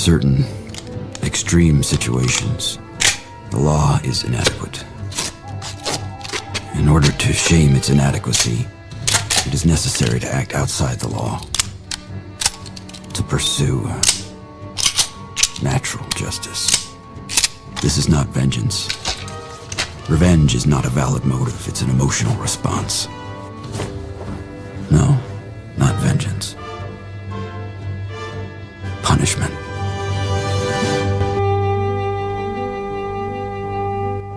certain extreme situations, the law is inadequate. In order to shame its inadequacy, it is necessary to act outside the law, to pursue natural justice. This is not vengeance. Revenge is not a valid motive, it's an emotional response. No, not vengeance. Punishment.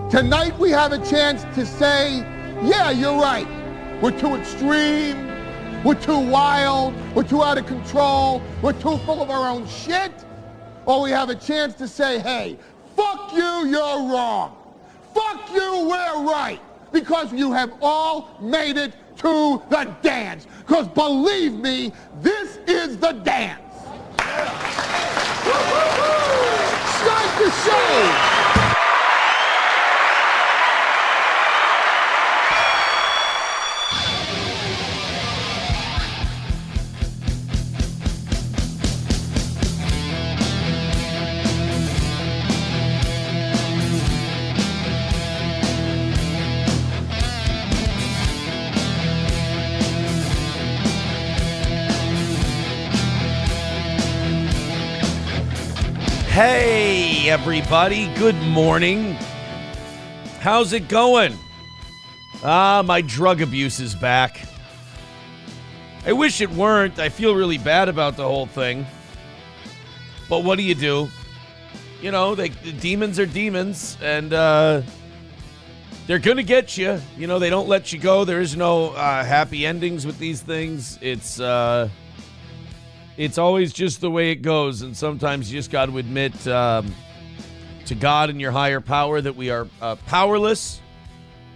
Tonight we have a chance to say, yeah, you're right. We're too extreme, we're too wild, we're too out of control, we're too full of our own shit. Or we have a chance to say, hey, fuck you, you're wrong. Fuck you, we're right. Because you have all made it to the dance. Because believe me, this is the dance. Start the show. Hey, everybody. Good morning. How's it going? My drug abuse is back. I wish it weren't. I feel really bad about the whole thing. But what do? You know, the demons are demons, and they're going to get you. You know, they don't let you go. There is no happy endings with these things. It's always just the way it goes, and sometimes you just got to admit to God and your higher power that we are powerless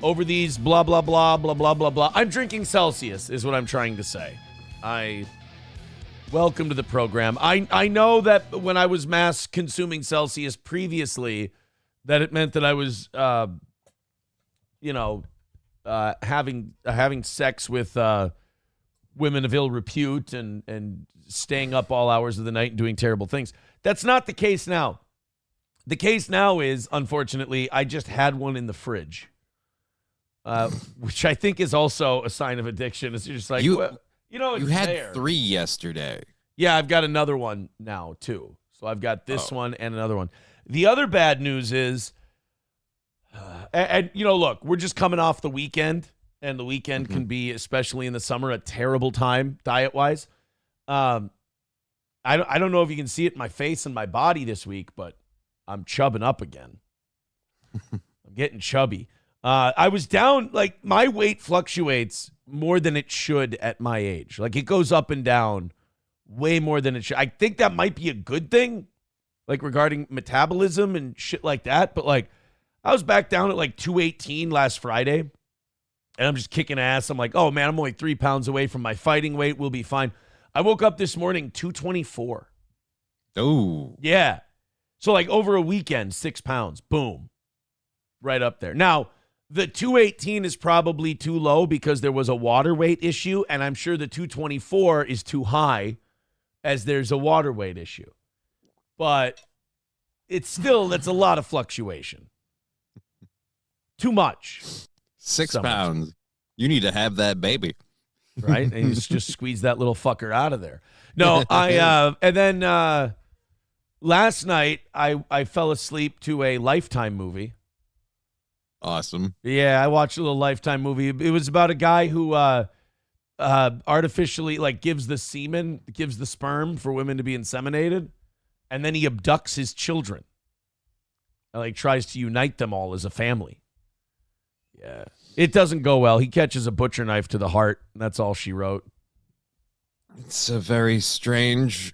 over these blah, blah, blah, blah, blah, blah, blah. I'm drinking Celsius is what I'm trying to say. Welcome to the program. I know that when I was mass consuming Celsius previously, that it meant that I was, having sex with women of ill repute and staying up all hours of the night and doing terrible things. That's not the case now. The case now is, unfortunately, I just had one in the fridge, which I think is also a sign of addiction. It's just like, it's you had there. 3 yesterday. Yeah, I've got another one now, too. So I've got this one and another one. The other bad news is, look, we're just coming off the weekend, and the weekend can be, especially in the summer, a terrible time diet-wise. I don't know if you can see it in my face and my body this week, but I'm chubbing up again. I'm getting chubby. I was down, like, my weight fluctuates more than it should at my age. Like, it goes up and down way more than it should. I think that might be a good thing, like, regarding metabolism and shit like that. But, like, I was back down at, like, 218 last Friday, and I'm just kicking ass. I'm like, oh, man, I'm only 3 pounds away from my fighting weight. We'll be fine. I woke up this morning 224. Oh. Yeah. So, like, over a weekend, 6 pounds. Boom. Right up there. Now, the 218 is probably too low because there was a water weight issue, and I'm sure the 224 is too high as there's a water weight issue. But that's a lot of fluctuation. Too much. 6 pounds. You need to have that baby. Right? And you just squeeze that little fucker out of there. No, and then last night I fell asleep to a Lifetime movie. Awesome. Yeah, I watched a little Lifetime movie. It was about a guy who artificially, like, gives the sperm for women to be inseminated, and then he abducts his children. And, like, tries to unite them all as a family. Yeah. It doesn't go well. He catches a butcher knife to the heart, and that's all she wrote. It's a very strange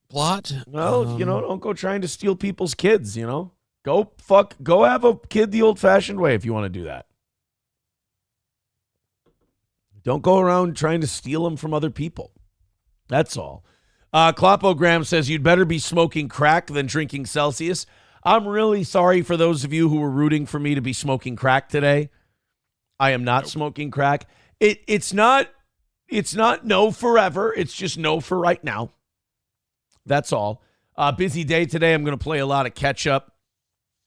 plot. Well, don't go trying to steal people's kids, Go have a kid the old-fashioned way if you want to do that. Don't go around trying to steal them from other people. That's all. Clopogram says, you'd better be smoking crack than drinking Celsius. I'm really sorry for those of you who were rooting for me to be smoking crack today. I am not smoking crack. It's not no forever. It's just no for right now. That's all. Busy day today. I'm going to play a lot of catch up.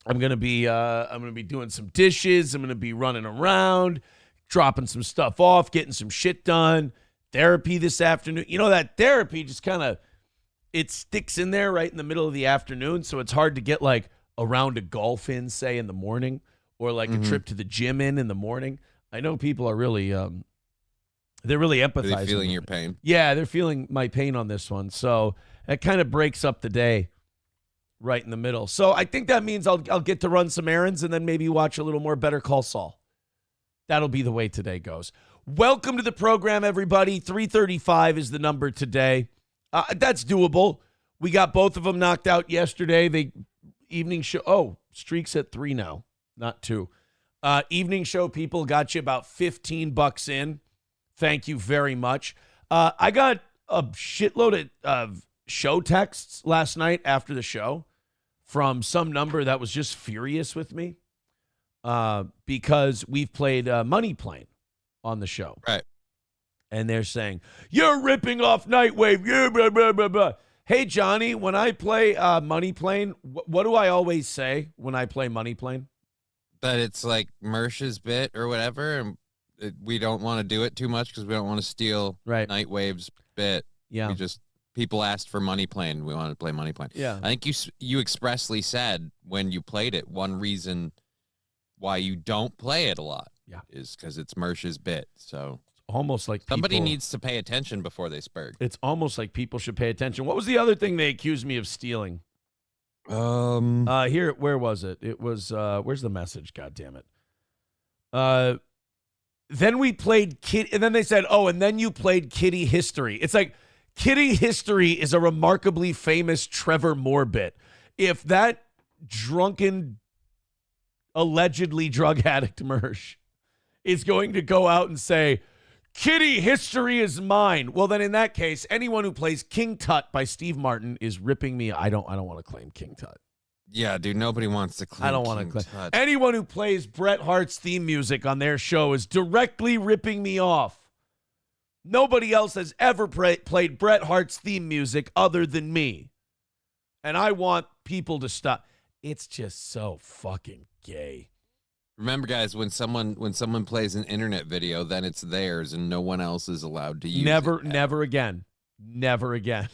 I'm going to be doing some dishes. I'm going to be running around, dropping some stuff off, getting some shit done. Therapy this afternoon. You know, that therapy just kind of, it sticks in there right in the middle of the afternoon, so it's hard to get like a round of golf in, say, in the morning, or like a trip to the gym in the morning. I know people are really they're really empathizing. Are they feeling your pain? Yeah, they're feeling my pain on this one. So it kind of breaks up the day right in the middle. So I think that means I'll get to run some errands and then maybe watch a little more Better Call Saul. That'll be the way today goes. Welcome to the program, everybody. 3:35 is the number today. That's doable. We got both of them knocked out yesterday. The evening show. Oh, streaks at 3 now, not 2. Evening show people got you about $15 in. Thank you very much. I got a shitload of show texts last night after the show from some number that was just furious with me because we've played Money Plane on the show. Right. And they're saying, you're ripping off Nightwave. Yeah, blah, blah, blah, blah. Hey, Johnny, when I play Money Plane, what do I always say when I play Money Plane? But it's like Mersh's bit or whatever, and we don't want to do it too much because we don't want to steal Nightwave's bit. Yeah. People asked for Money Plane. We wanted to play Money Plane. Yeah. I think you expressly said when you played it, one reason why you don't play it a lot is because it's Mersh's bit. So almost like somebody needs to pay attention before they spurg. It's almost like people should pay attention. What was the other thing they accused me of stealing? Here, where was it? It was where's the message? God damn it. Then we played Kitty, and then they said, oh, and then you played Kitty History. It's like Kitty History is a remarkably famous Trevor Moore bit. If that drunken, allegedly drug addict Mersh is going to go out and say, Kitty History is mine, well, then in that case, anyone who plays King Tut by Steve Martin is ripping me. I don't want to claim King Tut. Yeah, dude, nobody wants to claim. I don't want to claim. Tut. Anyone who plays Bret Hart's theme music on their show is directly ripping me off. Nobody else has ever played Bret Hart's theme music other than me. And I want people to stop. It's just so fucking gay. Remember, guys, when someone plays an internet video, then it's theirs and no one else is allowed to use it. Never again. Never again.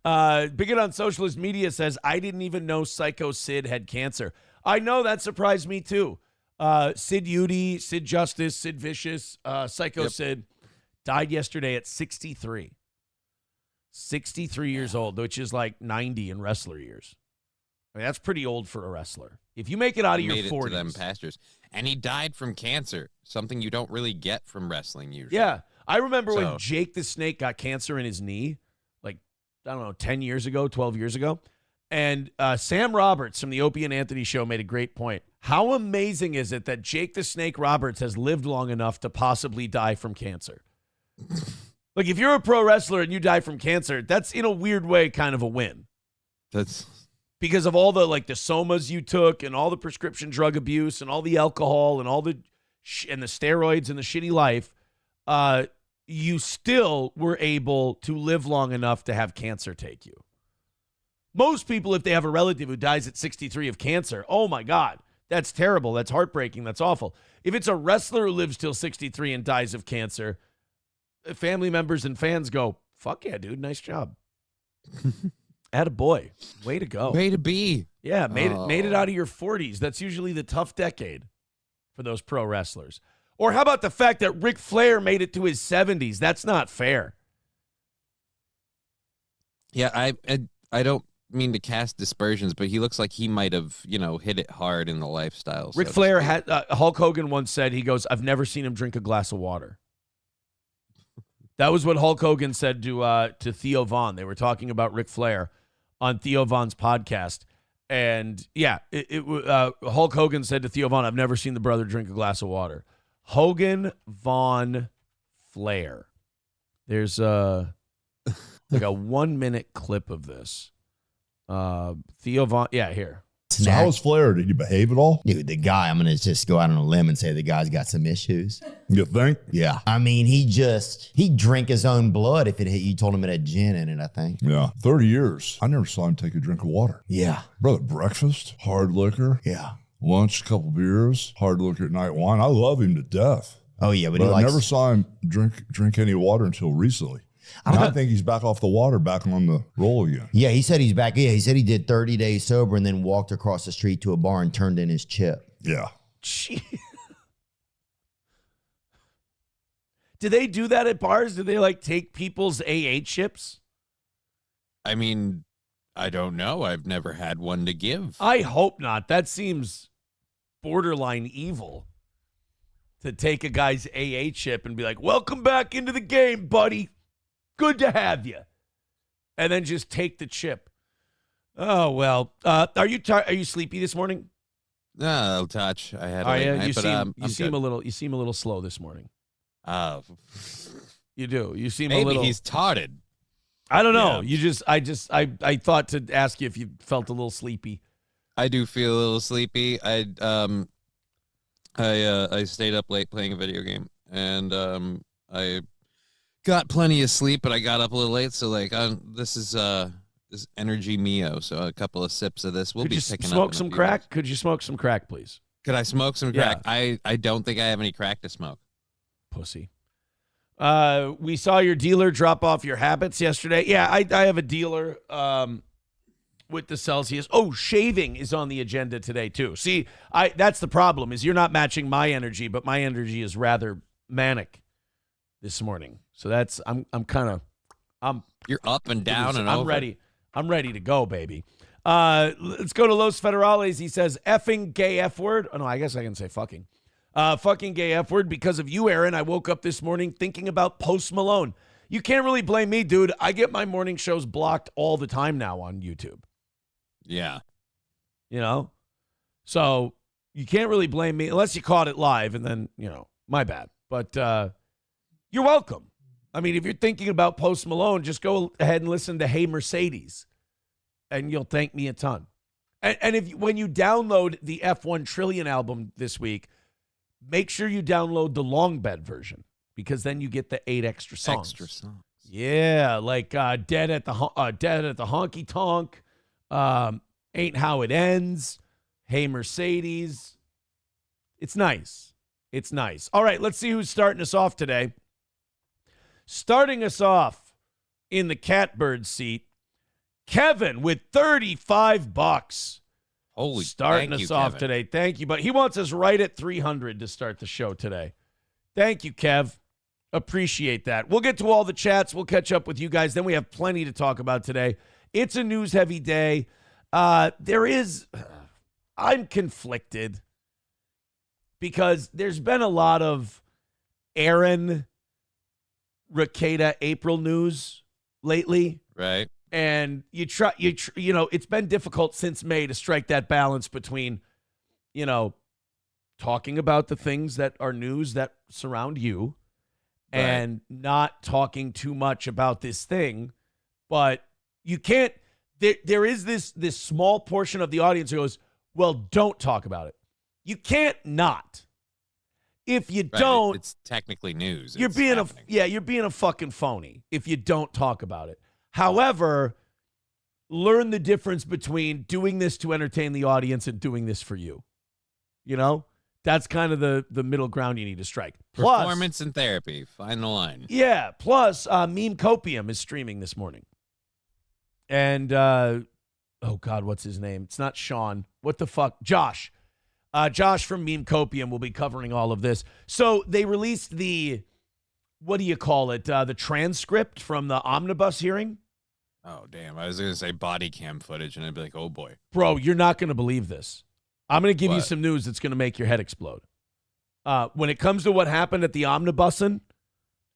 Bigot on Socialist Media says, I didn't even know Psycho Sid had cancer. I know, that surprised me too. Sid Udy, Sid Justice, Sid Vicious, Psycho Sid died yesterday at 63. 63 years old, which is like 90 in wrestler years. I mean, that's pretty old for a wrestler. If you make it out of your 40s. To them pastures. And he died from cancer, something you don't really get from wrestling usually. Yeah. I remember when Jake the Snake got cancer in his knee, like, I don't know, 10 years ago, 12 years ago. And Sam Roberts from the Opie and Anthony show made a great point. How amazing is it that Jake the Snake Roberts has lived long enough to possibly die from cancer? Like, if you're a pro wrestler and you die from cancer, that's in a weird way kind of a win. That's because of all the the somas you took and all the prescription drug abuse and all the alcohol and all the and the steroids and the shitty life, you still were able to live long enough to have cancer take you. Most people, if they have a relative who dies at 63 of cancer, oh my God, that's terrible. That's heartbreaking. That's awful. If it's a wrestler who lives till 63 and dies of cancer, family members and fans go, fuck yeah, dude, nice job. Attaboy. Way to go. Way to be. Yeah, made it out of your 40s. That's usually the tough decade for those pro wrestlers. Or how about the fact that Ric Flair made it to his 70s? That's not fair. Yeah, I don't mean to cast dispersions, but he looks like he might have, hit it hard in the lifestyle. Ric Flair had Hulk Hogan once said, he goes, I've never seen him drink a glass of water. That was what Hulk Hogan said to Theo Von. They were talking about Ric Flair on Theo Von's podcast. And yeah, Hulk Hogan said to Theo Von, I've never seen the brother drink a glass of water. Hogan, Von, Flair. There's like a 1-minute clip of this. Theo Von, yeah, here. So how was Flair? Did he behave at all? Dude, the guy, I'm going to just go out on a limb and say the guy's got some issues. You think? Yeah. I mean, he'd drink his own blood if you told him it had gin in it, I think. Yeah. 30 years. I never saw him take a drink of water. Yeah. Brother, breakfast, hard liquor. Yeah. Lunch, couple beers, hard liquor at night, wine. I love him to death. Oh, yeah. But I never saw him drink any water until recently. I think he's back off the water, back on the roll again. Yeah, he said he's back. Yeah, he said he did 30 days sober and then walked across the street to a bar and turned in his chip. Yeah. Do they do that at bars? Do they like take people's AA chips? I mean, I don't know. I've never had one to give. I hope not. That seems borderline evil. To take a guy's AA chip and be like, welcome back into the game, buddy. Good to have you. And then just take the chip. Oh, well. Are you sleepy this morning? No, I'll touch. I had a late night, you seem a little slow this morning. Oh. You do. You seem Maybe a little. He's totted. I don't know. Yeah. I thought to ask you if you felt a little sleepy. I do feel a little sleepy. I stayed up late playing a video game, and I got plenty of sleep, but I got up a little late. So this is energy Mio. So a couple of sips of this. We'll be picking up. Smoke some crack? Could you smoke some crack, please? Could I smoke some crack? Yeah. I don't think I have any crack to smoke. Pussy. We saw your dealer drop off your habits yesterday. Yeah, I have a dealer with the Celsius. Oh, shaving is on the agenda today too. See, that's the problem is you're not matching my energy, but my energy is rather manic this morning. So that's You're up and down and I'm over. ready. I'm ready to go, baby. Let's go to Los Federales. He says effing gay F word. Oh no, I guess I can say fucking. Fucking gay F word. Because of you, Aaron, I woke up this morning thinking about Post Malone. You can't really blame me, dude. I get my morning shows blocked all the time now on YouTube. Yeah. You know? So you can't really blame me unless you caught it live and then, my bad. But you're welcome. I mean, if you're thinking about Post Malone, just go ahead and listen to Hey Mercedes and you'll thank me a ton. And when you download the F1 Trillion album this week, make sure you download the long bed version because then you get the 8 extra songs. Yeah, like Dead at the Honky Tonk, Ain't How It Ends, Hey Mercedes. It's nice. It's nice. All right, let's see who's starting us off today. Starting us off in the catbird seat, Kevin with $35. Holy, starting thank us you, off Kevin. today. Thank you, but he wants us right at 300 to start the show today. Thank you, Kev. Appreciate that. We'll get to all the chats. We'll catch up with you guys. Then we have plenty to talk about today. It's a news-heavy day. I'm conflicted because there's been a lot of Aaron, Rakeda, April news lately. Right. And it's been difficult since May to strike that balance between, talking about the things that are news that surround you and not talking too much about this thing. But you can't, there is this small portion of the audience who goes, well, don't talk about it. You can't not. If you don't, it's technically news. You're being a fucking phony if you don't talk about it. However, learn the difference between doing this to entertain the audience and doing this for you. That's kind of the middle ground you need to strike. Plus, performance and therapy. Find the line. Yeah. Plus, Meme Copium is streaming this morning. And, oh God, what's his name? It's not Sean. What the fuck? Josh. Josh from Meme Copium will be covering all of this. So they released what do you call it? The transcript from the omnibus hearing. Oh, damn. I was going to say body cam footage, and I'd be like, oh, boy. Bro, you're not going to believe this. I'm going to give you some news that's going to make your head explode. When it comes to what happened at the omnibusin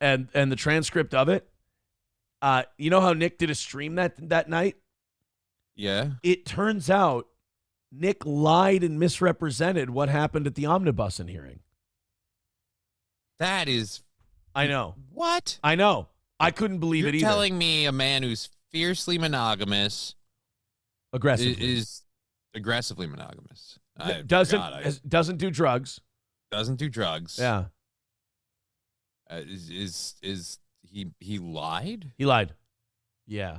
and the transcript of it, you know how Nick did a stream that night? Yeah. It turns out Nick lied and misrepresented what happened at the omnibusin hearing. That is... I know. What? I know. I couldn't believe it either. You're telling me a man who's fiercely monogamous aggressive Aggressively monogamous. Doesn't do drugs. Doesn't do drugs. Yeah. Is he lied? He lied. Yeah.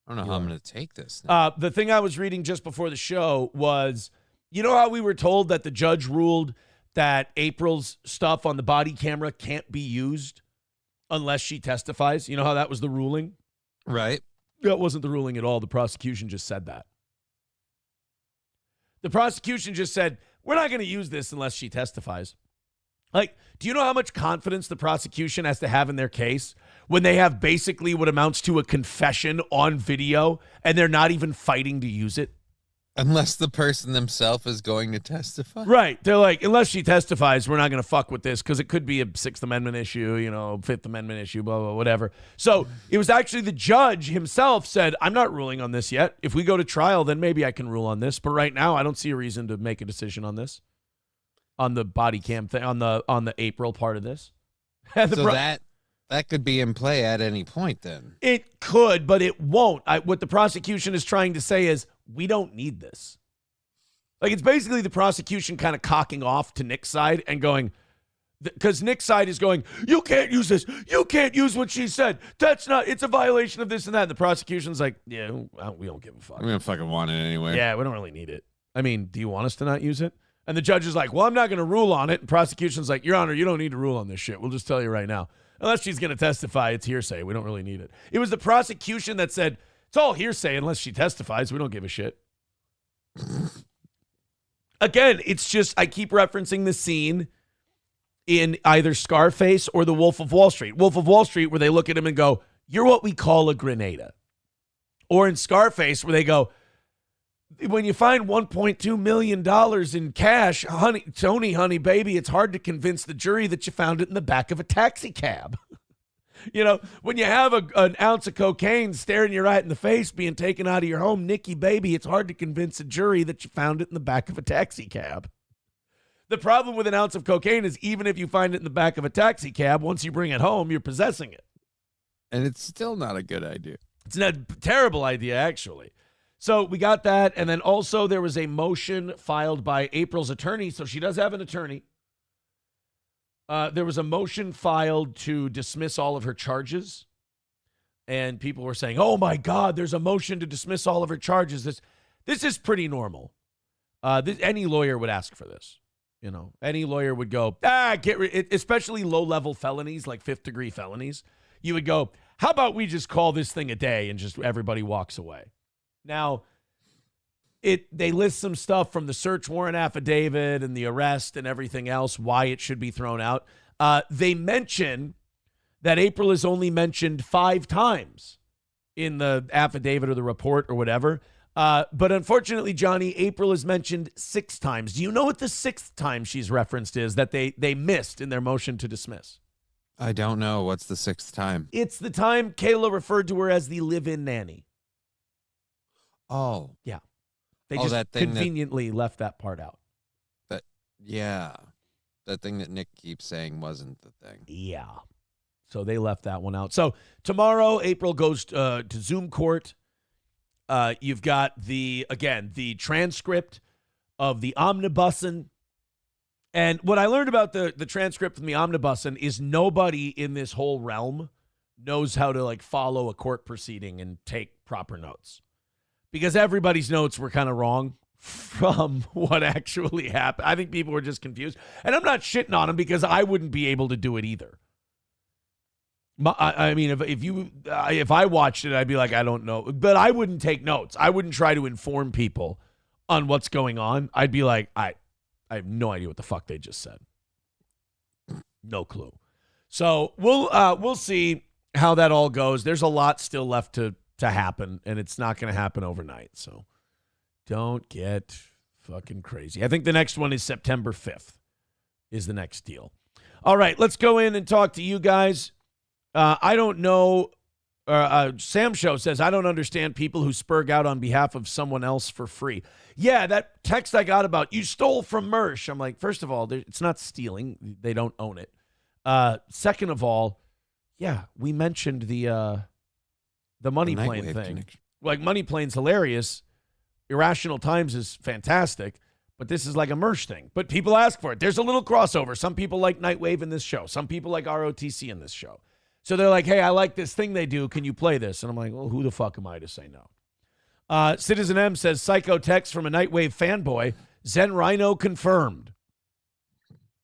I don't know how I'm going to take this. The thing I was reading just before the show was, you know how we were told that the judge ruled that April's stuff on the body camera can't be used unless she testifies? You know how that was the ruling? Right. That wasn't the ruling at all. The prosecution just said that. The prosecution just said, we're not going to use this unless she testifies. Like, do you know how much confidence the prosecution has to have in their case when they have basically what amounts to a confession on video and they're not even fighting to use it? Unless the person themselves is going to testify. Right. They're like, unless she testifies, we're not going to fuck with this because it could be a Sixth Amendment issue, Fifth Amendment issue, blah, blah, whatever. So it was actually the judge himself said, I'm not ruling on this yet. If we go to trial, then maybe I can rule on this. But right now, I don't see a reason to make a decision on this, on the body cam thing, on the April part of this. That could be in play at any point then. It could, but it won't. What the prosecution is trying to say is, we don't need this. Like, it's basically the prosecution kind of cocking off to Nick's side and going, because Nick's side is going, you can't use this. You can't use what she said. It's a violation of this and that. And the prosecution's like, yeah, we don't give a fuck. We don't fucking want it anyway. Yeah, we don't really need it. I mean, do you want us to not use it? And the judge is like, well, I'm not going to rule on it. And prosecution's like, Your Honor, you don't need to rule on this shit. We'll just tell you right now. Unless she's going to testify, it's hearsay. We don't really need it. It was the prosecution that said, it's all hearsay unless she testifies. We don't give a shit. Again, it's just, I keep referencing the scene in either Scarface or The Wolf of Wall Street. Wolf of Wall Street, where they look at him and go, you're what we call a Grenada. Or in Scarface, where they go, when you find $1.2 million in cash, honey, baby, it's hard to convince the jury that you found it in the back of a taxi cab. When you have an ounce of cocaine staring you right in the face being taken out of your home, Nikki, baby, it's hard to convince a jury that you found it in the back of a taxi cab. The problem with an ounce of cocaine is even if you find it in the back of a taxi cab, once you bring it home, you're possessing it. And it's still not a good idea. It's a terrible idea, actually. So we got that. And then also there was a motion filed by April's attorney. So she does have an attorney. There was a motion filed to dismiss all of her charges. And people were saying, oh, my God, there's a motion to dismiss all of her charges. This is pretty normal. Any lawyer would ask for this. Any lawyer would go, especially low-level felonies like fifth-degree felonies. You would go, how about we just call this thing a day and just everybody walks away? Now, they list some stuff from the search warrant affidavit and the arrest and everything else, why it should be thrown out. They mention that April is only mentioned 5 times in the affidavit or the report or whatever. But unfortunately, Johnny, April is mentioned 6 times. Do you know what the 6th time she's referenced is that they missed in their motion to dismiss? I don't know. What's the 6th time? It's the time Kayla referred to her as the live-in nanny. Oh. Yeah. They just conveniently left that part out. That thing that Nick keeps saying wasn't the thing. Yeah. So they left that one out. So tomorrow, April goes to Zoom court. You've got the transcript of the omnibussing. And what I learned about the transcript from the omnibussing is nobody in this whole realm knows how to follow a court proceeding and take proper notes. Because everybody's notes were kind of wrong from what actually happened. I think people were just confused. And I'm not shitting on them because I wouldn't be able to do it either. I mean, if I watched it, I'd be like, I don't know. But I wouldn't take notes. I wouldn't try to inform people on what's going on. I'd be like, I have no idea what the fuck they just said. No clue. So we'll see how that all goes. There's a lot still left to happen, and it's not going to happen overnight. So don't get fucking crazy. I think the next one is September 5th is the next deal. All right, let's go in and talk to you guys. I don't know. Sam Show says, I don't understand people who spurg out on behalf of someone else for free. Yeah, that text I got about you stole from Mersh. I'm like, first of all, it's not stealing. They don't own it. Second of all, yeah, we mentioned the money plane thing. Connection. Money plane's hilarious. Irrational Times is fantastic, but this is like a merch thing. But people ask for it. There's a little crossover. Some people like Nightwave in this show. Some people like ROTC in this show. So they're like, hey, I like this thing they do. Can you play this? And I'm like, well, who the fuck am I to say no? Citizen M says, psycho text from a Nightwave fanboy. Zen Rhino confirmed.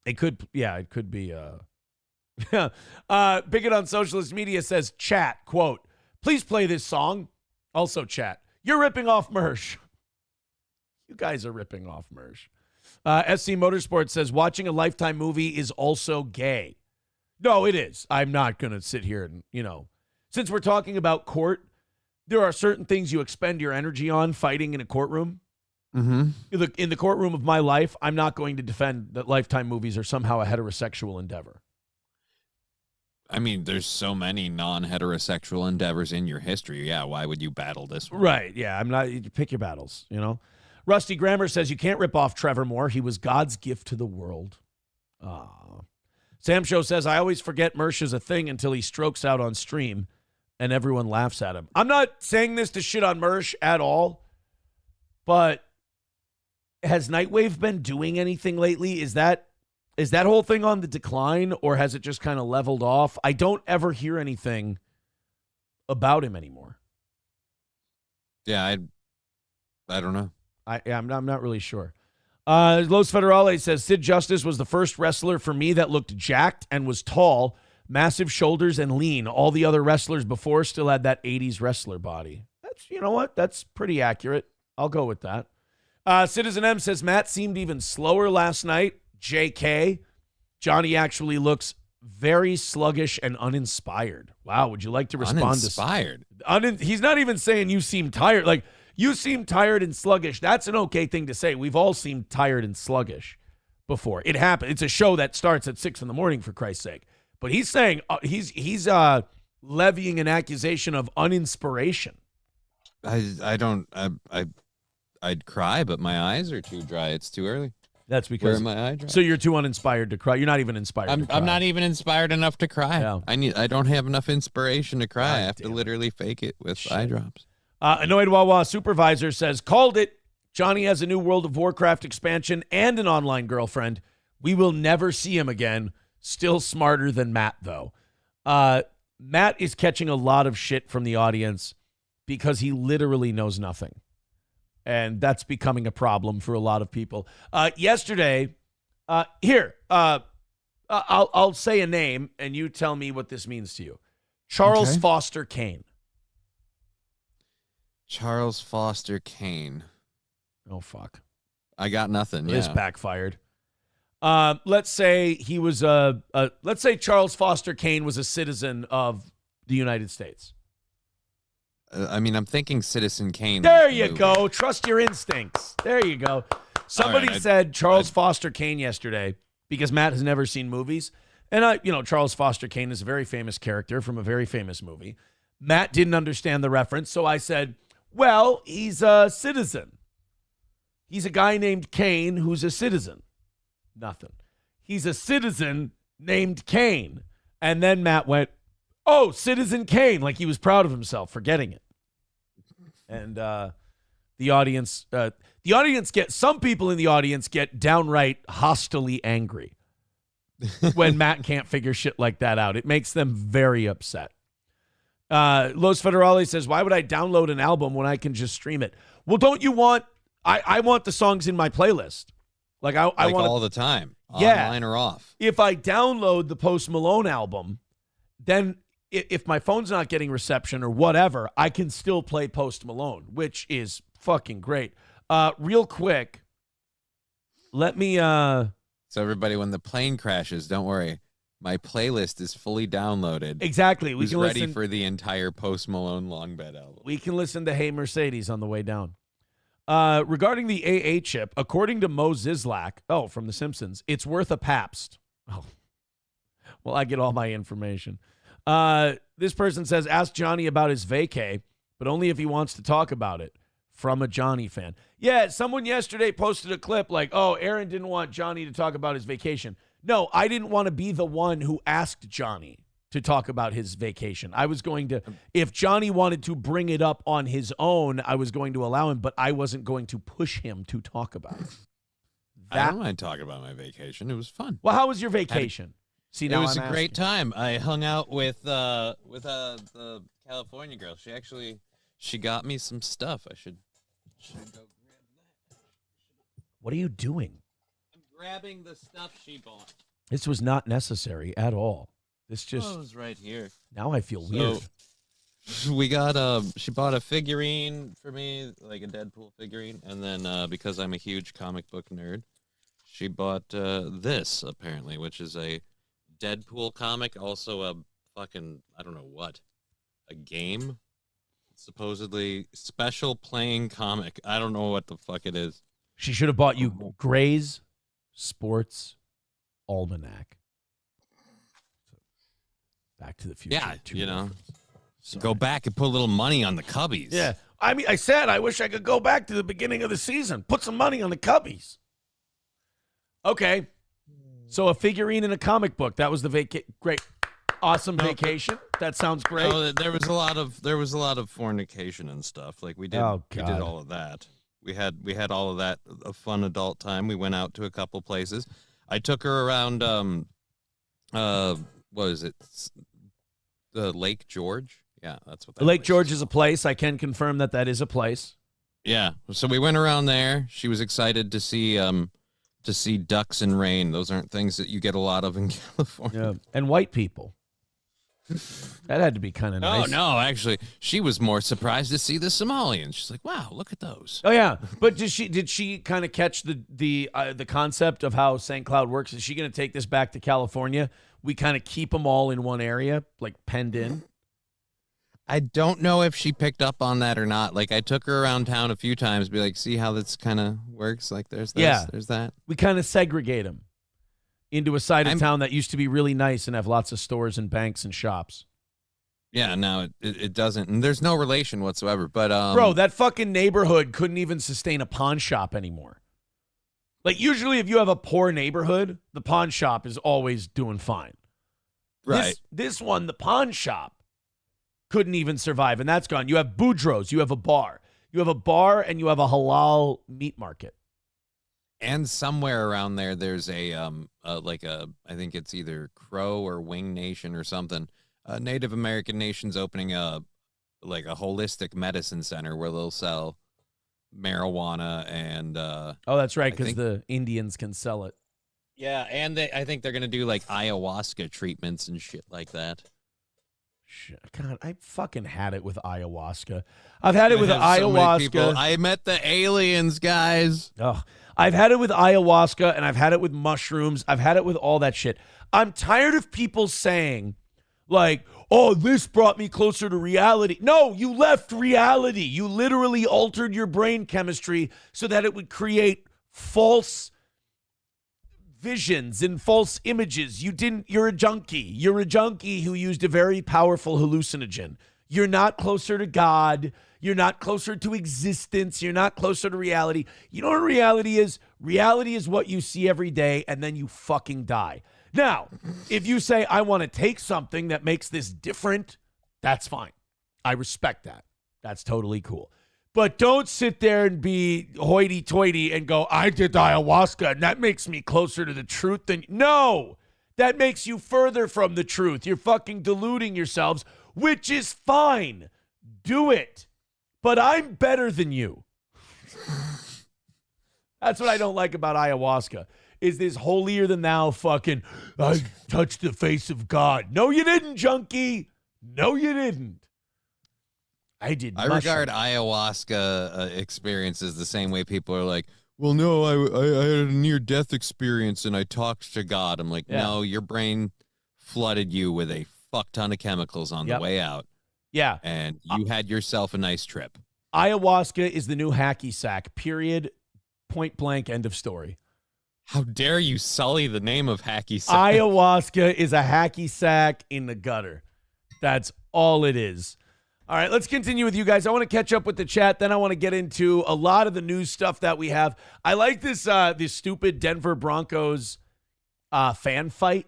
It could be. Bigot on Socialist Media says, chat, quote, please play this song. Also chat, you're ripping off Mersh. You guys are ripping off Mersh. SC Motorsports says, watching a Lifetime movie is also gay. No, it is. I'm not going to sit here and, since we're talking about court, there are certain things you expend your energy on fighting in a courtroom. Mm-hmm. In the courtroom of my life, I'm not going to defend that Lifetime movies are somehow a heterosexual endeavor. I mean, there's so many non-heterosexual endeavors in your history. Yeah, why would you battle this one? Right, yeah, I'm not. You pick your battles, Rusty Grammar says, you can't rip off Trevor Moore. He was God's gift to the world. Sam Show says, I always forget Mersh is a thing until he strokes out on stream and everyone laughs at him. I'm not saying this to shit on Mersh at all, but has Nightwave been doing anything lately? Is that whole thing on the decline, or has it just kind of leveled off? I don't ever hear anything about him anymore. Yeah, I don't know. I'm not really sure. Los Federales says, Sid Justice was the first wrestler for me that looked jacked and was tall, massive shoulders, and lean. All the other wrestlers before still had that 80s wrestler body. That's, you know what? That's pretty accurate. I'll go with that. Citizen M says, Matt seemed even slower last night. JK, Johnny actually looks very sluggish and uninspired. Wow, would you like to respond uninspired? He's not even saying you seem tired. Like, you seem tired and sluggish. That's an okay thing to say. We've all seemed tired and sluggish before. It happened. It's a show that starts at 6 a.m, for Christ's sake. But he's saying he's levying an accusation of uninspiration. I'd cry, but my eyes are too dry. It's too early. That's because where are my eye drops? So you're too uninspired to cry. You're not even inspired to cry. I'm not even inspired enough to cry. No. I don't have enough inspiration to cry. I have to literally fake it with eye drops. Annoyed Wawa Supervisor says, called it. Johnny has a new World of Warcraft expansion and an online girlfriend. We will never see him again. Still smarter than Matt, though. Matt is catching a lot of shit from the audience because he literally knows nothing. And that's becoming a problem for a lot of people. Yesterday, I'll say a name, and you tell me what this means to you. Charles Foster Kane. Charles Foster Kane. Oh, fuck. I got nothing. This backfired. Let's say he was let's say Charles Foster Kane was a citizen of the United States. I mean, I'm thinking Citizen Kane. There you go. Trust your instincts. There you go. Somebody said Charles Foster Kane yesterday because Matt has never seen movies. And, Charles Foster Kane is a very famous character from a very famous movie. Matt didn't understand the reference, so I said, well, he's a citizen. He's a guy named Kane who's a citizen. Nothing. He's a citizen named Kane. And then Matt went, oh, Citizen Kane, like he was proud of himself for getting it. And the audience some people in the audience get downright hostilely angry when Matt can't figure shit like that out. It makes them very upset. Los Federales says, why would I download an album when I can just stream it? Well, don't you want, I want the songs in my playlist. I want all the time, online or off. If I download the Post Malone album, then if my phone's not getting reception or whatever, I can still play Post Malone, which is fucking great. Real quick, let me... So everybody, when the plane crashes, don't worry. My playlist is fully downloaded. Exactly. Who's ready for the entire Post Malone Long Bed album. We can listen to Hey Mercedes on the way down. Regarding the AA chip, according to Mo Zizlak, from The Simpsons, it's worth a Pabst. Oh, well, I get all my information. This person says, ask Johnny about his vacay, but only if he wants to talk about it. From a Johnny fan. Yeah, someone yesterday posted a clip like, oh, Aaron didn't want Johnny to talk about his vacation. No, I didn't want to be the one who asked Johnny to talk about his vacation. I was going to, if Johnny wanted to bring it up on his own, I was going to allow him, but I wasn't going to push him to talk about it. I don't mind talking about my vacation. It was fun. Well, how was your vacation? See, it now was I'm a great asking. time. I hung out with the California girl. She got me some stuff. I should go grab that. What are you doing? I'm grabbing the stuff she bought. This was not necessary at all. This just it was right here. now I feel weird. We got she bought a figurine for me, like a Deadpool figurine, and then because I'm a huge comic book nerd, she bought this apparently, which is a Deadpool comic, also a fucking I don't know what, a game, supposedly special playing comic. I don't know what the fuck it is. She should have bought you Gray's Sports Almanac. Back to the Future. Yeah, you know. reference. Sorry. Go back and put a little money on the Cubbies. Yeah. I mean, I said I wish I could go back to the beginning of the season. Put some money on the Cubbies. Okay. So a figurine and a comic book. That was the great. Awesome vacation. That sounds great. No, there was a lot of fornication and stuff. Like we did Oh, we did God. all of that. We had all of that, a fun adult time. We went out to a couple places. I took her around what is it? The Lake George? Yeah, that's what that Lake place George is a place. I can confirm that is a place. Yeah. So we went around there. She was excited to see ducks and rain. Those aren't things that you get a lot of in California. Yeah. And white people. That had to be kind of Oh, nice. no, actually, she was more surprised to see the Somalians. She's like, wow, look at those. Oh yeah, but did she kind of catch the concept of how St. Cloud works? Is she going to take this back to California? We kind of keep them all in one area, like penned in. I don't know if she picked up on that or not. Like, I took her around town a few times, be like, see how this kind of works? Like, there's this, Yeah. there's that. We kind of segregate them into a side of town that used to be really nice and have lots of stores and banks and shops. Yeah, no, it doesn't. And there's no relation whatsoever. But Bro, that fucking neighborhood couldn't even sustain a pawn shop anymore. Like, usually if you have a poor neighborhood, the pawn shop is always doing fine. right. This one, the pawn shop, couldn't even survive, and that's gone. You have Boudreaux's, you have a bar. You have a bar, and you have a halal meat market. And somewhere around there, there's I think it's either Crow or Wing Nation or something. Native American nations opening a holistic medicine center where they'll sell marijuana and Oh, that's right, I because think- the Indians can sell it. yeah, and I think they're gonna do like ayahuasca treatments and shit like that. Shit, God, I fucking had it with ayahuasca. I've had it with I have so many people- ayahuasca. I met the aliens, guys. Ugh. I've had it with ayahuasca, and I've had it with mushrooms. I've had it with all that shit. I'm tired of people saying, like, oh, this brought me closer to reality. No, you left reality. You literally altered your brain chemistry so that it would create false visions and false images. You're a junkie. You're a junkie who used a very powerful hallucinogen. You're not closer to God. You're not closer to existence. You're not closer to reality. You know what reality is? Reality is what you see every day, and then you fucking die. Now, if you say, I want to take something that makes this different, that's fine. I respect that. That's totally cool. But don't sit there and be hoity-toity and go, I did ayahuasca, and that makes me closer to the truth than... No! That makes you further from the truth. You're fucking deluding yourselves, which is fine. Do it. But I'm better than you. That's what I don't like about ayahuasca. Is this holier than thou fucking, I touched the face of God. No, you didn't, junkie. No, you didn't. I did. I regard ayahuasca experiences the same way people are like, well, no, I had a near-death experience and I talked to God. I'm like, Yeah. no, your brain flooded you with a fuck ton of chemicals on the way out. Yeah. And you had yourself a nice trip. Ayahuasca is the new hacky sack, period, point blank, end of story. How dare you sully the name of hacky sack? Ayahuasca is a hacky sack in the gutter. That's all it is. All right, let's continue with you guys. I want to catch up with the chat. Then I want to get into a lot of the news stuff that we have. I like this stupid Denver Broncos fan fight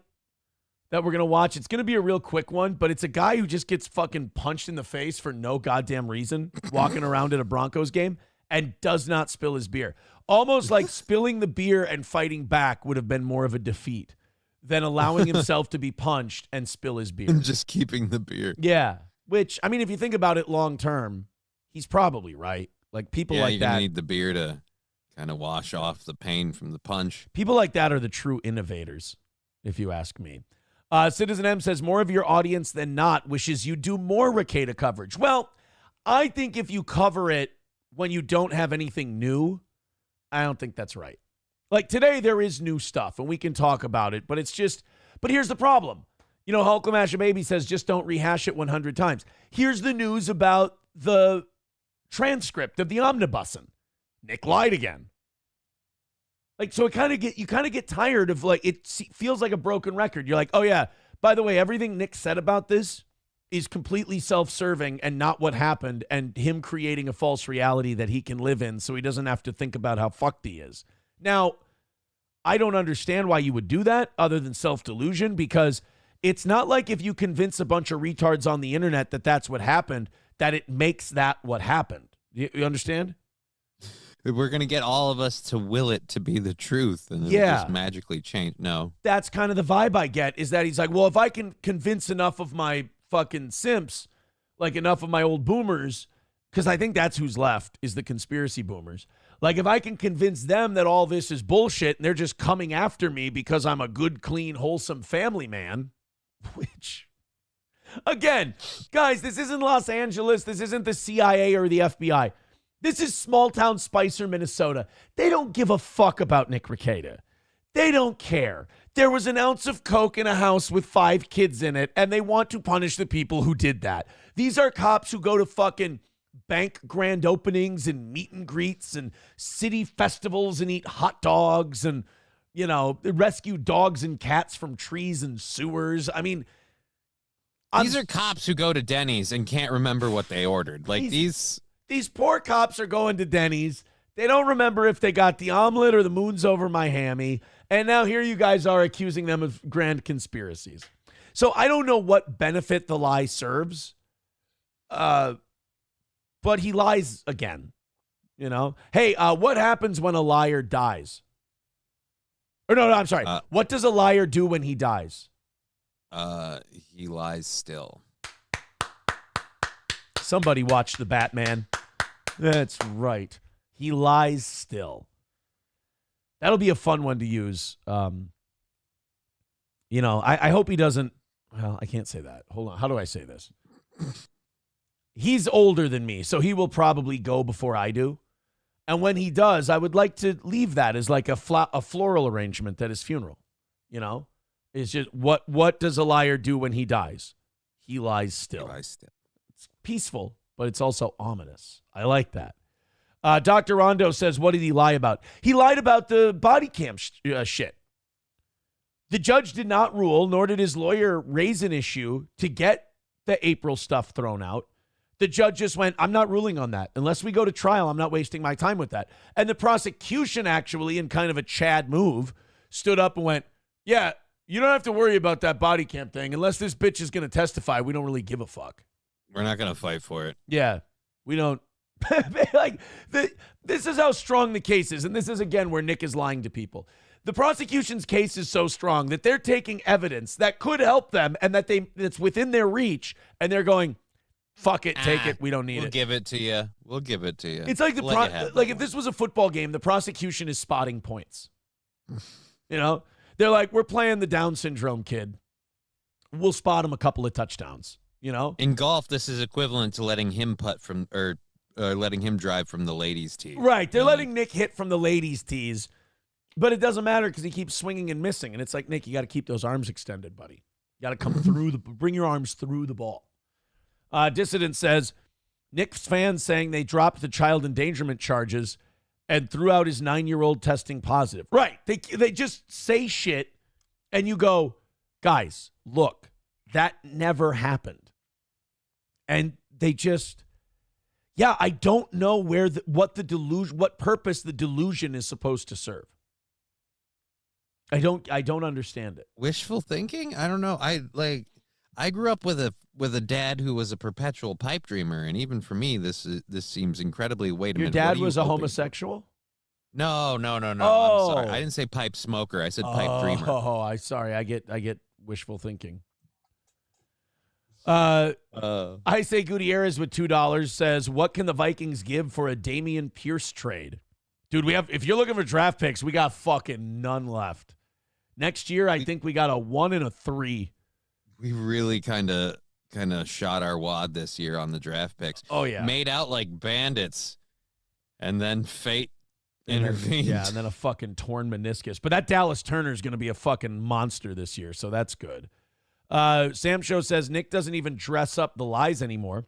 that we're going to watch. It's going to be a real quick one, but it's a guy who just gets fucking punched in the face for no goddamn reason, walking around at a Broncos game and does not spill his beer. Almost like spilling the beer and fighting back would have been more of a defeat than allowing himself to be punched and spill his beer. And just keeping the beer. Yeah. Which, I mean, if you think about it long term, he's probably right. Like people like you're that. Gonna need the beer to kind of wash off the pain from the punch. People like that are the true innovators, if you ask me. Citizen M says, more of your audience than not wishes you do more Rekieta coverage. Well, I think if you cover it when you don't have anything new, I don't think that's right. Like today, there is new stuff, and we can talk about it, but here's the problem. You know, Hulkamash Baby says, just don't rehash it 100 times. Here's the news about the transcript of the omnibussing. Nick lied again. Like, so you kind of get tired of, like, it feels like a broken record. You're like, oh yeah, by the way, everything Nick said about this is completely self-serving and not what happened, and him creating a false reality that he can live in so he doesn't have to think about how fucked he is. Now, I don't understand why you would do that other than self-delusion, because it's not like if you convince a bunch of retards on the internet that that's what happened, that it makes that what happened. You understand? We're going to get all of us to will it to be the truth, and it'll just magically change. No. That's kind of the vibe I get, is that he's like, well, if I can convince enough of my fucking simps, like enough of my old boomers, because I think that's who's left, is the conspiracy boomers. Like, if I can convince them that all this is bullshit and they're just coming after me because I'm a good, clean, wholesome family man, which, again, guys, this isn't Los Angeles. This isn't the CIA or the FBI. This is small-town Spicer, Minnesota. They don't give a fuck about Nick Rekieta. They don't care. There was an ounce of coke in a house with 5 kids in it, and they want to punish the people who did that. These are cops who go to fucking bank grand openings and meet and greets and city festivals and eat hot dogs and, you know, rescue dogs and cats from trees and sewers. I mean, these are cops who go to Denny's and can't remember what they ordered. Like these poor cops are going to Denny's. They don't remember if they got the omelet or the moon's over my hammy. And now here you guys are accusing them of grand conspiracies. So I don't know what benefit the lie serves. But he lies again. You know? Hey, what happens when a liar dies? Or no, I'm sorry. What does a liar do when he dies? He lies still. Somebody watch the Batman. That's right. He lies still. That'll be a fun one to use. You know, I hope he doesn't. Well, I can't say that. Hold on. How do I say this? He's older than me, so he will probably go before I do. And when he does, I would like to leave that as like a floral arrangement at his funeral. You know, it's just what does a liar do when he dies? He lies still. He lies still. It's peaceful, but it's also ominous. I like that. Dr. Rondo says, what did he lie about? He lied about the body cam shit. The judge did not rule, nor did his lawyer raise an issue to get the April stuff thrown out. The judge just went, I'm not ruling on that. Unless we go to trial, I'm not wasting my time with that. And the prosecution actually, in kind of a Chad move, stood up and went, yeah, you don't have to worry about that body cam thing. Unless this bitch is going to testify, we don't really give a fuck. We're not going to fight for it. Yeah, we don't. Like, this is how strong the case is. And this is, again, where Nick is lying to people. The prosecution's case is so strong that they're taking evidence that could help them and that's within their reach. And they're going, fuck it, take it. We don't need it. We'll give it to you. We'll give it to you. It's like if this was a football game, the prosecution is spotting points. You know, they're like, we're playing the Down syndrome kid. We'll spot him a couple of touchdowns. You know, in golf, this is equivalent to letting him putt from or letting him drive from the ladies' tee. Right. They're letting Nick hit from the ladies' tees, but it doesn't matter because he keeps swinging and missing. And it's like, Nick, you got to keep those arms extended, buddy. You got to come bring your arms through the ball. Dissident says, Nick's fans saying they dropped the child endangerment charges and threw out his 9-year-old testing positive. Right. They just say shit and you go, guys, look, that never happened. And they just, yeah, I don't know what purpose the delusion is supposed to serve. I don't understand it. Wishful thinking? I don't know. I grew up with a dad who was a perpetual pipe dreamer, and even for me, this seems incredibly. Wait a Your minute. dad what are you was a hoping? homosexual? No. Oh. I'm sorry. I didn't say pipe smoker. I said pipe dreamer. Oh, I get wishful thinking. I say Gutierrez with $2 says, what can the Vikings give for a Damian Pierce trade? Dude, if you're looking for draft picks, we got fucking none left. Next year, I think we got a 1 and a 3. We really kind of shot our wad this year on the draft picks. Oh, yeah. Made out like bandits, and then fate intervened. Yeah, and then a fucking torn meniscus. But that Dallas Turner is going to be a fucking monster this year, so that's good. Sam Show says Nick doesn't even dress up the lies anymore.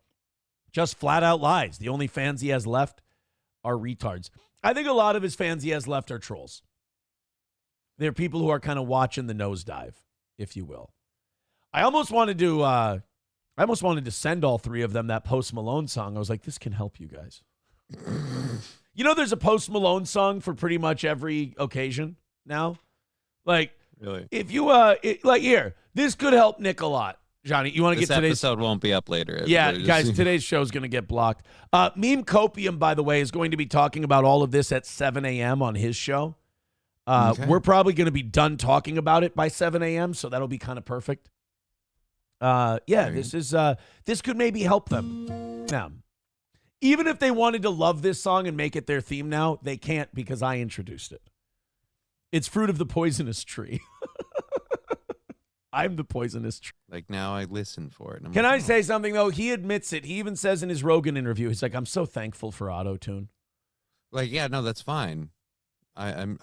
Just flat out lies. The only fans he has left are retards. I think a lot of his fans he has left are trolls. They're people who are kind of watching the nosedive, if you will. I almost wanted to send all 3 of them that Post Malone song. I was like, this can help you guys. You know, there's a Post Malone song for pretty much every occasion now. Like, Really? if you here, this could help Nick a lot. Johnny, you want to get today's episode won't be up later. Yeah, guys, today's show is going to get blocked. Meme Copium, by the way, is going to be talking about all of this at 7 a.m. on his show. Okay. We're probably going to be done talking about it by 7 a.m., so that'll be kind of perfect. This could maybe help them. Now, even if they wanted to love this song and make it their theme now, they can't because I introduced it. It's Fruit of the Poisonous Tree. I'm the poisonous tree. Like, now I listen for it. Can I say something, though? He admits it. He even says in his Rogan interview, he's like, I'm so thankful for auto-tune. Like, yeah, no, that's fine. I'm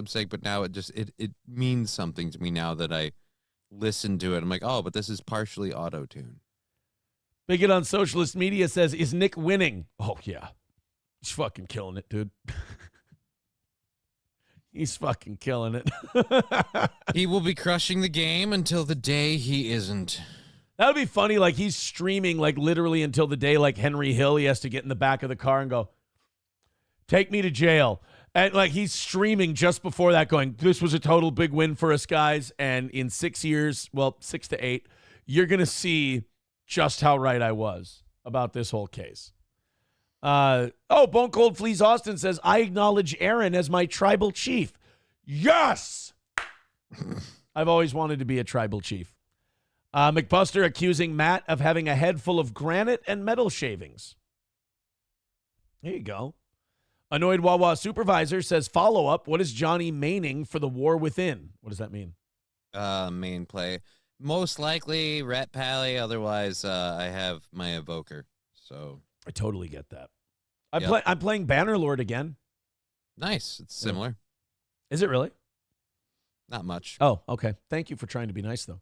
saying, but now it means something to me now that I listen to it. I'm like, oh, but this is partially auto-tune. Bigot on Socialist Media says, is Nick winning? Oh, yeah. He's fucking killing it, dude. He's fucking killing it. He will be crushing the game until the day he isn't. That would be funny. Like, he's streaming, like, literally until the day, like Henry Hill, he has to get in the back of the car and go, take me to jail. And, like, he's streaming just before that going, this was a total big win for us, guys. And in 6 years, well, 6 to 8, you're going to see just how right I was about this whole case. Bone Cold Fleas Austin says, I acknowledge Aaron as my tribal chief. Yes! I've always wanted to be a tribal chief. McBuster accusing Matt of having a head full of granite and metal shavings. There you go. Annoyed Wawa Supervisor says, follow up, what is Johnny maining for the war within? What does that mean? Main play. Most likely Rat Pally, otherwise I have my Evoker. So I totally get that. I'm playing Bannerlord again. Nice. It's similar. Is it really? Not much. Oh, okay. Thank you for trying to be nice, though.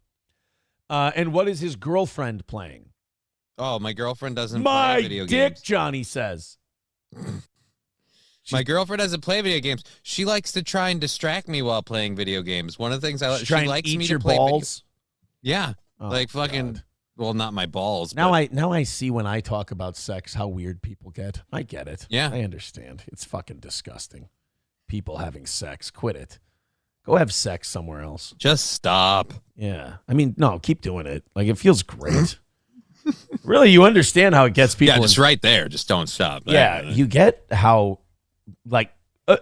And what is his girlfriend playing? Oh, my girlfriend doesn't play video games. My dick, Johnny says. My girlfriend doesn't play video games. She likes to try and distract me while playing video games. One of the things she likes me to play balls. Yeah. Oh, like fucking God. Well, not my balls. Now I see when I talk about sex how weird people get. I get it. Yeah. I understand. It's fucking disgusting. People having sex. Quit it. Go have sex somewhere else. Just stop. Yeah. I mean, no, keep doing it. Like, it feels great. Really, you understand how it gets people. Yeah, just right there. Just don't stop. Yeah, you get how, like,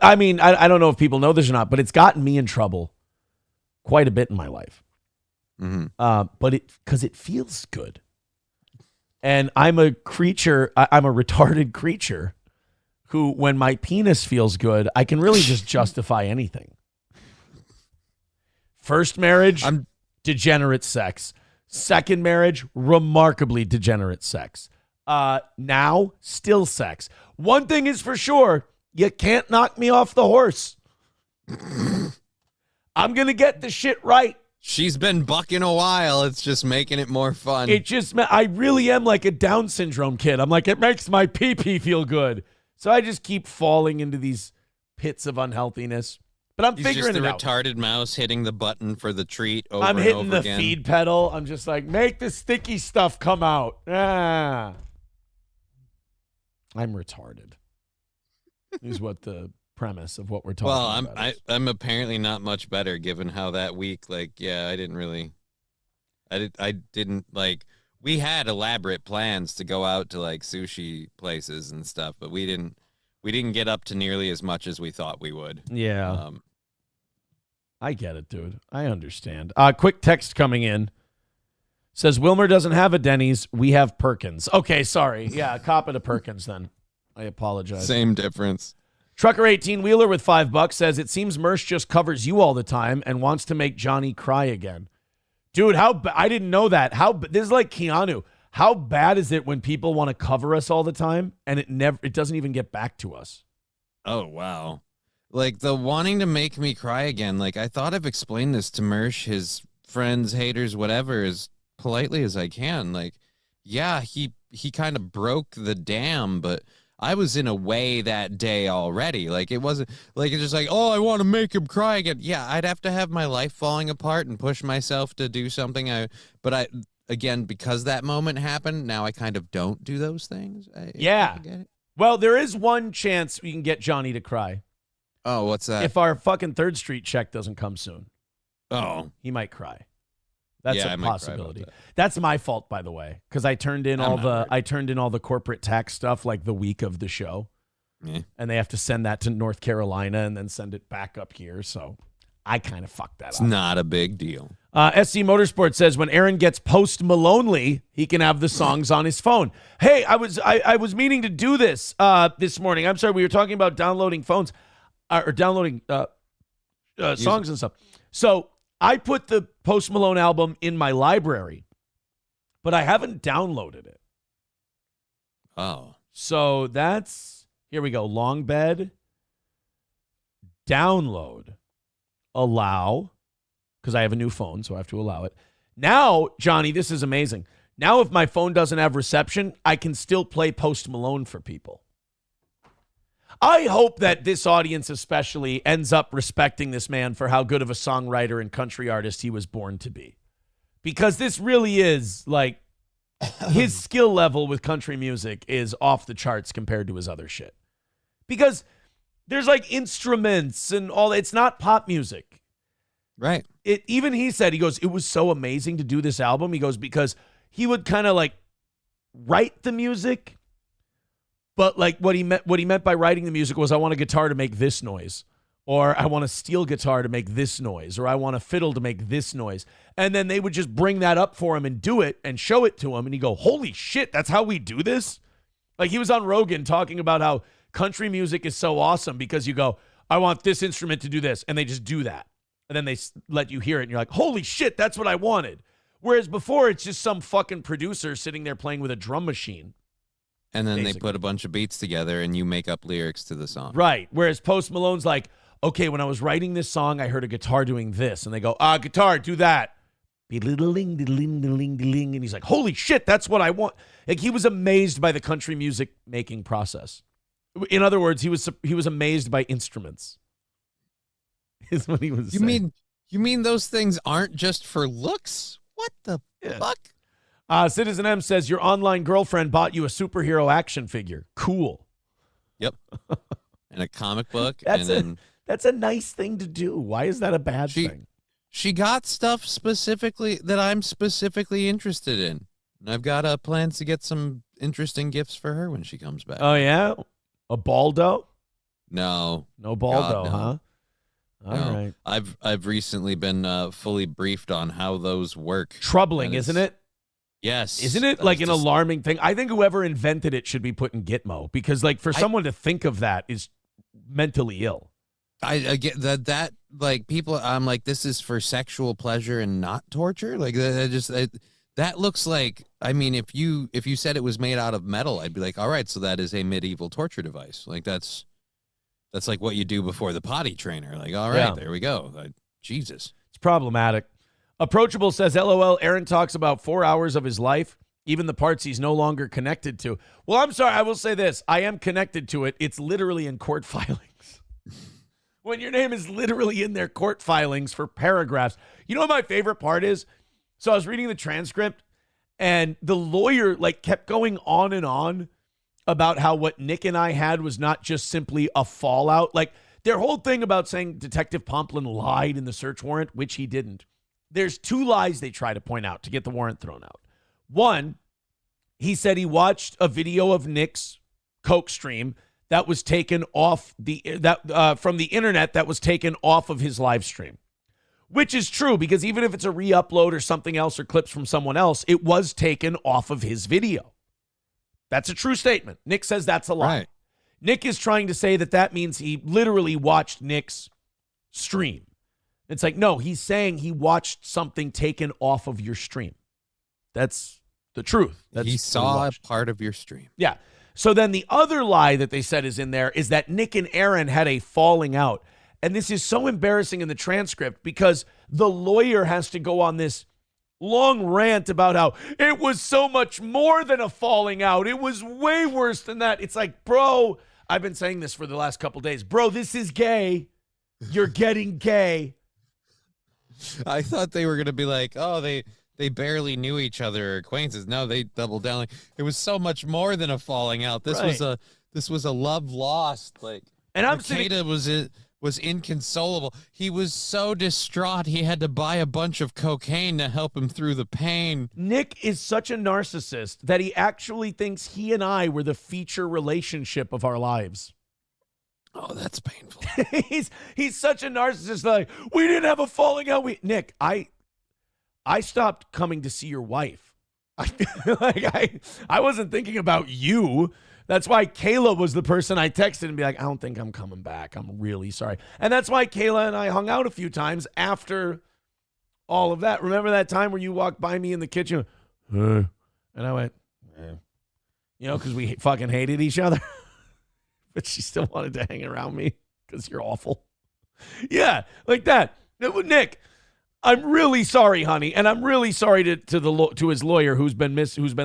I mean, I don't know if people know this or not, but it's gotten me in trouble quite a bit in my life. Mm-hmm. But because it feels good. And I'm a creature, I'm a retarded creature who, when my penis feels good, I can really just justify anything. First marriage, degenerate sex. Second marriage, remarkably degenerate sex. Now, still sex. One thing is for sure, you can't knock me off the horse. I'm going to get the shit right. She's been bucking a while. It's just making it more fun. I really am like a Down syndrome kid. I'm like, it makes my pee-pee feel good. So I just keep falling into these pits of unhealthiness. But I'm figuring it out. He's just the retarded mouse hitting the button for the treat over and over again. I'm hitting the feed pedal. I'm just like, make the sticky stuff come out. I'm retarded. Is what the premise of what we're talking about. I'm apparently not much better given how that week, like, yeah, I didn't like, we had elaborate plans to go out to like sushi places and stuff, but we didn't get up to nearly as much as we thought we would. Yeah. I get it, dude. I understand. Quick text coming in. Says, Wilmer doesn't have a Denny's. We have Perkins. Okay, sorry. Yeah, cop it a Perkins then. I apologize. Same difference. Trucker 18-wheeler with $5 says, it seems Mersh just covers you all the time and wants to make Johnny cry again. Dude, I didn't know that. This is like Keanu. How bad is it when people want to cover us all the time and it doesn't even get back to us? Oh, wow. Like the wanting to make me cry again. Like I thought I've explained this to Mersh, his friends, haters, whatever, as politely as I can. Like, yeah, he kind of broke the dam, but I was in a way that day already. Like it wasn't like it's just like, oh, I want to make him cry again. Yeah, I'd have to have my life falling apart and push myself to do something. But again, because that moment happened, now I kind of don't do those things. I get it. Well, there is one chance we can get Johnny to cry. Oh, what's that? If our fucking 3rd Street check doesn't come soon. Oh. He might cry. That's a possibility. That. That's my fault, by the way, because I turned in all the corporate tax stuff like the week of the show. Yeah. And they have to send that to North Carolina and then send it back up here. So I kind of fucked that up. It's not a big deal. SC Motorsport says when Aaron gets Post Malonely, he can have the songs on his phone. Hey, I was meaning to do this this morning. I'm sorry, we were talking about downloading phones or downloading songs and stuff. So I put the Post Malone album in my library, but I haven't downloaded it. Oh. So here we go. Long bed, download, allow, because I have a new phone, so I have to allow it. Now, Johnny, this is amazing. Now, if my phone doesn't have reception, I can still play Post Malone for people. I hope that this audience especially ends up respecting this man for how good of a songwriter and country artist he was born to be. Because this really is, like, his skill level with country music is off the charts compared to his other shit. Because there's, like, instruments and all. It's not pop music. Right. Even he said, he goes, it was so amazing to do this album. He goes, because he would kind of, like, write the music. But like what he meant by writing the music was I want a guitar to make this noise, or I want a steel guitar to make this noise, or I want a fiddle to make this noise. And then they would just bring that up for him and do it and show it to him. And he'd go, holy shit, that's how we do this? Like he was on Rogan talking about how country music is so awesome because you go, I want this instrument to do this. And they just do that. And then they let you hear it. And you're like, holy shit, that's what I wanted. Whereas before it's just some fucking producer sitting there playing with a drum machine. And then basically they put a bunch of beats together and you make up lyrics to the song. Right. Whereas Post Malone's like, okay, when I was writing this song, I heard a guitar doing this. And they go, guitar, do that. And he's like, holy shit, that's what I want. Like he was amazed by the country music making process. In other words, he was amazed by instruments. Is what he was saying. You mean those things aren't just for looks? What the fuck? Citizen M says, your online girlfriend bought you a superhero action figure. Cool. Yep. And a comic book. That's a nice thing to do. Why is that a bad thing? She got stuff specifically that I'm specifically interested in. And I've got plans to get some interesting gifts for her when she comes back. Oh, yeah? A Baldo? No. No Baldo, God, no. Huh? All right. I've recently been fully briefed on how those work. Troubling, isn't it? Yes. Isn't it like an alarming thing? I think whoever invented it should be put in Gitmo because like for someone to think of that is mentally ill. I get that like people, I'm like, this is for sexual pleasure and not torture. Like that looks like, I mean, if you said it was made out of metal, I'd be like, all right, so that is a medieval torture device. Like that's like what you do before the potty trainer. Like, all right, There we go. Jesus. It's problematic. Approachable says, LOL, Aaron talks about 4 hours of his life, even the parts he's no longer connected to. Well, I'm sorry. I will say this. I am connected to it. It's literally in court filings. When your name is literally in their court filings for paragraphs. You know what my favorite part is? So I was reading the transcript, and the lawyer like kept going on and on about how what Nick and I had was not just simply a fallout. Like their whole thing about saying Detective Pomplin lied in the search warrant, which he didn't. There's two lies they try to point out to get the warrant thrown out. One, he said he watched a video of Nick's Coke stream that was taken off from the internet that was taken off of his live stream, which is true because even if it's a re-upload or something else or clips from someone else, it was taken off of his video. That's a true statement. Nick says that's a lie. Right. Nick is trying to say that means he literally watched Nick's stream. It's like, no, he's saying he watched something taken off of your stream. That's the truth. He saw a part of your stream. Yeah. So then the other lie that they said is in there is that Nick and Aaron had a falling out. And this is so embarrassing in the transcript because the lawyer has to go on this long rant about how it was so much more than a falling out. It was way worse than that. It's like, bro, I've been saying this for the last couple days. Bro, this is gay. You're getting gay. I thought they were going to be like, oh, they barely knew each other or acquaintances. No, they doubled down. Like, it was so much more than a falling out. This was a love lost. Like, and I'm Makeda was inconsolable. He was so distraught he had to buy a bunch of cocaine to help him through the pain. Nick is such a narcissist that he actually thinks he and I were the feature relationship of our lives. Oh, that's painful. he's such a narcissist. Like, we didn't have a falling out. Nick, I stopped coming to see your wife. I wasn't thinking about you. That's why Kayla was the person I texted and be like, I don't think I'm coming back. I'm really sorry. And that's why Kayla and I hung out a few times after all of that. Remember that time where you walked by me in the kitchen? And I went, because we fucking hated each other. But she still wanted to hang around me because you're awful. Yeah, like that. Nick, I'm really sorry, honey, and I'm really sorry to his lawyer who's been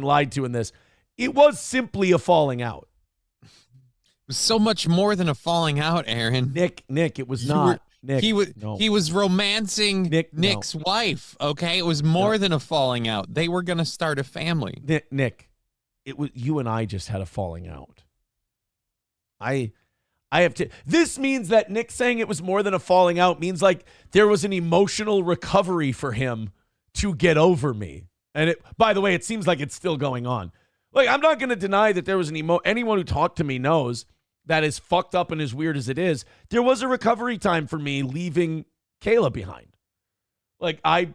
lied to in this. It was simply a falling out. It was so much more than a falling out, Aaron. Nick, it was not. Nick, he was romancing Nick's wife. Okay, it was more than a falling out. They were gonna start a family. Nick, it was you and I just had a falling out. I have to. This means that Nick saying it was more than a falling out means like there was an emotional recovery for him to get over me. And by the way, it seems like it's still going on. Like, I'm not going to deny that there was anyone who talked to me knows that as fucked up and as weird as it is, there was a recovery time for me leaving Kayla behind. Like, I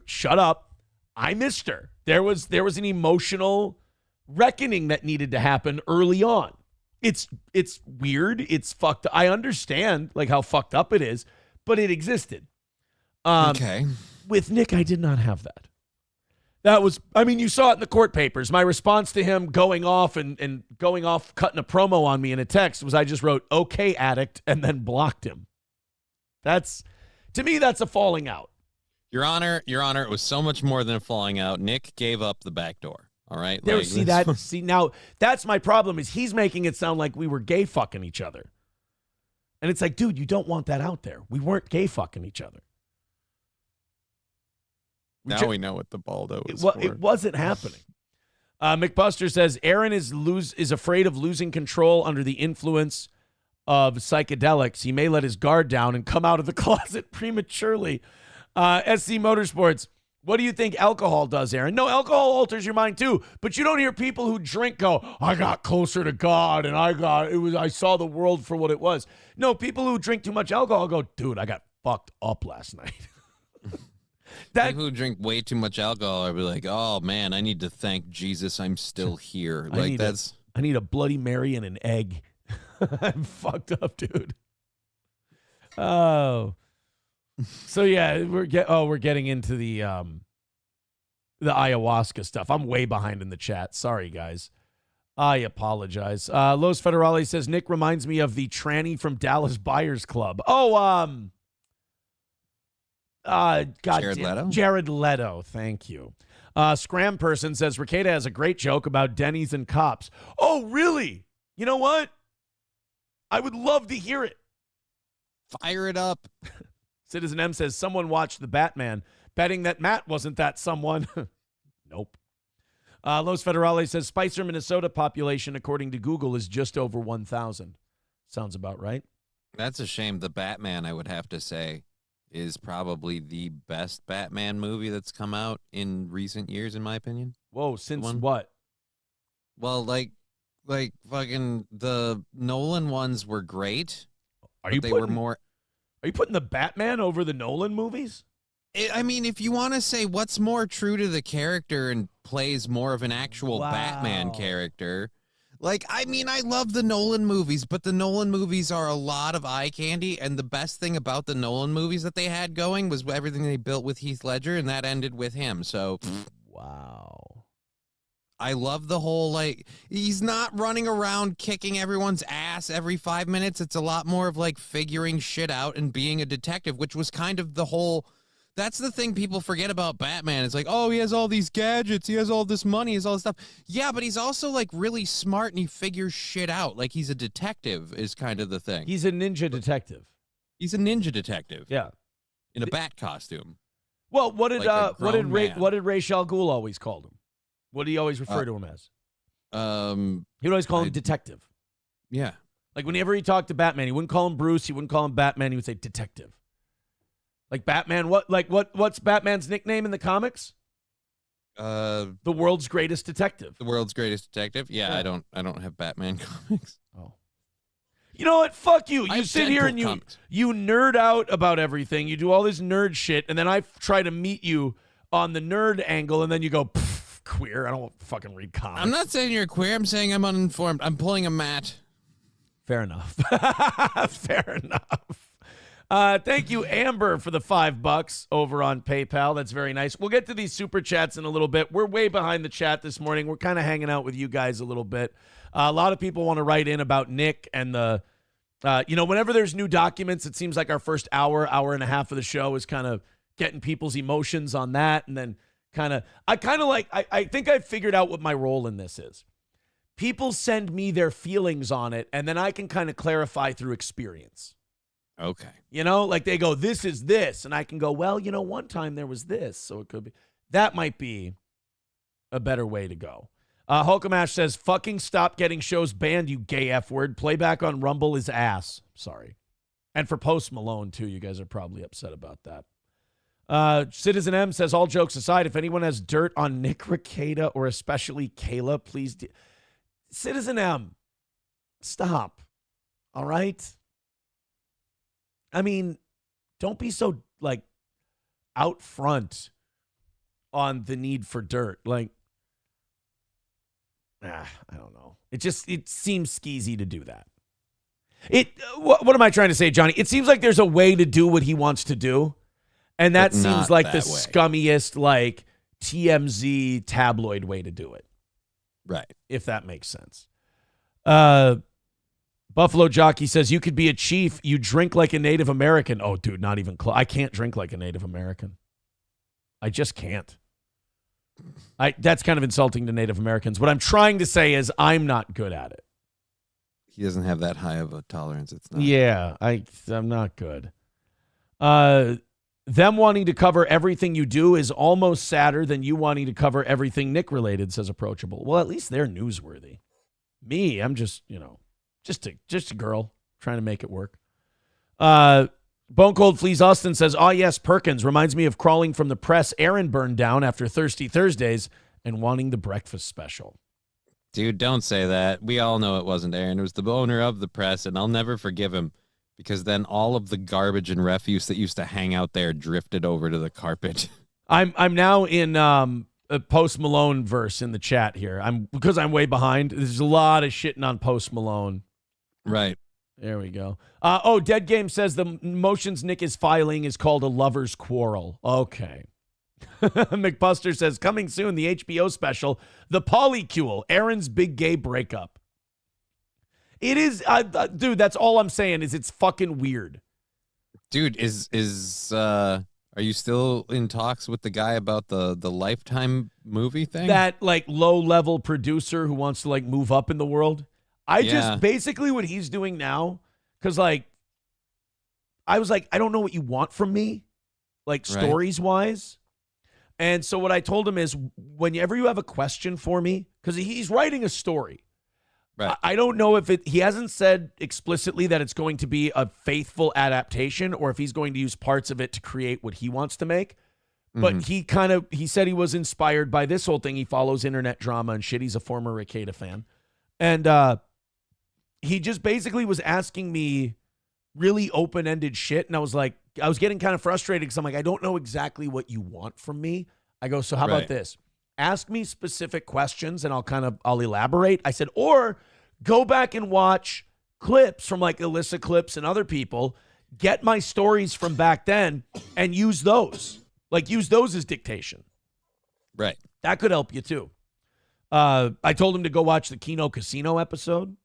shut up. I missed her. There was an emotional reckoning that needed to happen early on. It's weird. It's fucked up. I understand like how fucked up it is, but it existed. Okay. With Nick, I did not have that. That was, you saw it in the court papers. My response to him going off and going off, cutting a promo on me in a text was I just wrote, okay, addict, and then blocked him. To me, that's a falling out. Your Honor, it was so much more than a falling out. Nick gave up the back door. All right. Now that's my problem is he's making it sound like we were gay fucking each other. And it's like, dude, you don't want that out there. We weren't gay fucking each other. We know what the baldo is for. It wasn't happening. McBuster says Aaron is afraid of losing control under the influence of psychedelics. He may let his guard down and come out of the closet prematurely. SC Motorsports. What do you think alcohol does, Aaron? No, alcohol alters your mind too, but you don't hear people who drink go, I got closer to God and I saw the world for what it was. No, people who drink too much alcohol go, dude, I got fucked up last night. People who drink way too much alcohol are be like, oh man, I need to thank Jesus I'm still here. I need a Bloody Mary and an egg. I'm fucked up, dude. Oh. So yeah, we're getting into the ayahuasca stuff. I'm way behind in the chat. Sorry, guys. I apologize. Los Federale says Nick reminds me of the tranny from Dallas Buyers Club. Oh, Jared Leto. Thank you. Scram Person says Ricada has a great joke about Denny's and cops. Oh, really? You know what? I would love to hear it. Fire it up. Citizen M says someone watched The Batman, betting that Matt wasn't that someone. Nope. Los Federale says Spicer, Minnesota population, according to Google, is just over 1,000. Sounds about right. That's a shame. The Batman, I would have to say, is probably the best Batman movie that's come out in recent years, in my opinion. Whoa, since One? what? Well, like fucking the Nolan ones were great. Are you were more. Are you putting the Batman over the Nolan movies? I mean, if you want to say what's more true to the character and plays more of an actual Batman character, like, I mean, I love the Nolan movies, but the Nolan movies are a lot of eye candy, and the best thing about the Nolan movies that they had going was everything they built with Heath Ledger, and that ended with him. So, wow. I love the whole, like, he's not running around kicking everyone's ass every 5 minutes. It's a lot more of, like, figuring shit out and being a detective, which was kind of the whole... That's the thing people forget about Batman. It's like, oh, he has all these gadgets. He has all this money. He has all this stuff. Yeah, but he's also, like, really smart, and he figures shit out. Like, he's a detective is kind of the thing. He's a ninja detective. He's a ninja detective. Yeah. In a bat costume. Well, what did man. Ra's al Ghul always call him? What did he always refer to him as? He would always call him detective. Yeah. Like, whenever he talked to Batman, he wouldn't call him Bruce. He wouldn't call him Batman. He would say detective. Like Batman, what's Batman's nickname in the comics? The world's greatest detective. The world's greatest detective? Yeah. I don't have Batman comics. Oh. You know what? Fuck you. I You have sit here and Deadpool you nerd out about everything. You do all this nerd shit, and then I try to meet you on the nerd angle, and then you go, queer. I don't fucking read comics. I'm not saying you're queer. I'm saying I'm uninformed. I'm pulling a Matt. Fair enough. Fair enough. Thank you, Amber, for the $5 over on PayPal. That's very nice. We'll get to these super chats in a little bit. We're way behind the chat this morning. We're kind of hanging out with you guys a little bit. A lot of people want to write in about Nick and the, whenever there's new documents, it seems like our first hour and a half of the show is kind of getting people's emotions on that. And then I think I've figured out what my role in this is. People send me their feelings on it, and then I can kind of clarify through experience. Okay. Like they go, this is this. And I can go, well, one time there was this. So it could be. That might be a better way to go. Hulkamash says, fucking stop getting shows banned, you gay F word. Playback on Rumble is ass. Sorry. And for Post Malone, too. You guys are probably upset about that. Citizen M says, all jokes aside, if anyone has dirt on Nick Rekieta or especially Kayla, please. Citizen M, stop. All right? I mean, don't be so, out front on the need for dirt. I don't know. It seems skeezy to do that. What am I trying to say, Johnny? It seems like there's a way to do what he wants to do, and that seems like the scummiest, TMZ tabloid way to do it. Right. If that makes sense. Buffalo Jockey says, you could be a chief. You drink like a Native American. Oh, dude, not even close. I can't drink like a Native American. I just can't. That's kind of insulting to Native Americans. What I'm trying to say is I'm not good at it. He doesn't have that high of a tolerance. It's not. Yeah, I'm not good. Them wanting to cover everything you do is almost sadder than you wanting to cover everything Nick related, says Approachable. Well, at least they're newsworthy. Me, I'm just, just a girl trying to make it work. Bone Cold Fleas Austin says, oh, yes, Perkins reminds me of crawling from the press Aaron burned down after Thirsty Thursdays and wanting the breakfast special. Dude, don't say that. We all know it wasn't Aaron. It was the owner of the press, and I'll never forgive him because then all of the garbage and refuse that used to hang out there drifted over to the carpet. I'm now in a Post Malone verse in the chat here. Because I'm way behind. There's a lot of shitting on Post Malone. Right. There we go. Dead Game says the motions Nick is filing is called a lover's quarrel. Okay. McBuster says, coming soon, the HBO special, The Polycule, Aaron's big gay breakup. It is, dude, that's all I'm saying is it's fucking weird. Dude, are you still in talks with the guy about the Lifetime movie thing? That, low-level producer who wants to, move up in the world? Just basically what he's doing now, because I was like, I don't know what you want from me, stories wise. And so what I told him is whenever you have a question for me, because he's writing a story Right. I don't know if he hasn't said explicitly that it's going to be a faithful adaptation or if he's going to use parts of it to create what he wants to make. But he said he was inspired by this whole thing. He follows internet drama and shit. He's a former Rekieta fan. And he just basically was asking me really open-ended shit. And I was getting kind of frustrated because I'm like, I don't know exactly what you want from me. I go, so how about this? Ask me specific questions and I'll elaborate. I said, or go back and watch clips from like Alyssa Clips and other people, get my stories from back then and use those. Like use those as dictation. Right. That could help you too. I told him to go watch the Kino Casino episode.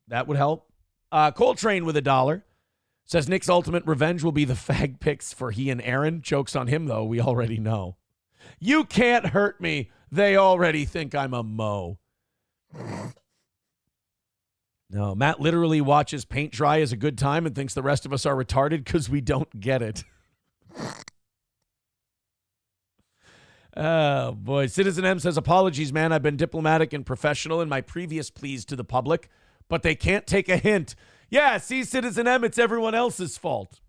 That would help. Coltrane with $1 says Nick's ultimate revenge will be the fag pics for he and Aaron. Jokes on him, though. We already know. You can't hurt me. They already think I'm a mo. No, Matt literally watches paint dry as a good time and thinks the rest of us are retarded because we don't get it. Oh, boy. Citizen M says, apologies, man. I've been diplomatic and professional in my previous pleas to the public, but they can't take a hint. Yeah, see, Citizen M, it's everyone else's fault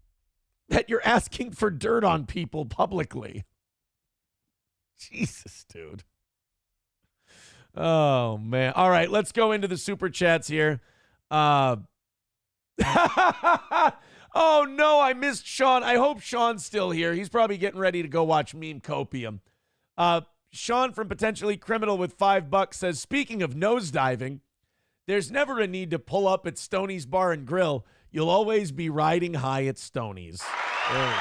that you're asking for dirt on people publicly. Jesus, dude. Oh, man. All right, let's go into the super chats here. Oh, no, I missed Sean. I hope Sean's still here. He's probably getting ready to go watch Meme Copium. Sean from Potentially Criminal with $5 says, speaking of nosediving, there's never a need to pull up at Stoney's Bar and Grill. You'll always be riding high at Stoney's. There we go.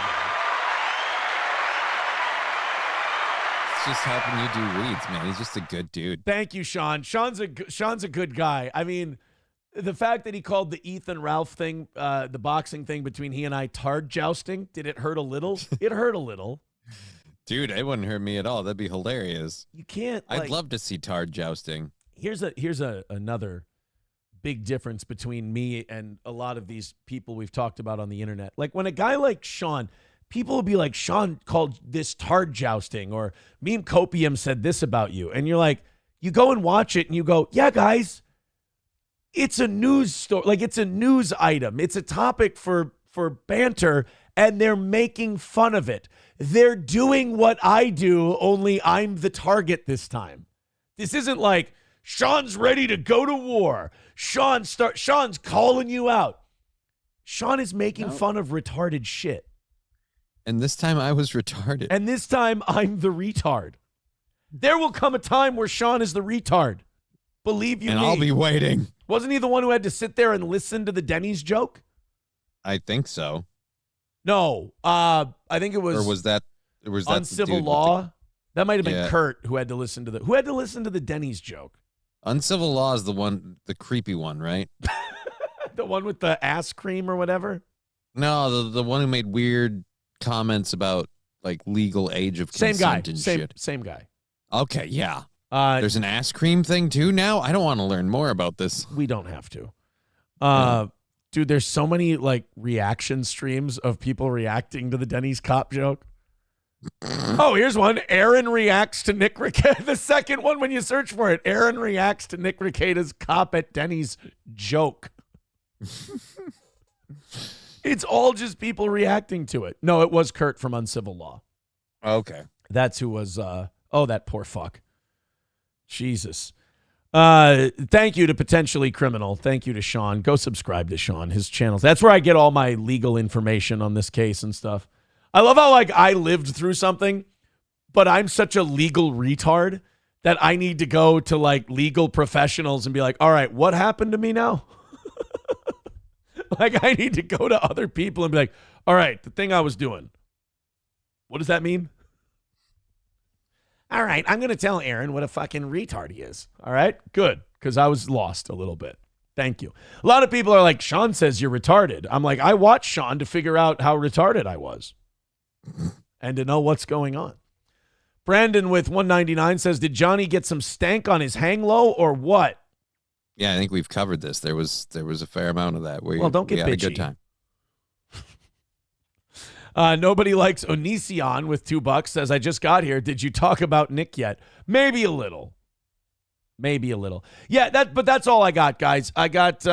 It's just helping you do reads, man. He's just a good dude. Thank you, Sean. Sean's a good guy. I mean, the fact that he called the Ethan Ralph thing, the boxing thing between he and I, tard jousting, did it hurt a little? It hurt a little. Dude, it wouldn't hurt me at all. That'd be hilarious. You can't. I'd love to see tard jousting. Here's another big difference between me and a lot of these people we've talked about on the internet. Like when a guy like Sean, people will be like, Sean called this tard jousting, or Meme Copium said this about you. And you're like, you go and watch it and you go, yeah, guys, it's a news story. Like it's a news item. It's a topic for banter, and they're making fun of it. They're doing what I do, only I'm the target this time. This isn't like Sean's ready to go to war. Sean's calling you out. Sean is making fun of retarded shit. And this time I was retarded. And this time I'm the retard. There will come a time where Sean is the retard. Believe you me. And I'll be waiting. Wasn't he the one who had to sit there and listen to the Denny's joke? I think so. No, I think it was. Or was that Uncivil Law? That might have been Kurt who had to listen to the Denny's joke. Uncivil Law is the creepy one, right? The one with the ass cream or whatever? No, the one who made weird comments about like legal age of consent and shit. Same guy. Okay, yeah. There's an ass cream thing too now? I don't want to learn more about this. We don't have to. Dude, there's so many like reaction streams of people reacting to the Denny's cop joke. Oh, here's one. Aaron reacts to Nick Rekieta. The second one when you search for it. Aaron reacts to Nick Rekieta's cop at Denny's joke. It's all just people reacting to it. No, it was Kurt from Uncivil Law. Okay. That's who was, that poor fuck. Jesus. Thank you to Potentially Criminal. Thank you to Sean. Go subscribe to Sean, his channels. That's where I get all my legal information on this case and stuff. I love how like I lived through something, but I'm such a legal retard that I need to go to like legal professionals and be like, all right, what happened to me now? Like I need to go to other people and be like, all right, the thing I was doing, what does that mean? All right, I'm going to tell Aaron what a fucking retard he is. All right, good, because I was lost a little bit. Thank you. A lot of people are like, Sean says you're retarded. I'm like, I watched Sean to figure out how retarded I was and to know what's going on. Brandon with 199 says, did Johnny get some stank on his hang low or what? Yeah, I think we've covered this. There was a fair amount of that. Well, don't get we had bitchy. a good time. Nobody likes Onision with $2 says, I just got here. Did you talk about Nick yet? Maybe a little. Maybe a little. Yeah, but that's all I got, guys. I got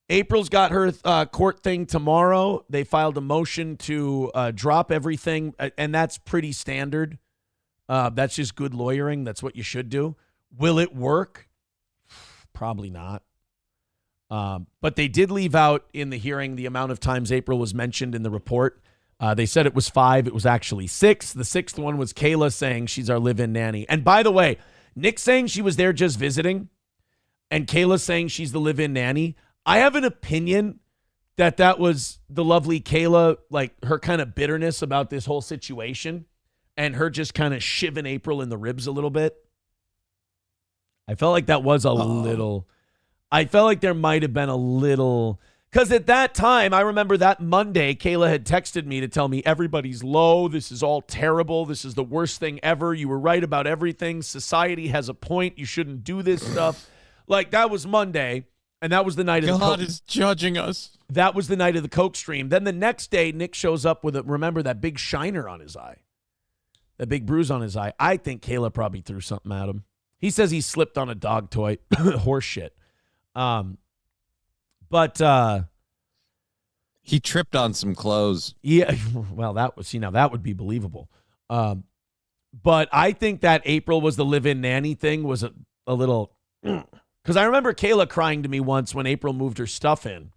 April's got her court thing tomorrow. They filed a motion to drop everything, and that's pretty standard. That's just good lawyering. That's what you should do. Will it work? Probably not. But they did leave out in the hearing the amount of times April was mentioned in the report. They said it was 5. It was actually 6. The 6th one was Kayla saying she's our live-in nanny. And by the way, Nick saying she was there just visiting and Kayla saying she's the live-in nanny. I have an opinion that was the lovely Kayla, like her kind of bitterness about this whole situation and her just kind of shivving April in the ribs a little bit. I felt like that was a little, I felt like there might have been a little, because at that time, I remember that Monday, Kayla had texted me to tell me everybody's low. This is all terrible. This is the worst thing ever. You were right about everything. Society has a point. You shouldn't do this stuff. Like, that was Monday, and that was the night of the God is judging us. That was the night of the Coke stream. Then the next day, Nick shows up with, remember that big shiner on his eye? That big bruise on his eye. I think Kayla probably threw something at him. He says he slipped on a dog toy. Horse shit. But he tripped on some clothes. Yeah, well, that would be believable. But I think that April was the live-in nanny thing was a little, because I remember Kayla crying to me once when April moved her stuff in,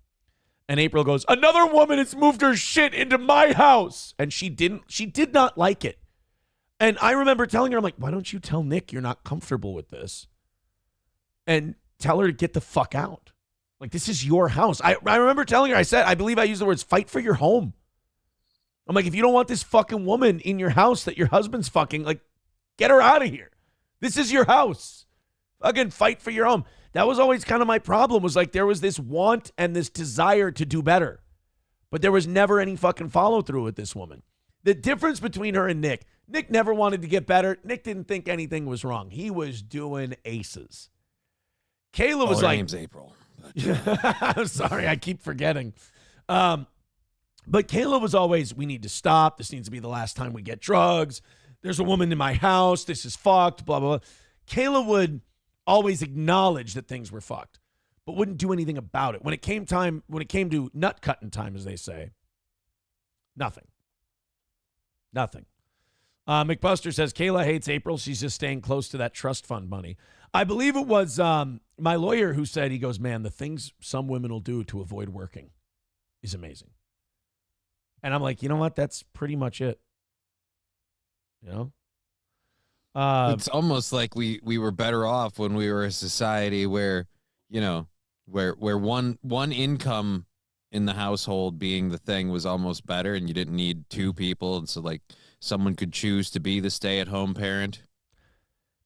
and April goes, "Another woman has moved her shit into my house," and she did not like it. And I remember telling her, I'm like, why don't you tell Nick you're not comfortable with this, and tell her to get the fuck out. Like, this is your house. I remember telling her, I believe I used the words, fight for your home. I'm like, if you don't want this fucking woman in your house that your husband's fucking, like, get her out of here. This is your house. Fucking fight for your home. That was always kind of my problem, was like there was this want and this desire to do better. But there was never any fucking follow through with this woman. The difference between her and Nick never wanted to get better. Nick didn't think anything was wrong. He was doing aces. Kayla was her like, name's April. I'm sorry, I keep forgetting. But Kayla was always, we need to stop. This needs to be the last time we get drugs. There's a woman in my house. This is fucked, blah, blah, blah. Kayla would always acknowledge that things were fucked, but wouldn't do anything about it. When it came to nut cutting time, as they say, nothing. McBuster says, Kayla hates April. She's just staying close to that trust fund money. I believe it was my lawyer who said, he goes, man, the things some women will do to avoid working is amazing. And I'm like, you know what? That's pretty much it. You know? It's almost like we were better off when we were a society where, you know, where one income in the household being the thing was almost better, and you didn't need two people. And so, like, someone could choose to be the stay-at-home parent.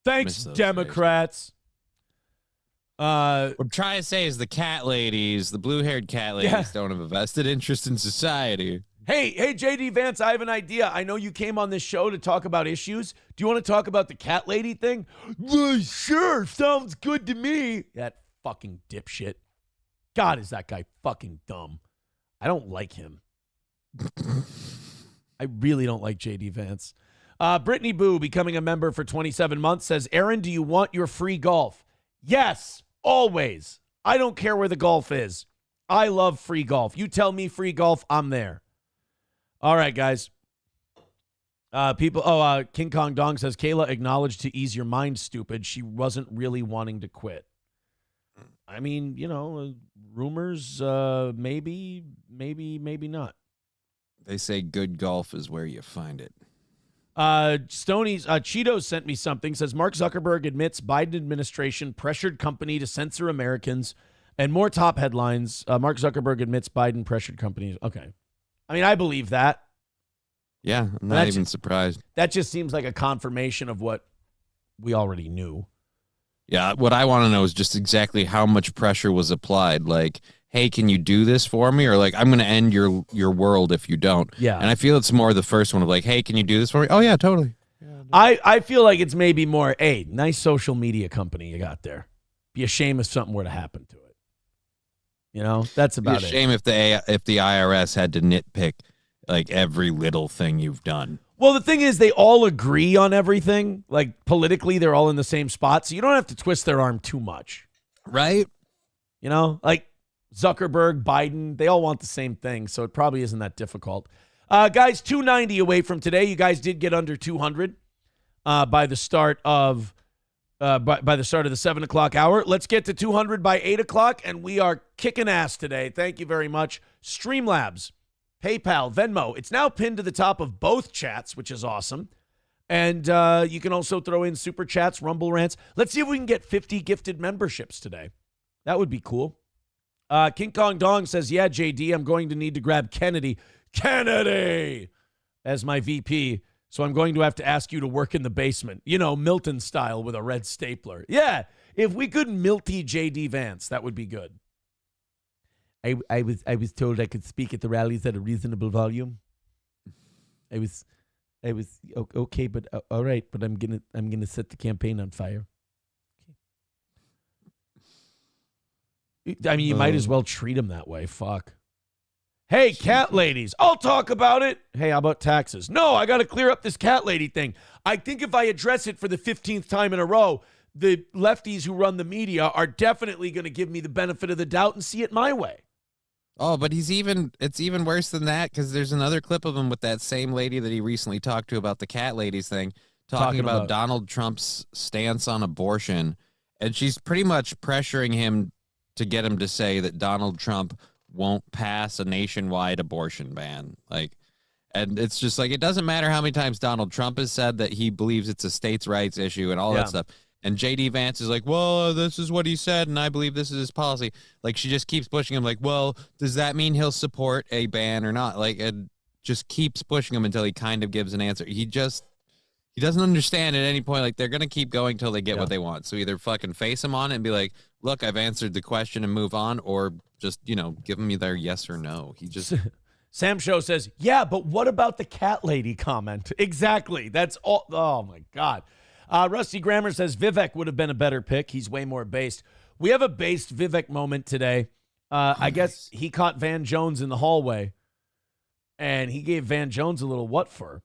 Thanks, Democrats. What I'm trying to say is the cat ladies, the blue-haired cat ladies, don't have a vested interest in society. Hey, JD Vance, I have an idea. I know you came on this show to talk about issues. Do you want to talk about the cat lady thing? Sure, sounds good to me. That fucking dipshit. God, is that guy fucking dumb. I don't like him. I really don't like JD Vance. Brittany Boo, becoming a member for 27 months, says, Aaron, do you want your free golf? Yes, always. I don't care where the golf is. I love free golf. You tell me free golf, I'm there. All right, guys. King Kong Dong says, Kayla acknowledged to ease your mind, stupid. She wasn't really wanting to quit. I mean, you know, rumors, maybe not. They say good golf is where you find it. Stoney's Cheetos sent me something. Says Mark Zuckerberg admits Biden administration pressured company to censor Americans, and more top headlines. Mark Zuckerberg admits Biden pressured companies. Okay. I mean, I believe that. Yeah, I'm not even surprised. That just seems like a confirmation of what we already knew. Yeah, what I want to know is just exactly how much pressure was applied. Like, hey, can you do this for me? Or like, I'm going to end your world if you don't. Yeah. And I feel it's more the first one of like, hey, can you do this for me? Oh, yeah, totally. I feel like it's maybe more, hey, nice social media company you got there. Be a shame if something were to happen to it. You know, that's about it. Be a shame if the IRS had to nitpick like every little thing you've done. Well, the thing is, they all agree on everything. Like, politically, they're all in the same spot, so you don't have to twist their arm too much. Right? You know, like Zuckerberg, Biden, they all want the same thing, so it probably isn't that difficult. Guys, 290 away from today. You guys did get under 200 by the start of by the start of the 7 o'clock hour. Let's get to 200 by 8 o'clock, and we are kicking ass today. Thank you very much. Streamlabs, PayPal, Venmo. It's now pinned to the top of both chats, which is awesome. And you can also throw in super chats, Rumble rants. Let's see if we can get 50 gifted memberships today. That would be cool. King Kong Dong says, yeah, JD, I'm going to need to grab Kennedy as my VP. So I'm going to have to ask you to work in the basement. You know, Milton style with a red stapler. Yeah, if we could Milty JD Vance, that would be good. I was told I could speak at the rallies at a reasonable volume. I was okay, but all right, but I'm gonna set the campaign on fire. I mean, you might as well treat him that way. Fuck. Hey, cat ladies, I'll talk about it. Hey, how about taxes? No, I got to clear up this cat lady thing. I think if I address it for the 15th time in a row, the lefties who run the media are definitely going to give me the benefit of the doubt and see it my way. Oh, but it's even worse than that, because there's another clip of him with that same lady that he recently talked to about the cat ladies thing, talking about Donald Trump's stance on abortion. And she's pretty much pressuring him to get him to say that Donald Trump won't pass a nationwide abortion ban. And it's just like, it doesn't matter how many times Donald Trump has said that he believes it's a states' rights issue and all that stuff. And JD Vance is like, well, this is what he said, and I believe this is his policy. Like, she just keeps pushing him, like, well, does that mean he'll support a ban or not? Like, it just keeps pushing him until he kind of gives an answer. He doesn't understand at any point. Like, they're going to keep going till they get what they want. So either fucking face him on it and be like, look, I've answered the question and move on, or just, give them their yes or no. He just... Sam Show says, yeah, but what about the cat lady comment? Exactly. That's all. Oh, my God. Rusty Grammer says Vivek would have been a better pick. He's way more based. We have a based Vivek moment today. I guess he caught Van Jones in the hallway, and he gave Van Jones a little what for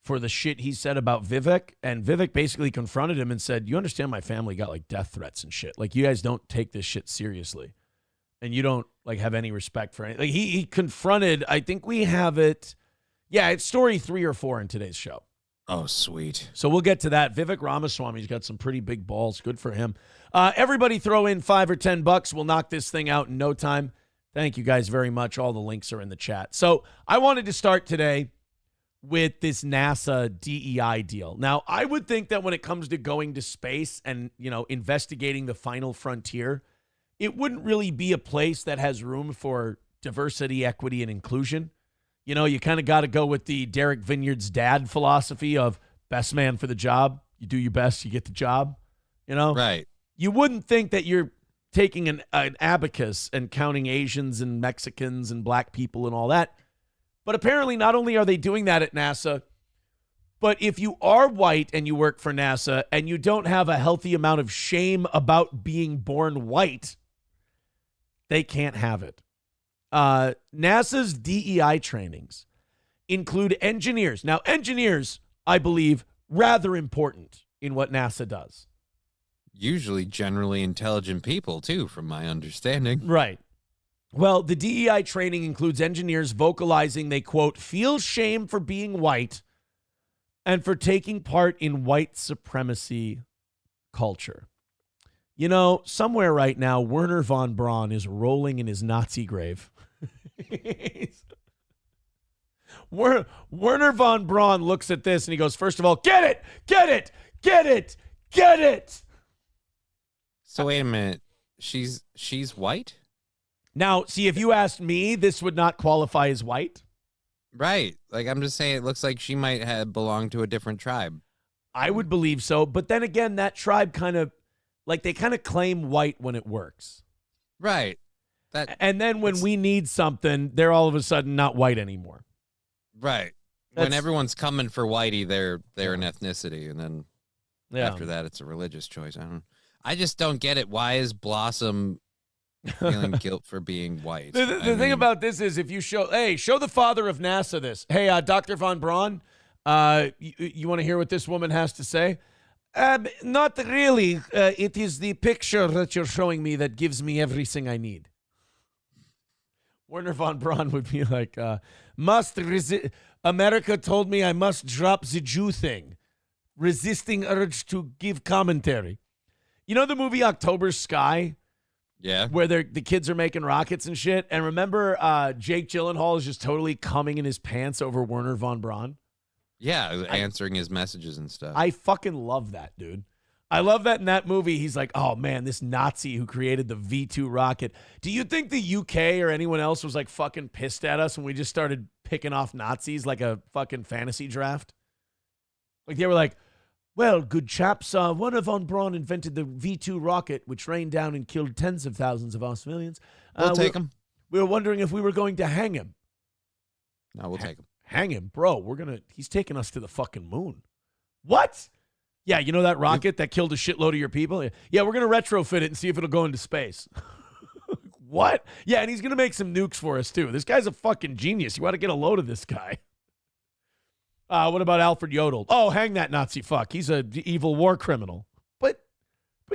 the shit he said about Vivek. And Vivek basically confronted him and said, you understand my family got like death threats and shit. Like, you guys don't take this shit seriously. And you don't like have any respect for it. Like, he confronted, I think we have it. Yeah, it's story 3 or 4 in today's show. Oh, sweet. So we'll get to that. Vivek Ramaswamy's got some pretty big balls. Good for him. Everybody throw in $5 or $10. We'll knock this thing out in no time. Thank you guys very much. All the links are in the chat. So I wanted to start today with this NASA DEI deal. Now, I would think that when it comes to going to space and, investigating the final frontier, it wouldn't really be a place that has room for diversity, equity, and inclusion. You kind of got to go with the Derek Vineyard's dad philosophy of best man for the job. You do your best, you get the job, Right. You wouldn't think that you're taking an abacus and counting Asians and Mexicans and black people and all that. But apparently not only are they doing that at NASA, but if you are white and you work for NASA and you don't have a healthy amount of shame about being born white, they can't have it. NASA's DEI trainings include engineers. Now, engineers, I believe, rather important in what NASA does. Usually generally intelligent people, too, from my understanding. Right. Well, the DEI training includes engineers vocalizing they, quote, feel shame for being white and for taking part in white supremacy culture. Somewhere right now, Werner von Braun is rolling in his Nazi grave. Werner von Braun looks at this and he goes, first of all, get it, get it, get it, get it. So wait a minute. She's white? Now, see, if you asked me, this would not qualify as white. Right. Like, I'm just saying it looks like she might have belonged to a different tribe. I would believe so. But then again, that tribe they claim white when it works. Right. And then when we need something, they're all of a sudden not white anymore. Right. When everyone's coming for whitey, they're an ethnicity. And then after that, it's a religious choice. I just don't get it. Why is Blossom feeling guilt for being white? The thing about this is if you show the father of NASA this. Hey, Dr. von Braun, You want to hear what this woman has to say? Not really. It is the picture that you're showing me that gives me everything I need. Werner von Braun would be like, America told me I must drop the Jew thing. Resisting urge to give commentary. You know the movie October Sky? Yeah. Where the kids are making rockets and shit? And remember Jake Gyllenhaal is just totally coming in his pants over Werner von Braun? Yeah, answering his messages and stuff. I fucking love that, dude. I love that in that movie. He's like, oh, man, this Nazi who created the V2 rocket. Do you think the UK or anyone else was like fucking pissed at us when we just started picking off Nazis like a fucking fantasy draft? Like they were like, well, good chaps, Werner von Braun invented the V2 rocket, which rained down and killed tens of thousands of our civilians. We'll take him. We were wondering if we were going to hang him. No, we'll take him. Hang him? Bro, he's taking us to the fucking moon. What? Yeah, you know that rocket that killed a shitload of your people? Yeah, we're going to retrofit it and see if it'll go into space. What? Yeah, and he's going to make some nukes for us, too. This guy's a fucking genius. You want to get a load of this guy. What about Alfred Yodel? Oh, hang that Nazi fuck. He's an evil war criminal. But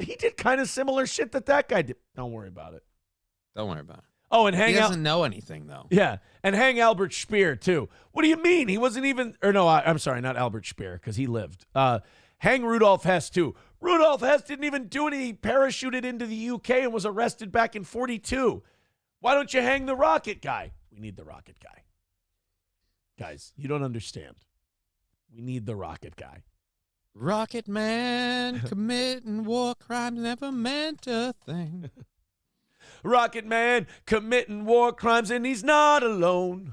he did kind of similar shit that guy did. Don't worry about it. Don't worry about it. Oh, and he doesn't know anything, though. Yeah, and hang Albert Speer, too. What do you mean? He wasn't even... Or no, I'm sorry, not Albert Speer, because he lived. Hang Rudolf Hess, too. Rudolf Hess didn't even do anything. He parachuted into the UK and was arrested back in 1942. Why don't you hang the rocket guy? We need the rocket guy. Guys, you don't understand. We need the rocket guy. Rocket man committing war crimes never meant a thing. Rocket man committing war crimes and he's not alone.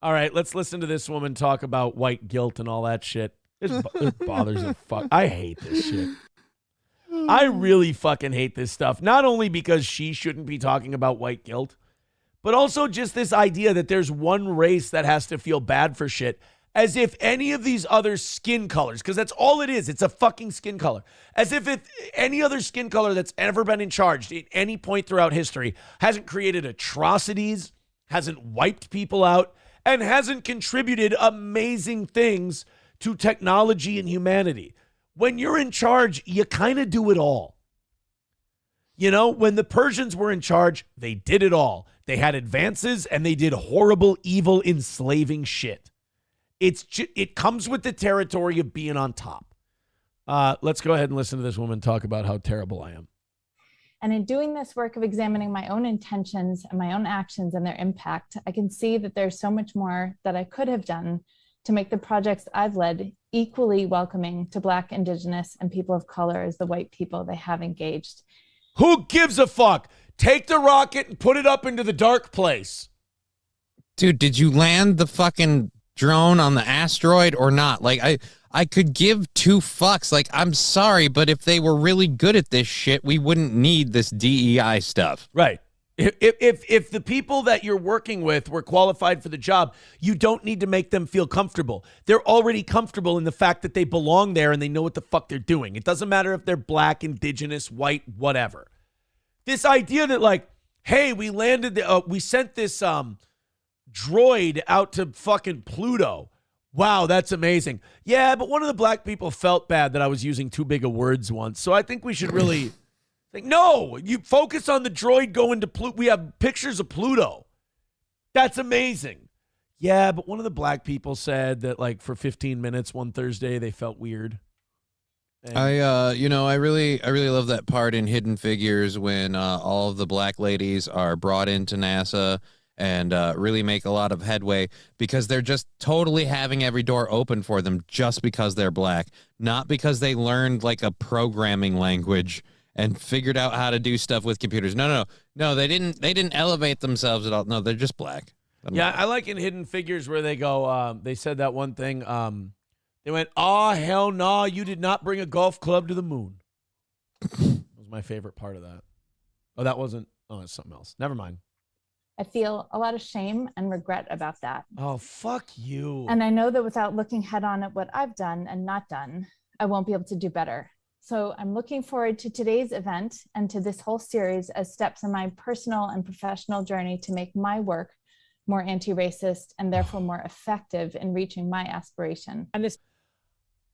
All right, let's listen to this woman talk about white guilt and all that shit. It bothers the fuck. I hate this shit. I really fucking hate this stuff. Not only because she shouldn't be talking about white guilt, but also just this idea that there's one race that has to feel bad for shit. As if any of these other skin colors, because that's all it is. It's a fucking skin color. As if any other skin color that's ever been in charge at any point throughout history hasn't created atrocities, hasn't wiped people out, and hasn't contributed amazing things to technology and humanity. When you're in charge, you kind of do it all. You know, when the Persians were in charge, they did it all. They had advances and they did horrible, evil, enslaving shit. It comes with the territory of being on top. Let's go ahead and listen to this woman talk about how terrible I am. And in doing this work of examining my own intentions and my own actions and their impact, I can see that there's so much more that I could have done to make the projects I've led equally welcoming to Black, Indigenous, and people of color as the white people they have engaged. Who gives a fuck? Take the rocket and put it up into the dark place. Dude, did you land the fucking drone on the asteroid or not? Like, I could give two fucks. Like, I'm sorry, but if they were really good at this shit, we wouldn't need this DEI stuff. Right. If the people that you're working with were qualified for the job, you don't need to make them feel comfortable. They're already comfortable in the fact that they belong there and they know what the fuck they're doing. It doesn't matter if they're Black, Indigenous, white, whatever. This idea that like, hey, we sent this droid out to fucking Pluto. Wow, that's amazing. Yeah, but one of the Black people felt bad that I was using too big of words once. So I think we should really think, no, you focus on the droid going to Pluto. We have pictures of Pluto. That's amazing. Yeah, but one of the Black people said that like for 15 minutes one Thursday they felt weird. And I really love that part in Hidden Figures when all of the Black ladies are brought into NASA and really make a lot of headway because they're just totally having every door open for them just because they're Black, not because they learned like a programming language and figured out how to do stuff with computers. No, they didn't elevate themselves at all. No, they're just Black. Yeah, I like in Hidden Figures where they go, they said that one thing, they went, oh, hell no, you did not bring a golf club to the moon. That was my favorite part of that. Oh, that wasn't, oh, it's something else. Never mind. I feel a lot of shame and regret about that. Oh, fuck you. And I know that without looking head on at what I've done and not done, I won't be able to do better. So I'm looking forward to today's event and to this whole series as steps in my personal and professional journey to make my work more anti-racist, and therefore more effective in reaching my aspiration. And this,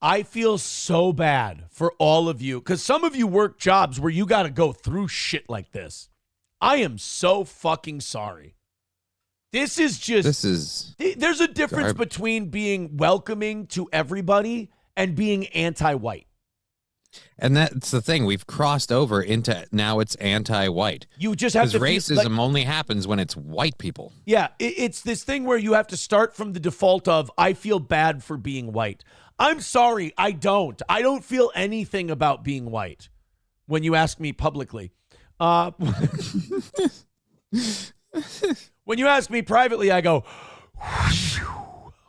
I feel so bad for all of you because some of you work jobs where you got to go through shit like this. I am so fucking sorry. This is there's a difference between being welcoming to everybody and being anti-white. And that's the thing. We've crossed over into now it's anti-white. You just have to racism only happens when it's white people. Yeah, it's this thing where you have to start from the default of I feel bad for being white. I'm sorry, I don't. I don't feel anything about being white when you ask me publicly. When you ask me privately, I go,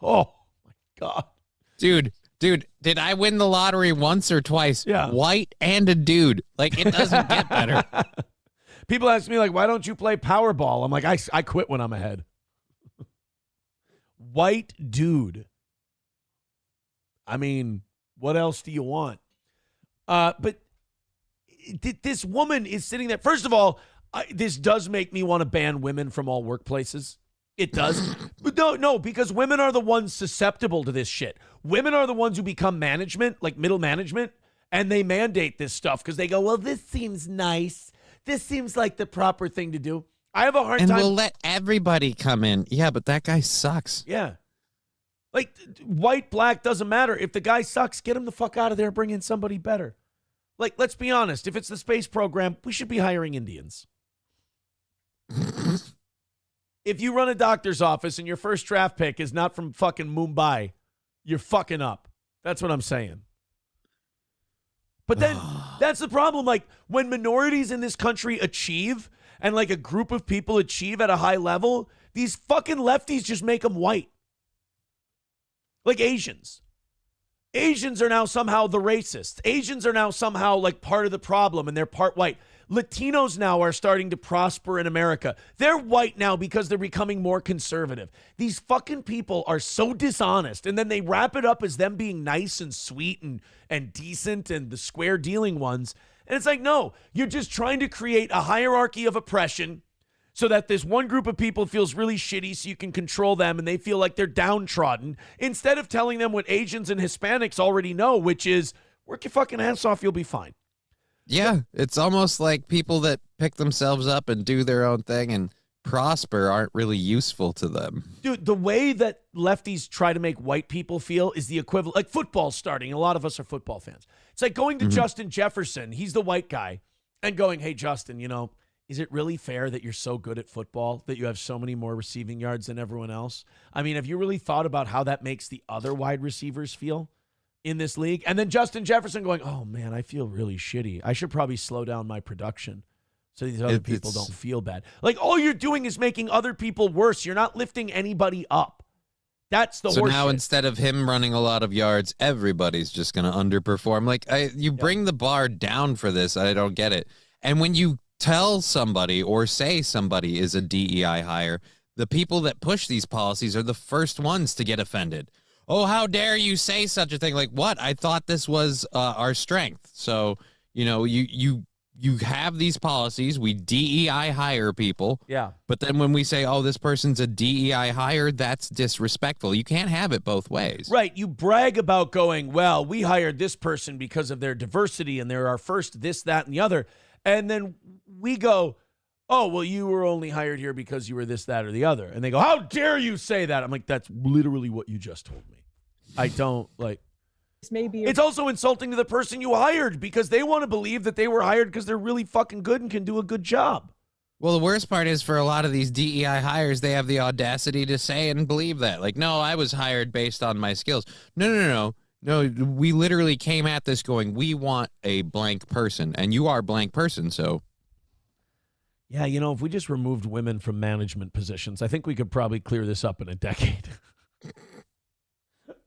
oh my God. Dude, did I win the lottery once or twice? Yeah. White and a dude. Like, it doesn't get better. People ask me, like, why don't you play Powerball? I'm like, I quit when I'm ahead. White dude. I mean, what else do you want? But this woman is sitting there. First of all, this does make me want to ban women from all workplaces. It does. But no, because women are the ones susceptible to this shit. Women are the ones who become management, like middle management, and they mandate this stuff because they go, well, this seems nice. This seems like the proper thing to do. I have a hard time. And we'll let everybody come in. Yeah, but that guy sucks. Yeah. Like, white, black, doesn't matter. If the guy sucks, get him the fuck out of there. Bring in somebody better. Like, let's be honest. If it's the space program, we should be hiring Indians. If you run a doctor's office and your first draft pick is not from fucking Mumbai, you're fucking up. That's what I'm saying. But then that's the problem. Like, when minorities in this country achieve and like a group of people achieve at a high level, these fucking lefties just make them white. Like Asians. Asians are now somehow the racists. Asians are now somehow like part of the problem and they're part white. Latinos now are starting to prosper in America. They're white now because they're becoming more conservative. These fucking people are so dishonest. And then they wrap it up as them being nice and sweet and decent and the square dealing ones. And it's like, no, you're just trying to create a hierarchy of oppression so that this one group of people feels really shitty so you can control them and they feel like they're downtrodden, instead of telling them what Asians and Hispanics already know, which is work your fucking ass off, you'll be fine. Yeah, it's almost like people that pick themselves up and do their own thing and prosper aren't really useful to them. Dude, the way that lefties try to make white people feel is the equivalent, like football starting. A lot of us are football fans. It's like going to Justin Jefferson, he's the white guy, and going, hey, Justin, you know, is it really fair that you're so good at football that you have so many more receiving yards than everyone else? I mean, have you really thought about how that makes the other wide receivers feel in this league? And then Justin Jefferson going, oh, man, I feel really shitty. I should probably slow down my production so these other people don't feel bad. Like, all you're doing is making other people worse. You're not lifting anybody up. That's the So horseshit. now instead of him running a lot of yards, everybody's just going to underperform. Like, you bring the bar down for this. I don't get it. And when you tell somebody or say somebody is a DEI hire, the people that push these policies are the first ones to get offended. Oh, how dare you say such a thing? Like, what? I thought this was our strength. So, you know, you have these policies. We DEI hire people. Yeah. But then when we say, oh, this person's a DEI hire, that's disrespectful. You can't have it both ways. Right. You brag about going, well, we hired this person because of their diversity and they're our first this, that, and the other. And then we go, oh, well, you were only hired here because you were this, that, or the other. And they go, how dare you say that? I'm like, that's literally what you just told me. I don't like. It's also insulting to the person you hired because they want to believe that they were hired because they're really fucking good and can do a good job. Well, the worst part is for a lot of these DEI hires, they have the audacity to say and believe that. Like, no, I was hired based on my skills. No. No, we literally came at this going, we want a blank person, and you are a blank person, so. Yeah, you know, if we just removed women from management positions, I think we could probably clear this up in a decade.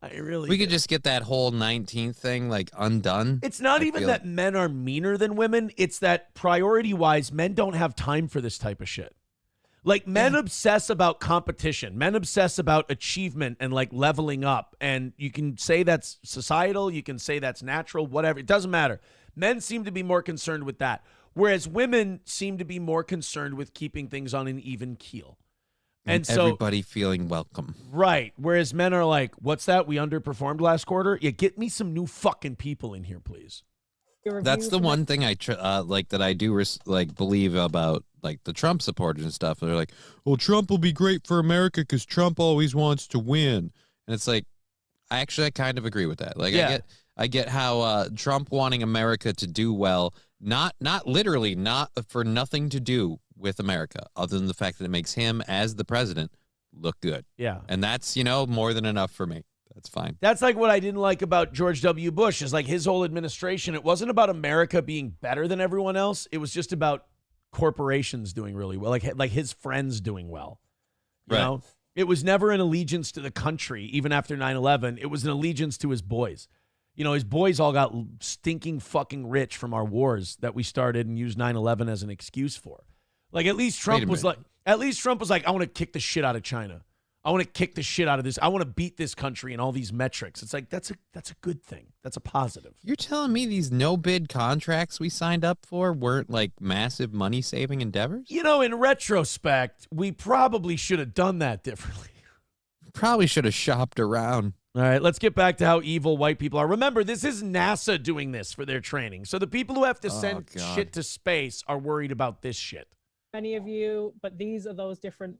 We could just get that whole 19th thing, like, undone. It's not even that men are meaner than women. It's that priority-wise, men don't have time for this type of shit. Like, men obsess about competition. Men obsess about achievement and, like, leveling up. And you can say that's societal. You can say that's natural, whatever. It doesn't matter. Men seem to be more concerned with that, whereas women seem to be more concerned with keeping things on an even keel. And so everybody feeling welcome. Right. Whereas men are like, what's that? We underperformed last quarter? Yeah, get me some new fucking people in here, please. That's the one thing I like that I do believe about like the Trump supporters and stuff. They're like, well, Trump will be great for America because Trump always wants to win. And it's like, I kind of agree with that. Like, Yeah. I get how Trump wanting America to do well, not literally, not for nothing to do with America, other than the fact that it makes him as the president look good. Yeah. And that's, more than enough for me. That's fine. That's like what I didn't like about George W. Bush is like his whole administration. It wasn't about America being better than everyone else. It was just about corporations doing really well, like his friends doing well. You know, it was never an allegiance to the country, even after 9/11. It was an allegiance to his boys. His boys all got stinking fucking rich from our wars that we started and used 9/11 as an excuse for. Like at least Trump was like, I want to kick the shit out of China. I want to kick the shit out of this. I want to beat this country in all these metrics. It's like, that's a good thing. That's a positive. You're telling me these no-bid contracts we signed up for weren't like massive money-saving endeavors? In retrospect, we probably should have done that differently. Probably should have shopped around. All right, let's get back to how evil white people are. Remember, this is NASA doing this for their training. So the people who have to send shit to space are worried about this shit. Many of you, but these are those different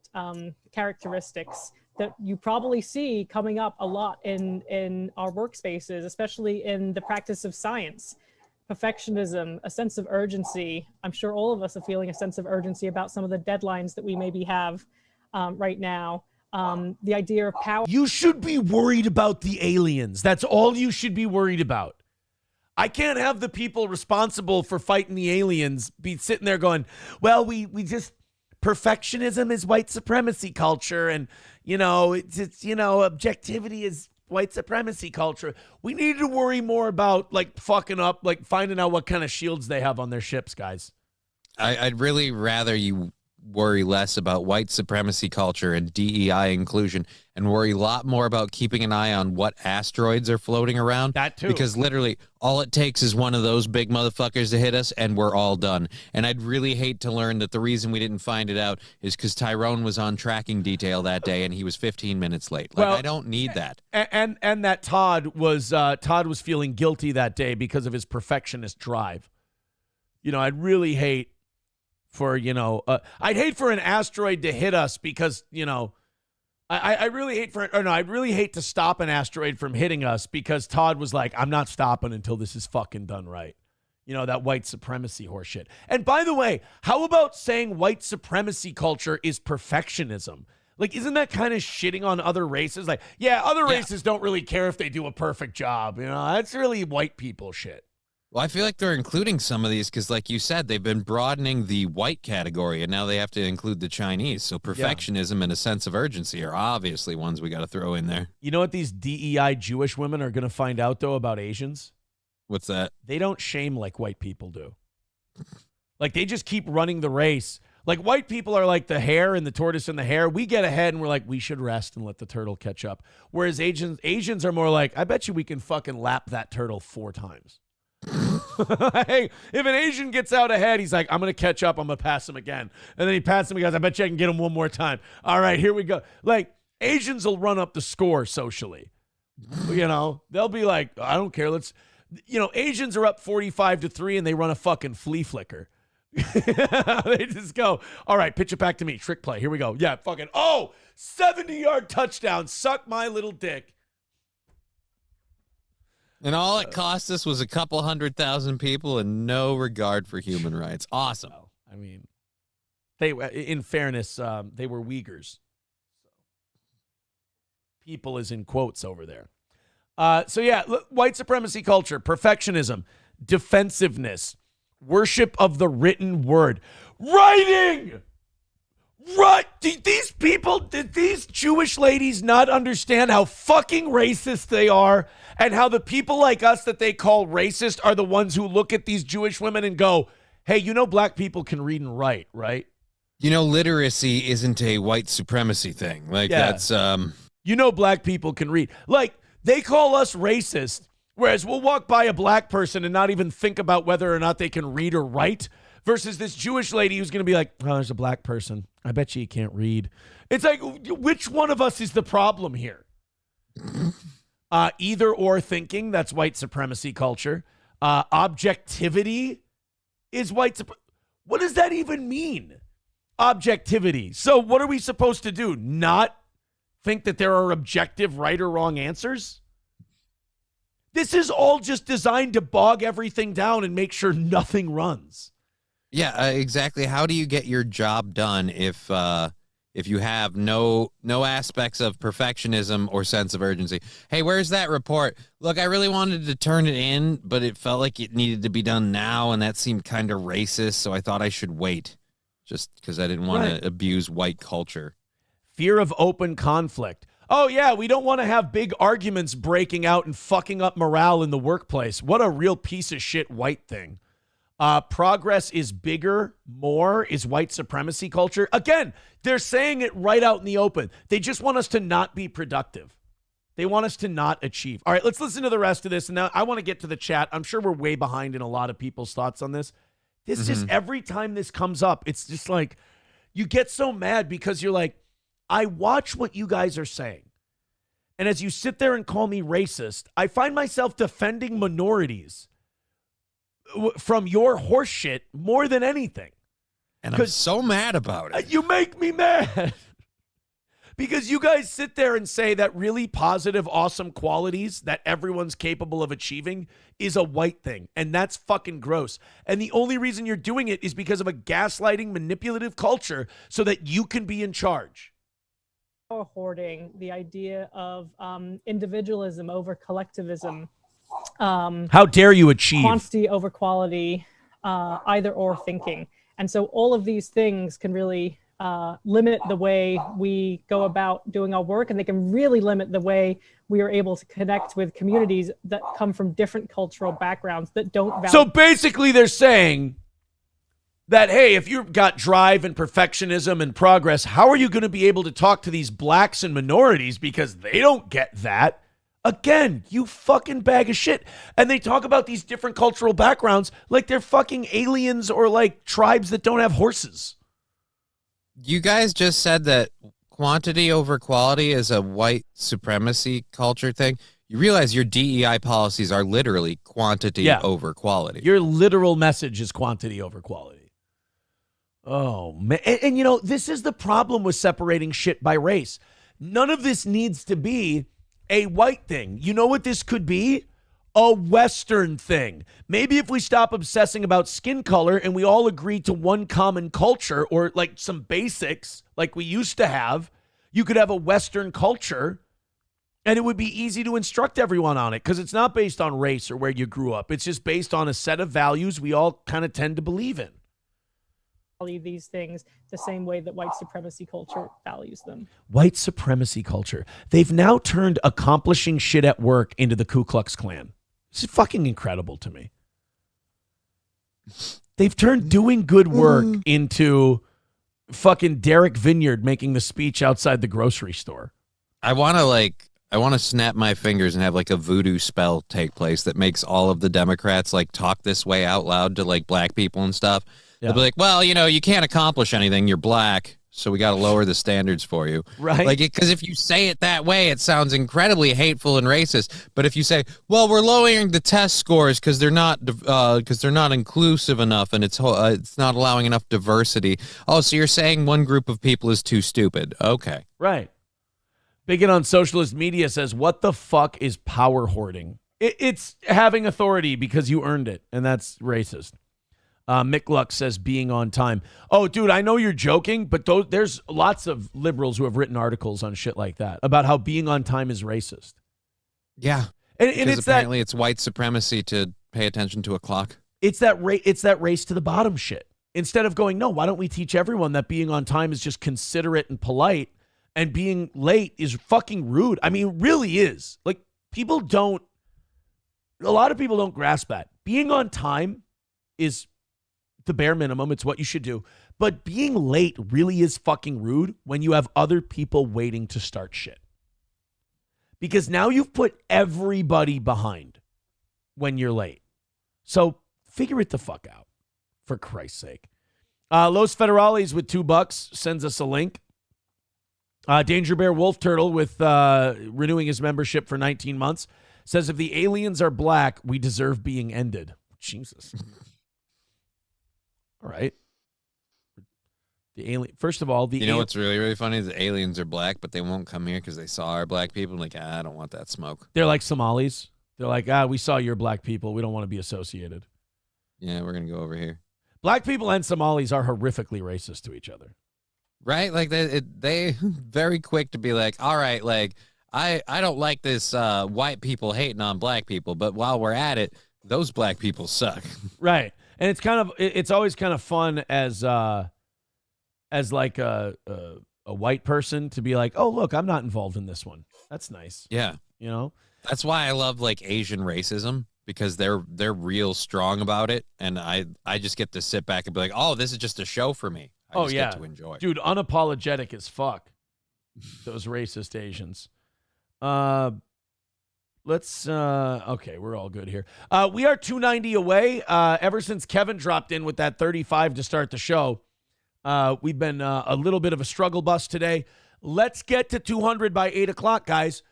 characteristics that you probably see coming up a lot in our workspaces, especially in the practice of science. Perfectionism, a sense of urgency. I'm sure all of us are feeling a sense of urgency about some of the deadlines that we maybe have right now. The idea of power. You should be worried about the aliens. That's all you should be worried about. I can't have the people responsible for fighting the aliens be sitting there going, well, we just, perfectionism is white supremacy culture. And, it's objectivity is white supremacy culture. We need to worry more about like fucking up, like finding out what kind of shields they have on their ships, guys. I'd really rather you worry less about white supremacy culture and DEI inclusion and worry a lot more about keeping an eye on what asteroids are floating around. That too. Because literally all it takes is one of those big motherfuckers to hit us and we're all done. And I'd really hate to learn that the reason we didn't find it out is because Tyrone was on tracking detail that day and he was 15 minutes late. Like, I don't need that. And that Todd was feeling guilty that day because of his perfectionist drive. I'd really hate for, I'd hate for an asteroid to hit us because, I'd really hate to stop an asteroid from hitting us because Todd was like, I'm not stopping until this is fucking done right. That white supremacy horseshit. And by the way, how about saying white supremacy culture is perfectionism? Like, isn't that kind of shitting on other races? Like, other races don't really care if they do a perfect job. That's really white people shit. Well, I feel like they're including some of these because, like you said, they've been broadening the white category, and now they have to include the Chinese. So perfectionism and a sense of urgency are obviously ones we got to throw in there. You know what these DEI Jewish women are going to find out, though, about Asians? What's that? They don't shame like white people do. Like, they just keep running the race. Like, white people are like the hare and the tortoise and the hare. We get ahead, and we're like, we should rest and let the turtle catch up. Whereas Asians are more like, I bet you we can fucking lap that turtle 4 times. Hey, if an Asian gets out ahead, he's like, I'm going to catch up. I'm going to pass him again. And then he passes him. He goes, I bet you I can get him one more time. All right, here we go. Like, Asians will run up the score socially. They'll be like, I don't care. Asians are up 45-3 and they run a fucking flea flicker. They just go, all right, pitch it back to me. Trick play. Here we go. Yeah, fucking, 70-yard touchdown. Suck my little dick. And all it cost us was a couple 100,000 people and no regard for human rights. Awesome. I mean, in fairness, they were Uyghurs. People is in quotes over there. White supremacy culture, perfectionism, defensiveness, worship of the written word, writing. Right? Did these Jewish ladies not understand how fucking racist they are and how the people like us that they call racist are the ones who look at these Jewish women and go, hey, black people can read and write, right? Literacy isn't a white supremacy thing. That's... black people can read. Like, they call us racist, whereas we'll walk by a black person and not even think about whether or not they can read or write. Versus this Jewish lady who's going to be like, oh, there's a black person. I bet you can't read. It's like, which one of us is the problem here? Either or thinking, that's white supremacy culture. Objectivity is white supremacy. What does that even mean? Objectivity. So what are we supposed to do? Not think that there are objective right or wrong answers? This is all just designed to bog everything down and make sure nothing runs. Yeah, exactly. How do you get your job done if you have no aspects of perfectionism or sense of urgency? Hey, where's that report? Look, I really wanted to turn it in, but it felt like it needed to be done now, and that seemed kind of racist, so I thought I should wait, just because I didn't want to abuse white culture. Fear of open conflict. Oh, yeah, we don't want to have big arguments breaking out and fucking up morale in the workplace. What a real piece of shit white thing. Progress is bigger, more is white supremacy culture. Again, they're saying it right out in the open. They just want us to not be productive. They want us to not achieve. All right, let's listen to the rest of this. And now I want to get to the chat. I'm sure we're way behind in a lot of people's thoughts on this. This just, every time this comes up, it's just like, you get so mad because you're like, I watch what you guys are saying. And as you sit there and call me racist, I find myself defending minorities from your horse shit more than anything. And I'm so mad about it. You make me mad. Because you guys sit there and say that really positive, awesome qualities that everyone's capable of achieving is a white thing. And that's fucking gross. And the only reason you're doing it is because of a gaslighting, manipulative culture so that you can be in charge. Hoarding, the idea of individualism over collectivism. How dare you achieve? Quantity over quality, either or thinking. And so all of these things can really limit the way we go about doing our work, and they can really limit the way we are able to connect with communities that come from different cultural backgrounds that don't value. So basically they're saying that, hey, if you've got drive and perfectionism and progress, how are you going to be able to talk to these blacks and minorities because they don't get that? Again, you fucking bag of shit. And they talk about these different cultural backgrounds like they're fucking aliens or like tribes that don't have horses. You guys just said that quantity over quality is a white supremacy culture thing. You realize your DEI policies are literally quantity over quality. Your literal message is quantity over quality. Oh, man. And you know, this is the problem with separating shit by race. None of this needs to be a white thing. You know what this could be? A Western thing. Maybe if we stop obsessing about skin color and we all agree to one common culture or like some basics like we used to have, you could have a Western culture and it would be easy to instruct everyone on it because it's not based on race or where you grew up. It's just based on a set of values we all kind of tend to believe in. These things the same way that white supremacy culture values them. White supremacy culture. They've now turned accomplishing shit at work into the Ku Klux Klan. This is fucking incredible to me. They've turned doing good work into fucking Derek Vineyard making the speech outside the grocery store. I want to snap my fingers and have like a voodoo spell take place that makes all of the Democrats like talk this way out loud to like black people and stuff. Yeah. They'll be like, well, you know, you can't accomplish anything. You're black, so we got to lower the standards for you. Right. Like, because if you say it that way, it sounds incredibly hateful and racist. But if you say, well, we're lowering the test scores because they're not inclusive enough and it's not allowing enough diversity. Oh, so you're saying one group of people is too stupid. Okay. Right. Bigot on socialist media says, what the fuck is power hoarding? It's having authority because you earned it, and that's racist. Mick Luck says being on time. Oh, dude, I know you're joking, but there's lots of liberals who have written articles on shit like that about how being on time is racist. Yeah. And it's apparently it's white supremacy to pay attention to a clock. It's that race to the bottom shit. Instead of going, no, why don't we teach everyone that being on time is just considerate and polite and being late is fucking rude? I mean, it really is. Like, a lot of people don't grasp that. Being on time is the bare minimum. It's what you should do. But being late really is fucking rude when you have other people waiting to start shit. Because now you've put everybody behind when you're late. So figure it the fuck out, for Christ's sake. Los Federales with $2 sends us a link. Danger Bear Wolf Turtle with renewing his membership for 19 months says, if the aliens are black, we deserve being ended. Jesus. All right. The alien. First of all, you know what's really, really funny is the aliens are black, but they won't come here because they saw our black people. Like, I don't want that smoke. They're like Somalis. They're like, we saw your black people. We don't want to be associated. Yeah, we're going to go over here. Black people and Somalis are horrifically racist to each other. Right? Like, they very quick to be like, all right, like, I don't like this white people hating on black people, but while we're at it, those black people suck. Right. And it's always kind of fun as like a white person to be like, oh, look, I'm not involved in this one. That's nice. Yeah. You know? That's why I love like Asian racism, because they're real strong about it. And I just get to sit back and be like, oh, this is just a show for me. I just get to enjoy. Dude, unapologetic as fuck. Those racist Asians. Okay, we're all good here. We are 290 away. Ever since Kevin dropped in with that 35 to start the show, we've been a little bit of a struggle bus today. Let's get to 200 by 8 o'clock, guys.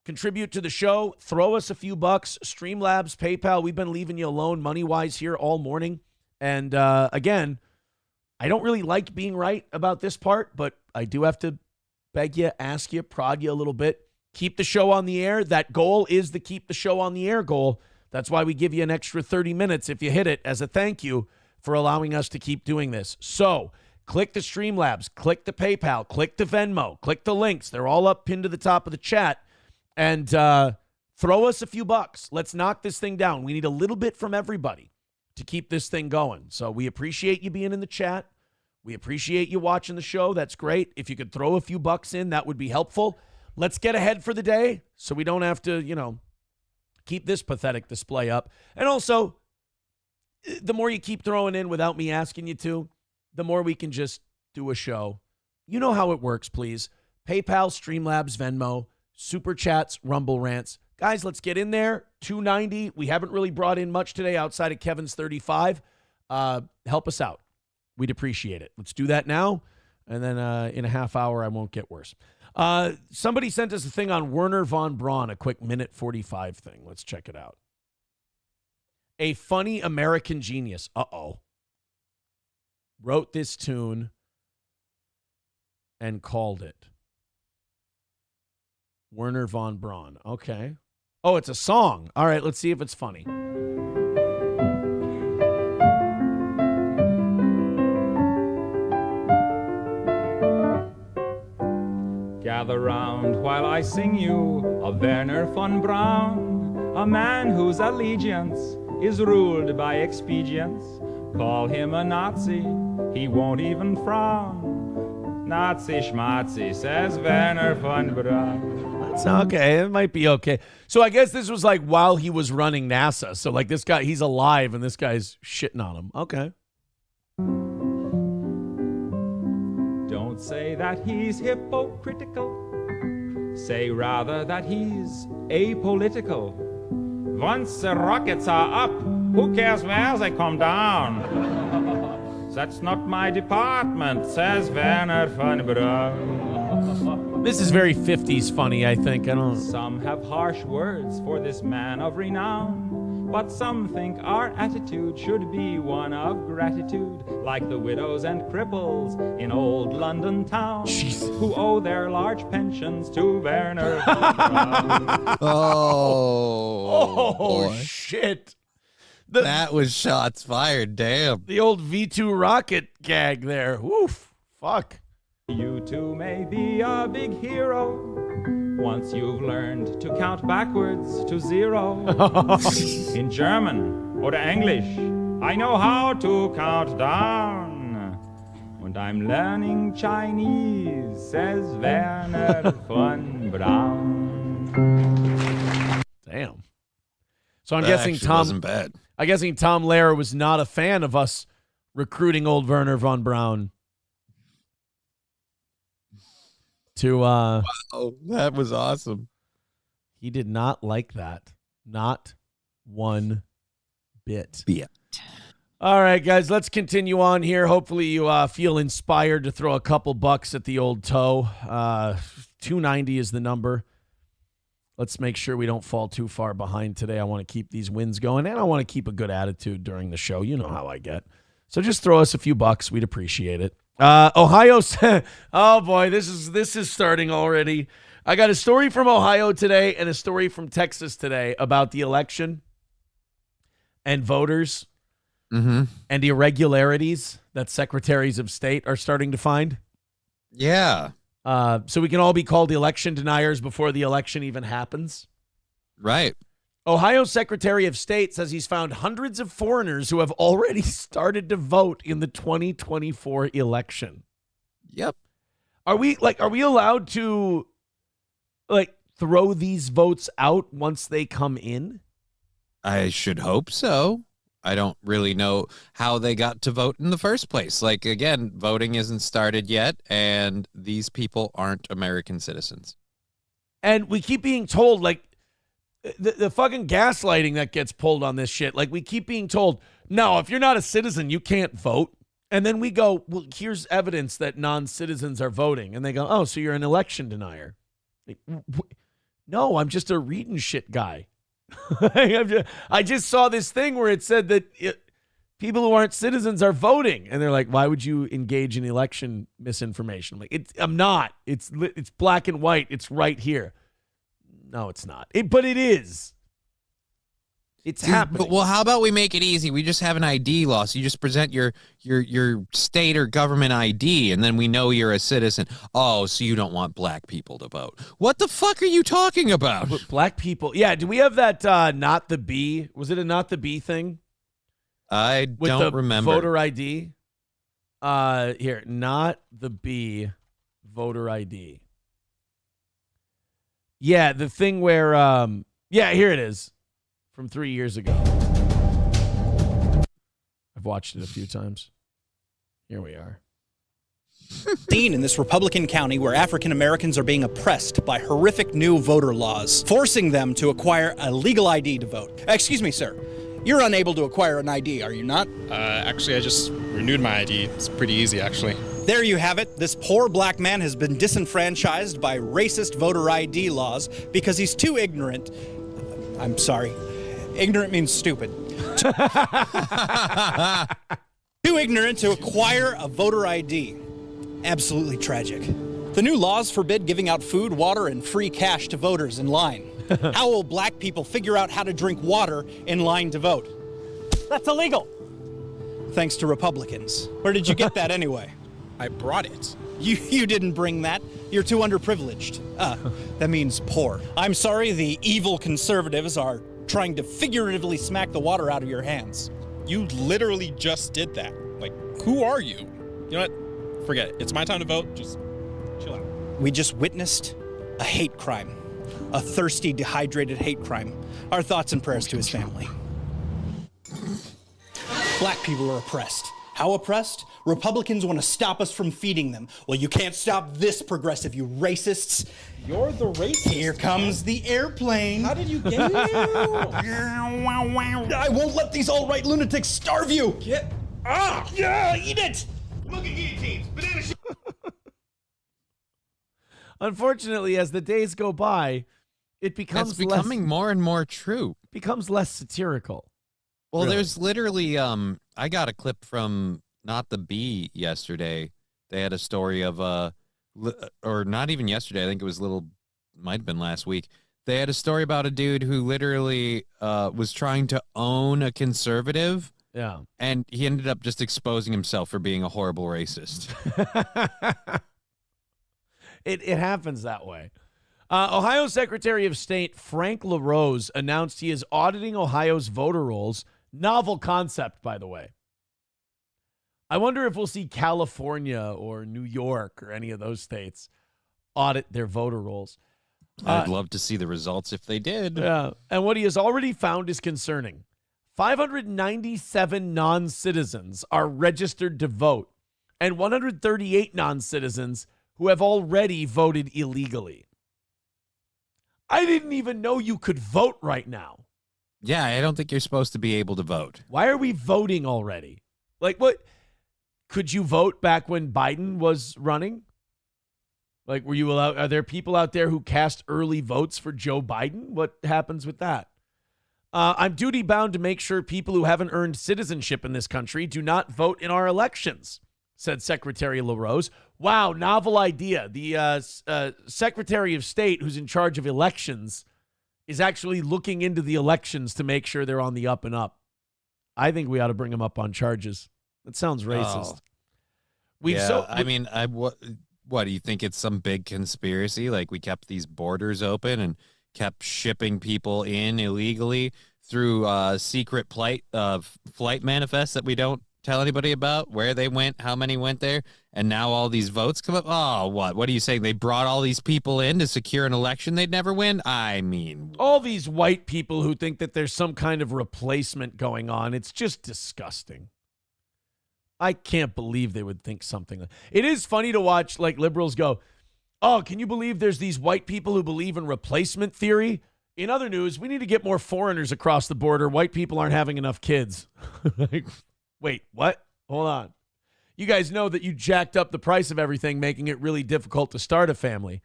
Contribute to the show. Throw us a few bucks. Streamlabs, PayPal. We've been leaving you alone money-wise here all morning. And again, I don't really like being right about this part, but I do have to beg you, ask you, prod you a little bit. Keep the show on the air. That goal is the keep the show on the air goal. That's why we give you an extra 30 minutes if you hit it as a thank you for allowing us to keep doing this. So click the Streamlabs, click the PayPal, click the Venmo, click the links. They're all up pinned to the top of the chat. And throw us a few bucks. Let's knock this thing down. We need a little bit from everybody to keep this thing going. So we appreciate you being in the chat. We appreciate you watching the show. That's great. If you could throw a few bucks in, that would be helpful. Let's get ahead for the day so we don't have to, keep this pathetic display up. And also, the more you keep throwing in without me asking you to, the more we can just do a show. You know how it works, please. PayPal, Streamlabs, Venmo, Super Chats, Rumble Rants. Guys, let's get in there. 290. We haven't really brought in much today outside of Kevin's 35. Help us out. We'd appreciate it. Let's do that now. And then in a half hour, I won't get worse. Somebody sent us a thing on Werner von Braun, a quick minute 45 thing. Let's check it out. A funny American genius. Wrote this tune and called it Werner von Braun. Okay. Oh, it's a song. All right, let's see if it's funny. Gather round while I sing you of Werner von Braun, a man whose allegiance is ruled by expedience. Call him a Nazi, he won't even frown. Nazi schmatzi, says Werner von Braun. That's okay. It might be okay. So I guess this was like while he was running NASA. So like this guy, he's alive and this guy's shitting on him. Okay. Don't say that he's hypocritical. Say rather that he's apolitical. Once the rockets are up, who cares where they come down? That's not my department, says Werner von Braun. This is very 50s funny, I think. I don't. Some have harsh words for this man of renown, but some think our attitude should be one of gratitude, like the widows and cripples in old London town, who owe their large pensions to Werner von Braun. Oh, shit. That was shots fired. Damn. The old V2 rocket gag there. Woof. Fuck. You too may be a big hero once you've learned to count backwards to 0. In German or English, I know how to count down. And I'm learning Chinese, says Werner von Braun. Damn. So I'm guessing Tom wasn't bad. I'm guessing Tom Lehrer was not a fan of us recruiting old Werner von Braun to wow, that was awesome. He did not like that. Not one bit. All right, guys, let's continue on here. Hopefully you feel inspired to throw a couple bucks at the old toe. 290 is the number. Let's make sure we don't fall too far behind today. I want to keep these wins going, and I want to keep a good attitude during the show. You know how I get. So just throw us a few bucks. We'd appreciate it. Ohio. Oh, boy, this is starting already. I got a story from Ohio today and a story from Texas today about the election and voters. Mm-hmm. And irregularities that secretaries of state are starting to find. Yeah. So we can all be called election deniers before the election even happens. Right. Ohio's Secretary of State says he's found hundreds of foreigners who have already started to vote in the 2024 election. Yep. Are we allowed to throw these votes out once they come in? I should hope so. I don't really know how they got to vote in the first place. Like, again, voting isn't started yet, and these people aren't American citizens. And we keep being told, like, the fucking gaslighting that gets pulled on this shit. Like, we keep being told, no, if you're not a citizen, you can't vote. And then we go, well, here's evidence that non-citizens are voting. And they go, oh, so you're an election denier. Like, no, I'm just a reading shit guy. I just saw this thing where it said that people who aren't citizens are voting, and they're like, "Why would you engage in election misinformation?" I'm like, I'm not. It's black and white. It's right here. No, it's not. But it is. It's happening. Well, how about we make it easy? We just have an ID law. So you just present your state or government ID, and then we know you're a citizen. Oh, so you don't want black people to vote. What the fuck are you talking about? Black people. Yeah, do we have that not the B? Was it a not the B thing? I don't remember. Voter ID? Here, not the B voter ID. Yeah, the thing where, yeah, here it is. From 3 years ago. I've watched it a few times. Here we are. Seen in this Republican county where African Americans are being oppressed by horrific new voter laws, forcing them to acquire a legal ID to vote. Excuse me, sir. You're unable to acquire an ID, are you not? Actually, I just renewed my ID. It's pretty easy, actually. There you have it. This poor black man has been disenfranchised by racist voter ID laws because he's too ignorant. I'm sorry. Ignorant means stupid. Too ignorant to acquire a voter ID. Absolutely tragic. The new laws forbid giving out food, water, and free cash to voters in line. How will black people figure out how to drink water in line to vote? That's illegal. Thanks to Republicans. Where did you get that anyway? I brought it. You didn't bring that. You're too underprivileged. That means poor. I'm sorry the evil conservatives are trying to figuratively smack the water out of your hands. You literally just did that. Like, who are you? You know what? Forget it. It's my time to vote. Just chill out. We just witnessed a hate crime. A thirsty, dehydrated hate crime. Our thoughts and prayers to his family. Black people are oppressed. How oppressed? Republicans want to stop us from feeding them. Well, you can't stop this progressive, you racists. You're the racist. Here comes the airplane. How did you get here? I won't let these alt-right lunatics starve you. Get Yeah, eat it. Look at guillotines. Banana shit. Unfortunately, as the days go by, it becomes That's becoming more and more true. Becomes less satirical. Well, Really? there's literally I got a clip from Not the Bee yesterday. They had a story of or not even yesterday. I think it was might have been last week. They had a story about a dude who literally was trying to own a conservative. Yeah. And he ended up just exposing himself for being a horrible racist. It happens that way. Ohio Secretary of State Frank LaRose announced he is auditing Ohio's voter rolls. Novel concept, by the way. I wonder if we'll see California or New York or any of those states audit their voter rolls. I'd love to see the results if they did. Yeah. And what he has already found is concerning. 597 non-citizens are registered to vote, and 138 non-citizens who have already voted illegally. I didn't even know you could vote right now. Yeah, I don't think you're supposed to be able to vote. Why are we voting already? Like, what? Could you vote back when Biden was running? Like, were you allowed? Are there people out there who cast early votes for Joe Biden? What happens with that? I'm duty bound to make sure people who haven't earned citizenship in this country do not vote in our elections, said Secretary LaRose. Wow, novel idea. The Secretary of State who's in charge of elections is actually looking into the elections to make sure they're on the up and up. I think we ought to bring him up on charges. That sounds racist. What do you think? It's some big conspiracy? Like we kept these borders open and kept shipping people in illegally through secret flight manifests that we don't tell anybody about, where they went, how many went there, and now all these votes come up. Oh, what are you saying? They brought all these people in to secure an election they'd never win? I mean, all these white people who think that there's some kind of replacement going on. It's just disgusting. I can't believe they would think something. It is funny to watch like liberals go, oh, can you believe there's these white people who believe in replacement theory? In other news, we need to get more foreigners across the border. White people aren't having enough kids. Like, wait, what? Hold on. You guys know that you jacked up the price of everything, making it really difficult to start a family.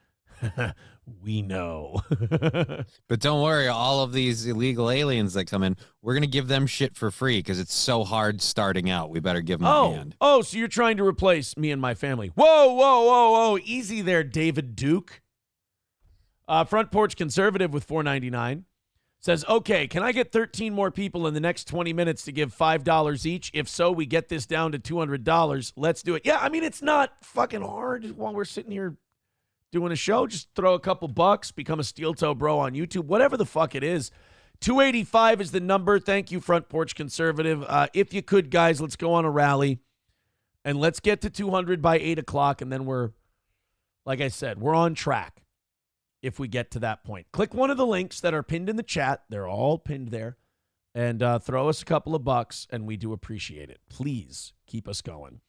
We know. But don't worry, all of these illegal aliens that come in, we're going to give them shit for free because it's so hard starting out. We better give them a hand. Oh, so you're trying to replace me and my family. Whoa. Easy there, David Duke. Front Porch Conservative with $4.99 says, okay, can I get 13 more people in the next 20 minutes to give $5 each? If so, we get this down to $200. Let's do it. Yeah, I mean, it's not fucking hard while we're sitting here doing a show. Just throw a couple bucks, become a Steel Toe Bro on YouTube, whatever the fuck it is. 285 is the number. Thank you, Front Porch Conservative. If you could, guys, let's go on a rally and let's get to 200 by 8 o'clock. And then we're, like I said, we're on track if we get to that point. Click one of the links that are pinned in the chat. They're all pinned there. And throw us a couple of bucks, and we do appreciate it. Please keep us going.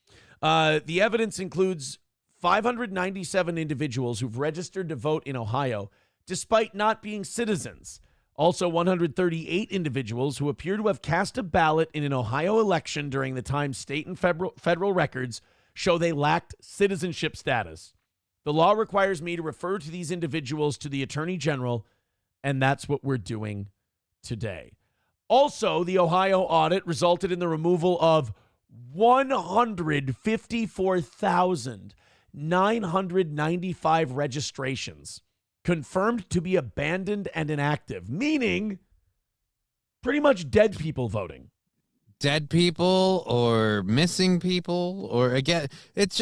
The evidence includes 597 individuals who've registered to vote in Ohio, despite not being citizens. Also, 138 individuals who appear to have cast a ballot in an Ohio election during the time state and federal records show they lacked citizenship status. The law requires me to refer to these individuals to the Attorney General, and that's what we're doing today. Also, the Ohio audit resulted in the removal of 154,995 registrations, confirmed to be abandoned and inactive, meaning pretty much dead people voting. Dead people or missing people, or again, it's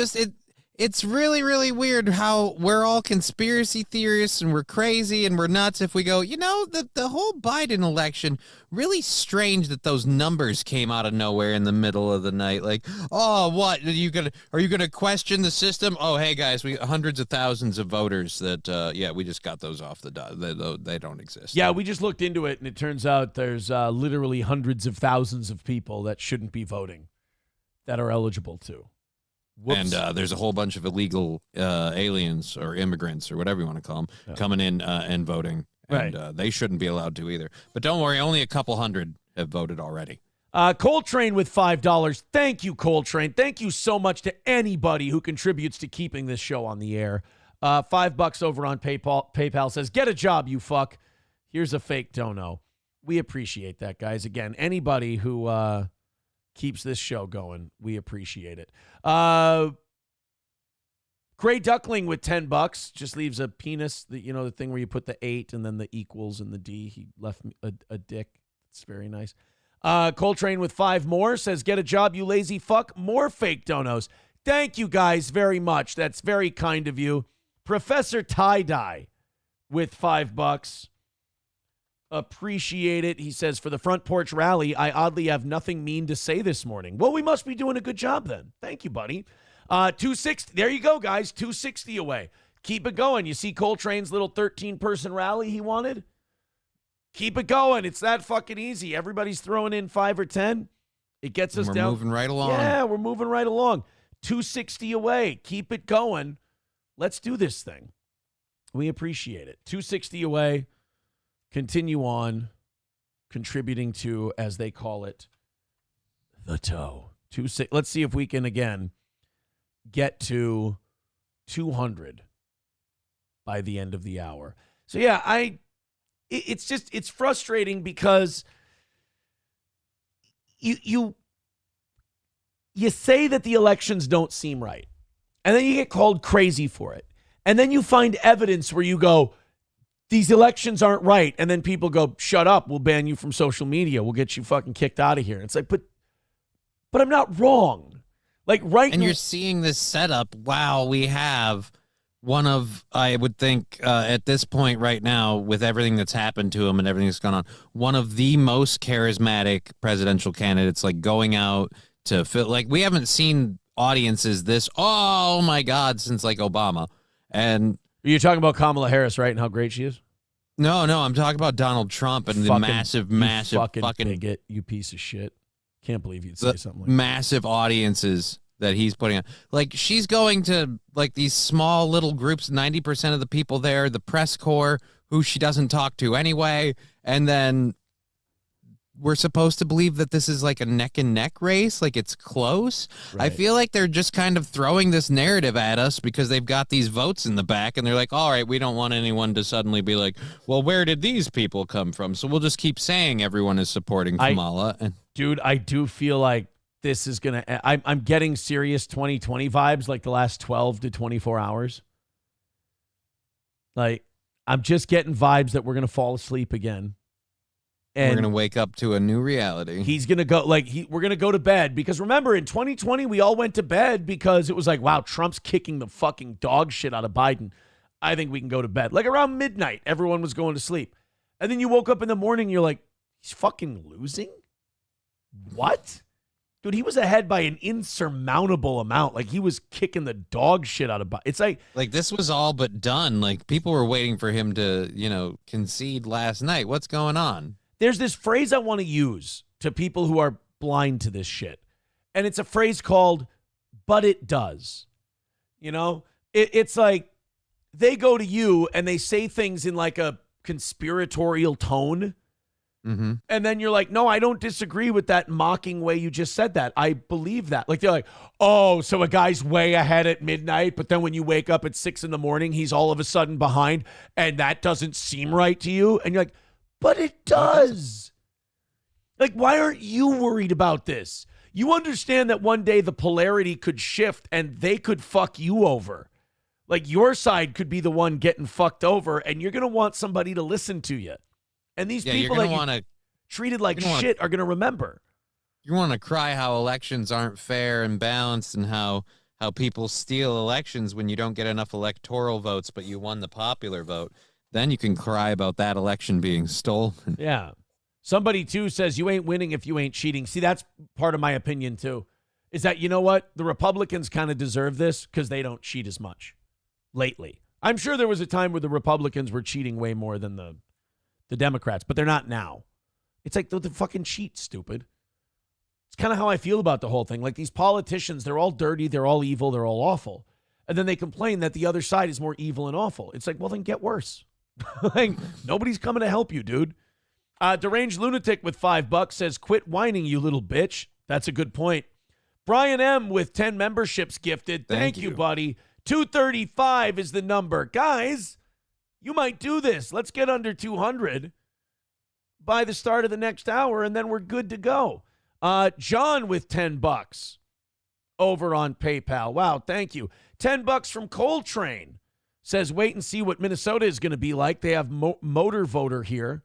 really, really weird how we're all conspiracy theorists and we're crazy and we're nuts if we go, the whole Biden election, really strange that those numbers came out of nowhere in the middle of the night. Like, oh, what? Are you gonna question the system? Oh, hey, guys, we hundreds of thousands of voters that, we just got those off the dot. They don't exist. Yeah, we just looked into it, and it turns out there's literally hundreds of thousands of people that shouldn't be voting that are eligible to. Whoops. And there's a whole bunch of illegal aliens or immigrants or whatever you want to call them coming in and voting. And they shouldn't be allowed to either. But don't worry, only a couple hundred have voted already. Coltrane with $5. Thank you, Coltrane. Thank you so much to anybody who contributes to keeping this show on the air. $5 over on PayPal says, get a job, you fuck. Here's a fake dono. We appreciate that, guys. Again, anybody who keeps this show going, we appreciate it. Gray Duckling with $10 just leaves a penis, the thing where you put the 8 and then the equals and the D. He left me a dick. It's very nice. Coltrane with 5 more says, get a job, you lazy fuck. More fake donos. Thank you guys very much. That's very kind of you. Professor Tie-Dye with $5. Appreciate it. He says, for the Front Porch Rally, I oddly have nothing mean to say this morning. Well, we must be doing a good job then. Thank you, buddy. 260. There you go, guys. 260 away. Keep it going. You see Coltrane's little 13-person rally he wanted? Keep it going. It's that fucking easy. Everybody's throwing in 5 or 10. It gets us down. We're moving right along. Yeah, we're moving right along. 260 away. Keep it going. Let's do this thing. We appreciate it. 260 away. Continue on. contributing to, as they call it, the toe. Let's see if we can, again, get to 200 by the end of the hour. So, yeah, it's frustrating because you say that the elections don't seem right, and then you get called crazy for it. And then you find evidence where you go, these elections aren't right. And then people go, shut up. We'll ban you from social media. We'll get you fucking kicked out of here. It's like, but I'm not wrong. Like right. And you're seeing this setup. Wow. We have one of, I would think at this point right now, with everything that's happened to him and everything that's gone on, one of the most charismatic presidential candidates, like going out to feel like we haven't seen audiences this, oh my God, since like Obama. And you're talking about Kamala Harris, right? And how great she is? No, I'm talking about Donald Trump and the massive fucking bigot, you piece of shit. Can't believe you'd say something like that. Massive audiences that he's putting on. Like, she's going to like these small little groups, 90% of the people there, the press corps, who she doesn't talk to anyway, and then we're supposed to believe that this is like a neck and neck race, like it's close. Right. I feel like they're just kind of throwing this narrative at us because they've got these votes in the back and they're like, all right, we don't want anyone to suddenly be like, well, where did these people come from? So we'll just keep saying everyone is supporting Kamala. Dude, I do feel like this is going to, I'm getting serious 2020 vibes like the last 12 to 24 hours. Like, I'm just getting vibes that we're going to fall asleep again. And we're going to wake up to a new reality. He's going to go, we're going to go to bed. Because remember, in 2020, we all went to bed because it was like, wow, Trump's kicking the fucking dog shit out of Biden. I think we can go to bed. Like around midnight, everyone was going to sleep. And then you woke up in the morning, you're like, he's fucking losing? What? Dude, he was ahead by an insurmountable amount. Like, he was kicking the dog shit out of Biden. It's like this was all but done. Like, people were waiting for him to, concede last night. What's going on? There's this phrase I want to use to people who are blind to this shit. And it's a phrase called, but it does. It's like they go to you and they say things in like a conspiratorial tone. Mm-hmm. And then you're like, no, I don't disagree with that mocking way you just said that. I believe that. Like, they're like, oh, so a guy's way ahead at midnight, but then when you wake up at 6 a.m, he's all of a sudden behind, and that doesn't seem right to you. And you're like, but it does. Like, why aren't you worried about this? You understand that one day the polarity could shift and they could fuck you over. Like, your side could be the one getting fucked over, and you're going to want somebody to listen to you. And these people that you treated like shit are going to remember. You want to cry how elections aren't fair and balanced and how people steal elections when you don't get enough electoral votes, but you won the popular vote. Then you can cry about that election being stolen. Yeah. Somebody, too, says you ain't winning if you ain't cheating. See, that's part of my opinion, too, is that, you know what? The Republicans kind of deserve this because they don't cheat as much lately. I'm sure there was a time where the Republicans were cheating way more than the Democrats, but they're not now. It's like they're fucking cheat, stupid. It's kind of how I feel about the whole thing. Like, these politicians, they're all dirty, they're all evil, they're all awful. And then they complain that the other side is more evil and awful. It's like, well, then get worse. Like, nobody's coming to help you, dude. Deranged Lunatic with $5 says, quit whining, you little bitch. That's a good point. Brian M with 10 memberships gifted. Thank you, buddy. 235 is the number. Guys, you might do this. Let's get under 200 by the start of the next hour, and then we're good to go. John with $10 over on PayPal. Wow, thank you. $10 from Coltrane says, wait and see what Minnesota is going to be like. They have motor voter here.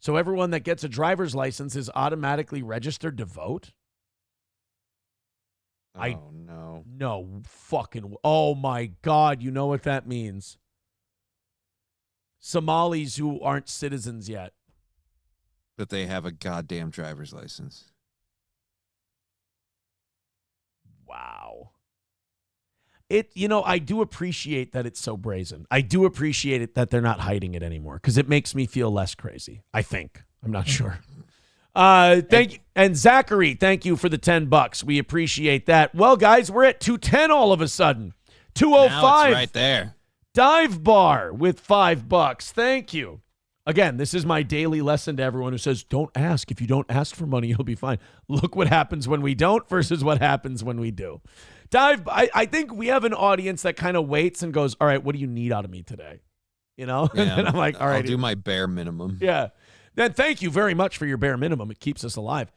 So everyone that gets a driver's license is automatically registered to vote? No. No fucking. Oh, my God. You know what that means. Somalis who aren't citizens yet. But they have a goddamn driver's license. Wow. I do appreciate that it's so brazen. I do appreciate it that they're not hiding it anymore because it makes me feel less crazy. I think. I'm not sure. Thank you. And Zachary, thank you for the $10. We appreciate that. Well, guys, we're at 210 all of a sudden. 205. Now it's right there. Dive Bar with $5. Thank you. Again, this is my daily lesson to everyone who says, don't ask. If you don't ask for money, you'll be fine. Look what happens when we don't versus what happens when we do. Dive, I think we have an audience that kind of waits and goes, all right, what do you need out of me today? You know? Yeah, and I'm like, all right. I'll do my bare minimum. Yeah. Then thank you very much for your bare minimum. It keeps us alive.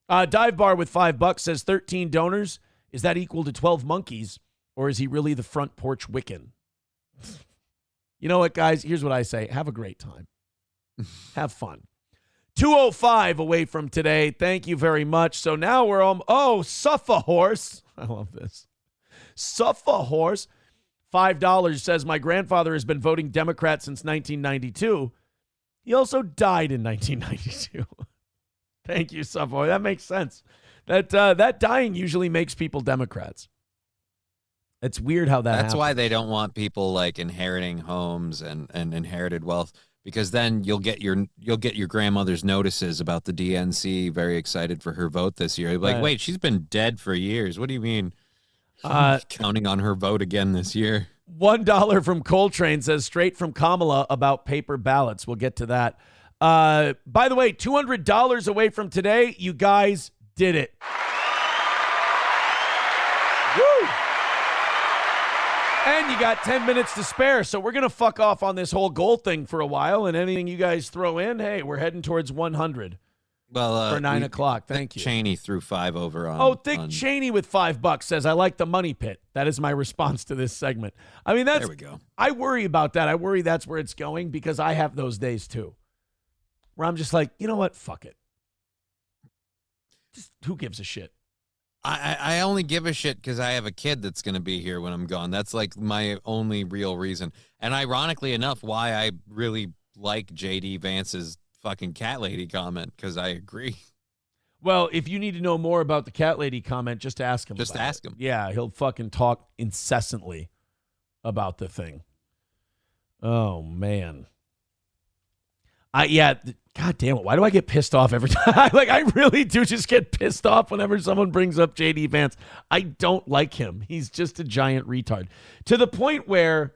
Dive Bar with $5 says 13 donors. Is that equal to 12 monkeys? Or is he really the front porch Wiccan? You know what, guys? Here's what I say. Have a great time. Have fun. 2:05 away from today. Thank you very much. So now we're on. Oh, Suffa Horse. I love this. Suffa Horse. $5 says, my grandfather has been voting Democrat since 1992. He also died in 1992. Thank you, Suffa. That makes sense. That dying usually makes people Democrats. It's weird how that happens. Why they don't want people like inheriting homes and inherited wealth, because then you'll get your grandmother's notices about the DNC. Very excited for her vote this year. Like, wait, she's been dead for years. What do you mean? Counting on her vote again this year. $1 from Coltrane says straight from Kamala about paper ballots. We'll get to that. By the way, $200 away from today. You guys did it. Woo! And you got 10 minutes to spare, so we're going to fuck off on this whole goal thing for a while, and anything you guys throw in, hey, we're heading towards 100 for 9 o'clock. Thank you. Cheney threw 5 over on. Oh, Dick Cheney with $5 says, I like the money pit. That is my response to this segment. I mean, there we go. I worry about that. I worry that's where it's going because I have those days too, where I'm just like, you know what? Fuck it. Just who gives a shit? I only give a shit because I have a kid that's going to be here when I'm gone. That's like my only real reason. And ironically enough, why I really like J.D. Vance's fucking cat lady comment, because I agree. Well, if you need to know more about the cat lady comment, just ask him. Just ask him. Yeah, he'll fucking talk incessantly about the thing. Oh, man. God damn it. Why do I get pissed off every time? Like, I really do just get pissed off whenever someone brings up J.D. Vance. I don't like him. He's just a giant retard. To the point where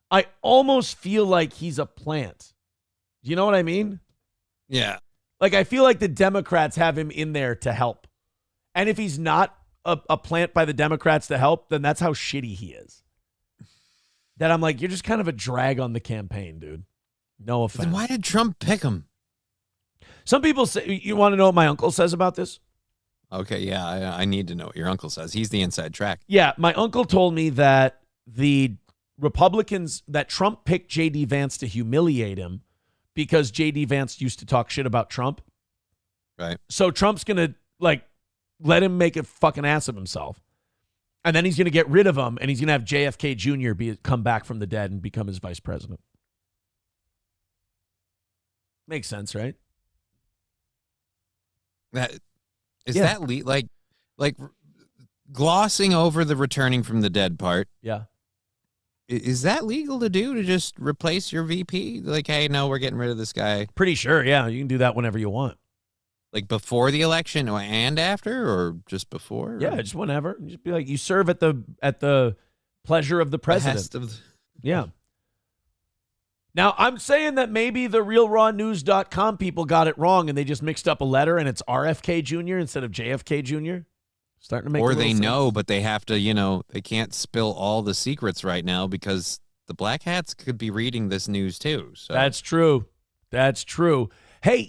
I almost feel like he's a plant. Do you know what I mean? Yeah. Like, I feel like the Democrats have him in there to help. And if he's not a plant by the Democrats to help, then that's how shitty he is. That I'm like, you're just kind of a drag on the campaign, dude. No offense. Then why did Trump pick him? Some people say, you want to know what my uncle says about this? Okay, yeah, I need to know what your uncle says. He's the inside track. Yeah, my uncle told me that the Republicans, that Trump picked J.D. Vance to humiliate him because J.D. Vance used to talk shit about Trump. Right. So Trump's going to, like, let him make a fucking ass of himself. And then he's going to get rid of him, and he's going to have JFK Jr. come back from the dead and become his vice president. Makes sense, right? That like glossing over the returning from the dead part. Yeah. Is that legal to do, to just replace your VP? Like, hey, no, we're getting rid of this guy. Pretty sure, yeah. You can do that whenever you want. Like before the election and after, or just before? Yeah, just whenever. Just be like, you serve at the pleasure of the president. Yeah. Now, I'm saying that maybe the realrawnews.com people got it wrong and they just mixed up a letter and it's RFK Jr. instead of JFK Jr. Starting to make Or they sense. know, but they have to, they can't spill all the secrets right now because the black hats could be reading this news too. So. That's true. That's true. Hey,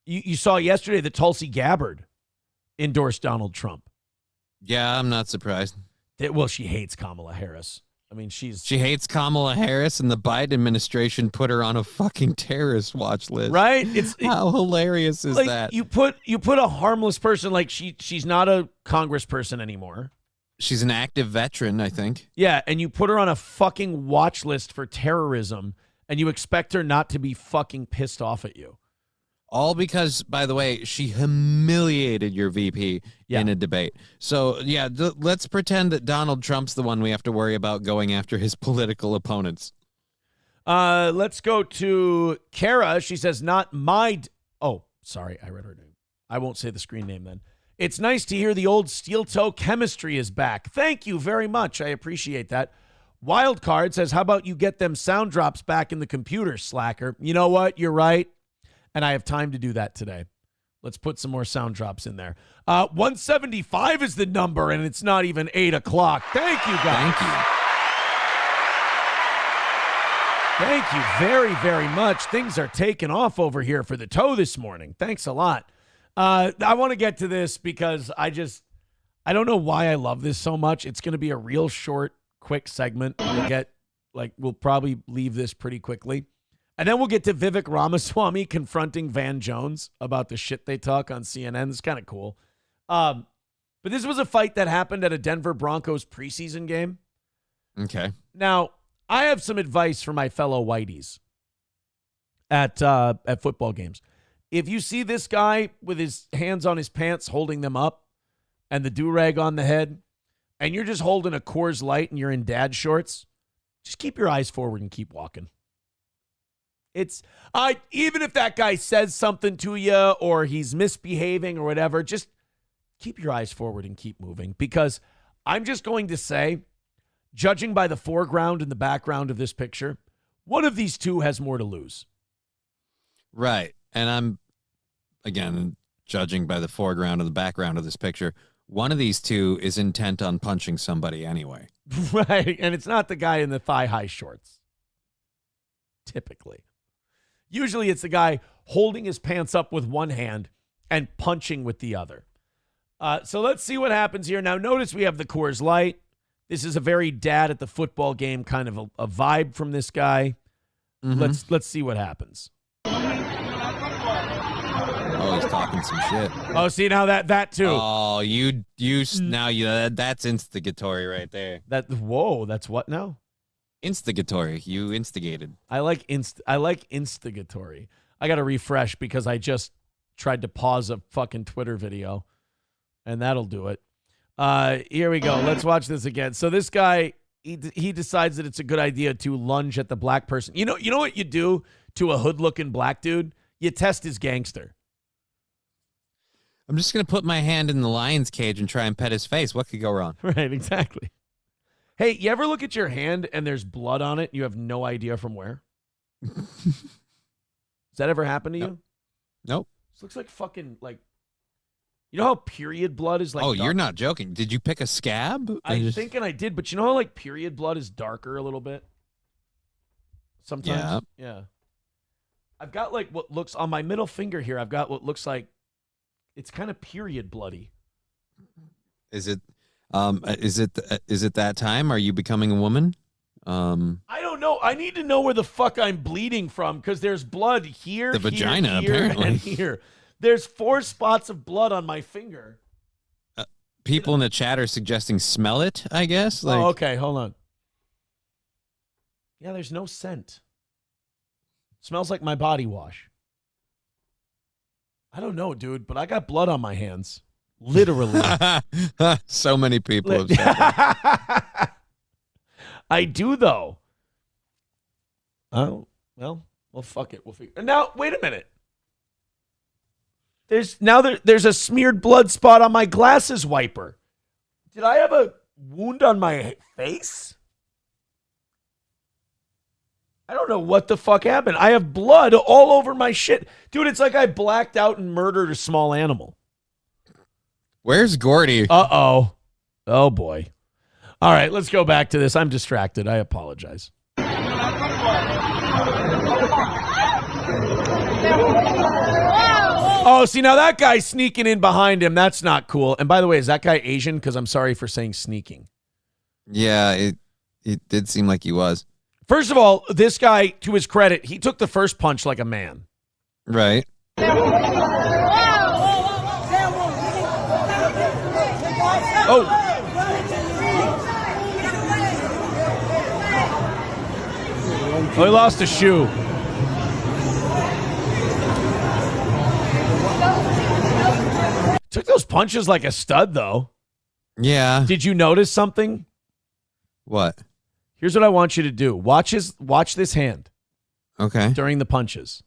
you saw yesterday that Tulsi Gabbard endorsed Donald Trump. Yeah, I'm not surprised. Well, she hates Kamala Harris. I mean, she hates Kamala Harris, and the Biden administration put her on a fucking terrorist watch list. Right? How hilarious is like, that? You put a harmless person, like she's not a congressperson anymore. She's an active veteran, I think. Yeah, and you put her on a fucking watch list for terrorism, and you expect her not to be fucking pissed off at you. All because, by the way, she humiliated your VP in a debate. So, yeah, let's pretend that Donald Trump's the one we have to worry about going after his political opponents. Let's go to Kara. She says, not my... Oh, sorry, I read her name. I won't say the screen name then. It's nice to hear the old steel toe chemistry is back. Thank you very much. I appreciate that. Wildcard says, how about you get them sound drops back in the computer, slacker? You know what? You're right. And I have time to do that today. Let's put some more sound drops in there. 175 is the number, and it's not even 8 o'clock. Thank you, guys. Thank you. Thank you very, very much. Things are taking off over here for the toe this morning. Thanks a lot. I want to get to this because I don't know why I love this so much. It's going to be a real short, quick segment. We'll probably leave this pretty quickly. And then we'll get to Vivek Ramaswamy confronting Van Jones about the shit they talk on CNN. It's kind of cool. But this was a fight that happened at a Denver Broncos preseason game. Okay. Now, I have some advice for my fellow whiteys at football games. If you see this guy with his hands on his pants holding them up and the do-rag on the head, and you're just holding a Coors Light and you're in dad shorts, just keep your eyes forward and keep walking. It's even if that guy says something to you or he's misbehaving or whatever, just keep your eyes forward and keep moving, because I'm just going to say, judging by the foreground and the background of this picture, one of these two has more to lose. Right. And I'm, again, judging by the foreground and the background of this picture, one of these two is intent on punching somebody anyway. Right. And it's not the guy in the thigh-high shorts. Typically. Usually it's the guy holding his pants up with one hand and punching with the other. So let's see what happens here. Now, notice we have the Coors Light. This is a very dad at the football game kind of a vibe from this guy. Mm-hmm. Let's see what happens. Oh, he's talking some shit. Oh, see, now that too. Oh, that's instigatory right there. That's what now? Instigatory. You instigated. I like instigatory. I got to refresh because I just tried to pause a fucking Twitter video, and that'll do it. Here we go. Let's watch this again. So this guy, he decides that it's a good idea to lunge at the black person. You know what you do to a hood-looking black dude? You test his gangster. I'm just going to put my hand in the lion's cage and try and pet his face. What could go wrong? Right, exactly. Hey, you ever look at your hand and there's blood on it? You have no idea from where? Has that ever happened to you? Nope. This looks like fucking, you know how period blood is like Oh, dark? you're not joking. Did you pick a scab? I'm thinking I did, but you know how period blood is darker a little bit? Sometimes? Yeah. I've got what looks on my middle finger here. I've got what looks like it's kind of period bloody. Is it that time? Are you becoming a woman? I don't know. I need to know where the fuck I'm bleeding from, because there's blood here, the vagina, here, apparently, and here. There's 4 spots of blood on my finger. People in the chat are suggesting smell it, I guess. Oh, okay. Hold on. Yeah, there's no scent. Smells like my body wash. I don't know, dude, but I got blood on my hands. Literally. So many people have said that. I do, though. Oh, well, fuck it. We'll figure. Now, wait a minute. There's a smeared blood spot on my glasses wiper. Did I have a wound on my face? I don't know what the fuck happened. I have blood all over my shit. Dude, it's like I blacked out and murdered a small animal. Where's Gordy? Uh-oh. Oh, boy. All right, let's go back to this. I'm distracted. I apologize. Oh, see, now that guy's sneaking in behind him. That's not cool. And by the way, is that guy Asian? Because I'm sorry for saying sneaking. Yeah, it did seem like he was. First of all, this guy, to his credit, he took the first punch like a man. Right. Oh. Oh, he lost a shoe. Took those punches like a stud, though. Yeah. Did you notice something? What? Here's what I want you to do. Watch this hand. Okay. During the punches.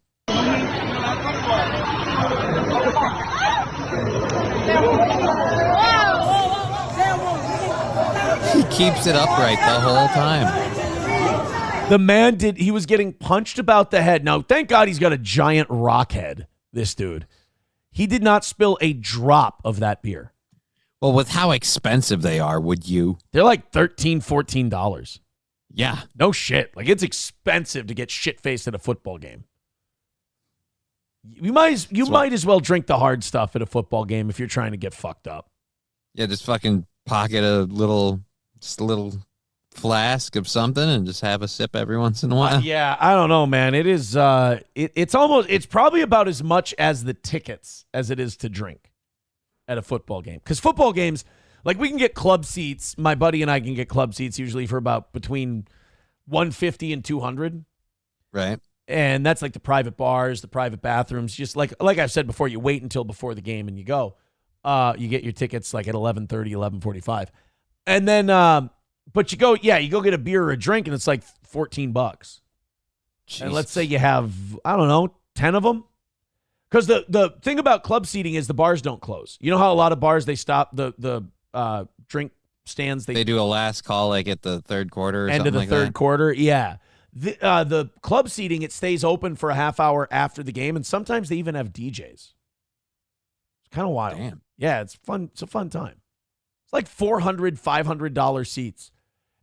He keeps it upright the whole time. The man he was getting punched about the head. Now, thank God he's got a giant rock head, this dude. He did not spill a drop of that beer. Well, with how expensive they are, would you? They're like $13, $14. Yeah. No shit. Like, it's expensive to get shit-faced at a football game. You might as well drink the hard stuff at a football game if you're trying to get fucked up. Yeah, just fucking pocket a little flask of something and just have a sip every once in a while. Yeah, I don't know, man. It is it's probably about as much as the tickets as it is to drink at a football game. Because football games, like, we can get club seats. My buddy and I can get club seats usually for about between $150 and $200. Right. And that's like the private bars, the private bathrooms. Just like I've said before, you wait until before the game and you go. You get your tickets like at 11:30, 11:45. And then but you go get a beer or a drink and it's like $14. Jesus. And let's say you have, I don't know, 10 of them. Because the thing about club seating is the bars don't close. You know how a lot of bars, they stop the drink stands. They do a last call like at the third quarter or end something of the like third that. quarter. Yeah. The club seating, it stays open for a half hour after the game. And sometimes they even have DJs. It's kind of wild. Damn. Yeah, it's fun. It's a fun time. It's like $400, $500 seats.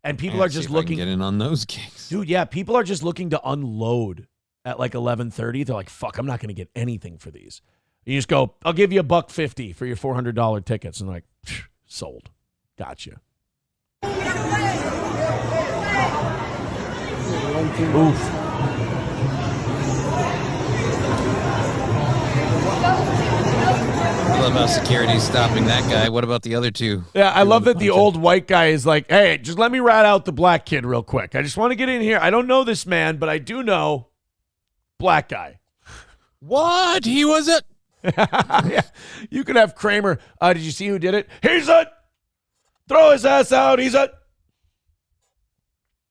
And people are just looking. Get in on those gigs. Dude, yeah, people are just looking to unload at like 11:30. They're like, fuck, I'm not going to get anything for these. You just go, I'll give you $150 for your $400 tickets. And like, sold. Gotcha. Oof. I love how security's stopping that guy. What about the other two? Yeah, I love that the old white guy is like, hey, just let me rat out the black kid real quick. I just want to get in here. I don't know this man, but I do know black guy. What? He was it? Yeah. You could have Kramer. Did you see who did it? He's a. Throw his ass out. He's a.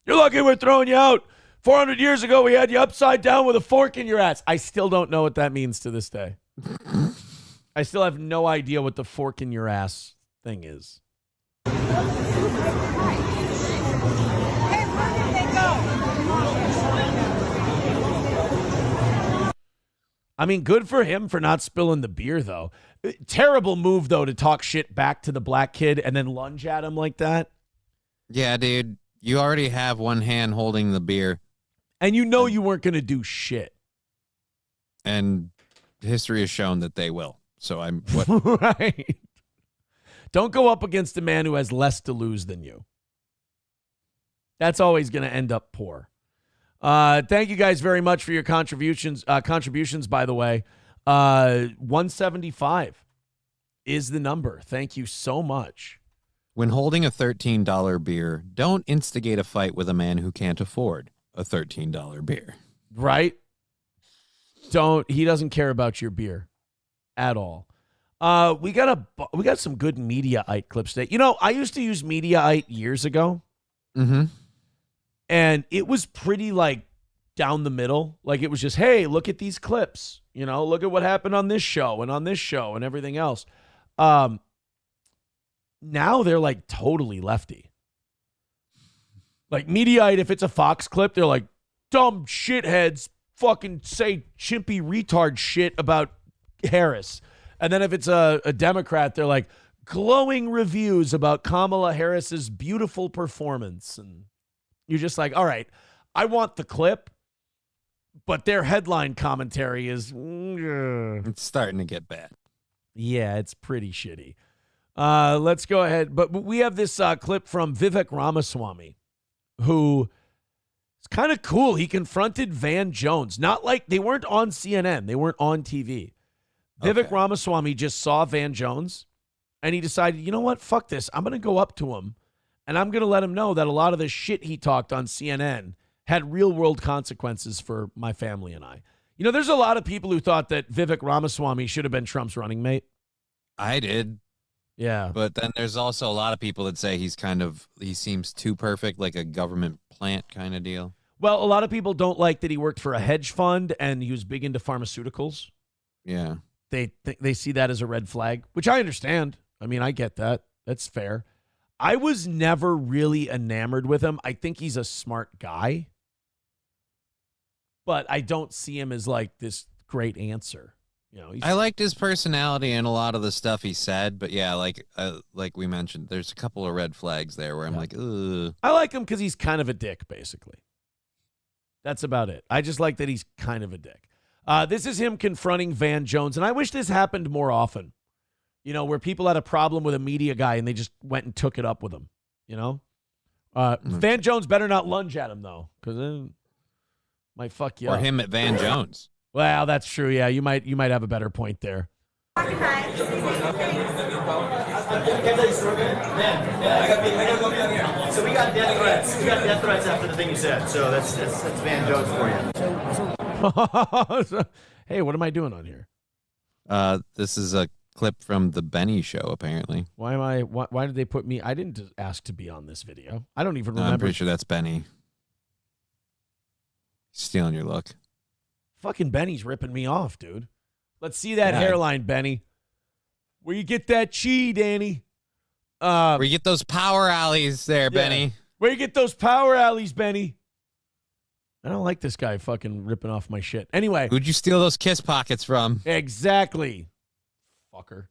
You're lucky we're throwing you out. 400 years ago, we had you upside down with a fork in your ass. I still don't know what that means to this day. I still have no idea what the fork in your ass thing is. I mean, good for him for not spilling the beer, though. Terrible move, though, to talk shit back to the black kid and then lunge at him like that. Yeah, dude. You already have one hand holding the beer. And you know you weren't going to do shit. And history has shown that they will. So I'm... What? Right. Don't go up against a man who has less to lose than you. That's always going to end up poor. Thank you guys very much for your contributions. Contributions, by the way. 175 is the number. Thank you so much. When holding a $13 beer, don't instigate a fight with a man who can't afford a $13 beer. Right? He doesn't care about your beer at all. We got some good Mediaite clips today. You know, I used to use Mediaite years ago. Mm-hmm. And it was pretty like down the middle. Like it was just, hey, look at these clips. You know, look at what happened on this show and on this show and everything else. Now they're like totally lefty. Like Mediaite, if it's a Fox clip, they're like, dumb shitheads fucking say chimpy retard shit about Harris. And then if it's a Democrat, they're like, glowing reviews about Kamala Harris's beautiful performance. And you're just like, all right, I want the clip, but their headline commentary is... It's starting to get bad. Yeah, it's pretty shitty. Let's go ahead. But we have this clip from Vivek Ramaswamy, who is kind of cool. He confronted Van Jones. Not like they weren't on CNN. They weren't on TV. Vivek Ramaswamy just saw Van Jones, and he decided, you know what? Fuck this. I'm going to go up to him, and I'm going to let him know that a lot of the shit he talked on CNN had real-world consequences for my family and I. You know, there's a lot of people who thought that Vivek Ramaswamy should have been Trump's running mate. I did. Yeah. But then there's also a lot of people that say he seems too perfect, like a government plant kind of deal. Well, a lot of people don't like that he worked for a hedge fund and he was big into pharmaceuticals. Yeah. They see that as a red flag, which I understand. I mean, I get that. That's fair. I was never really enamored with him. I think he's a smart guy, but I don't see him as like this great answer. You know, I liked his personality and a lot of the stuff he said, but yeah, like we mentioned, there's a couple of red flags there where I'm like, ugh. I like him because he's kind of a dick, basically. That's about it. I just like that he's kind of a dick. This is him confronting Van Jones, and I wish this happened more often. You know, where people had a problem with a media guy and they just went and took it up with him. You know, Van Jones better not lunge at him though, because then might fuck you or up. him at Van Jones. Well, that's true. Yeah, you might have a better point there. So we got death threats. We got death threats after the thing you said. So that's Van Jones for you. Hey, what am I doing on here? This is a clip from the Benny show, apparently. Why did they put me? I didn't ask to be on this video. I don't even remember. I'm pretty sure that's Benny. Stealing your look. Fucking Benny's ripping me off, dude. Let's see that hairline, Benny. Where you get that chi, Danny? Where you get those power alleys there, Benny. Where you get those power alleys, Benny? I don't like this guy fucking ripping off my shit. Anyway. Who'd you steal those kiss pockets from? Exactly. Fucker.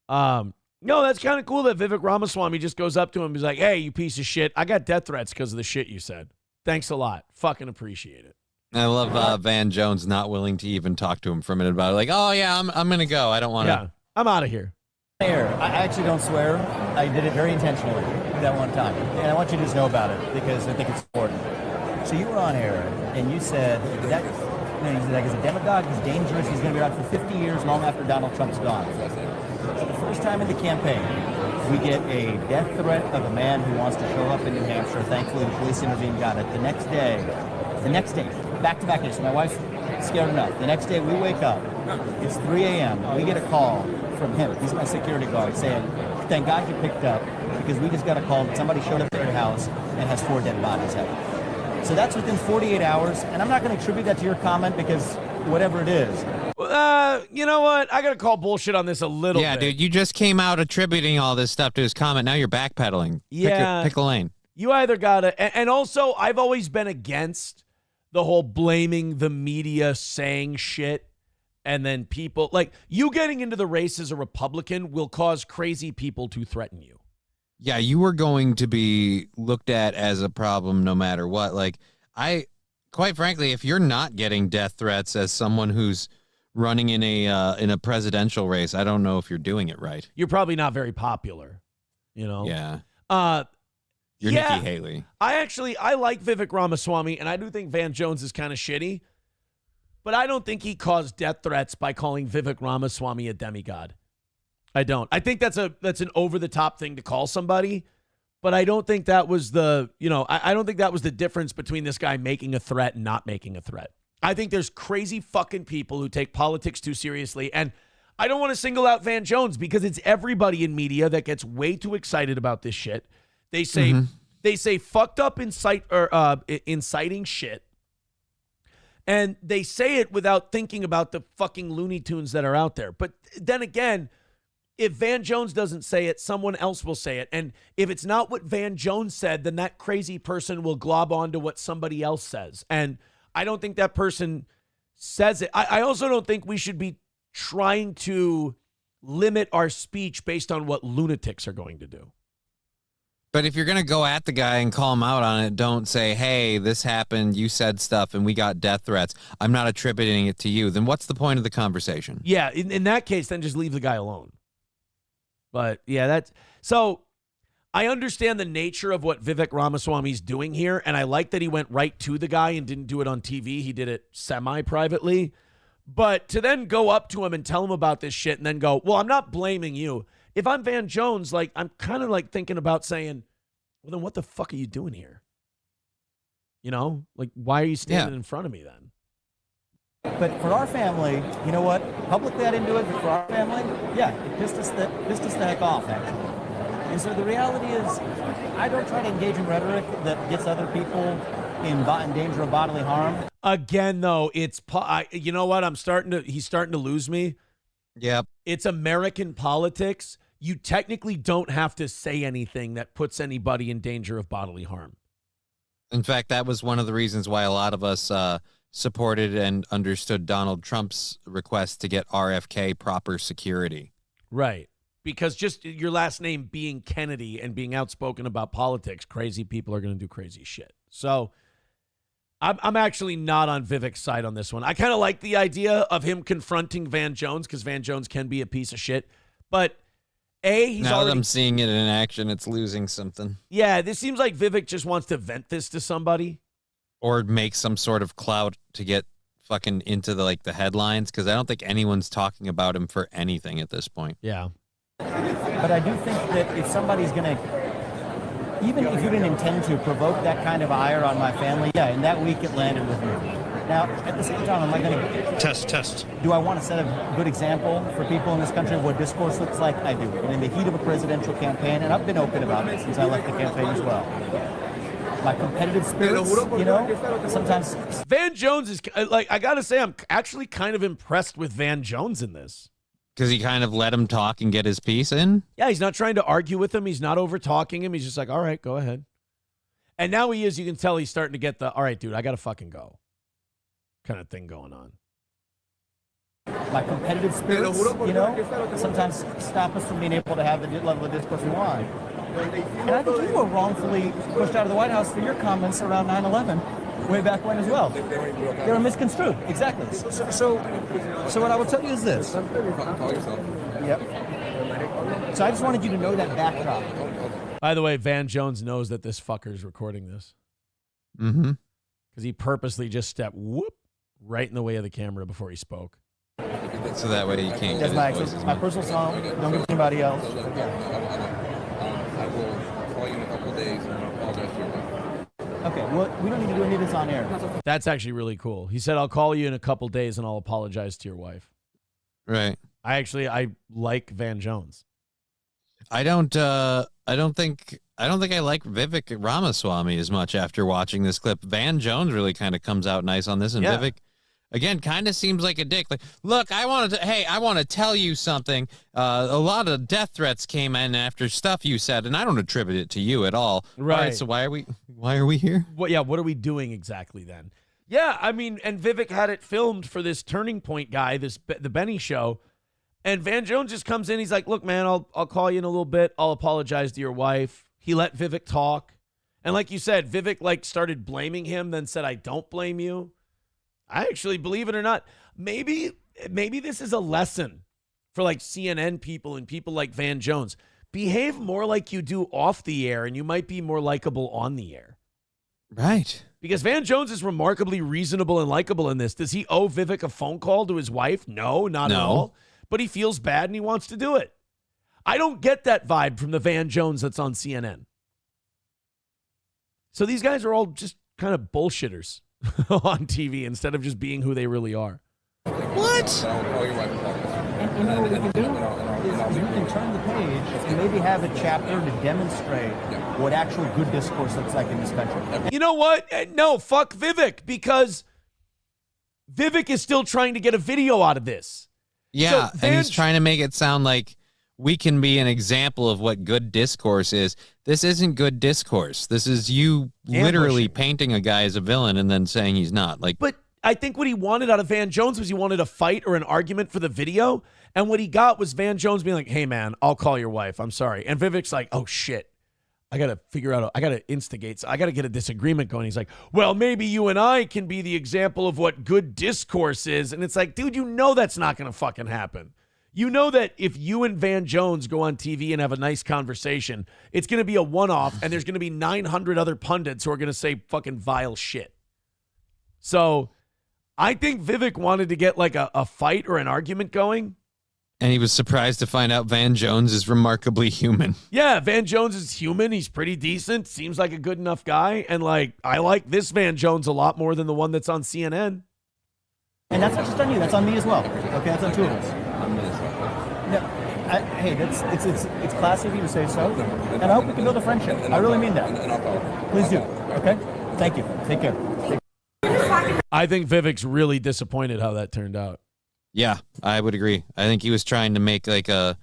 No, that's kind of cool that Vivek Ramaswamy just goes up to him and he's like, hey, you piece of shit. I got death threats because of the shit you said. Thanks a lot. Fucking appreciate it. I love Van Jones not willing to even talk to him for a minute about it. Like, oh, yeah, I'm going to go. I don't want to. Yeah, I'm out of here. I actually don't swear. I did it very intentionally that one time. And I want you to just know about it because I think it's important. So you were on air and you said that he's a demagogue, he's dangerous, he's going to be around for 50 years long after Donald Trump's gone. So the first time in the campaign, we get a death threat of a man who wants to show up in New Hampshire. Thankfully, the police intervened, got it. The next day, back-to-back days. My wife's scared enough. The next day, we wake up. It's 3 a.m. We get a call from him. He's my security guard saying, thank God you picked up because we just got a call that somebody showed up at their house and has 4 dead bodies out. So that's within 48 hours. And I'm not going to attribute that to your comment because whatever it is. You know what? I got to call bullshit on this a little bit. Yeah, dude, you just came out attributing all this stuff to his comment. Now you're backpedaling. Yeah. Pick a lane. You either got to, and also I've always been against the whole blaming the media saying shit. And then people, like, you getting into the race as a Republican will cause crazy people to threaten you. Yeah, you were going to be looked at as a problem no matter what. Like, quite frankly, if you're not getting death threats as someone who's running in a presidential race, I don't know if you're doing it right. You're probably not very popular, you know? Yeah. You're Nikki Haley. I like Vivek Ramaswamy, and I do think Van Jones is kind of shitty. But I don't think he caused death threats by calling Vivek Ramaswamy a demigod. I don't. I think that's an over-the-top thing to call somebody, but I don't think that was I don't think that was the difference between this guy making a threat and not making a threat. I think there's crazy fucking people who take politics too seriously, and I don't want to single out Van Jones because it's everybody in media that gets way too excited about this shit. They say fucked up inciting shit. And they say it without thinking about the fucking Looney Tunes that are out there. But then again, if Van Jones doesn't say it, someone else will say it. And if it's not what Van Jones said, then that crazy person will glob onto what somebody else says. And I don't think that person says it. I also don't think we should be trying to limit our speech based on what lunatics are going to do. But if you're going to go at the guy and call him out on it, don't say, hey, this happened, you said stuff, and we got death threats. I'm not attributing it to you. Then what's the point of the conversation? Yeah, in that case, then just leave the guy alone. But, yeah, so I understand the nature of what Vivek Ramaswamy's doing here, and I like that he went right to the guy and didn't do it on TV. He did it semi-privately. But to then go up to him and tell him about this shit and then go, well, I'm not blaming you. If I'm Van Jones, like, I'm kind of like thinking about saying, well, then what the fuck are you doing here? You know, like, why are you standing in front of me then? But for our family, you know what? Publicly, I didn't do it, but for our family, yeah, it pissed us the heck off, actually. And so the reality is, I don't try to engage in rhetoric that gets other people in danger of bodily harm. Again, though, you know what? He's starting to lose me. Yep. It's American politics. you technically don't have to say anything that puts anybody in danger of bodily harm. In fact, that was one of the reasons why a lot of us supported and understood Donald Trump's request to get RFK proper security. Right. Because just your last name being Kennedy and being outspoken about politics, crazy people are going to do crazy shit. So I'm actually not on Vivek's side on this one. I kind of like the idea of him confronting Van Jones because Van Jones can be a piece of shit. But he's now already... that I'm seeing it in action, it's losing something. Yeah, this seems like Vivek just wants to vent this to somebody. Or make some sort of clout to get fucking into the headlines, because I don't think anyone's talking about him for anything at this point. Yeah. But I do think that if somebody's going to, even if you didn't intend to provoke that kind of ire on my family, yeah, in that week it landed with me. Now, at the same time, am I going to... Test. Do I want to set a good example for people in this country of what discourse looks like? I do. And in the heat of a presidential campaign, and I've been open about it since I left the campaign as well. My competitive spirits, sometimes... Van Jones is, I got to say, I'm actually kind of impressed with Van Jones in this. Because he kind of let him talk and get his piece in? Yeah, he's not trying to argue with him. He's not over-talking him. He's just like, all right, go ahead. And now you can tell he's starting to get the, all right, dude, I got to fucking go kind of thing going on. My competitive spirits, sometimes stop us from being able to have the level of discourse we want. And I think you were wrongfully pushed out of the White House for your comments around 9/11 way back when as well. They were misconstrued, exactly. So what I will tell you is this. Yep. So I just wanted you to know that backdrop. By the way, Van Jones knows that this fucker's recording this. Mm-hmm. Because he purposely just stepped right in the way of the camera before he spoke. So that way you can't That's get his voice. my personal song. Don't give it to anybody else. I will call you in a couple of days and I'll apologize to your wife. Okay, well, we don't need to do any of this on air. That's actually really cool. He said, I'll call you in a couple days and I'll apologize to your wife. Right. I like Van Jones. I don't think I like Vivek Ramaswamy as much after watching this clip. Van Jones really kind of comes out nice on this, and Vivek, again, kind of seems like a dick. Like, look, I want to tell you something. A lot of death threats came in after stuff you said, and I don't attribute it to you at all. Right. All right, so why are we here? What are we doing exactly then? Yeah, I mean, and Vivek had it filmed for this Turning Point guy, the Benny show, and Van Jones just comes in. He's like, look, man, I'll call you in a little bit. I'll apologize to your wife. He let Vivek talk. And like you said, Vivek started blaming him, then said, I don't blame you. I actually, believe it or not, maybe this is a lesson for CNN people and people like Van Jones. Behave more like you do off the air, and you might be more likable on the air. Right. Because Van Jones is remarkably reasonable and likable in this. Does he owe Vivek a phone call to his wife? No, not at all. But he feels bad and he wants to do it. I don't get that vibe from the Van Jones that's on CNN. So these guys are all just kind of bullshitters on TV instead of just being who they really are. What? And you know what we can do is we can turn the page and maybe have a chapter to demonstrate what actual good discourse looks like in this country. You know what? No, fuck Vivek, because Vivek is still trying to get a video out of this. Yeah, So and he's trying to make it sound like we can be an example of what good discourse is. This isn't good discourse. This is you literally painting a guy as a villain and then saying he's not. But I think what he wanted out of Van Jones was he wanted a fight or an argument for the video. And what he got was Van Jones being like, hey, man, I'll call your wife. I'm sorry. And Vivek's like, oh, shit. I got to figure out, I got to instigate. I got to get a disagreement going. He's like, well, maybe you and I can be the example of what good discourse is. And it's like, dude, you know that's not going to fucking happen. You know that if you and Van Jones go on TV and have a nice conversation, it's going to be a one-off, and there's going to be 900 other pundits who are going to say fucking vile shit. So I think Vivek wanted to get a fight or an argument going. And he was surprised to find out Van Jones is remarkably human. Yeah, Van Jones is human. He's pretty decent. Seems like a good enough guy. And I like this Van Jones a lot more than the one that's on CNN. And that's not just on you. That's on me as well. Okay, that's on two of us. No, hey, it's classy of you to say so. And I hope we can build a friendship. I really mean that. Please do. Okay? Thank you. Take care. I think Vivek's really disappointed how that turned out. Yeah, I would agree. I think he was trying to make a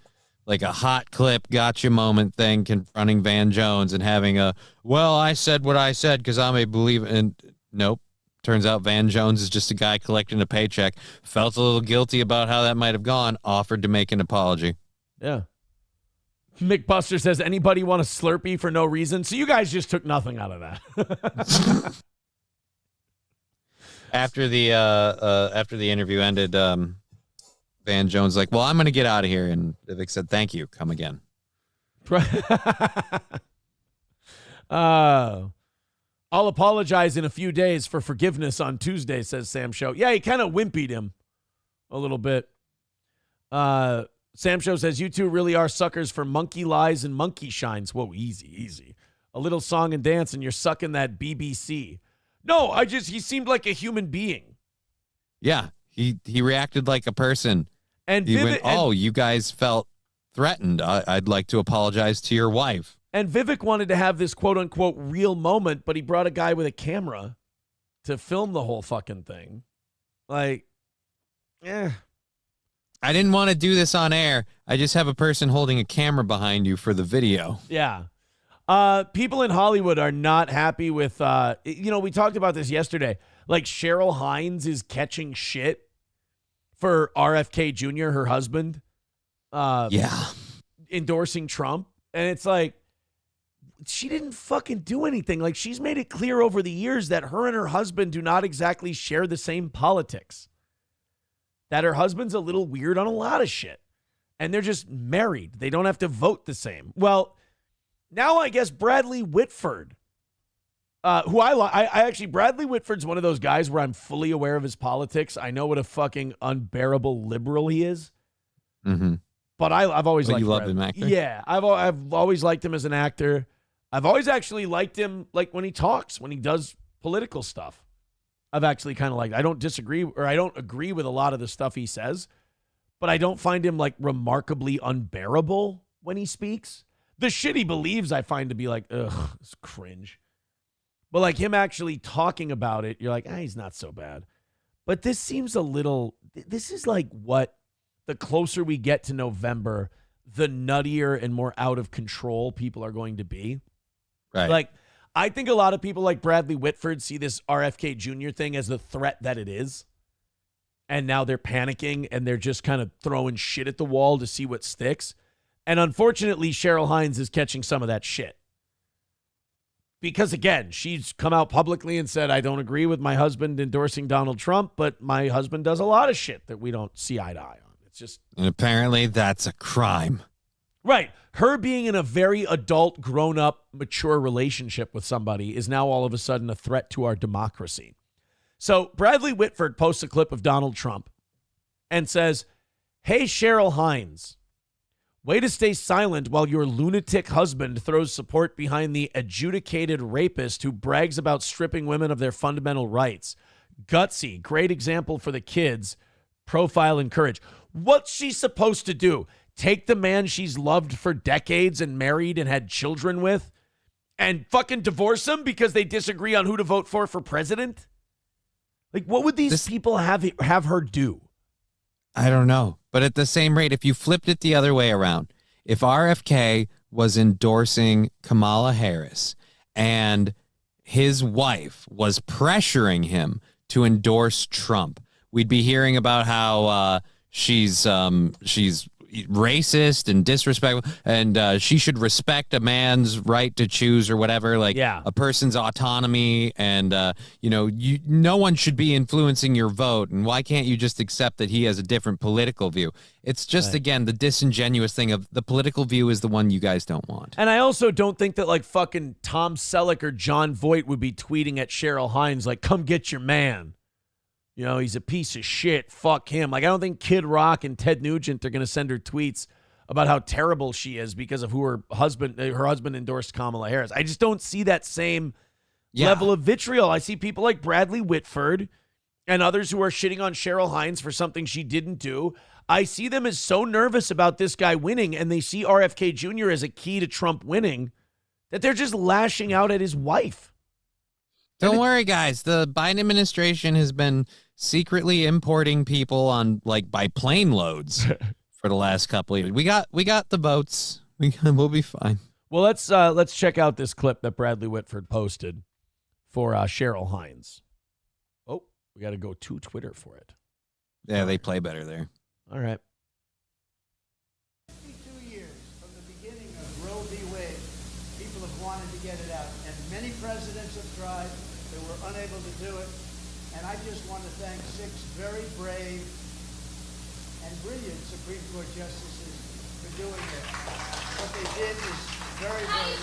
like a hot clip gotcha moment thing confronting Van Jones and having a, well, I said what I said because I'm a believer. And nope. Turns out Van Jones is just a guy collecting a paycheck. Felt a little guilty about how that might have gone. Offered to make an apology. Yeah. Mick Buster says, anybody want a Slurpee for no reason? So you guys just took nothing out of that. After the interview ended, Van Jones like, well, I'm going to get out of here. And Vivek said, thank you. Come again. I'll apologize in a few days for forgiveness on Tuesday, says Sam Show. Yeah, he kind of wimpied him a little bit. Sam Show says, you two really are suckers for monkey lies and monkey shines. Whoa, easy. A little song and dance and you're sucking that BBC. No, he seemed like a human being. Yeah, he reacted like a person. And he went, you guys felt threatened. I'd like to apologize to your wife. And Vivek wanted to have this quote-unquote real moment, but he brought a guy with a camera to film the whole fucking thing. Like, I didn't want to do this on air. I just have a person holding a camera behind you for the video. Yeah. People in Hollywood are not happy with, we talked about this yesterday. Like, Cheryl Hines is catching shit for RFK Jr., her husband. Endorsing Trump. And it's like, she didn't fucking do anything. Like, she's made it clear over the years that her and her husband do not exactly share the same politics. That her husband's a little weird on a lot of shit. And they're just married. They don't have to vote the same. Well, now I guess Bradley Whitford, who Bradley Whitford's one of those guys where I'm fully aware of his politics. I know what a fucking unbearable liberal he is. Mm-hmm. But I've always liked you love Bradley. him actor? Yeah, I've always liked him as an actor. I've always actually liked him like when he talks, when he does political stuff. I've actually kind of liked. I don't disagree or I don't agree with a lot of the stuff he says, but I don't find him like remarkably unbearable when he speaks. The shit he believes I find to be like, ugh, it's cringe. But like him actually talking about it, you're like, he's not so bad. But this seems this is like what the closer we get to November, the nuttier and more out of control people are going to be. Right. Like, I think a lot of people like Bradley Whitford see this RFK Jr. thing as the threat that it is. And now they're panicking and they're just kind of throwing shit at the wall to see what sticks. And unfortunately, Cheryl Hines is catching some of that shit. Because again, she's come out publicly and said, I don't agree with my husband endorsing Donald Trump, but my husband does a lot of shit that we don't see eye to eye on. It's just. And apparently that's a crime. Right. Her being in a very adult, grown-up, mature relationship with somebody is now all of a sudden a threat to our democracy. So Bradley Whitford posts a clip of Donald Trump and says, hey, Cheryl Hines, way to stay silent while your lunatic husband throws support behind the adjudicated rapist who brags about stripping women of their fundamental rights. Gutsy, great example for the kids. Profile and courage. What's she supposed to do? Take the man she's loved for decades and married and had children with and fucking divorce him because they disagree on who to vote for president? Like, what would these people have her do? I don't know. But at the same rate, if you flipped it the other way around, if RFK was endorsing Kamala Harris and his wife was pressuring him to endorse Trump, we'd be hearing about how she's racist and disrespectful, and she should respect a man's right to choose or whatever, like a person's autonomy, and no one should be influencing your vote, and why can't you just accept that he has a different political view? It's just, again, the disingenuous thing of the political view is the one you guys don't want. And I also don't think that like fucking Tom Selleck or John Voight would be tweeting at Cheryl Hines like, come get your man. You know, he's a piece of shit. Fuck him. Like, I don't think Kid Rock and Ted Nugent are going to send her tweets about how terrible she is because of who her husband endorsed Kamala Harris. I just don't see that same level of vitriol. I see people like Bradley Whitford and others who are shitting on Cheryl Hines for something she didn't do. I see them as so nervous about this guy winning, and they see RFK Jr. as a key to Trump winning, that they're just lashing out at his wife. Don't worry, guys. The Biden administration has been secretly importing people on by plane loads for the last couple of years. We got the votes. We'll be fine. Well, let's check out this clip that Bradley Whitford posted for Cheryl Hines. Oh, we got to go to Twitter for it. Yeah, they play better there. All right. 52 years from the beginning of Roe v. Wade, people have wanted to get it out, and many presidents have tried. They were unable to do it. And I just want to thank 6 very brave and brilliant Supreme Court justices for doing it. What they did is very, very...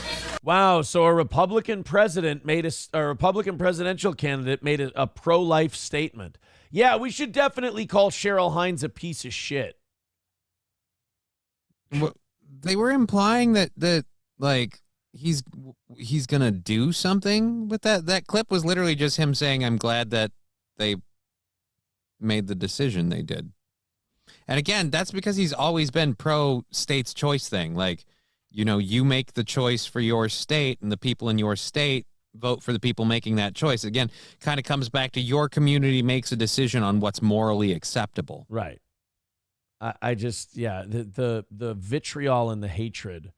Wow, so a Republican president made a Republican presidential candidate made a pro-life statement. Yeah, we should definitely call Cheryl Hines a piece of shit. They were implying that like he's gonna do something with that. That clip was literally just him saying, "I'm glad that they made the decision they did." And again, that's because he's always been pro state's choice thing. Like, you make the choice for your state, and the people in your state vote for the people making that choice. Again, kind of comes back to your community makes a decision on what's morally acceptable. Right. I just, the vitriol and the hatred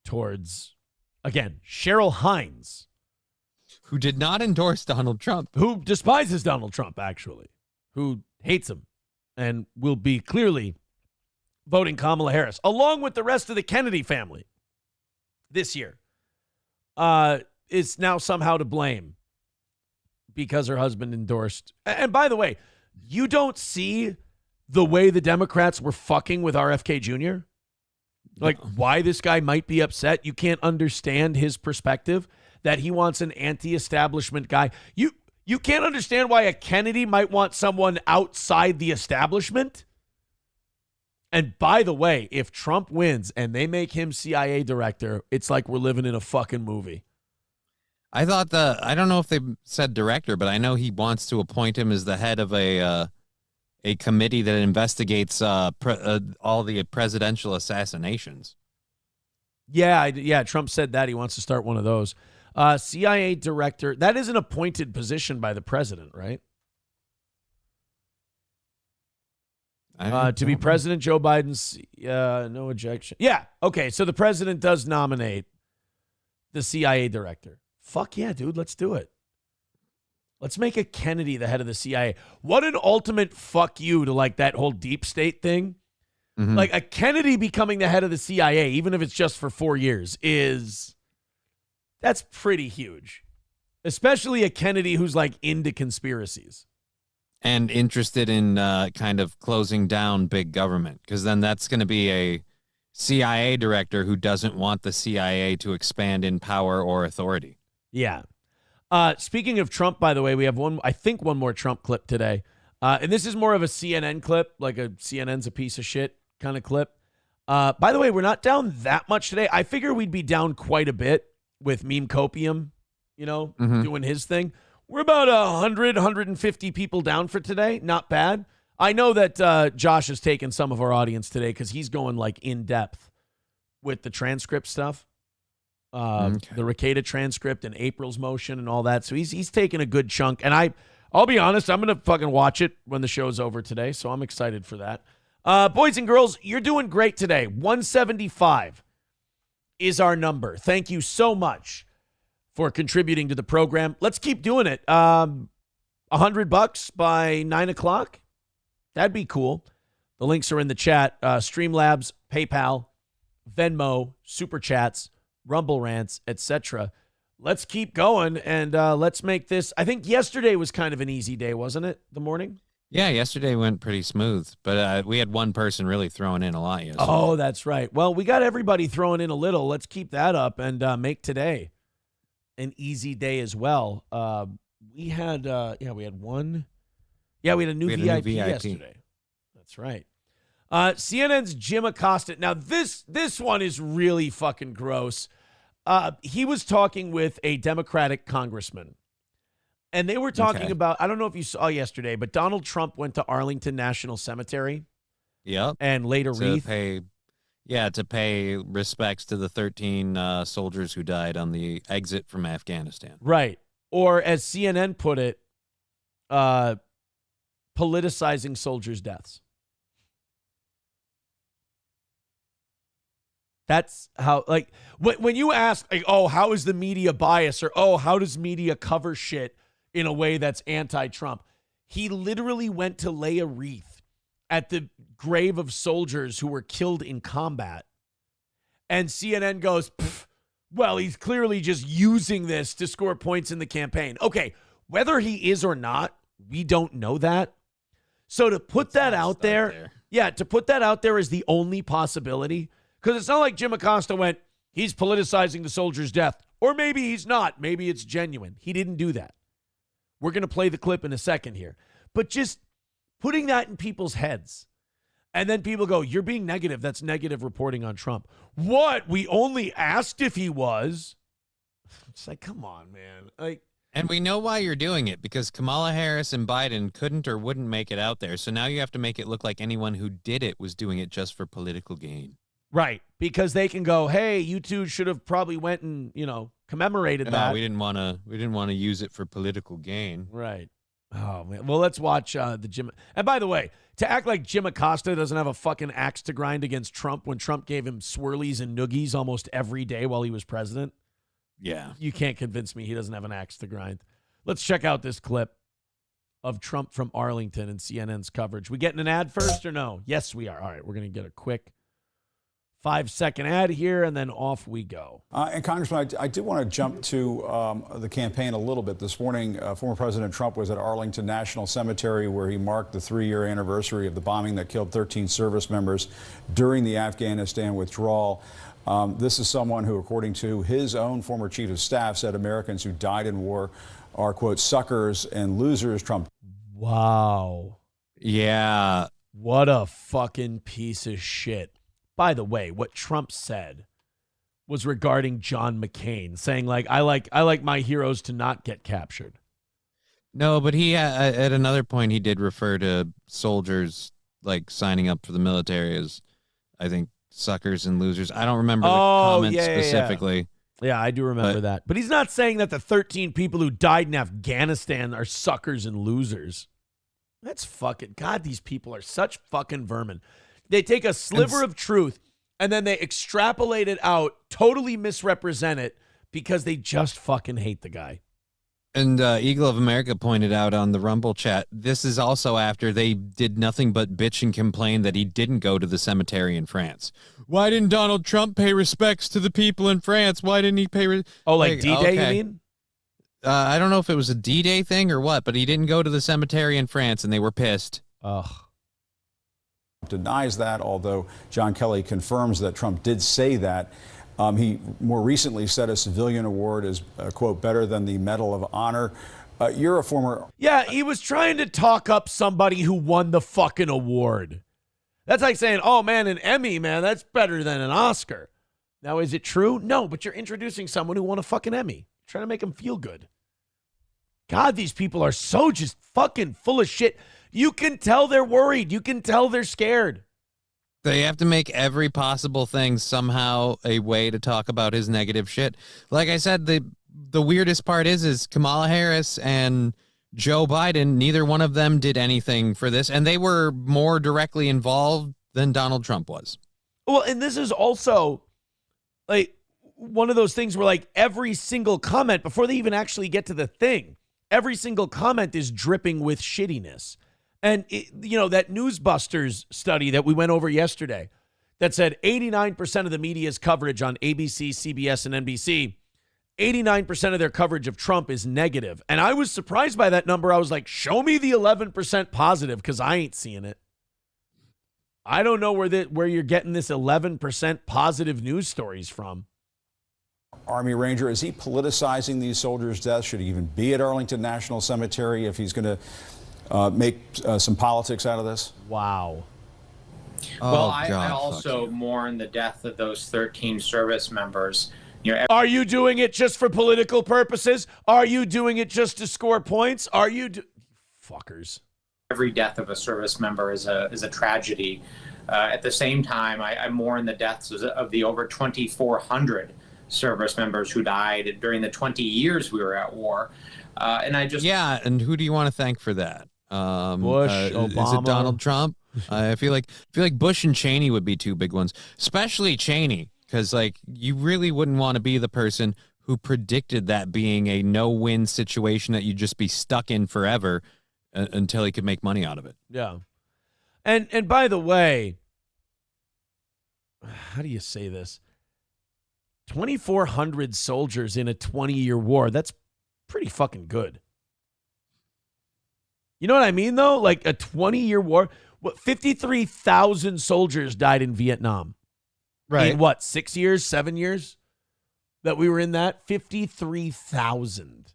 towards, again, Cheryl Hines, who did not endorse Donald Trump, who despises Donald Trump, actually, who hates him and will be clearly voting Kamala Harris, along with the rest of the Kennedy family this year, is now somehow to blame because her husband endorsed. And by the way, you don't see the way the Democrats were fucking with RFK Jr.? Like, why this guy might be upset. You can't understand his perspective, that he wants an anti-establishment guy. You can't understand why a Kennedy might want someone outside the establishment. And by the way, if Trump wins and they make him CIA director, it's like we're living in a fucking movie. I thought I don't know if they said director, but I know he wants to appoint him as the head of a committee that investigates all the presidential assassinations. Yeah, Trump said that he wants to start one of those. CIA director, that is an appointed position by the president, right? To be president, Joe Biden's no objection. Yeah, okay, so the president does nominate the CIA director. Fuck yeah, dude, let's do it. Let's make a Kennedy the head of the CIA. What an ultimate fuck you to like that whole deep state thing. Mm-hmm. Like a Kennedy becoming the head of the CIA, even if it's just for 4 years, that's pretty huge. Especially a Kennedy who's like into conspiracies. And interested in kind of closing down big government. Because then that's going to be a CIA director who doesn't want the CIA to expand in power or authority. Yeah. Speaking of Trump, by the way, we have one more Trump clip today. And this is more of a CNN clip, like a CNN's a piece of shit kind of clip. By the way, we're not down that much today. I figure we'd be down quite a bit with Meme Copium, doing his thing. We're about 150 people down for today. Not bad. I know that Josh has taken some of our audience today because he's going like in depth with the transcript stuff. The Ricada transcript and April's motion and all that. So he's taking a good chunk. And I'll be honest, I'm going to fucking watch it when the show's over today. So I'm excited for that. Boys and girls, you're doing great today. 175 is our number. Thank you so much for contributing to the program. Let's keep doing it. $100 by 9 o'clock. That'd be cool. The links are in the chat. Streamlabs, PayPal, Venmo, Super Chats, Rumble Rants, etc. Let's keep going and let's make this. I think yesterday was kind of an easy day, wasn't it? The morning? Yeah, yesterday went pretty smooth, but we had one person really throwing in a lot yesterday. Oh, that's right. Well, we got everybody throwing in a little. Let's keep that up and make today an easy day as well. We had one. Yeah, we had a new VIP yesterday. That's right. CNN's Jim Acosta. Now, this one is really fucking gross. He was talking with a Democratic congressman, and they were talking about, I don't know if you saw yesterday, but Donald Trump went to Arlington National Cemetery. Yep. And laid a wreath. To pay respects to the 13 soldiers who died on the exit from Afghanistan. Right. Or as CNN put it, politicizing soldiers' deaths. That's how, like, when you ask, like, oh, how is the media biased, or, oh, how does media cover shit in a way that's anti-Trump? He literally went to lay a wreath at the grave of soldiers who were killed in combat. And CNN goes, well, he's clearly just using this to score points in the campaign. Okay, whether he is or not, we don't know that. So to put that out there, to put that out there is the only possibility. Because it's not like Jim Acosta went, he's politicizing the soldier's death. Or maybe he's not. Maybe it's genuine. He didn't do that. We're going to play the clip in a second here. But just putting that in people's heads. And then people go, you're being negative. That's negative reporting on Trump. What? We only asked if he was. It's like, come on, man. Like, and we know why you're doing it, because Kamala Harris and Biden couldn't or wouldn't make it out there. So now you have to make it look like anyone who did it was doing it just for political gain. Right, because they can go, hey, you two should have probably went and, commemorated that. We didn't want to use it for political gain. Right. Oh, man. Well, let's watch the Jim. And by the way, to act like Jim Acosta doesn't have a fucking axe to grind against Trump when Trump gave him swirlies and noogies almost every day while he was president. Yeah. You can't convince me he doesn't have an axe to grind. Let's check out this clip of Trump from Arlington and CNN's coverage. We getting an ad first or no? Yes, we are. All right, we're going to get a quick 5-second ad here, and then off we go. And Congressman, I did want to jump to the campaign a little bit. This morning, former President Trump was at Arlington National Cemetery, where he marked the 3-year anniversary of the bombing that killed 13 service members during the Afghanistan withdrawal. This is someone who, according to his own former chief of staff, said Americans who died in war are, quote, suckers and losers. Trump. Wow. Yeah. What a fucking piece of shit. By the way, what Trump said was regarding John McCain, saying, like, I like my heroes to not get captured. No, but he at another point he did refer to soldiers like signing up for the military as, I think, suckers and losers. I don't remember the comment specifically. Yeah, I do remember that. But he's not saying that the 13 people who died in Afghanistan are suckers and losers. That's fucking, God, these people are such fucking vermin. They take a sliver of truth and then they extrapolate it out, totally misrepresent it because they just fucking hate the guy. And Eagle of America pointed out on the Rumble chat, this is also after they did nothing but bitch and complain that he didn't go to the cemetery in France. Why didn't Donald Trump pay respects to the people in France? Why didn't he pay? Like D-Day, you mean? I don't know if it was a D-Day thing or what, but he didn't go to the cemetery in France and they were pissed. Ugh. Denies that, although John Kelly confirms that Trump did say that. He more recently said a civilian award is, quote, better than the Medal of Honor. You're a former... Yeah, he was trying to talk up somebody who won the fucking award. That's like saying, oh, man, an Emmy, man, that's better than an Oscar. Now, is it true? No, but you're introducing someone who won a fucking Emmy. You're trying to make them feel good. God, these people are so just fucking full of shit. You can tell they're worried. You can tell they're scared. They have to make every possible thing somehow a way to talk about his negative shit. Like I said, the weirdest part is Kamala Harris and Joe Biden, neither one of them did anything for this, and they were more directly involved than Donald Trump was. Well, and this is also like one of those things where like every single comment, before they even actually get to the thing, every single comment is dripping with shittiness. And, that Newsbusters study that we went over yesterday that said 89% of the media's coverage on ABC, CBS, and NBC, 89% of their coverage of Trump is negative. And I was surprised by that number. I was like, show me the 11% positive because I ain't seeing it. I don't know where you're getting this 11% positive news stories from. Army Ranger, is he politicizing these soldiers' deaths? Should he even be at Arlington National Cemetery if he's going to make some politics out of this? Wow. Well, I also mourn the death of those 13 service members. Are you doing it just for political purposes? Are you doing it just to score points? Are you fuckers? Every death of a service member is a tragedy. At the same time, I mourn the deaths of the over 2,400 service members who died during the 20 years we were at war. And who do you want to thank for that? Bush, Obama. Is it Donald Trump? I feel like Bush and Cheney would be two big ones, especially Cheney. because like you really wouldn't want to be the person who predicted that being a no-win situation that you'd just be stuck in forever until he could make money out of it. Yeah. And by the way, how do you say this? 2,400 soldiers in a 20-year war. That's pretty fucking good. You know what I mean, though? Like a 20-year war. What, 53,000 soldiers died in Vietnam. Right. In what, 6 years, 7 years that we were in that? 53,000.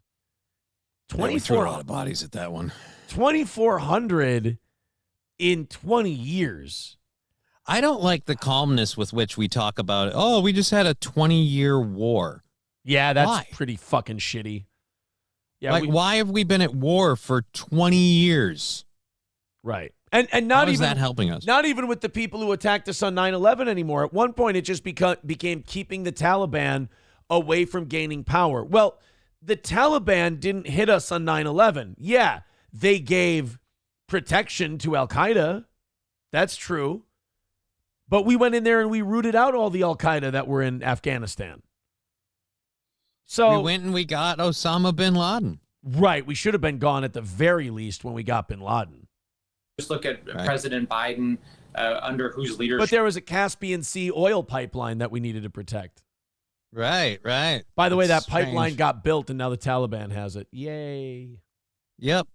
We threw a lot of bodies at that one. 2,400 in 20 years. I don't like the calmness with which we talk about it. Oh, we just had a 20-year war. Yeah, that's pretty fucking shitty. Yeah, like, why have we been at war for 20 years? Right. And not How is even that helping us? Not even with the people who attacked us on 9/11 anymore. At one point, it just became keeping the Taliban away from gaining power. Well, the Taliban didn't hit us on 9/11. Yeah, they gave protection to Al-Qaeda. That's true. But we went in there and we rooted out all the Al-Qaeda that were in Afghanistan. So we went and we got Osama bin Laden. Right. We should have been gone at the very least when we got bin Laden. Just look at President Biden, under whose leadership. But there was a Caspian Sea oil pipeline that we needed to protect. Right. By the way, that That's pipeline strange. got built and now the Taliban has it. Yay. Yep.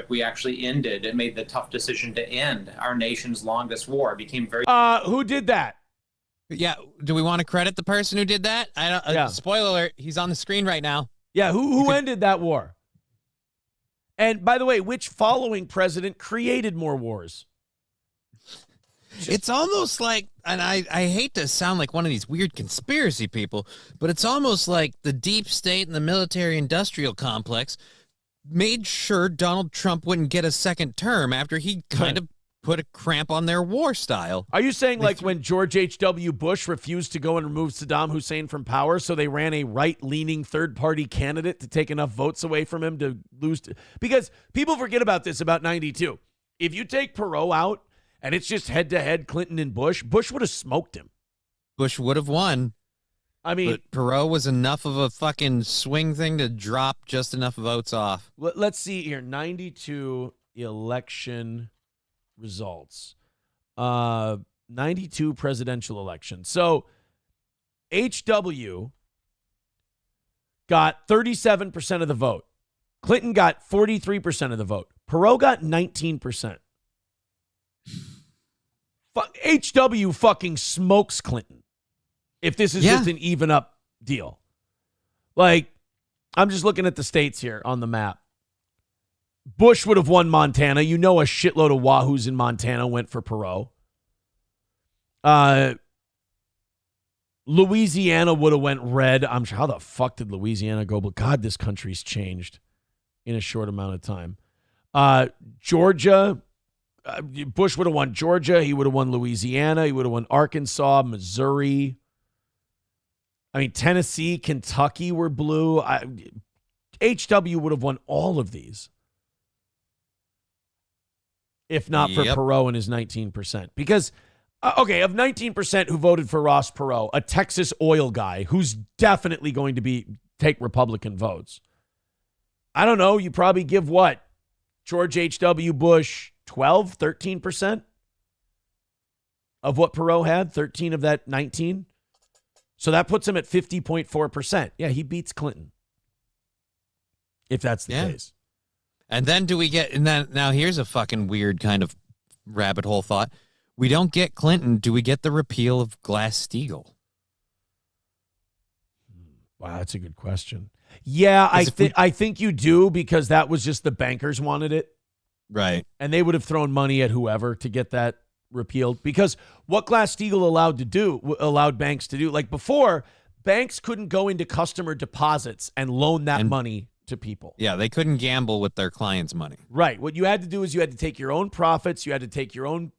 We actually ended and made the tough decision to end our nation's longest war. It became very. Who did that? Yeah. Do we want to credit the person who did that? I don't. Yeah. Spoiler alert. He's on the screen right now. Yeah. Who ended that war? And by the way, which following president created more wars? It's almost like, and I hate to sound like one of these weird conspiracy people, but it's almost like the deep state and the military-industrial complex made sure Donald Trump wouldn't get a second term after he kind of put a cramp on their war style. Are you saying like when George H.W. Bush refused to go and remove Saddam Hussein from power, so they ran a right-leaning third-party candidate to take enough votes away from him to lose? Because people forget about this about 92. If you take Perot out and it's just head-to-head Clinton and Bush, Bush would have smoked him. Bush would have won. I mean, but Perot was enough of a fucking swing thing to drop just enough votes off. Let's see here. 92 election results. 92 presidential election. So HW got 37% of the vote. Clinton got 43% of the vote. Perot got 19%. HW fucking smokes Clinton. If this is just an even up deal. Like, I'm just looking at the states here on the map. Bush would have won Montana. You know a shitload of wahoos in Montana went for Perot. Louisiana would have went red. I'm sure. How the fuck did Louisiana go? But God, this country's changed in a short amount of time. Georgia, Bush would have won Georgia. He would have won Louisiana. He would have won Arkansas, Missouri. I mean, Tennessee, Kentucky were blue. HW would have won all of these if not for Perot and his 19%. Because, of 19% who voted for Ross Perot, a Texas oil guy who's definitely going to take Republican votes. I don't know. You probably give what? George H.W. Bush 12, 13% of what Perot had, 13 of that 19. So that puts him at 50.4%. Yeah, he beats Clinton. If that's the case. And then now here's a fucking weird kind of rabbit hole thought. We don't get Clinton. Do we get the repeal of Glass-Steagall? Wow, that's a good question. Yeah, I think you do, because that was just the bankers wanted it. Right. And they would have thrown money at whoever to get that repealed, because what Glass-Steagall allowed banks to do, like before, banks couldn't go into customer deposits and loan that money to people. Yeah, they couldn't gamble with their clients' money. Right. What you had to do is you had to take your own profits, you had to take your own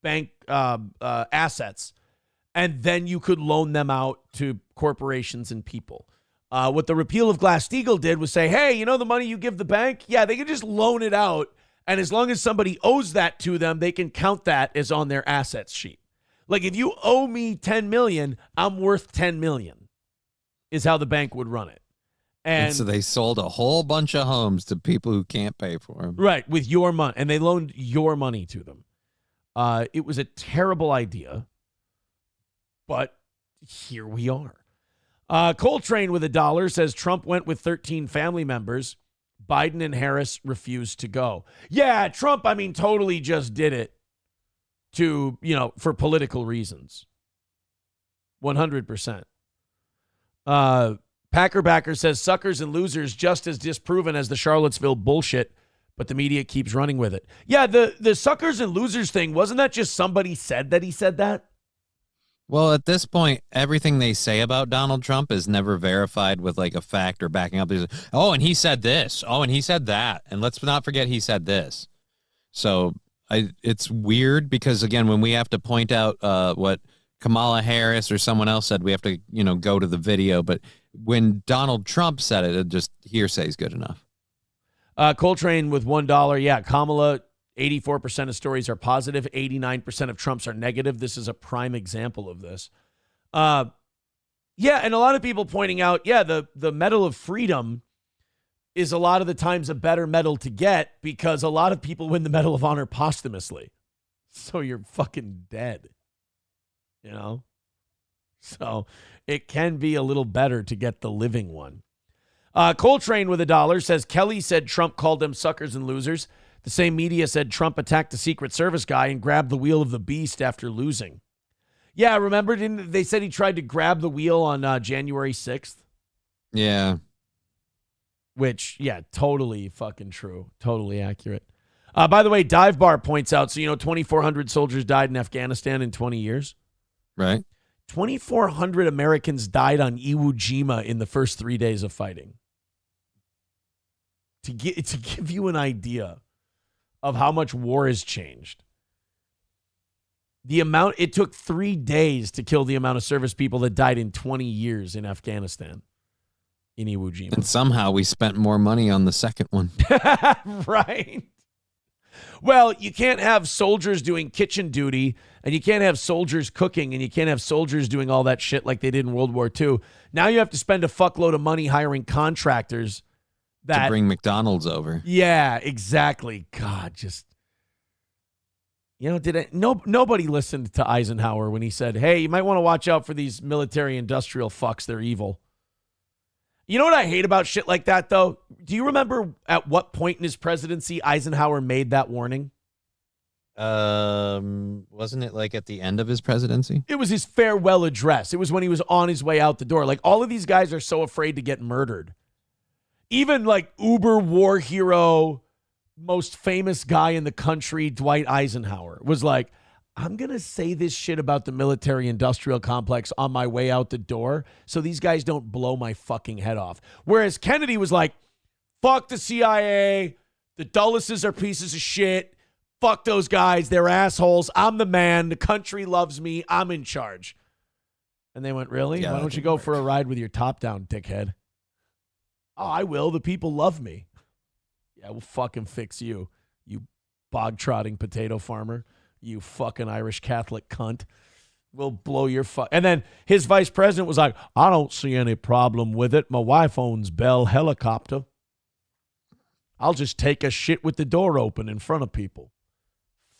bank assets, and then you could loan them out to corporations and people. What the repeal of Glass-Steagall did was say, hey, you know the money you give the bank? Yeah, they can just loan it out, and as long as somebody owes that to them, they can count that as on their assets sheet. Like if you owe me 10 million, I'm worth 10 million is how the bank would run it. And so they sold a whole bunch of homes to people who can't pay for them. Right, with your money. And they loaned your money to them. It was a terrible idea, but here we are. Coltrane with $1 says Trump went with 13 family members. Biden and Harris refused to go. Yeah, Trump, totally just did it for political reasons. 100%. Packerbacker says suckers and losers just as disproven as the Charlottesville bullshit, but the media keeps running with it. Yeah, the suckers and losers thing, wasn't that just somebody said that he said that? Well, at this point, everything they say about Donald Trump is never verified with like a fact or backing up. Oh, and he said this. Oh, and he said that. And let's not forget he said this. So it's weird because, again, when we have to point out what Kamala Harris or someone else said, we have to, go to the video. But when Donald Trump said it, just hearsay is good enough. Coltrane with $1. Yeah, Kamala, 84% of stories are positive. 89% of Trump's are negative. This is a prime example of this. Yeah, and a lot of people pointing out, the Medal of Freedom is a lot of the times a better medal to get because a lot of people win the Medal of Honor posthumously. So you're fucking dead. So it can be a little better to get the living one. Coltrane with $1 says Kelly said Trump called them suckers and losers. The same media said Trump attacked the Secret Service guy and grabbed the wheel of the beast after losing. Yeah, remember, they said he tried to grab the wheel on January 6th? Yeah. Which, totally fucking true. Totally accurate. By the way, Dive Bar points out, 2,400 soldiers died in Afghanistan in 20 years? Right. 2,400 Americans died on Iwo Jima in the first 3 days of fighting. To give you an idea of how much war has changed. It took 3 days to kill the amount of service people that died in 20 years in Afghanistan. In Iwo Jima. And somehow we spent more money on the second one. Right. Well, you can't have soldiers doing kitchen duty, and you can't have soldiers cooking, and you can't have soldiers doing all that shit like they did in World War II. Now you have to spend a fuckload of money hiring contractors to bring McDonald's over. Yeah, exactly. God, just nobody listened to Eisenhower when he said, "Hey, you might want to watch out for these military-industrial fucks. They're evil." You know what I hate about shit like that, though? Do you remember at what point in his presidency Eisenhower made that warning? Wasn't it like at the end of his presidency? It was his farewell address. It was when he was on his way out the door. Like, all of these guys are so afraid to get murdered. Even like uber war hero, most famous guy in the country, Dwight Eisenhower, was like, I'm going to say this shit about the military-industrial complex on my way out the door so these guys don't blow my fucking head off. Whereas Kennedy was like, fuck the CIA. The Dulleses are pieces of shit. Fuck those guys. They're assholes. I'm the man. The country loves me. I'm in charge. And they went, really? Yeah, why don't you go for a ride with your top down, dickhead? Oh, I will. The people love me. Yeah, we'll fucking fix you, you bog-trotting potato farmer. You fucking Irish Catholic cunt. We'll blow your And then his vice president was like, I don't see any problem with it. My wife owns Bell Helicopter. I'll just take a shit with the door open in front of people.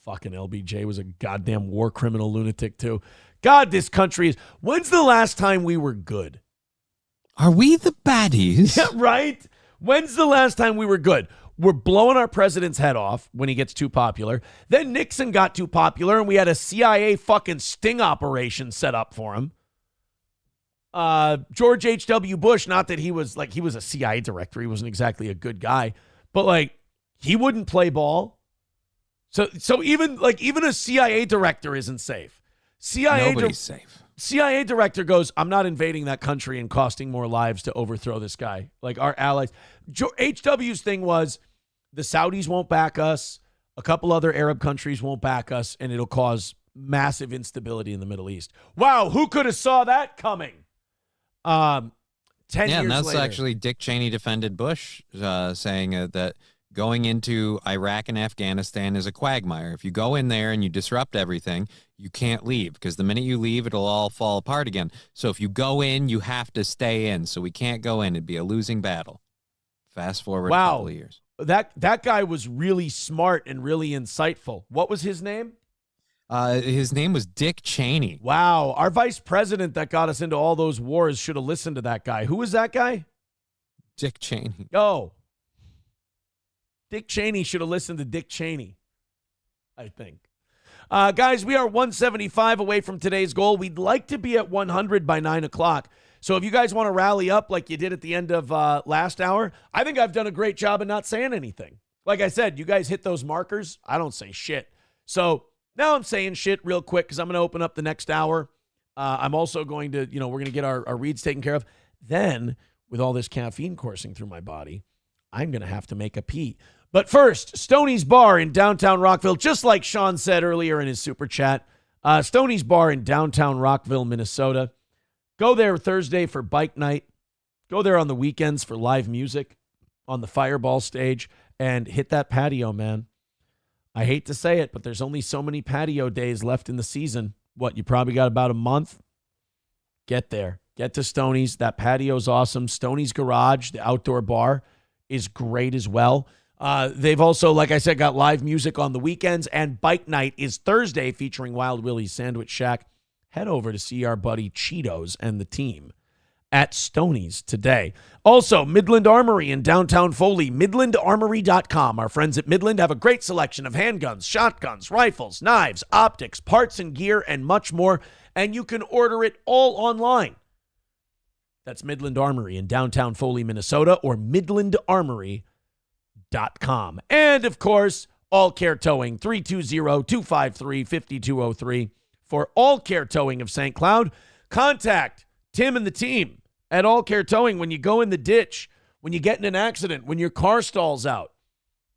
Fucking LBJ was a goddamn war criminal lunatic too. God, this country is... When's the last time we were good? Are we the baddies? Yeah, right? When's the last time we were good? We're blowing our president's head off when he gets too popular. Then Nixon got too popular, and we had a CIA fucking sting operation set up for him. George H.W. Bush, not that he was a CIA director. He wasn't exactly a good guy. But, like, he wouldn't play ball. So even a CIA director isn't safe. Nobody's safe. CIA director goes, I'm not invading that country and costing more lives to overthrow this guy. Like, our allies. HW's thing was the Saudis won't back us. A couple other Arab countries won't back us, and it'll cause massive instability in the Middle East. Wow, who could have saw that coming? 10 years and that's later. actually Dick Cheney defended Bush, saying that going into Iraq and Afghanistan is a quagmire. If you go in there and you disrupt everything, you can't leave, because the minute you leave, it'll all fall apart again. So if you go in, you have to stay in. So we can't go in. It'd be a losing battle. Fast forward a couple of years. That guy was really smart and really insightful. What was his name? His name was Dick Cheney. Wow. Our vice president that got us into all those wars should have listened to that guy. Who was that guy? Dick Cheney. Oh. Dick Cheney should have listened to Dick Cheney, I think. Guys, we are 175 away from today's goal. We'd like to be at 100 by 9 o'clock. So if you guys want to rally up like you did at the end of last hour, I think I've done a great job of not saying anything. Like I said, you guys hit those markers. I don't say shit. So now I'm saying shit real quick because I'm going to open up the next hour. I'm also going to, we're going to get our reads taken care of. Then, with all this caffeine coursing through my body, I'm going to have to make a pee. But first, Stoney's Bar in downtown Rockville, just like Sean said earlier in his super chat. Stoney's Bar in downtown Rockville, Minnesota. Go there Thursday for bike night. Go there on the weekends for live music on the Fireball stage, and hit that patio, man. I hate to say it, but there's only so many patio days left in the season. What, you probably got about a month? Get there. Get to Stoney's. That patio's awesome. Stoney's Garage, the outdoor bar, is great as well. They've also, like I said, got live music on the weekends, and bike night is Thursday featuring Wild Willie's Sandwich Shack. Head over to see our buddy Cheetos and the team at Stoney's today. Also, Midland Armory in downtown Foley, midlandarmory.com. Our friends at Midland have a great selection of handguns, shotguns, rifles, knives, optics, parts and gear, and much more, and you can order it all online. That's Midland Armory in downtown Foley, Minnesota, or midlandarmory.com. And, of course, All Care Towing, 320-253-5203. For All Care Towing of St. Cloud, contact Tim and the team at All Care Towing when you go in the ditch, when you get in an accident, when your car stalls out.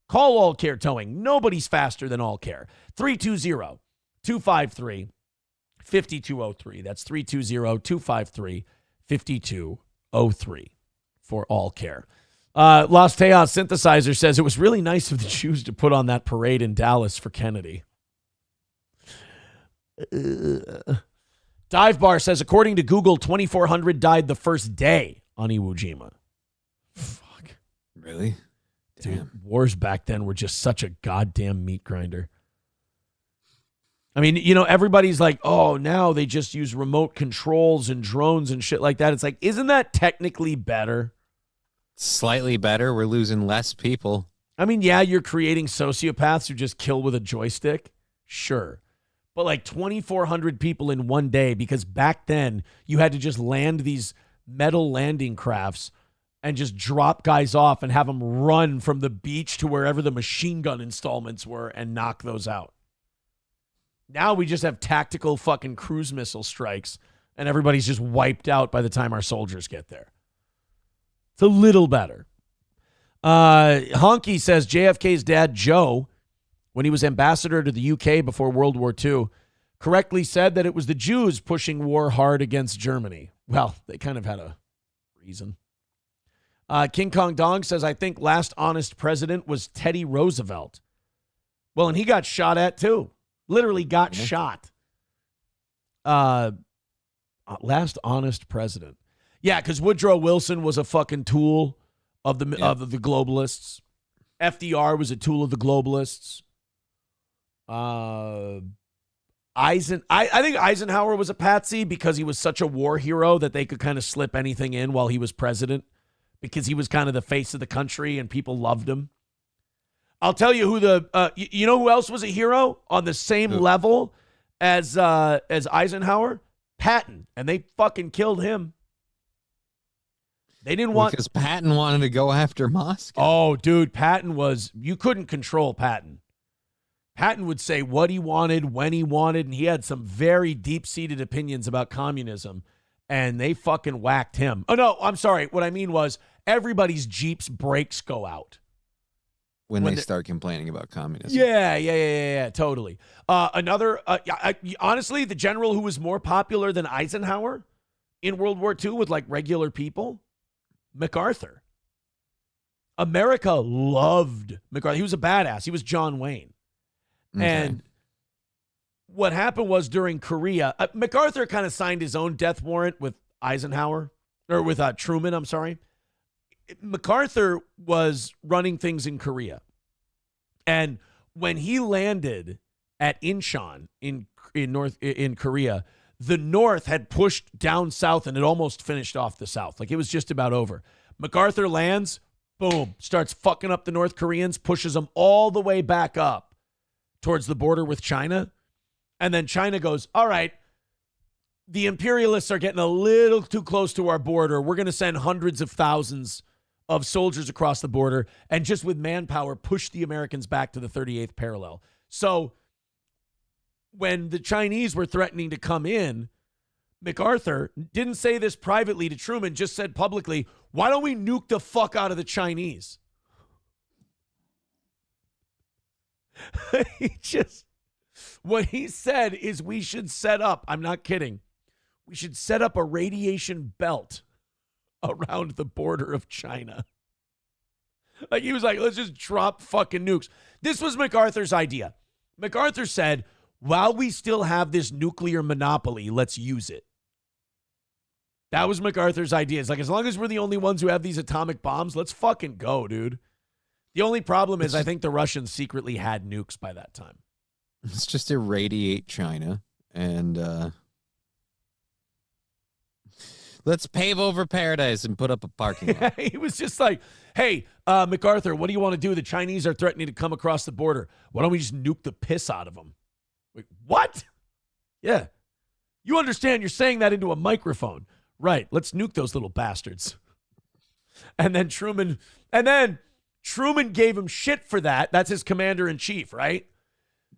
Call All Care Towing. Nobody's faster than All Care. 320-253-5203. That's 320-253-5203 for All Care. Los Tejas Synthesizer says it was really nice of the Jews to put on that parade in Dallas for Kennedy. Dive Bar says, according to Google, 2,400 died the first day on Iwo Jima. Fuck. Really? Dude, wars back then were just such a goddamn meat grinder. I mean, everybody's like, oh, now they just use remote controls and drones and shit like that. It's like, isn't that technically better? Slightly better. We're losing less people. I mean, yeah, you're creating sociopaths who just kill with a joystick. Sure. But like 2,400 people in one day, because back then you had to just land these metal landing crafts and just drop guys off and have them run from the beach to wherever the machine gun installments were and knock those out. Now we just have tactical fucking cruise missile strikes and everybody's just wiped out by the time our soldiers get there. It's a little better. Honky says JFK's dad, Joe, when he was ambassador to the UK before World War II, correctly said that it was the Jews pushing war hard against Germany. Well, they kind of had a reason. King Kong Dong says, I think last honest president was Teddy Roosevelt. Well, and he got shot at too. Literally got shot. Last honest president. Yeah, because Woodrow Wilson was a fucking tool of the globalists. FDR was a tool of the globalists. I think Eisenhower was a patsy because he was such a war hero that they could kind of slip anything in while he was president because he was kind of the face of the country and people loved him. I'll tell you who you know who else was a hero on the same level as Eisenhower? Patton, and they fucking killed him. They didn't want because Patton wanted to go after Moscow. Oh, dude, you couldn't control Patton. Patton would say what he wanted, when he wanted, and he had some very deep-seated opinions about communism, and they fucking whacked him. Oh, no, I'm sorry. What I mean was everybody's Jeep's brakes go out. When they start complaining about communism. Yeah, totally. Honestly, the general who was more popular than Eisenhower in World War II with, like, regular people, MacArthur. America loved MacArthur. He was a badass. He was John Wayne. Okay. And what happened was during Korea, MacArthur kind of signed his own death warrant with Eisenhower, or with Truman, I'm sorry. MacArthur was running things in Korea. And when he landed at Incheon in Korea, the North had pushed down south and it almost finished off the South. Like, it was just about over. MacArthur lands, boom, starts fucking up the North Koreans, pushes them all the way back up towards the border with China. And then China goes, all right, the imperialists are getting a little too close to our border. We're going to send hundreds of thousands of soldiers across the border and just with manpower push the Americans back to the 38th parallel. So when the Chinese were threatening to come in, MacArthur didn't say this privately to Truman, just said publicly, why don't we nuke the fuck out of the Chinese? What he said is we should set up, I'm not kidding, we should set up a radiation belt around the border of China. Like, he was like, let's just drop fucking nukes. This was MacArthur's idea. MacArthur said, while we still have this nuclear monopoly, let's use it. That was MacArthur's idea. It's like, as long as we're the only ones who have these atomic bombs, let's fucking go, dude. The only problem is I think the Russians secretly had nukes by that time. Let's just irradiate China and let's pave over paradise and put up a parking lot. He was just like, hey, MacArthur, what do you want to do? The Chinese are threatening to come across the border. Why don't we just nuke the piss out of them? Wait, what? Yeah. You understand you're saying that into a microphone. Right. Let's nuke those little bastards. And then Truman gave him shit for that. That's his commander-in-chief, right?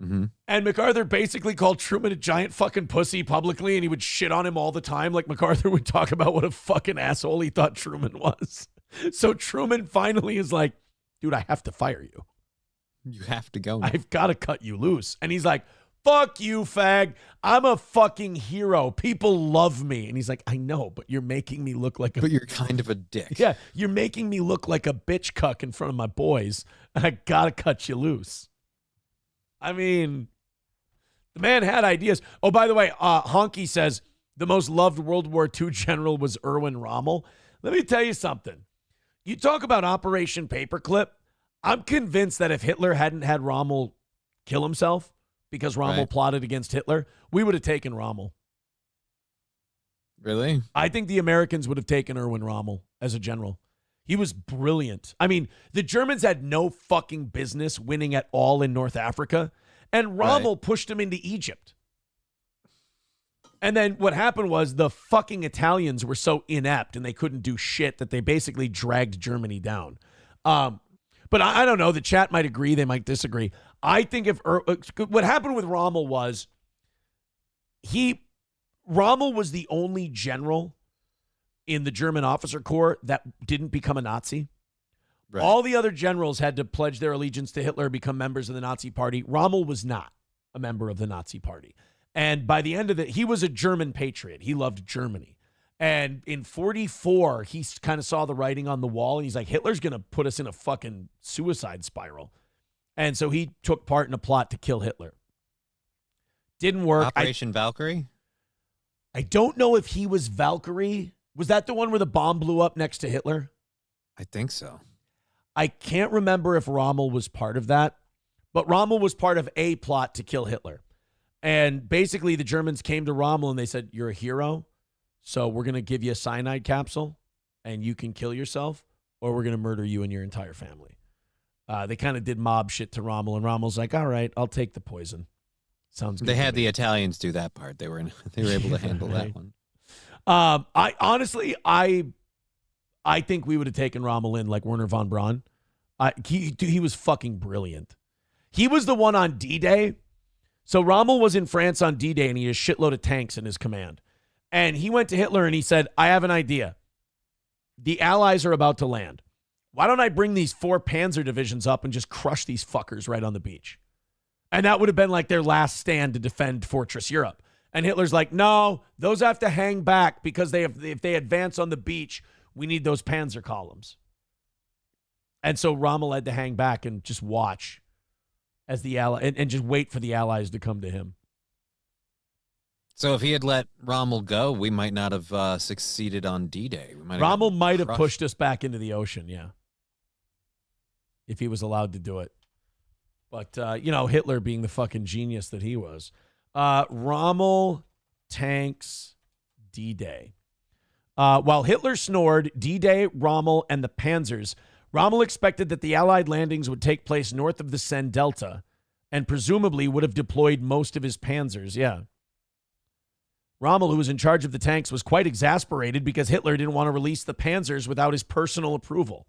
Mm-hmm. And MacArthur basically called Truman a giant fucking pussy publicly, and he would shit on him all the time. Like, MacArthur would talk about what a fucking asshole he thought Truman was. So Truman finally is like, dude, I have to fire you. You have to go now. I've got to cut you loose. And he's like, fuck you, fag. I'm a fucking hero. People love me. And he's like, I know, but you're making me look like But you're kind of a dick. Yeah, you're making me look like a bitch cuck in front of my boys, and I got to cut you loose. I mean, the man had ideas. Oh, by the way, Honky says the most loved World War II general was Erwin Rommel. Let me tell you something. You talk about Operation Paperclip. I'm convinced that if Hitler hadn't had Rommel kill himself because Rommel plotted against Hitler, we would have taken Rommel. Really? I think the Americans would have taken Erwin Rommel as a general. He was brilliant. I mean, the Germans had no fucking business winning at all in North Africa, and Rommel pushed them into Egypt. And then what happened was the fucking Italians were so inept and they couldn't do shit that they basically dragged Germany down. But I don't know. The chat might agree. They might disagree. I think what happened with Rommel was Rommel was the only general in the German officer corps that didn't become a Nazi. Right. All the other generals had to pledge their allegiance to Hitler, become members of the Nazi party. Rommel was not a member of the Nazi party. And by the end of it, he was a German patriot. He loved Germany. And in 1944, he kind of saw the writing on the wall, and he's like, Hitler's going to put us in a fucking suicide spiral. And so he took part in a plot to kill Hitler. Didn't work. Operation Valkyrie? I don't know if he was Valkyrie. Was that the one where the bomb blew up next to Hitler? I think so. I can't remember if Rommel was part of that, but Rommel was part of a plot to kill Hitler. And basically the Germans came to Rommel and they said, you're a hero, so we're going to give you a cyanide capsule and you can kill yourself, or we're going to murder you and your entire family. They kind of did mob shit to Rommel, and Rommel's like, all right, I'll take the poison. Sounds good. They had the Italians do that part. They were able to handle that one. I honestly think we would have taken Rommel in like Werner von Braun. He was fucking brilliant. He was the one on D-Day. So Rommel was in France on D-Day, and he had a shitload of tanks in his command. And he went to Hitler and he said, I have an idea. The Allies are about to land. Why don't I bring these 4 Panzer divisions up and just crush these fuckers right on the beach? And that would have been like their last stand to defend Fortress Europe. And Hitler's like, no, those have to hang back because if they advance on the beach, we need those Panzer columns. And so Rommel had to hang back and just watch as the ally and just wait for the allies to come to him. So if he had let Rommel go, we might not have succeeded on D-Day. Rommel might have pushed us back into the ocean, yeah, if he was allowed to do it. But, Hitler being the fucking genius that he was. Rommel tanks D-Day. While Hitler snored, D-Day, Rommel, and the Panzers, Rommel expected that the Allied landings would take place north of the Seine Delta and presumably would have deployed most of his panzers, yeah. Rommel, who was in charge of the tanks, was quite exasperated because Hitler didn't want to release the panzers without his personal approval.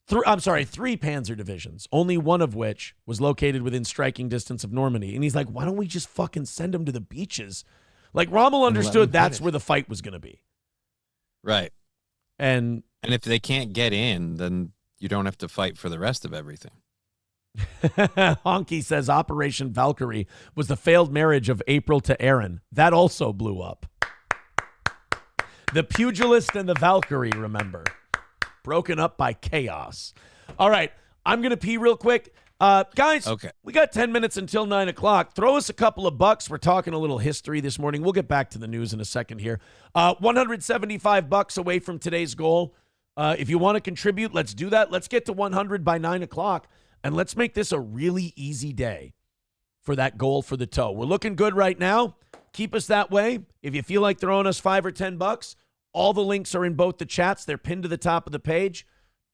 Three panzer divisions, only one of which was located within striking distance of Normandy. And he's like, why don't we just fucking send them to the beaches? Like, Rommel understood that's where the fight was going to be. Right. And if they can't get in, then you don't have to fight for the rest of everything. Honky says Operation Valkyrie was the failed marriage of April to Aaron. That also blew up. The pugilist and the Valkyrie, remember. Broken up by chaos. All right, I'm going to pee real quick. Guys, okay. We got 10 minutes until 9 o'clock. Throw us a couple of bucks. We're talking a little history this morning. We'll get back to the news in a second here. $175 away from today's goal. If you want to contribute, let's do that. Let's get to 100 by 9 o'clock, and let's make this a really easy day for that goal for the toe. We're looking good right now. Keep us that way. If you feel like throwing us $5 or $10, all the links are in both the chats. They're pinned to the top of the page.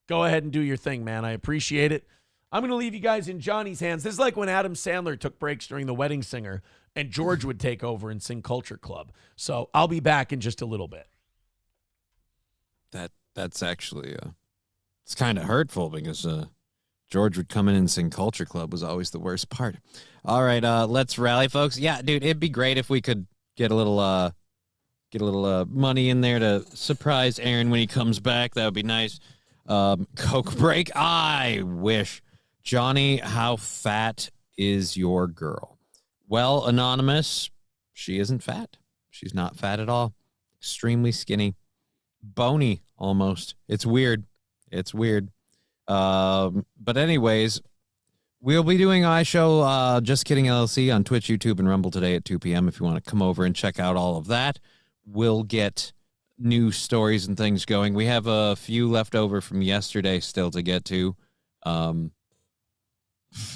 Go ahead and do your thing, man. I appreciate it. I'm going to leave you guys in Johnny's hands. This is like when Adam Sandler took breaks during The Wedding Singer and George would take over and sing Culture Club. So I'll be back in just a little bit. That's actually it's kind of hurtful because George would come in and sing Culture Club was always the worst part. All right, let's rally, folks. Yeah, dude, it'd be great if we could get a little money in there to surprise Aaron when he comes back. That would be nice. Coke break. I wish. Johnny, how fat is your girl? Well, Anonymous, she isn't fat. She's not fat at all. Extremely skinny. Bony, almost. It's weird. But anyways, we'll be doing iShow Just Kidding LLC on Twitch, YouTube, and Rumble today at 2 p.m. if you want to come over and check out all of that. We'll get news stories and things going. We have a few left over from yesterday still to get to.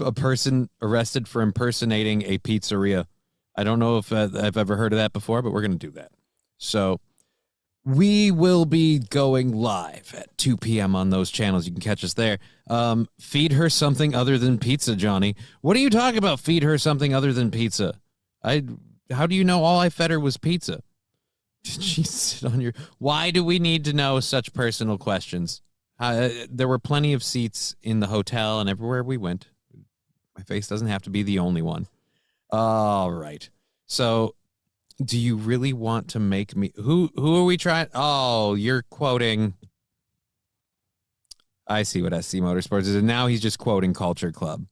A person arrested for impersonating a pizzeria. I don't know if I've ever heard of that before, but we're going to do that. So we will be going live at 2 p.m. on those channels. You can catch us there. Feed her something other than pizza, Johnny. What are you talking about? Feed her something other than pizza. How do you know all I fed her was pizza? Did she sit on your... Why do we need to know such personal questions? There were plenty of seats in the hotel and everywhere we went. My face doesn't have to be the only one. All right. So, do you really want to make me... Who are we trying... Oh, you're quoting... I see what SC Motorsports is. And now he's just quoting Culture Club.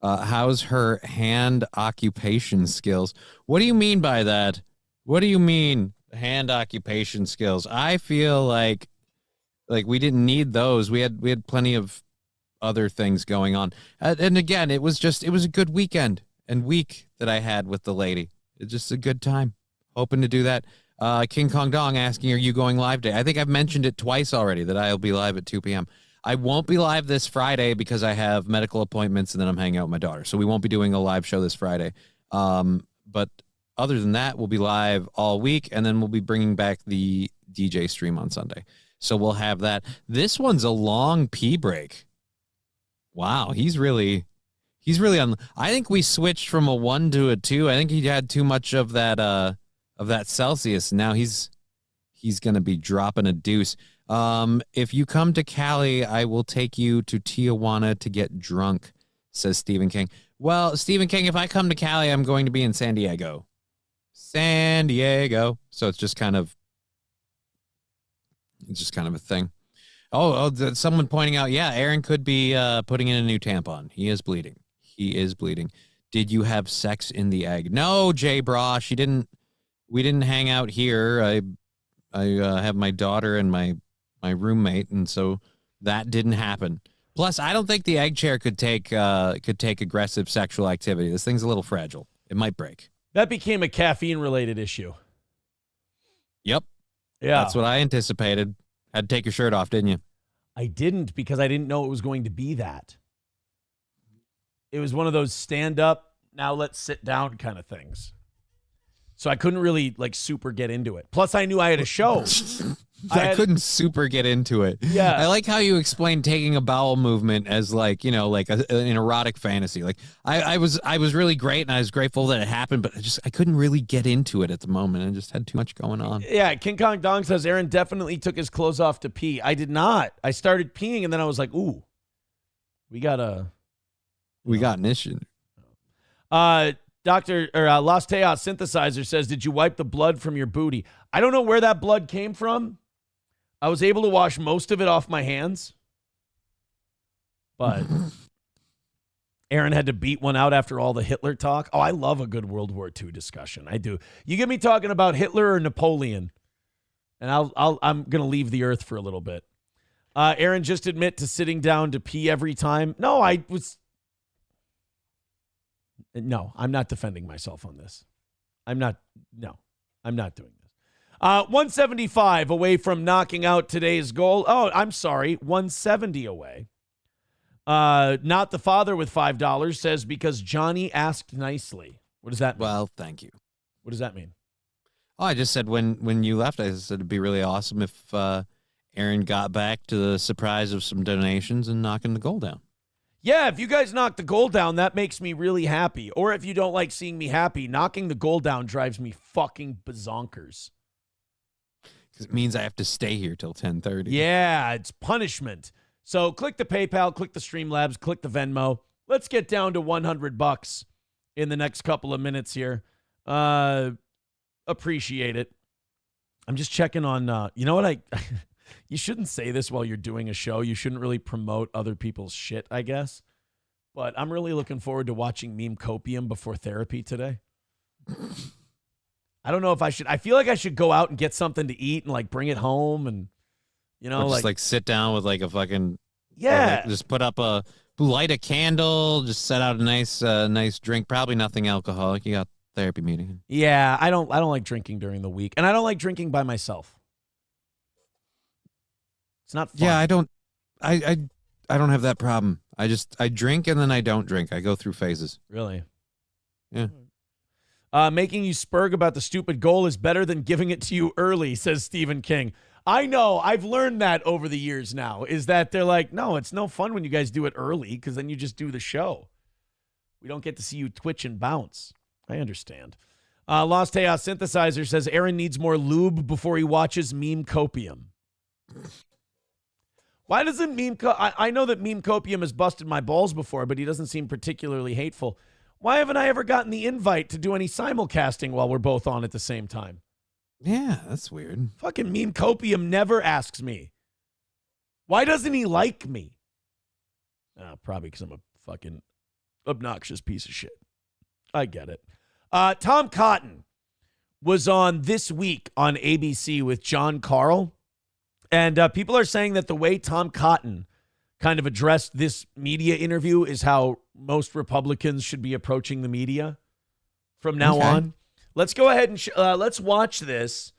How's her hand occupation skills? What do you mean by that? What do you mean, hand occupation skills? I feel like we didn't need those. We had plenty of other things going on. And again, it was a good weekend and week that I had with the lady. It's just a good time. Hoping to do that. King Kong Dong asking, are you going live today? I think I've mentioned it twice already that I'll be live at 2 p.m. I won't be live this Friday because I have medical appointments and then I'm hanging out with my daughter. So we won't be doing a live show this Friday. But other than that, we'll be live all week, and then we'll be bringing back the DJ stream on Sunday. So we'll have that. This one's a long pee break. Wow, he's really on. I think we switched from a 1 to a 2. I think he had too much of that Celsius. Now he's going to be dropping a deuce. If you come to Cali, I will take you to Tijuana to get drunk, says Stephen King. Well, Stephen King, if I come to Cali, I'm going to be in San Diego. So it's just kind of a thing. Oh, someone pointing out, yeah, Aaron could be putting in a new tampon. He is bleeding. Did you have sex in the egg? No, Jay Bra. We didn't hang out here. I have my daughter and my my roommate, and so that didn't happen. Plus, I don't think the egg chair could take aggressive sexual activity. This thing's a little fragile. It might break. That became a caffeine-related issue. Yep. Yeah. That's what I anticipated. Had to take your shirt off, didn't you? I didn't, because I didn't know it was going to be that. It was one of those stand up, now let's sit down kind of things. So I couldn't really super get into it. Plus, I knew I had a show. I couldn't super get into it. Yeah. I like how you explained taking a bowel movement as an erotic fantasy. Like I was really great, and I was grateful that it happened, but I couldn't really get into it at the moment. I just had too much going on. Yeah, King Kong Dong says Aaron definitely took his clothes off to pee. I did not. I started peeing, and then I was like, ooh, we got an issue. Dr. Los Teos Synthesizer says, did you wipe the blood from your booty? I don't know where that blood came from. I was able to wash most of it off my hands. But Aaron had to beat one out after all the Hitler talk. Oh, I love a good World War II discussion. I do. You get me talking about Hitler or Napoleon, and I'm going to leave the earth for a little bit. Aaron, just admit to sitting down to pee every time. No, I'm not defending myself on this. I'm not doing this. 175 away from knocking out today's goal. Oh, I'm sorry. 170 away. Not the father with $5 says, because Johnny asked nicely. What does that mean? Well, thank you. What does that mean? Oh, I just said when you left, I said it'd be really awesome if Aaron got back to the surprise of some donations and knocking the goal down. Yeah, if you guys knock the goal down, that makes me really happy. Or if you don't like seeing me happy, knocking the goal down drives me fucking bazonkers. Because it means I have to stay here till 10:30. Yeah, it's punishment. So click the PayPal, click the Streamlabs, click the Venmo. Let's get down to $100 in the next couple of minutes here. Appreciate it. I'm just checking on, you know what? You shouldn't say this while you're doing a show. You shouldn't really promote other people's shit, I guess. But I'm really looking forward to watching Meme Copium before therapy today. I don't know if I should. I feel like I should go out and get something to eat and bring it home and, Or just sit down with a fucking, yeah. Just light a candle, just set out a nice drink. Probably nothing alcoholic. You got therapy meeting. Yeah, I don't like drinking during the week, and I don't like drinking by myself. It's not fun. Yeah, I don't have that problem. I drink and then I don't drink. I go through phases. Really? Yeah. Making you spurg about the stupid goal is better than giving it to you early, says Stephen King. I know. I've learned that over the years now, is that they're like, no, it's no fun when you guys do it early because then you just do the show. We don't get to see you twitch and bounce. I understand. Lost Chaos Synthesizer says Aaron needs more lube before he watches Meme Copium. Why doesn't I know that Meme Copium has busted my balls before, but he doesn't seem particularly hateful. Why haven't I ever gotten the invite to do any simulcasting while we're both on at the same time? Yeah, that's weird. Fucking Meme Copium never asks me. Why doesn't he like me? Probably because I'm a fucking obnoxious piece of shit. I get it. Tom Cotton was on This Week on ABC with John Carl. And people are saying that the way Tom Cotton kind of addressed this media interview is how most Republicans should be approaching the media from now on. Let's go ahead and let's watch this.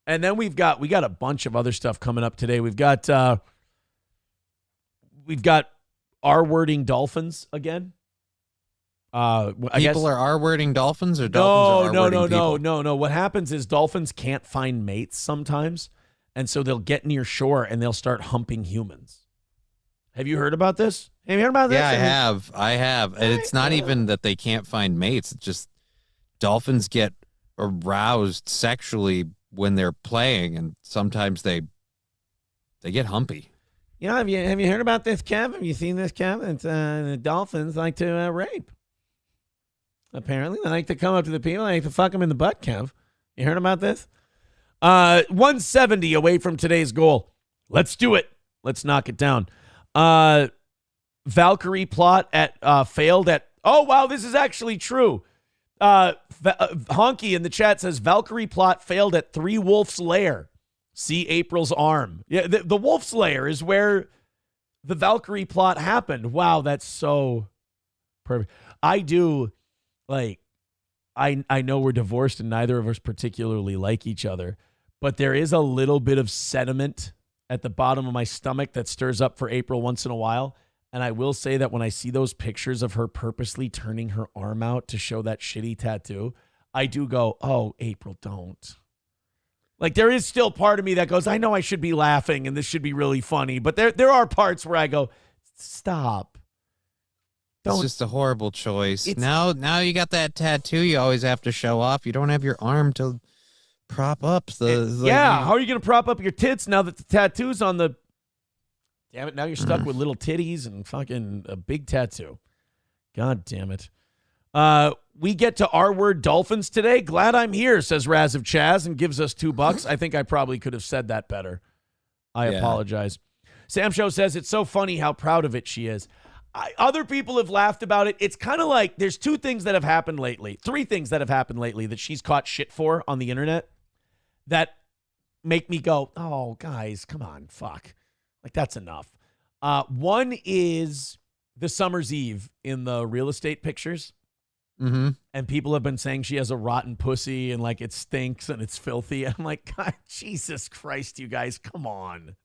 And then we got a bunch of other stuff coming up today. We've got R-wording dolphins again. People are R-wording dolphins, or dolphins are R-wording people? No. What happens is dolphins can't find mates sometimes, and so they'll get near shore and they'll start humping humans. Have you heard about this? Have you heard about this? Yeah, I have. And it's not even that they can't find mates. It's just dolphins get aroused sexually when they're playing, and sometimes they get humpy. You know, have you heard about this, Kev? Have you seen this, Kev? It's the dolphins like to rape. Apparently, they like to come up to the people. They like to fuck them in the butt, Kev. You heard about this? 170 away from today's goal. Let's do it. Let's knock it down. Valkyrie plot failed at. Oh wow, this is actually true. Honky in the chat says Valkyrie plot failed at Three Wolves Lair. See April's arm. Yeah, the Wolf's Lair is where the Valkyrie plot happened. Wow, that's so perfect. I do, like, I know we're divorced and neither of us particularly like each other, but there is a little bit of sediment at the bottom of my stomach that stirs up for April once in a while. And I will say that when I see those pictures of her purposely turning her arm out to show that shitty tattoo, I do go, oh, April, don't. Like, there is still part of me that goes, I know I should be laughing and this should be really funny, but there are parts where I go, stop. It's just a horrible choice. Now you got that tattoo you always have to show off. You don't have your arm to prop up yeah, how are you going to prop up your tits now that the tattoo's on the... Damn it, now you're stuck with little titties and fucking a big tattoo. God damn it. We get to our word dolphins today. Glad I'm here, says Raz of Chaz, and gives us $2. I think I probably could have said that better. I apologize. Sam Show says it's so funny how proud of it she is. Other people have laughed about it. It's kind of like there's three things that have happened lately that she's caught shit for on the internet that make me go, oh, guys, come on, fuck. Like, that's enough. One is the Summer's Eve in the real estate pictures. Mm-hmm. And people have been saying she has a rotten pussy and like it stinks and it's filthy. I'm like, God, Jesus Christ, you guys, come on.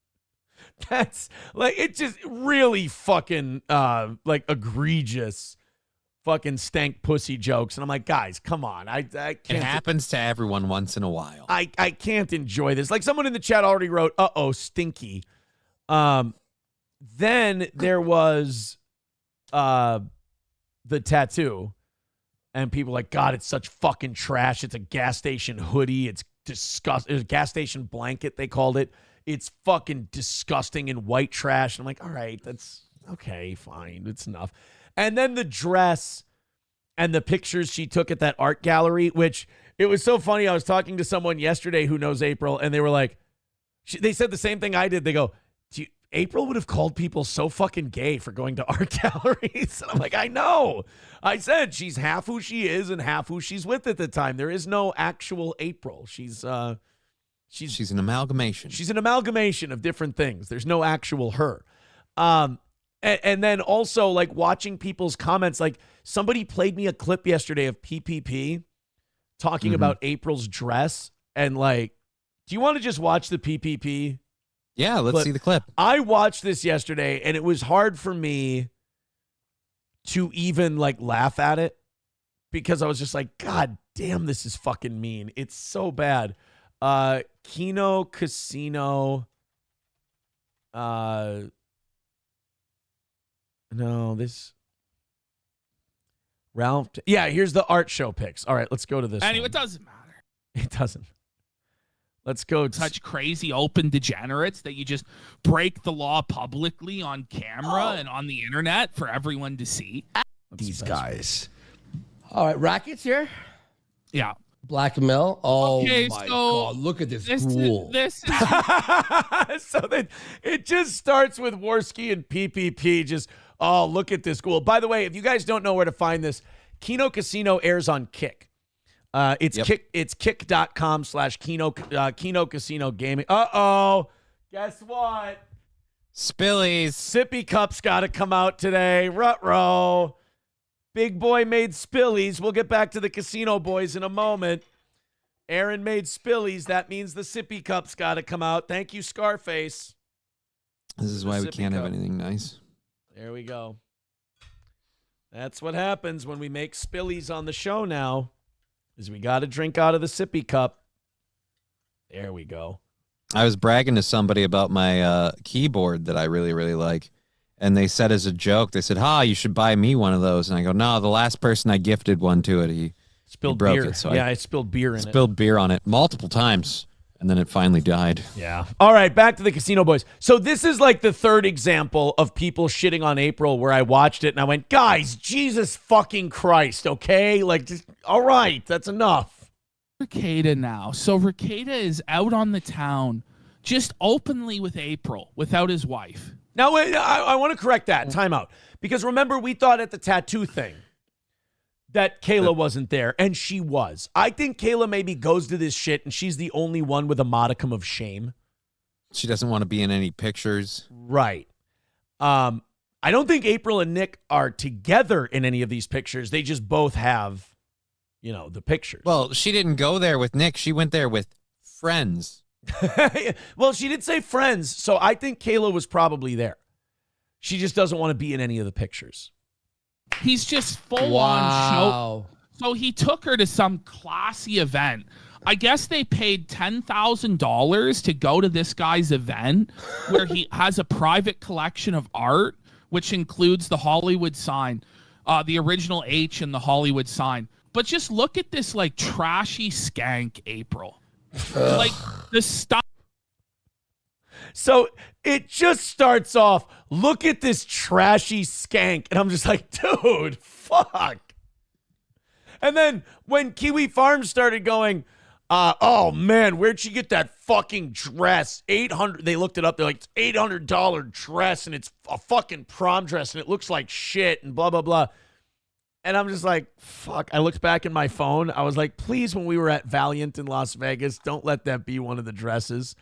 That's like, it just really fucking like egregious fucking stank pussy jokes. And I'm like, guys, come on. I can't. It happens to everyone once in a while. I can't enjoy this. Like someone in the chat already wrote, uh-oh, stinky. Then there was the tattoo. And people are like, God, it's such fucking trash. It's a gas station hoodie. It's disgusting. It's a gas station blanket, they called it. It's fucking disgusting and white trash. And I'm like, all right, that's okay, fine. It's enough. And then the dress and the pictures she took at that art gallery, which it was so funny. I was talking to someone yesterday who knows April, and they were like, they said the same thing I did. They go, April would have called people so fucking gay for going to art galleries. And I'm like, I know. I said she's half who she is and half who she's with at the time. There is no actual April. She's an amalgamation. She's an amalgamation of different things. There's no actual her. And then also like watching people's comments, like somebody played me a clip yesterday of PPP talking about April's dress. And like, do you want to just watch the PPP? Yeah, let's see the clip. I watched this yesterday, and it was hard for me to even, like, laugh at it because I was just like, God damn, this is fucking mean. It's so bad. Kino Casino. No, this. Ralph. Yeah, here's the art show pics. All right, let's go to this. Anyway, one. it doesn't matter. It doesn't. Let's go. Such crazy open degenerates that you just break the law publicly on camera and on the internet for everyone to see. These guys. All right, Rackets here? Yeah. Black and Mel. Oh, Okay, my so God. Look at this This ghoul. is So then it just starts with Worski and PPP. Just, oh, look at this ghoul. By the way, if you guys don't know where to find this, Kino Casino airs on Kick. It's kick.com/Kino Casino Gaming. Uh-oh. Guess what? Spillies. Sippy Cup's got to come out today. Ruh-roh. Big Boy made Spillies. We'll get back to the Casino Boys in a moment. Aaron made Spillies. That means the Sippy Cup's got to come out. Thank you, Scarface. This is why we can't have anything nice. There we go. That's what happens when we make Spillies on the show now. Is we got to drink out of the sippy cup. There we go. I was bragging to somebody about my keyboard that I really, really like. And they said as a joke, they said, you should buy me one of those. And I go, no, the last person I gifted one to it, he broke beer. it. So I spilled beer in it. Spilled beer on it multiple times. And then it finally died. Yeah. All right, back to the Casino Boys. So this is like the third example of people shitting on April where I watched it and I went, guys, Jesus fucking Christ, okay? Like, just, all right, that's enough. Ricada now. So Ricada is out on the town just openly with April without his wife. Now, wait, I want to correct that. Time out. Because remember, we thought at the tattoo thing that Kayla wasn't there, and she was. I think Kayla maybe goes to this shit, and she's the only one with a modicum of shame. She doesn't want to be in any pictures. Right. I don't think April and Nick are together in any of these pictures. They just both have, the pictures. Well, she didn't go there with Nick. She went there with friends. Well, she did say friends, so I think Kayla was probably there. She just doesn't want to be in any of the pictures. He's just full on show. So he took her to some classy event. I guess they paid $10,000 to go to this guy's event where he has a private collection of art, which includes the Hollywood sign, the original H and the Hollywood sign. But just look at this like trashy skank, April. Like the stuff. So it just starts off, look at this trashy skank. And I'm just like, dude, fuck. And then when Kiwi Farms started going, oh man, where'd she get that fucking dress? $800. They looked it up. They're like, it's $800 dress and it's a fucking prom dress and it looks like shit and blah, blah, blah. And I'm just like, fuck. I looked back in my phone. I was like, please, when we were at Valiant in Las Vegas, don't let that be one of the dresses.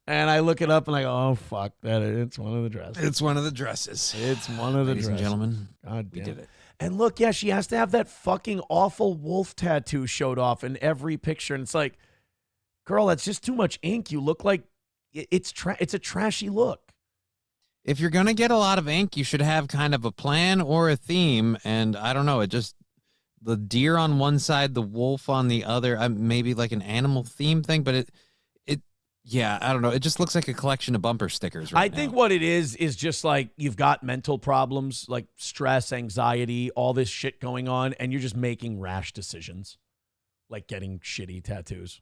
And I look it up and I go, oh, fuck, it's one of the dresses. It's one of the dresses. It's one of the Ladies dresses. and gentlemen, God we damn did it. And look, yeah, she has to have that fucking awful wolf tattoo showed off in every picture. And it's like, girl, that's just too much ink. You look like it's a trashy look. If you're going to get a lot of ink, you should have kind of a plan or a theme. And I don't know, the deer on one side, the wolf on the other, maybe like an animal theme thing, but yeah, I don't know. It just looks like a collection of bumper stickers right I think what it is just like you've got mental problems, like stress, anxiety, all this shit going on, and you're just making rash decisions, like getting shitty tattoos.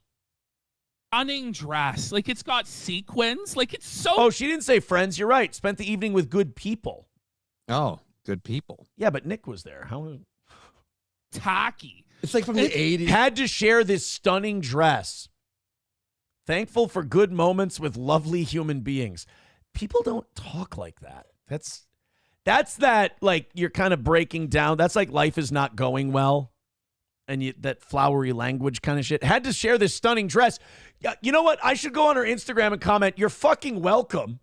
Stunning dress. Like it's got sequins. Like it's so. Oh, she didn't say friends. You're right. Spent the evening with good people. Oh, good people. Yeah, but Nick was there. How tacky. It's like from the 80s. Had to share this stunning dress. Thankful for good moments with lovely human beings. People don't talk like that. That's that, like, you're kind of breaking down. That's like life is not going well. And that flowery language kind of shit. Had to share this stunning dress. You know what? I should go on her Instagram and comment, you're fucking welcome.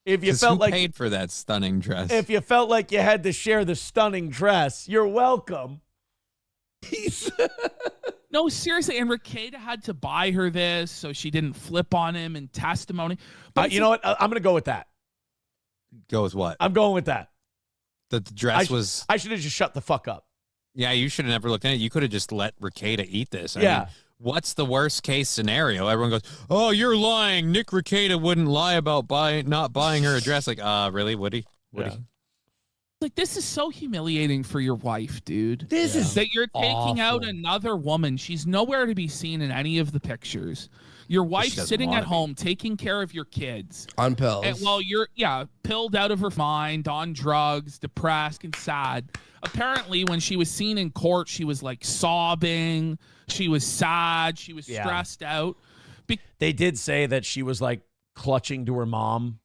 If you felt like paid for that stunning dress. If you felt like you had to share the stunning dress, you're welcome. No, seriously. And Rakeda had to buy her this so she didn't flip on him in testimony. But you know what? I'm going to go with that. Go with what? I'm going with that. The dress was... I should have just shut the fuck up. Yeah, you should have never looked at it. You could have just let Rakeda eat this. I Yeah. mean, what's the worst case scenario? Everyone goes, oh, you're lying. Nick Rakeda wouldn't lie about not buying her a dress. Like, really? Would he? Would he? like, this is so humiliating for your wife, dude. This is that you're taking out awful. another woman. She's nowhere to be seen in any of the pictures. Your wife's doesn't sitting wanna at home taking care of your kids. On pills. And while you're, pilled out of her mind, on drugs, depressed and sad. Apparently, when she was seen in court, she was like sobbing. She was sad. She was stressed out. They did say that she was like clutching to her mom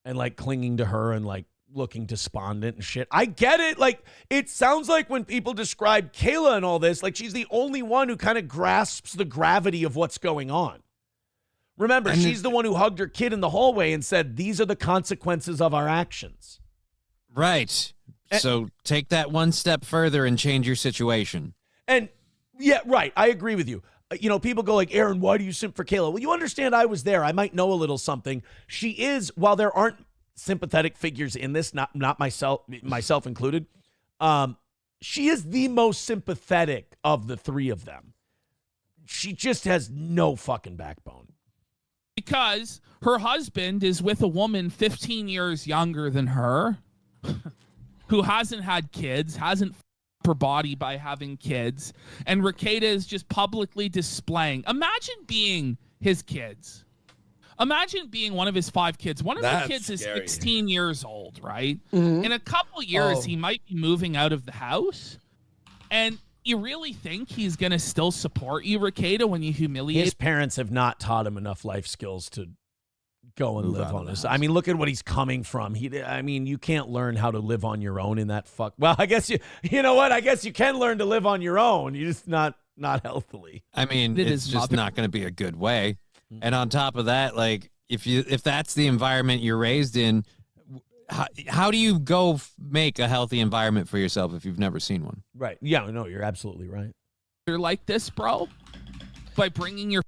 and like clinging to her and like looking despondent and shit. I get it. Like, it sounds like when people describe Kayla and all this, like she's the only one who kind of grasps the gravity of what's going on. Remember, she's the one who hugged her kid in the hallway and said, these are the consequences of our actions. Right. So take that one step further and change your situation. And yeah, right. I agree with you. You know, people go like, Aaron, why do you simp for Kayla? Well, you understand I was there. I might know a little something. She is, while there aren't sympathetic figures in this, not myself included, she is the most sympathetic of the three of them. She just has no fucking backbone. Because her husband is with a woman 15 years younger than her, who hasn't had kids, hasn't her body by having kids, and Rakeda is just publicly displaying. Imagine being his kids. Imagine being one of his 5 kids. One of the kids is 16 years old, right? Mm-hmm. In a couple years, he might be moving out of the house. And you really think he's going to still support you, Rakeda, when you humiliate? His parents have not taught him enough life skills to go and live on this. I mean, look at what he's coming from. You can't learn how to live on your own in that fuck. Well, I guess you know what? I guess you can learn to live on your own. You're just not healthily. I mean, it's just not going to be a good way. And on top of that, like if that's the environment you're raised in, how do you go make a healthy environment for yourself if you've never seen one? Right. Yeah, no, you're absolutely right. You're like this, bro, by bringing your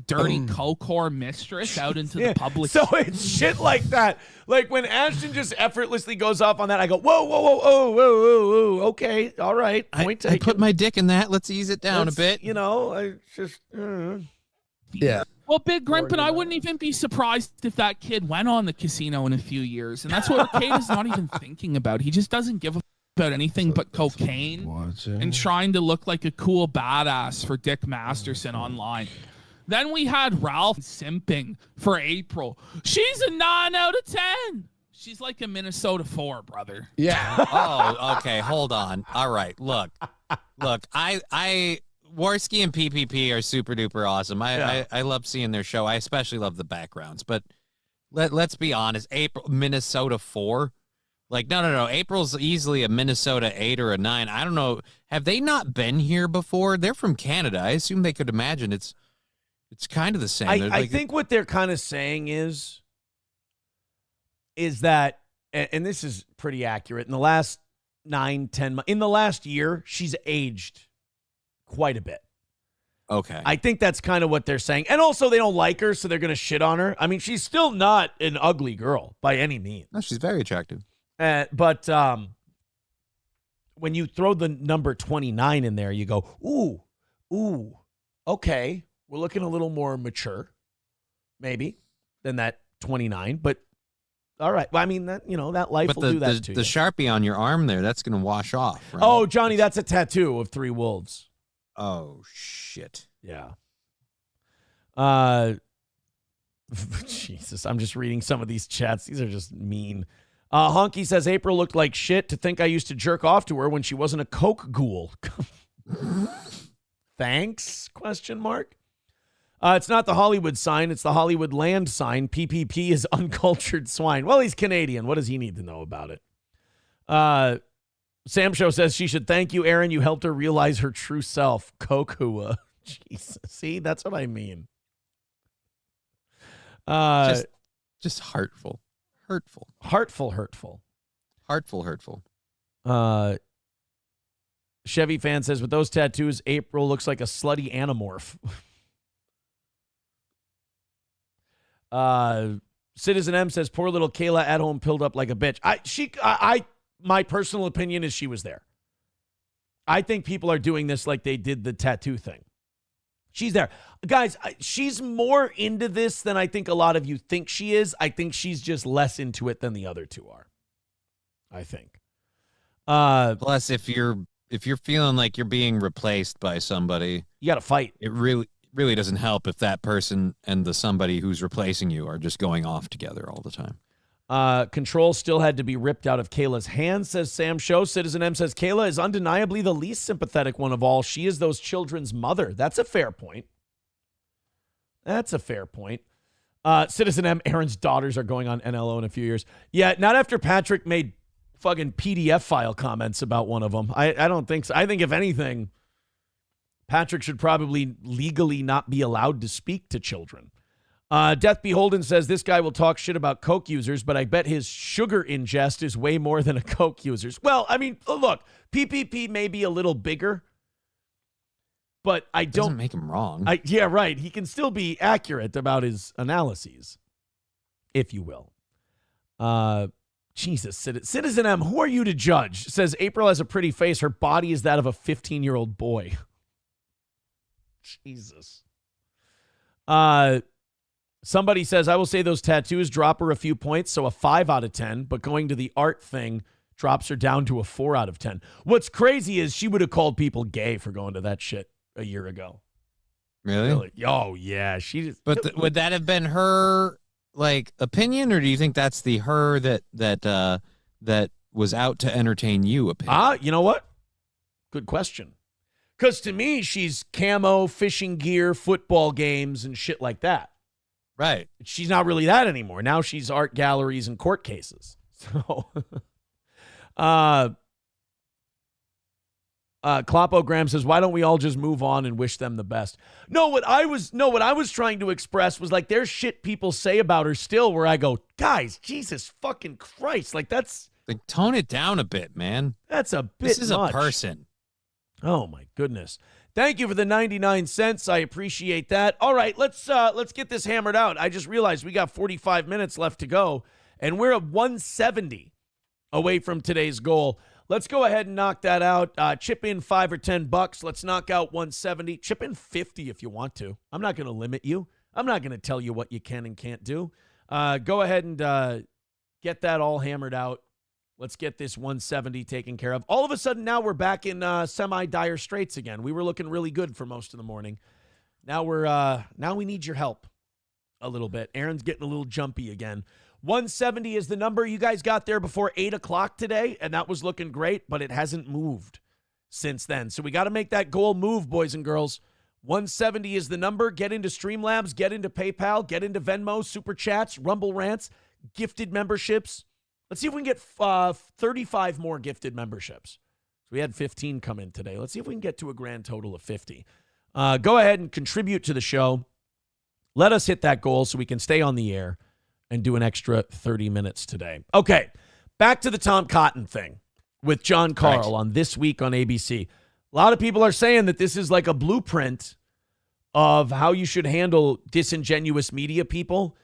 dirty co-core mistress out into the public. So it's shit like that. Like when Ashton just effortlessly goes off on that, I go, whoa, whoa, whoa, whoa, whoa, whoa, whoa. Okay, all right. Point taken. I put my dick in that. Let's ease it down a bit. You know, I just... Yeah. Well, Big Grimpin, I wouldn't even be surprised if that kid went on the casino in a few years. And that's what Arcade is not even thinking about. He just doesn't give a about anything but cocaine and trying to look like a cool badass for Dick Masterson online. Then we had Ralph simping for April. She's a 9 out of 10. She's like a Minnesota 4, brother. Yeah. Oh, okay. Hold on. All right. Look, I Warski and PPP are super duper awesome. I love seeing their show. I especially love the backgrounds. But let's be honest. April, Minnesota 4. Like, no. April's easily a Minnesota 8 or a 9. I don't know. Have they not been here before? They're from Canada. I assume they could imagine it's kind of the same. I think what they're kind of saying is that, and this is pretty accurate, in the last 9-10 months, in the last year, she's aged quite a bit. Okay. I think that's kind of what they're saying. And also they don't like her, so they're going to shit on her. I mean, she's still not an ugly girl by any means. No, she's very attractive. But when you throw the number 29 in there, you go, ooh, okay. We're looking a little more mature, maybe, than that 29. But all right. Well, I mean, that life will do that to you. The Sharpie on your arm there, that's going to wash off. Right? Oh, Johnny, that's a tattoo of 3 wolves. Oh, shit. Yeah. Jesus, I'm just reading some of these chats. These are just mean. Honky says, April looked like shit. To think I used to jerk off to her when she wasn't a coke ghoul. Thanks? Question mark. It's not the Hollywood sign. It's the Hollywood land sign. PPP is uncultured swine. Well, he's Canadian. What does he need to know about it? Sam Show says she should thank you, Aaron. You helped her realize her true self. Kokua. Jesus. See, that's what I mean. Just hurtful. Hurtful. Chevy fan says, with those tattoos, April looks like a slutty anamorph. Citizen M says, poor little Kayla at home pilled up like a bitch. My personal opinion is she was there. I think people are doing this like they did the tattoo thing. She's there. Guys, she's more into this than I think a lot of you think she is. I think she's just less into it than the other two are. I think. Plus, if you're feeling like you're being replaced by somebody, you got to fight. It really doesn't help if that person and the somebody who's replacing you are just going off together all the time. Control still had to be ripped out of Kayla's hands, says Sam Show. Citizen M says, Kayla is undeniably the least sympathetic one of all. She is those children's mother. That's a fair point. Citizen M, Aaron's daughters are going on NLO in a few years. Yeah, not after Patrick made fucking PDF file comments about one of them. I don't think so. I think if anything, Patrick should probably legally not be allowed to speak to children. Death Beholden says this guy will talk shit about Coke users, but I bet his sugar ingest is way more than a Coke user's. Well, I mean, look, PPP may be a little bigger, but I don't doesn't make him wrong. Yeah, right. He can still be accurate about his analyses, if you will. Jesus, Citizen M, who are you to judge? Says April has a pretty face. Her body is that of a 15-year-old boy. Jesus. Somebody says, I will say those tattoos drop her a few points, so a 5 out of 10, but going to the art thing drops her down to a 4 out of 10. What's crazy is she would have called people gay for going to that shit a year ago. Really? Oh, yeah. But would that have been her opinion, or do you think that's the her that was out to entertain you opinion? You know what? Good question. Because to me, she's camo, fishing gear, football games, and shit like that. Right. She's not really that anymore. Now she's art galleries and court cases. So, Klopogram says, why don't we all just move on and wish them the best? What I was trying to express was like, there's shit people say about her still where I go, guys, Jesus fucking Christ. Like that's like, tone it down a bit, man. That's a bit This is much. a person. Oh my goodness. Thank you for the 99 cents. I appreciate that. All right, let's get this hammered out. I just realized we got 45 minutes left to go, and we're at 170 away from today's goal. Let's go ahead and knock that out. Chip in $5 or $10. Let's knock out 170. Chip in 50 if you want to. I'm not going to limit you. I'm not going to tell you what you can and can't do. Go ahead and get that all hammered out. Let's get this 170 taken care of. All of a sudden, now we're back in semi-dire straits again. We were looking really good for most of the morning. Now we need your help a little bit. Aaron's getting a little jumpy again. 170 is the number. You guys got there before 8 o'clock today, and that was looking great, but it hasn't moved since then. So we got to make that goal move, boys and girls. 170 is the number. Get into Streamlabs, get into PayPal, get into Venmo, Super Chats, Rumble Rants, gifted memberships. Let's see if we can get 35 more gifted memberships. So we had 15 come in today. Let's see if we can get to a grand total of 50. Go ahead and contribute to the show. Let us hit that goal so we can stay on the air and do an extra 30 minutes today. Okay, back to the Tom Cotton thing with John Carl on This Week on ABC. A lot of people are saying that this is like a blueprint of how you should handle disingenuous media people.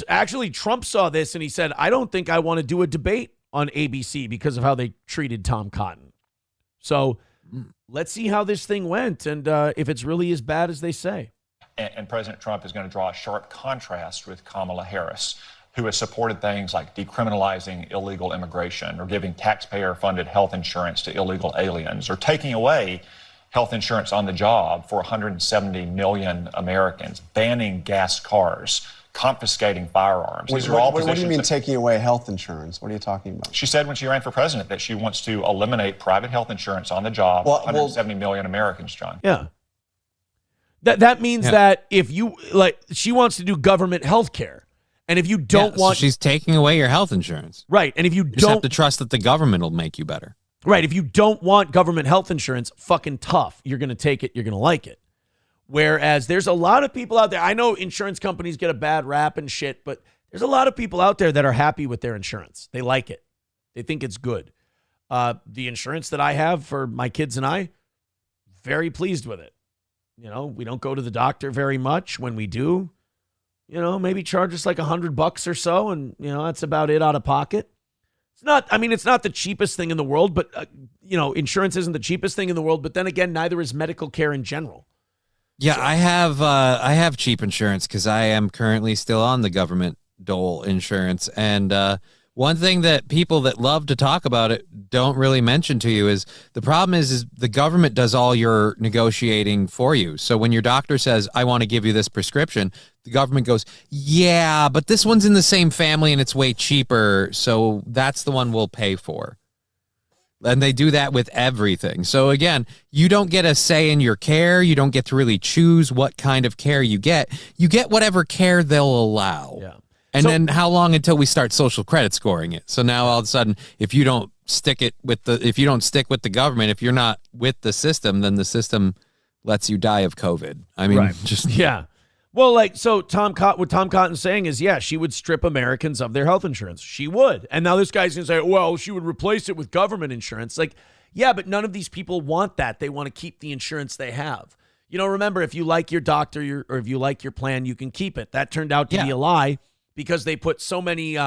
Actually, Trump saw this and he said, I don't think I want to do a debate on ABC because of how they treated Tom Cotton. So let's see how this thing went and if it's really as bad as they say. And President Trump is going to draw a sharp contrast with Kamala Harris, who has supported things like decriminalizing illegal immigration or giving taxpayer-funded health insurance to illegal aliens or taking away health insurance on the job for 170 million Americans, banning gas cars, confiscating firearms. These are all what do you positions mean that- taking away health insurance? What are you talking about? She said when she ran for president that she wants to eliminate private health insurance on the job for 170 million Americans, John. Yeah. That means that if you, like, she wants to do government health care. And if you don't want... So she's taking away your health insurance. Right. And if you just have don't... to trust that the government will make you better. Right. If you don't want government health insurance, fucking tough. You're going to take it. You're going to like it. Whereas there's a lot of people out there. I know insurance companies get a bad rap and shit, but there's a lot of people out there that are happy with their insurance. They like it. They think it's good. The insurance that I have for my kids and I, very pleased with it. You know, we don't go to the doctor very much. When we do, you know, maybe charge us like $100 or so. And, you know, that's about it out of pocket. It's not, I mean, it's not the cheapest thing in the world, but, you know, insurance isn't the cheapest thing in the world. But then again, neither is medical care in general. Yeah, so, I have cheap insurance because I am currently still on the government dole insurance. And one thing that people that love to talk about it don't really mention to you is the problem is the government does all your negotiating for you. So when your doctor says, I want to give you this prescription, the government goes, yeah, but this one's in the same family and it's way cheaper. So that's the one we'll pay for. And they do that with everything. So again, you don't get a say in your care. You don't get to really choose what kind of care you get. You get whatever care they'll allow. Yeah. And then how long until we start social credit scoring it? So now all of a sudden, if you don't stick with the government, if you're not with the system, then the system lets you die of COVID. I mean, yeah. Well, like, so what Tom Cotton's saying is, yeah, she would strip Americans of their health insurance. She would. And now this guy's going to say, well, she would replace it with government insurance. Like, yeah, but none of these people want that. They want to keep the insurance they have. You know, remember, if you like your doctor or if you like your plan, you can keep it. That turned out to be a lie because they put so many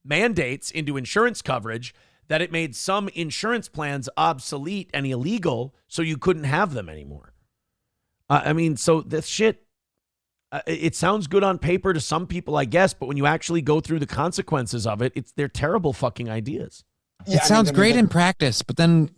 mandates into insurance coverage that it made some insurance plans obsolete and illegal, so you couldn't have them anymore. I mean, so this shit, it sounds good on paper to some people, I guess, but when you actually go through the consequences of it, they're terrible fucking ideas. It sounds great in practice, but then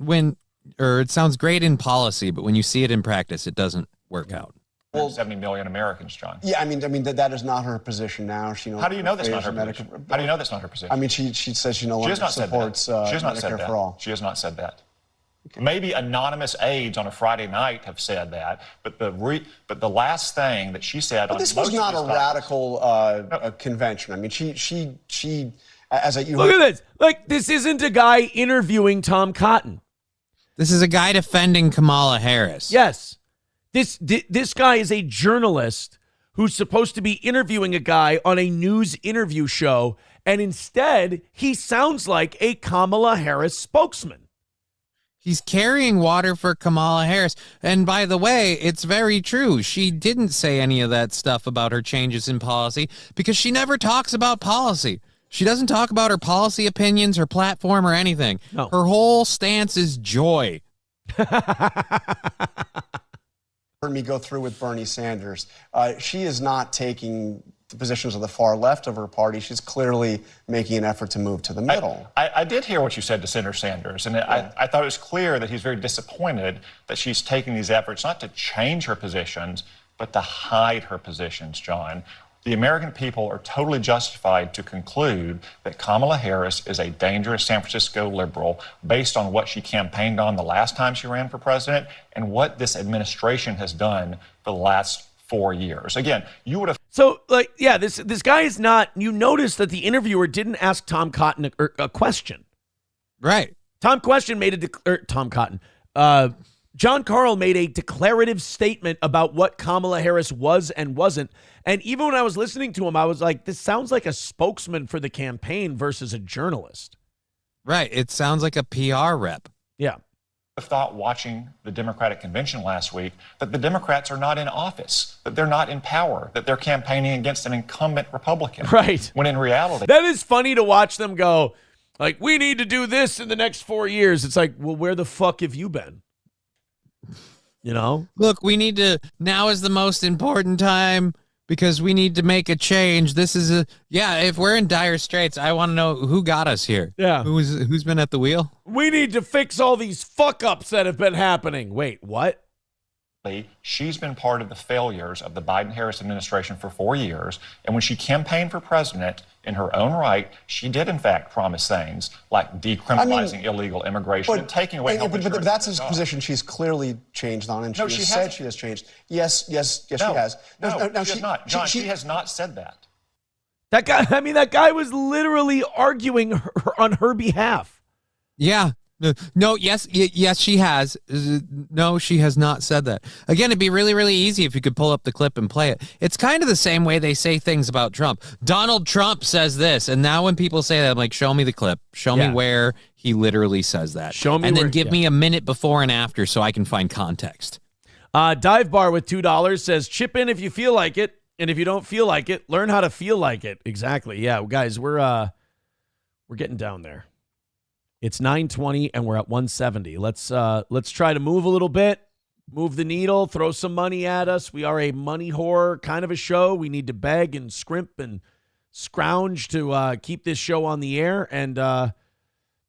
it sounds great in policy, but when you see it in practice, it doesn't work out. 70 million Americans, John. Yeah, I mean that is not her position now. She How do you know that's not her position? How do you know that's not her position? I mean, she says she no longer supports Medicare for all. She has not said that. Okay. Maybe anonymous aides on a Friday night have said that, but the last thing that she said. But this was not a radical convention. I mean, she look at this. Like, this isn't a guy interviewing Tom Cotton. This is a guy defending Kamala Harris. Yes. This guy is a journalist who's supposed to be interviewing a guy on a news interview show, and instead he sounds like a Kamala Harris spokesman. He's carrying water for Kamala Harris. And by the way, it's very true. She didn't say any of that stuff about her changes in policy because she never talks about policy. She doesn't talk about her policy opinions, her platform, or anything. No. Her whole stance is joy. Heard me go through with Bernie Sanders. She is not taking the positions of the far left of her party. She's clearly making an effort to move to the middle. I did hear what you said to Senator Sanders, and I thought it was clear that he's very disappointed that she's taking these efforts not to change her positions, but to hide her positions, John. The American people are totally justified to conclude that Kamala Harris is a dangerous San Francisco liberal based on what she campaigned on the last time she ran for president and what this administration has done for the last 4 years. Again, you would have. So, this guy is not. You notice that the interviewer didn't ask Tom Cotton a question. Right. Tom Cotton. John Carl made a declarative statement about what Kamala Harris was and wasn't. And even when I was listening to him, I was like, this sounds like a spokesman for the campaign versus a journalist. Right. It sounds like a PR rep. Yeah. I thought watching the Democratic convention last week that the Democrats are not in office, that they're not in power, that they're campaigning against an incumbent Republican. Right. When in reality, that is funny to watch them go, like, we need to do this in the next 4 years. It's like, well, where the fuck have you been? You know? Look, now is the most important time because we need to make a change. This is if we're in dire straits, I want to know who got us here. Yeah. Who's been at the wheel? We need to fix all these fuck ups that have been happening. Wait, what? she's been part of the failures of the Biden-Harris administration for 4 years. And when she campaigned for president, in her own right, she did, in fact, promise things like decriminalizing illegal immigration and taking away health insurance. But that's his position she's clearly changed on, and she said she has changed. Yes, she has. No, she has not. John, she has not said that. That guy was literally arguing on her behalf. Yeah. No, yes, she has. No, she has not said that. Again, it'd be really, really easy if you could pull up the clip and play it. It's kind of the same way they say things about Trump. Donald Trump says this, and now when people say that, I'm like, show me the clip. Show me where he literally says that. Show me and then where, give me a minute before and after so I can find context. Dive Bar with $2 says, chip in if you feel like it, and if you don't feel like it, learn how to feel like it. Exactly. Yeah, guys, we're getting down there. It's 9:20 and we're at 170. Let's try to move a little bit, move the needle, throw some money at us. We are a money whore kind of a show. We need to beg and scrimp and scrounge to keep this show on the air. And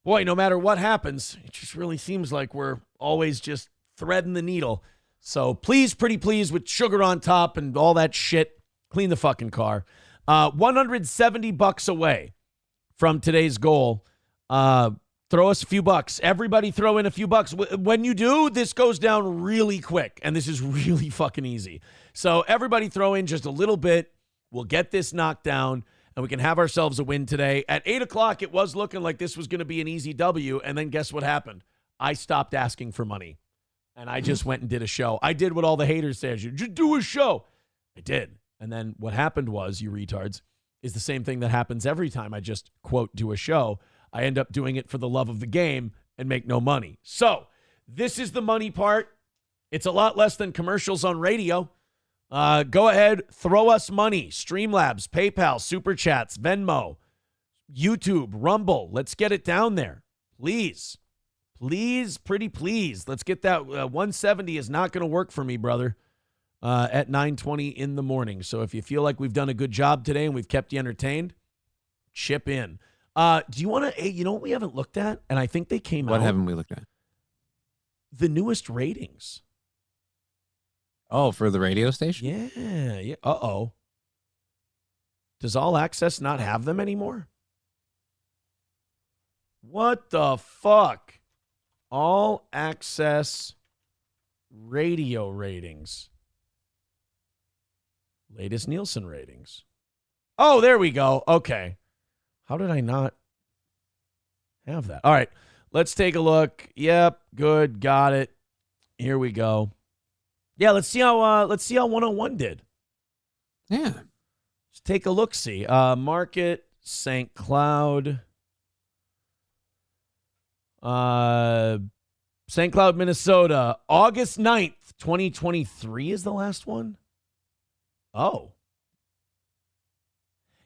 boy, no matter what happens, it just really seems like we're always just threading the needle. So please, pretty please, with sugar on top and all that shit, clean the fucking car. $170 away from today's goal. Throw us a few bucks. Everybody throw in a few bucks. When you do, this goes down really quick, and this is really fucking easy. So everybody throw in just a little bit. We'll get this knocked down, and we can have ourselves a win today. At 8 o'clock, it was looking like this was going to be an easy W, and then guess what happened? I stopped asking for money, and I just went and did a show. I did what all the haters say. Just do a show. I did. And then what happened was, you retards, is the same thing that happens every time I just, quote, do a show. I end up doing it for the love of the game and make no money. So this is the money part. It's a lot less than commercials on radio. Go ahead, throw us money. Streamlabs, PayPal, Super Chats, Venmo, YouTube, Rumble. Let's get it down there. Please. Please, pretty please. Let's get that. 170 is not going to work for me, brother, at 9:20 in the morning. So if you feel like we've done a good job today and we've kept you entertained, chip in. Do you want to, you know what we haven't looked at? And I think they came out. What haven't we looked at? The newest ratings. Oh, for the radio station? Yeah. Uh-oh. Does All Access not have them anymore? What the fuck? All Access radio ratings. Latest Nielsen ratings. Oh, there we go. Okay. How did I not have that? All right. Let's take a look. Yep, good, got it. Here we go. Yeah, let's see how 101 did. Yeah. Let's take a look. See, market St. Cloud, St. Cloud, Minnesota, August 9th, 2023 is the last one. Oh.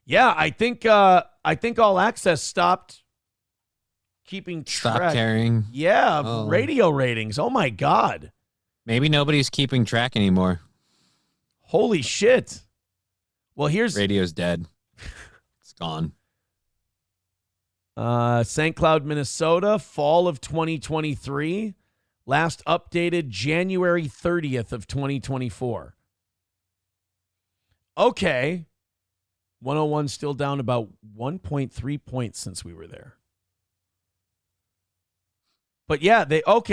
Yeah, I think All Access stopped keeping track. Stop carrying. Yeah, radio ratings. Oh my God. Maybe nobody's keeping track anymore. Holy shit. Well, here's radio's dead. It's gone. St. Cloud, Minnesota, fall of 2023. Last updated January 30th of 2024. Okay. 101 still down about 1.3 points since we were there. But yeah,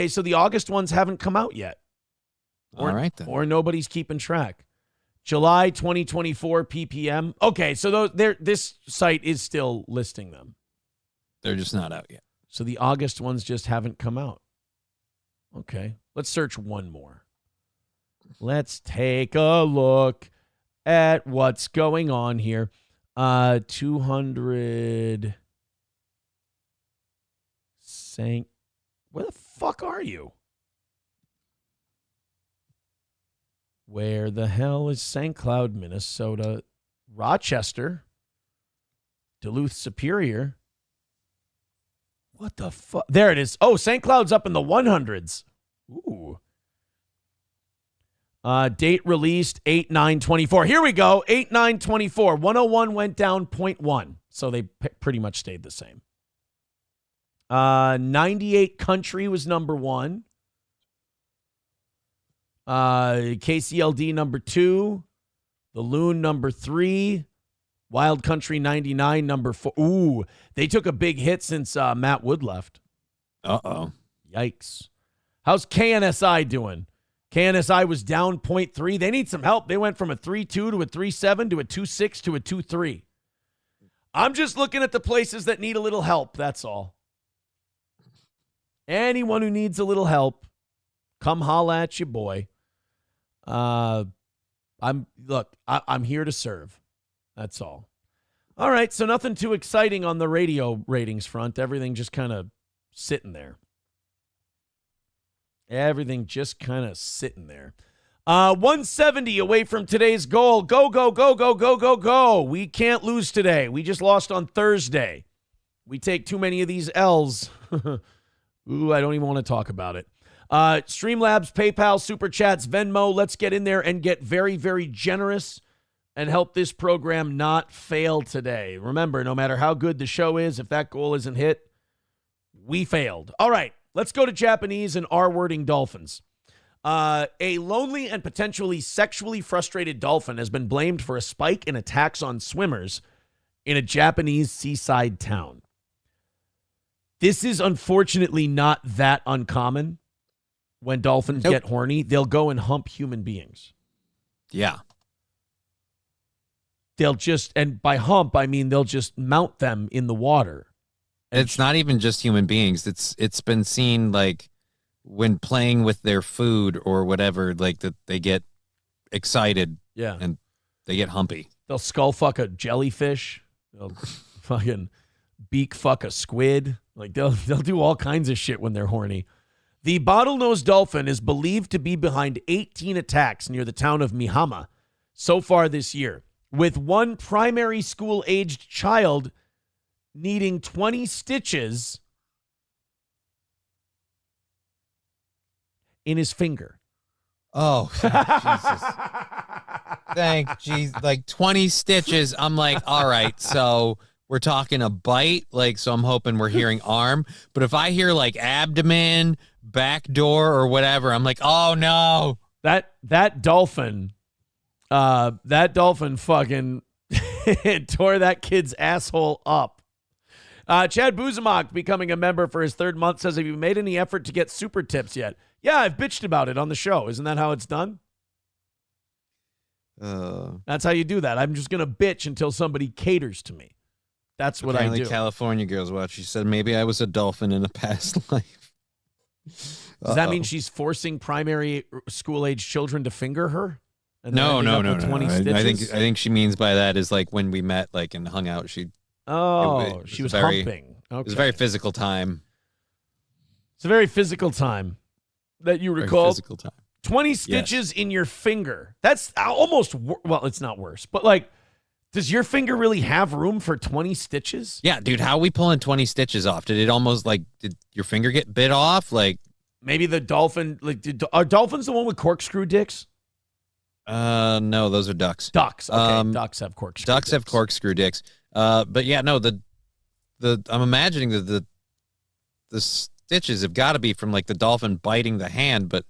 so the August ones haven't come out yet. All right, then. Or nobody's keeping track. July 2024 ppm. Okay, so this site is still listing them. They're just not out yet. So the August ones just haven't come out. Okay, let's search one more. Let's take a look at what's going on here. 200 St. Where the fuck are you? Where the hell is St. Cloud, Minnesota? Rochester? Duluth Superior? What the fuck? There it is. Oh, St. Cloud's up in the 100s. Ooh. Date released 8/9/24. Here we go. 8/9/24. 101 went down 0.1. So they pretty much stayed the same. 98 Country was number 1. KCLD number 2. The Loon number 3. Wild Country 99 number 4. Ooh, they took a big hit since Matt Wood left. Uh-oh. Yikes. How's KNSI doing? KNSI was down 0.3. They need some help. They went from a 3.2 to a 3.7 to a 2.6 to a 2.3. I'm just looking at the places that need a little help. That's all. Anyone who needs a little help, come holla at your boy. I'm here to serve. That's all. All right, so nothing too exciting on the radio ratings front. Everything just kind of sitting there. Everything just kind of sitting there. 170 away from today's goal. Go, go, go, go, go, go, go. We can't lose today. We just lost on Thursday. We take too many of these L's. Ooh, I don't even want to talk about it. Streamlabs, PayPal, Super Chats, Venmo. Let's get in there and get very, very generous and help this program not fail today. Remember, no matter how good the show is, if that goal isn't hit, we failed. All right, let's go to Japanese and R-wording dolphins. A lonely and potentially sexually frustrated dolphin has been blamed for a spike in attacks on swimmers in a Japanese seaside town. This is unfortunately not that uncommon. When dolphins get horny, they'll go and hump human beings. Yeah. They'll just, and by hump, I mean they'll just mount them in the water. It's not even just human beings. It's been seen like when playing with their food or whatever, like that they get excited. Yeah. And they get humpy. They'll skull fuck a jellyfish. They'll fucking beak fuck a squid. Like they'll do all kinds of shit when they're horny. The bottlenose dolphin is believed to be behind 18 attacks near the town of Mihama so far this year, with one primary school-aged child needing 20 stitches in his finger. Oh, Jesus. Thank Jesus. Like 20 stitches. I'm like, all right, so we're talking a bite. Like, so I'm hoping we're hearing arm. But if I hear like abdomen, back door, or whatever, I'm like, oh no. That dolphin fucking tore that kid's asshole up. Chad Buzamok becoming a member for his 3rd month says, have you made any effort to get super tips yet? Yeah, I've bitched about it on the show. Isn't that how it's done? That's how you do that. I'm just going to bitch until somebody caters to me. That's what Apparently I do. California girls watch. She said, maybe I was a dolphin in a past life. Does that mean she's forcing primary school age children to finger her? And No. they're ending up with 20 I stitches? think she means by that is like when we met, like and hung out. She was humping. It was a very physical time. It's a very physical time that you Very recall. physical time. 20 stitches in your finger. That's almost, well, it's not worse, but like, does your finger really have room for 20 stitches? Yeah, dude, how are we pulling 20 stitches off? Did your finger get bit off? Like, maybe the dolphin, are dolphins the one with corkscrew dicks? no, those are ducks. Ducks. Okay, ducks have corkscrew Ducks have corkscrew dicks. But yeah, no, I'm imagining that the stitches have got to be from like the dolphin biting the hand, but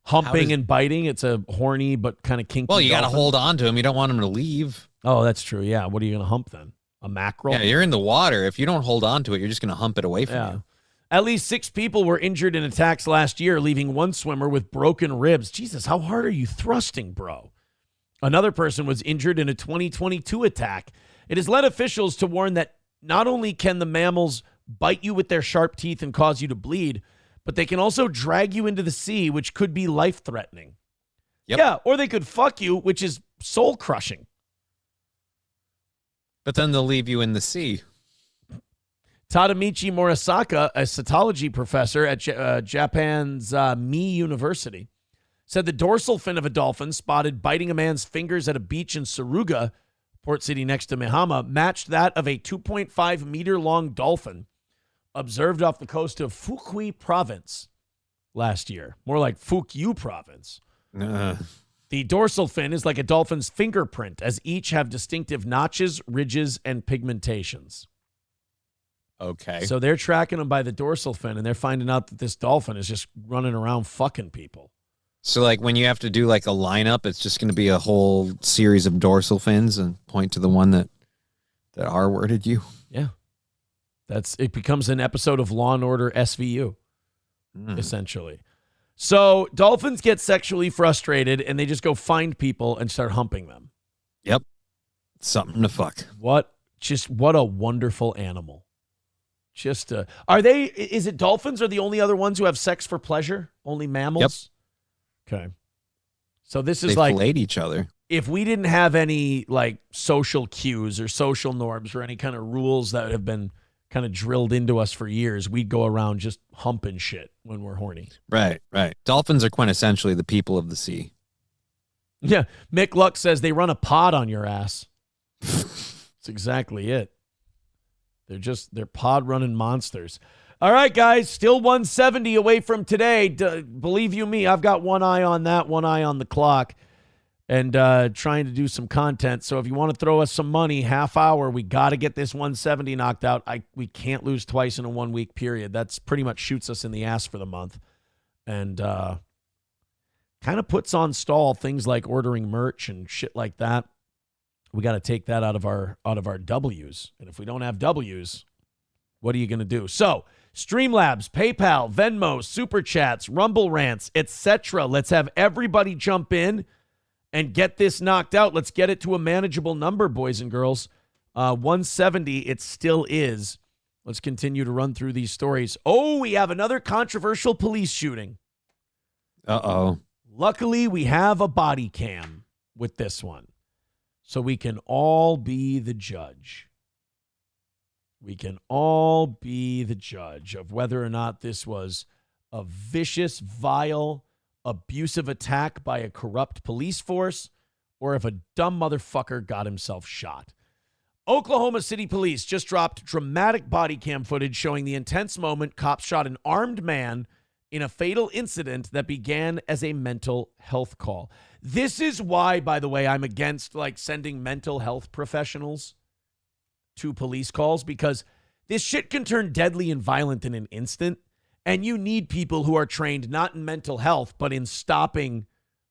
humping and biting. It's a horny but kind of kinky. Well, you got to dolphin. hold on to him. You don't want him to leave. Oh, that's true. Yeah. What are you going to hump then? A mackerel? Yeah, you're in the water. If you don't hold on to it, you're just going to hump it away from you. At least 6 people were injured in attacks last year, leaving one swimmer with broken ribs. Jesus, how hard are you thrusting, bro? Another person was injured in a 2022 attack. It has led officials to warn that not only can the mammals bite you with their sharp teeth and cause you to bleed, but they can also drag you into the sea, which could be life-threatening. Yep. Yeah, or they could fuck you, which is soul-crushing. But then they'll leave you in the sea. Tadamichi Morisaka, a cytology professor at Japan's Mi University, said the dorsal fin of a dolphin spotted biting a man's fingers at a beach in Suruga, port city next to Mihama, matched that of a 2.5-meter-long dolphin observed off the coast of Fukui province last year. More like Fukui province. The dorsal fin is like a dolphin's fingerprint, as each have distinctive notches, ridges, and pigmentations. Okay. So they're tracking them by the dorsal fin, and they're finding out that this dolphin is just running around fucking people. So, like, when you have to do, like, a lineup, it's just going to be a whole series of dorsal fins and point to the one that R-worded you? Yeah. It becomes an episode of Law & Order SVU, essentially. So dolphins get sexually frustrated, and they just go find people and start humping them. Yep. Something to fuck. What a wonderful animal. Is it dolphins are the only other ones who have sex for pleasure? Only mammals? Yep. Okay. So this is they like flayed each other. If we didn't have any like social cues or social norms or any kind of rules that have been kind of drilled into us for years, we'd go around just humping shit when we're horny. Right. Dolphins are quintessentially the people of the sea. Yeah. Mick Luck says they run a pod on your ass. That's exactly it. They're pod running monsters. All right, guys, still 170 away from today. Believe you me, I've got one eye on that, one eye on the clock, and trying to do some content. So if you want to throw us some money, half hour, we got to get this 170 knocked out. We can't lose twice in a 1 week period. That's pretty much shoots us in the ass for the month. And kind of puts on stall things like ordering merch and shit like that. We got to take that out of our W's. And if we don't have W's, what are you going to do? So Streamlabs, PayPal, Venmo, Super Chats, Rumble Rants, etc. Let's have everybody jump in and get this knocked out. Let's get it to a manageable number, boys and girls. 170, it still is. Let's continue to run through these stories. Oh, we have another controversial police shooting. Uh-oh. Luckily, we have a body cam with this one. So we can all be the judge. We can all be the judge of whether or not this was a vicious, vile, abusive attack by a corrupt police force or if a dumb motherfucker got himself shot. Oklahoma City Police just dropped dramatic body cam footage showing the intense moment cops shot an armed man in a fatal incident that began as a mental health call. This is why, by the way, I'm against like sending mental health professionals to police calls, because this shit can turn deadly and violent in an instant. And you need people who are trained not in mental health, but in stopping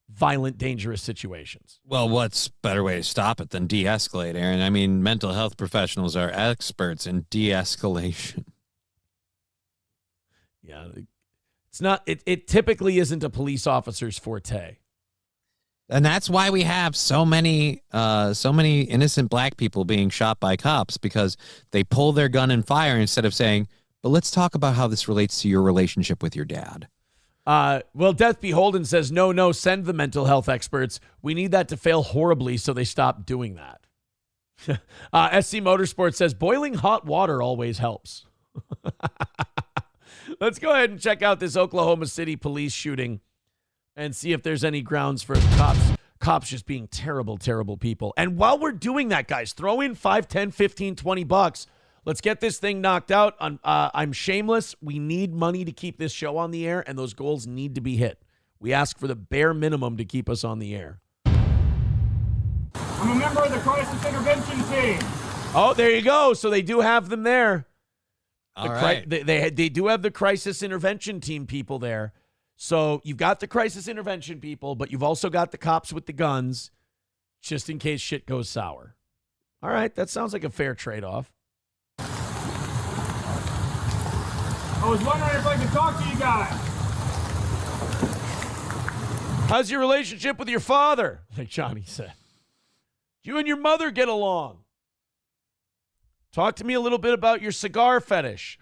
violent, dangerous situations. Well, what's a better way to stop it than de-escalate, Aaron? I mean, mental health professionals are experts in de-escalation. Yeah, it's not. It typically isn't a police officer's forte. And that's why we have so many innocent black people being shot by cops, because they pull their gun and fire instead of saying, but let's talk about how this relates to your relationship with your dad. Well, Death Beholden says, no, send the mental health experts. We need that to fail horribly so they stop doing that. SC Motorsports says, boiling hot water always helps. Let's go ahead and check out this Oklahoma City police shooting and see if there's any grounds for cops just being terrible, terrible people. And while we're doing that, guys, throw in $5, $10, $15, $20. Let's get this thing knocked out. I'm shameless. We need money to keep this show on the air, and those goals need to be hit. We ask for the bare minimum to keep us on the air. I'm a member of the crisis intervention team. Oh, there you go. So they do have them there. All right. They do have the crisis intervention team people there. So you've got the crisis intervention people, but you've also got the cops with the guns, just in case shit goes sour. All right, that sounds like a fair trade-off. I was wondering if I could talk to you guys. How's your relationship with your father? Like Johnny said. You and your mother get along. Talk to me a little bit about your cigar fetish.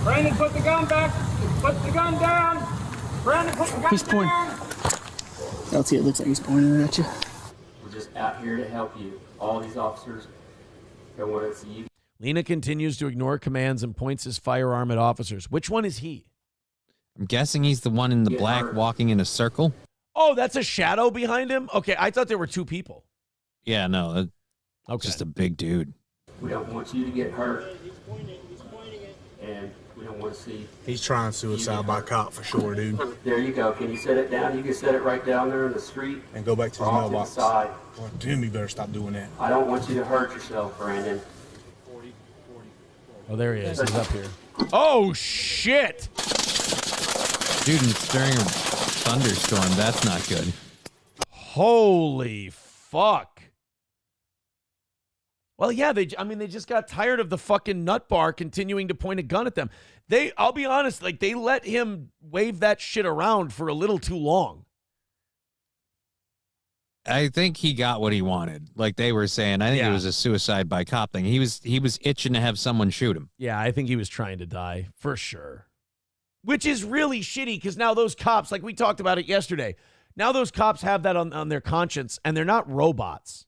Brandon, put the gun back. Put the gun down. Brandon, put the gun He's pointing. down. LT, it looks like he's pointing at you. We're just out here to help you. All these officers don't want to see you. Lena continues to ignore commands and points his firearm at officers. Which one is he? I'm guessing he's the one in the black walking in a circle. Oh, that's a shadow behind him? Okay, I thought there were two people. Yeah, no. Okay. Just a big dude. We don't want you to get hurt. And we don't want to see. He's trying suicide by cop for sure, dude. There you go. Can you set it down? You can set it right down there in the street. And go back to his off mailbox. To the side. Well, damn, you better stop doing that. I don't want you to hurt yourself, Brandon. Oh, there he is. He's up here. Oh, shit. Dude, it's during a thunderstorm. That's not good. Holy fuck. Well, yeah, they just got tired of the fucking nut bar continuing to point a gun at them. I'll be honest, like, they let him wave that shit around for a little too long. I think he got what he wanted. Like they were saying, I think it was a suicide by cop thing. He was itching to have someone shoot him. Yeah, I think he was trying to die, for sure. Which is really shitty, because now those cops, like we talked about it yesterday, now those cops have that on their conscience, and they're not robots.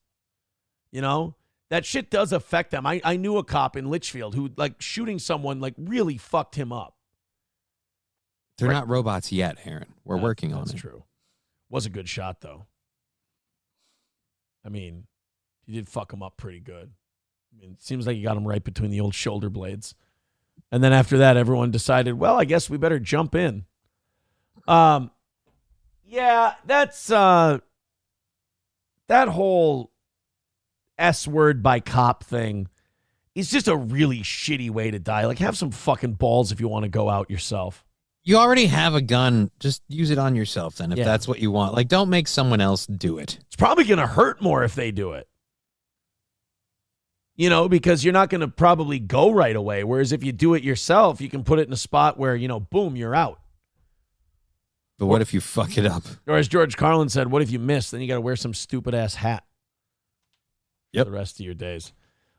You know? That shit does affect them. I knew a cop in Litchfield who, like, shooting someone, like, really fucked him up. They're not robots yet, Aaron. We're working on it. That's true. Was a good shot, though. I mean, he did fuck him up pretty good. I mean, it seems like he got him right between the old shoulder blades. And then after that, everyone decided, well, I guess we better jump in. Yeah, that's that whole S-word by cop thing is just a really shitty way to die. Like, have some fucking balls if you want to go out yourself. You already have a gun. Just use it on yourself then, if that's what you want. Like, don't make someone else do it. It's probably going to hurt more if they do it. You know, because you're not going to probably go right away. Whereas if you do it yourself, you can put it in a spot where, you know, boom, you're out. But what if you fuck it up? Or as George Carlin said, what if you miss? Then you got to wear some stupid-ass hat. Yep. For the rest of your days.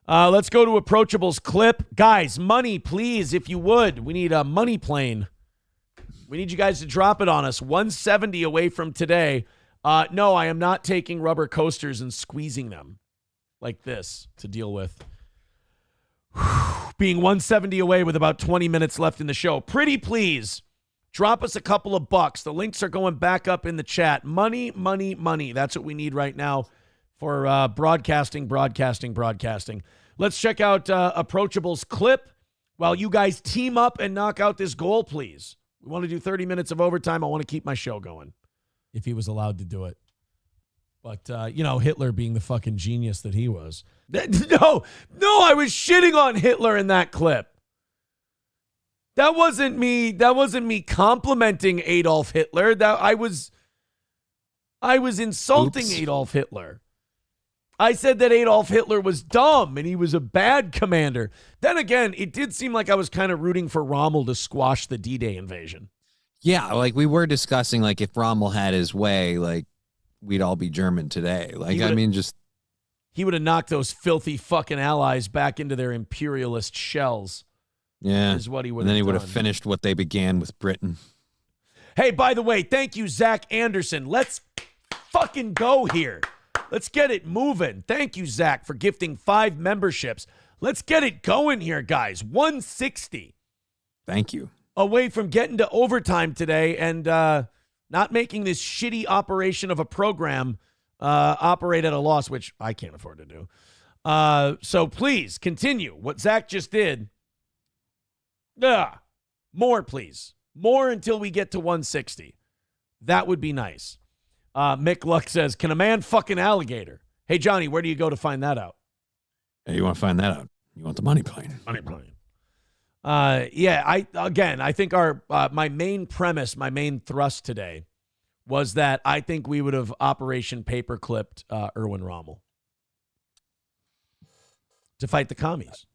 Let's go to Approachable's clip. Guys, money, please, if you would. We need a money plane. We need you guys to drop it on us. 170 away from today. No, I am not taking rubber coasters and squeezing them like this to deal with. Being 170 away with about 20 minutes left in the show. Pretty please, drop us a couple of bucks. The links are going back up in the chat. Money, money, money. That's what we need right now for broadcasting. Let's check out Approachable's clip while you guys team up and knock out this goal, please. We want to do 30 minutes of overtime. I want to keep my show going, if he was allowed to do it. But, you know, Hitler being the fucking genius that he was. No, I was shitting on Hitler in that clip. That wasn't me complimenting Adolf Hitler. I was insulting Adolf Hitler. I said that Adolf Hitler was dumb and he was a bad commander. Then again, it did seem like I was kind of rooting for Rommel to squash the D-Day invasion. Yeah, like we were discussing, like if Rommel had his way, like we'd all be German today. Like, I mean, just he would have knocked those filthy fucking allies back into their imperialist shells. yeah. Is what he would. And then he would have done. finished what they began with Britain. Hey, by the way, thank you, Zach Anderson. Let's fucking go here. Let's get it moving. Thank you, Zach, for gifting 5 memberships. Let's get it going here, guys. 160. Thank you. Away from getting to overtime today and not making this shitty operation of a program operate at a loss, which I can't afford to do. So please continue what Zach just did. More, please. More until we get to 160. That would be nice. Mick Luck says, can a man fuck an alligator? Hey, Johnny, where do you go to find that out? Hey, you want to find that out? You want the money plane? Money plane. Yeah, I think my main premise, my main thrust today was that I think we would have Operation Paperclipped Erwin Rommel to fight the commies.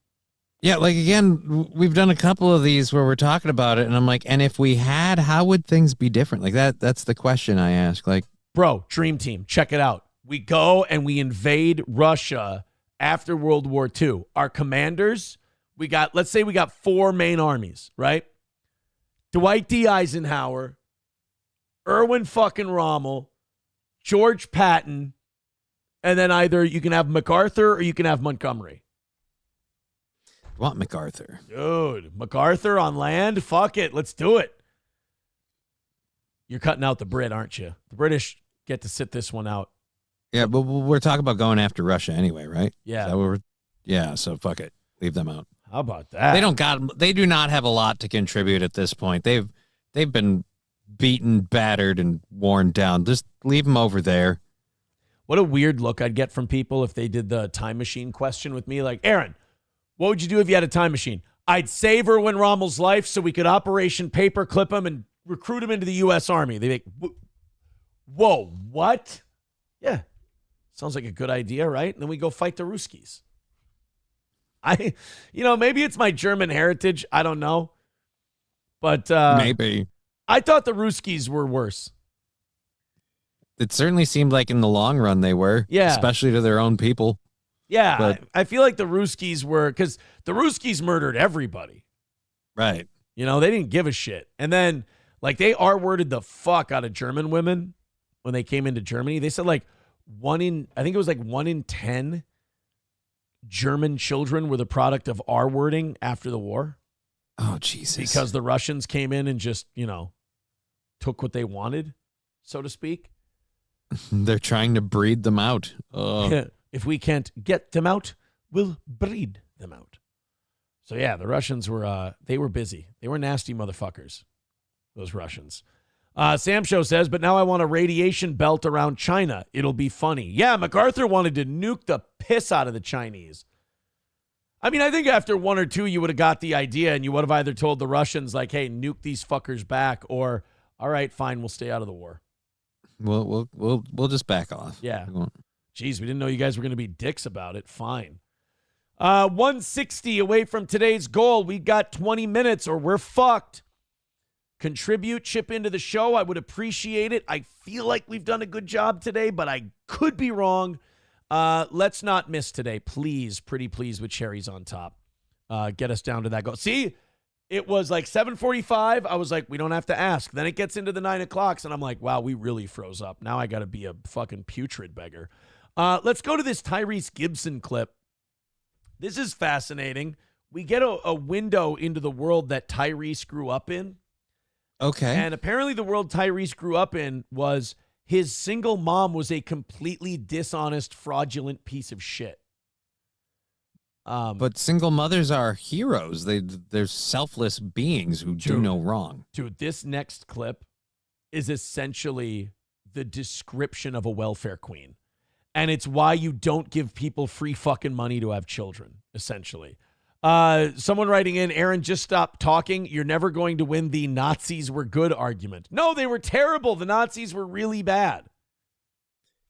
Yeah, like, again, we've done a couple of these where we're talking about it, and I'm like, and if we had, how would things be different? Like, that's the question I ask. Like, bro, Dream Team, check it out. We go and we invade Russia after World War II. Our commanders, let's say we got 4 main armies, right? Dwight D. Eisenhower, Erwin fucking Rommel, George Patton, and then either you can have MacArthur or you can have Montgomery. I want MacArthur. Dude, MacArthur on land? Fuck it. Let's do it. You're cutting out the Brit, aren't you? The British get to sit this one out. Yeah, but we're talking about going after Russia anyway, right? Yeah. Yeah, so fuck it. Leave them out. How about that? They do not have a lot to contribute at this point. They've been beaten, battered, and worn down. Just leave them over there. What a weird look I'd get from people if they did the time machine question with me. Like, Aaron, what would you do if you had a time machine? I'd save Erwin Rommel's life so we could Operation Paperclip him and recruit him into the U.S. Army. They make, whoa, what? Yeah, sounds like a good idea, right? And then we go fight the Ruskies. Maybe it's my German heritage. I don't know. But maybe. I thought the Ruskies were worse. It certainly seemed like in the long run they were. Yeah. Especially to their own people. Yeah, But I feel like the Ruskies were, because the Ruskies murdered everybody. right. They didn't give a shit. And then, like, they R-worded the fuck out of German women when they came into Germany. They said, like, 1 in 10 German children were the product of R-wording after the war. Oh, Jesus. Because the Russians came in and just, took what they wanted, so to speak. They're trying to breed them out. If we can't get them out, we'll breed them out. So, yeah, the Russians were, they were busy. They were nasty motherfuckers, those Russians. Sam Show says, but now I want a radiation belt around China. It'll be funny. Yeah, MacArthur wanted to nuke the piss out of the Chinese. I mean, I think after 1 or 2, you would have got the idea and you would have either told the Russians, like, hey, nuke these fuckers back, or, all right, fine, we'll stay out of the war. We'll just back off. Yeah. Jeez, we didn't know you guys were going to be dicks about it. Fine. 160 away from today's goal. We got 20 minutes or we're fucked. Contribute, chip into the show. I would appreciate it. I feel like we've done a good job today, but I could be wrong. Let's not miss today. Please, pretty please, with cherries on top. Get us down to that goal. See, it was like 7:45. I was like, we don't have to ask. Then it gets into the 9 o'clocks, and I'm like, wow, we really froze up. Now I got to be a fucking putrid beggar. Let's go to this Tyrese Gibson clip. This is fascinating. We get a window into the world that Tyrese grew up in. Okay. And apparently the world Tyrese grew up in was his single mom was a completely dishonest, fraudulent piece of shit. But single mothers are heroes. They're selfless beings who do no wrong. Dude, this next clip is essentially the description of a welfare queen. And it's why you don't give people free fucking money to have children, essentially. Someone writing in, Aaron, just stop talking. You're never going to win the Nazis were good argument. No, they were terrible. The Nazis were really bad.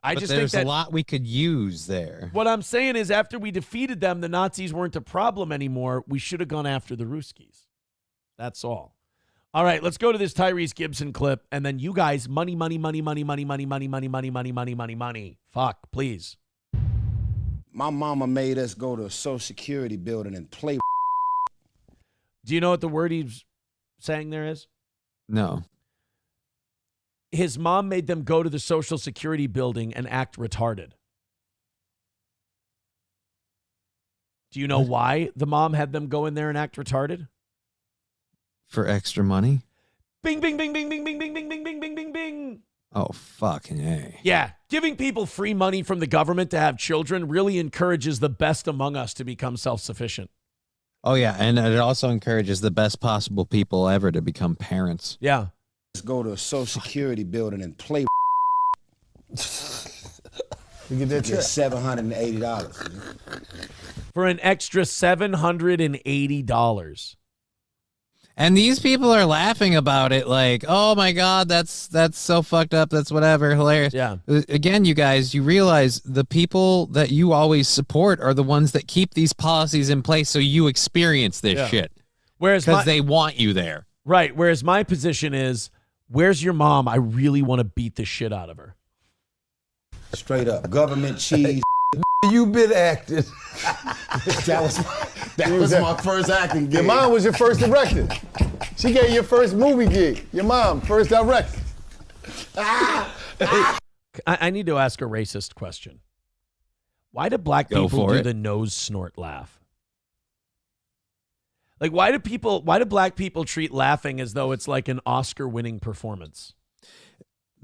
But just there's think that a lot we could use there. what I'm saying is after we defeated them, the Nazis weren't a problem anymore. We should have gone after the Ruskies. That's all. All right, let's go to this Tyrese Gibson clip, and then you guys, money. Fuck, please. My mama made us go to a Social Security building and play. Do you know what the word he's saying there is? No. His mom made them go to the Social Security building and act retarded. Do you know why the mom had them go in there and act retarded? For extra money? Bing, bing, bing, bing, bing, bing, bing, bing, bing, bing, bing, bing, bing. Oh, fucking A. Yeah, giving people free money from the government to have children really encourages the best among us to become self-sufficient. Oh, yeah, and it also encourages the best possible people ever to become parents. Yeah. Let's go to a Social Security building and play. You get that check. $780. For an extra $780. And these people are laughing about it like, oh my God, that's so fucked up. That's whatever. Hilarious. Yeah. Again, you guys, you realize the people that you always support are the ones that keep these policies in place so you experience this shit. Whereas because they want you there. Right. Whereas my position is, where's your mom? I really want to beat the shit out of her. Straight up. Government cheese. You been acting. That was my first acting gig. Your mom was your first director. She gave you your first movie gig. Your mom, first director. I need to ask a racist question. Why do black people do the nose snort laugh? Like, why do black people treat laughing as though it's like an Oscar-winning performance?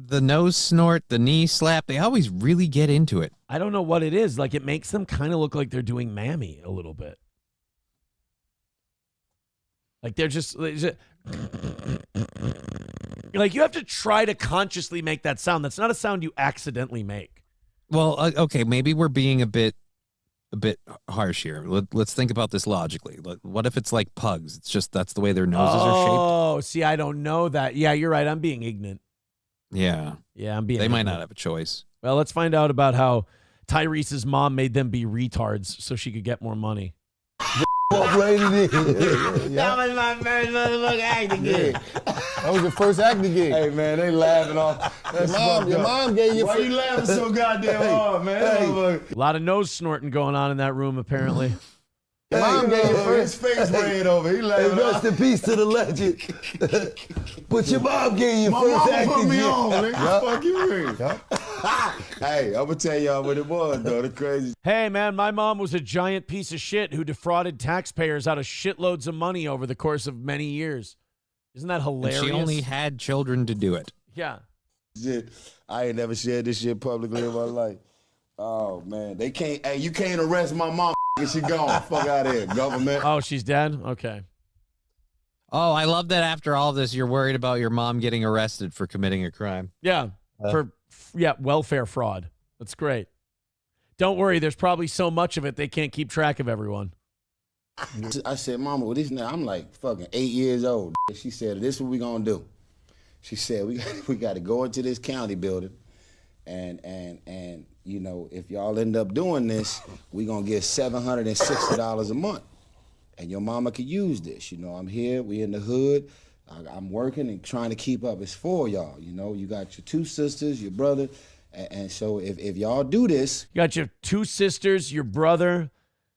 The nose snort, the knee slap, they always really get into it. I don't know what it is. Like, it makes them kind of look like they're doing Mammy a little bit. Like, they're just like, you have to try to consciously make that sound. That's not a sound you accidentally make. Well, okay, maybe we're being a bit harsh here. Let's think about this logically. What if it's like pugs? It's just that's the way their noses are shaped. Oh, see, I don't know that. Yeah, you're right. I'm being ignorant. Yeah. Yeah, I'm being They might ignorant. not have a choice. Well, let's find out about how Tyrese's mom made them be retards so she could get more money. That was my first motherfucking acting gig. That was your first acting gig. Hey, man, they laughing off. Your mom gave you... Why you laughing so goddamn hard, man? A lot of nose snorting going on in that room, apparently. Your mom gave you first... His face red over. He laughing. Rest in peace to the legend. But your mom gave you My first mama acting put me gig. on, nigga. Fuck you, real. Hey, I'm gonna tell y'all what it was, though. The crazy. Hey, man, my mom was a giant piece of shit who defrauded taxpayers out of shitloads of money over the course of many years. Isn't that hilarious? And she only had children to do it. Yeah. Shit, I ain't never shared this shit publicly in my life. Oh man, they can't. Hey, you can't arrest my mom. She gone. Fuck out of here, government. Oh, she's dead? Okay. Oh, I love that after all this, you're worried about your mom getting arrested for committing a crime. Yeah. Welfare fraud. That's great. Don't worry, there's probably so much of it they can't keep track of everyone. I said, Mama, well, this now I'm like fucking 8 years old. She said, this is what we gonna do. She said, we got to go into this county building, and you know, if y'all end up doing this, we gonna get $760 a month, and your mama could use this. You know, I'm here, we in the hood. I'm working and trying to keep up. It's for y'all. You know, you got your two sisters, your brother, and so if y'all do this, You got your two sisters, your brother.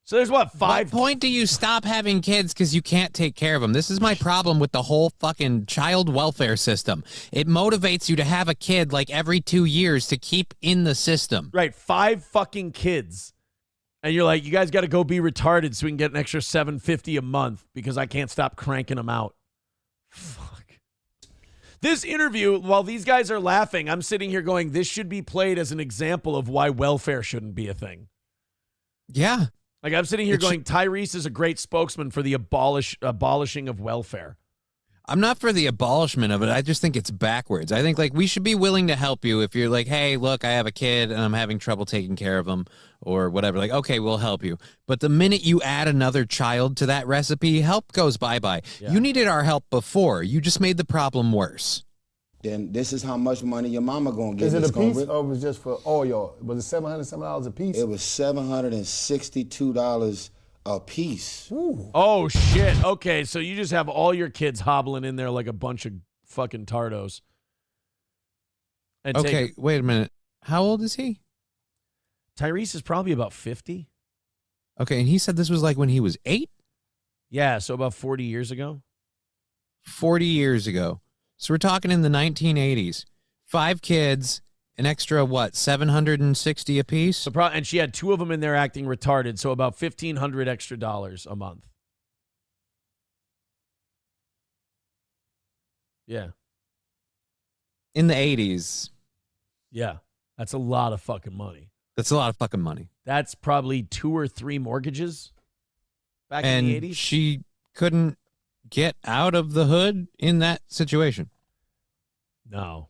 So there's what, five? What point do you stop having kids because you can't take care of them? This is my problem with the whole fucking child welfare system. It motivates you to have a kid like every 2 years to keep in the system. Right, 5 fucking kids. And you're like, you guys got to go be retarded so we can get an extra $750 a month because I can't stop cranking them out. Fuck. This interview, while these guys are laughing, I'm sitting here going, this should be played as an example of why welfare shouldn't be a thing. Yeah. Like, I'm sitting here going, Tyrese is a great spokesman for the abolishing of welfare. I'm not for the abolishment of it. I just think it's backwards. I think, like, we should be willing to help you if you're like, hey, look, I have a kid and I'm having trouble taking care of him or whatever. Like, okay, we'll help you. But the minute you add another child to that recipe, help goes bye-bye. Yeah. You needed our help before. You just made the problem worse. Then this is how much money your mama gonna get. Is it a piece or was it just for all y'all? Was it $700 a piece? It was $762 A piece. Oh, shit. Okay, so you just have all your kids hobbling in there like a bunch of fucking tardos. And Okay, wait a minute. How old is he? Tyrese is probably about 50. Okay, and he said this was like when he was 8? Yeah, so about 40 years ago. 40 years ago. So we're talking in the 1980s. 5 kids, an extra, what, 760 apiece? And she had 2 of them in there acting retarded, so about $1,500 extra a month. Yeah. In the 80s. Yeah, that's a lot of fucking money. That's a lot of fucking money. That's probably 2 or 3 mortgages back in the 80s. She couldn't get out of the hood in that situation. No.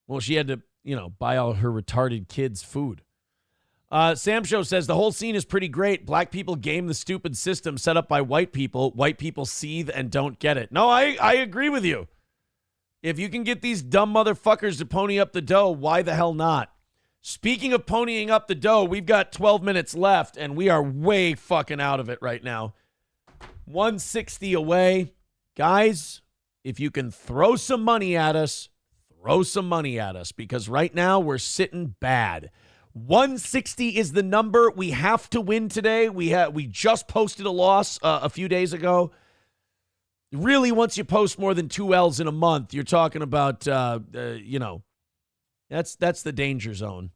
Well, she had to, buy all her retarded kids food. Sam Show says the whole scene is pretty great. Black people game the stupid system set up by white people. White people seethe and don't get it. No, I agree with you. If you can get these dumb motherfuckers to pony up the dough, why the hell not? Speaking of ponying up the dough, we've got 12 minutes left, and we are way fucking out of it right now. 160 away. Guys, if you can throw some money at us, because right now we're sitting bad. 160 is the number. We have to win today. We just posted a loss a few days ago. Really, once you post more than 2 L's in a month, you're talking about, that's the danger zone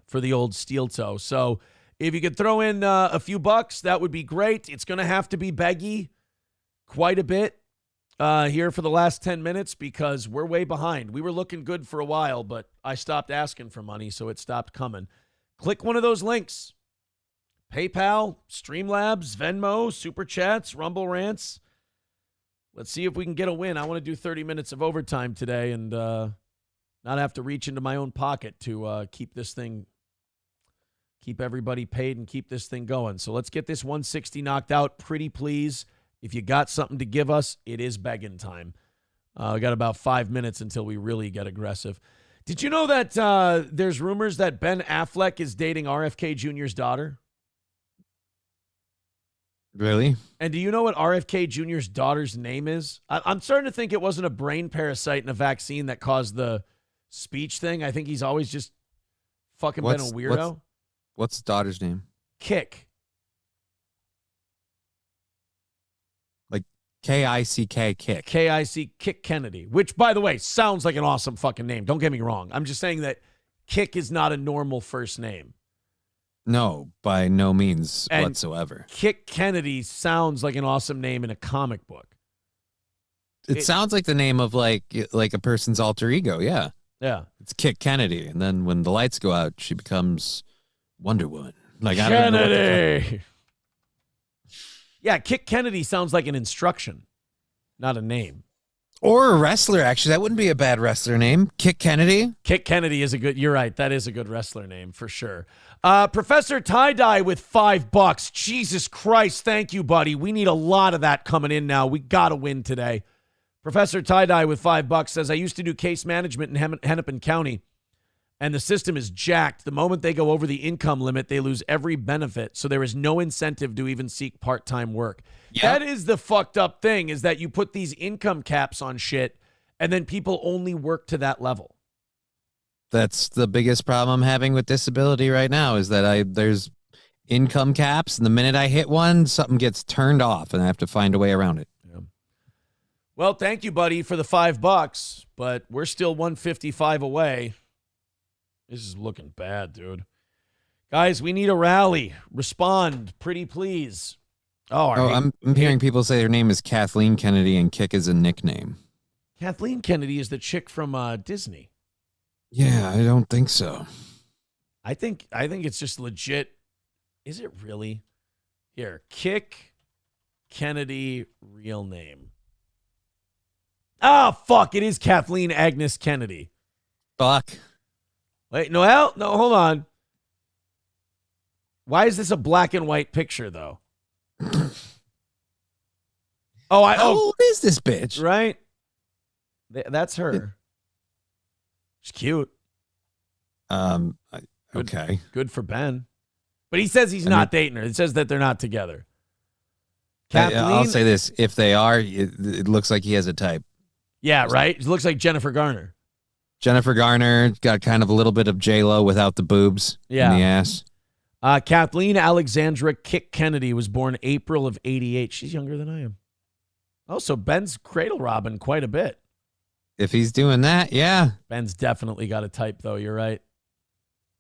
for the old steel toe. So if you could throw in a few bucks, that would be great. It's going to have to be beggy quite a bit here for the last 10 minutes because we're way behind. We were looking good for a while, but I stopped asking for money, so it stopped coming. Click one of those links. PayPal, Streamlabs, Venmo, Super Chats, Rumble Rants. Let's see if we can get a win. I want to do 30 minutes of overtime today and not have to reach into my own pocket to keep everybody paid and keep this thing going. So let's get this 160 knocked out. Pretty please. If you got something to give us, it is begging time. We got about 5 minutes until we really get aggressive. Did you know that there's rumors that Ben Affleck is dating RFK Jr.'s daughter? Really? And do you know what RFK Jr.'s daughter's name is? I'm starting to think it wasn't a brain parasite and a vaccine that caused the speech thing. I think he's always just fucking been a weirdo. What's the daughter's name? Kick. Like K-I-C-K, Kick. K-I-C, Kick Kennedy, which, by the way, sounds like an awesome fucking name. Don't get me wrong. I'm just saying that Kick is not a normal first name. No, by no means whatsoever. Kick Kennedy sounds like an awesome name in a comic book. It sounds like the name of like a person's alter ego, yeah. Yeah. It's Kick Kennedy, and then when the lights go out, she becomes Wonder Woman. Like Kennedy. I don't know what the fuck. Yeah, Kick Kennedy sounds like an instruction, not a name. Or a wrestler, actually. That wouldn't be a bad wrestler name. Kick Kennedy. Kick Kennedy is you're right. That is a good wrestler name for sure. Professor Tie-Dye with $5. Jesus Christ. Thank you, buddy. We need a lot of that coming in now. We got to win today. Professor Tie-Dye with $5 says, I used to do case management in Hennepin County, and the system is jacked. The moment they go over the income limit, they lose every benefit. So there is no incentive to even seek part-time work. Yep. That is the fucked up thing, is that you put these income caps on shit, and then people only work to that level. That's the biggest problem I'm having with disability right now, is that there's income caps, and the minute I hit one, something gets turned off, and I have to find a way around it. Yeah. Well, thank you, buddy, for the $5, but we're still 155 away. This is looking bad, dude. Guys, we need a rally. Respond, pretty please. I'm hearing people say their name is Kathleen Kennedy and Kick is a nickname. Kathleen Kennedy is the chick from Disney. Yeah, I don't think so. I think it's just legit. Is it really? Here, Kick Kennedy, real name. Ah, fuck, it is Kathleen Agnes Kennedy. Fuck. Wait, no, hold on. Why is this a black and white picture, though? How old is this bitch? Right? That's her. She's cute. Okay. Good for Ben. But he says he's not dating her. It says that they're not together. I'll say this. If they are, it looks like he has a type. Yeah, right? It looks like Jennifer Garner. Jennifer Garner got kind of a little bit of J-Lo without the boobs in the ass. Kathleen Alexandra Kick Kennedy was born April of 88. She's younger than I am. Oh, so Ben's cradle robbing quite a bit. If he's doing that, yeah. Ben's definitely got a type, though. You're right.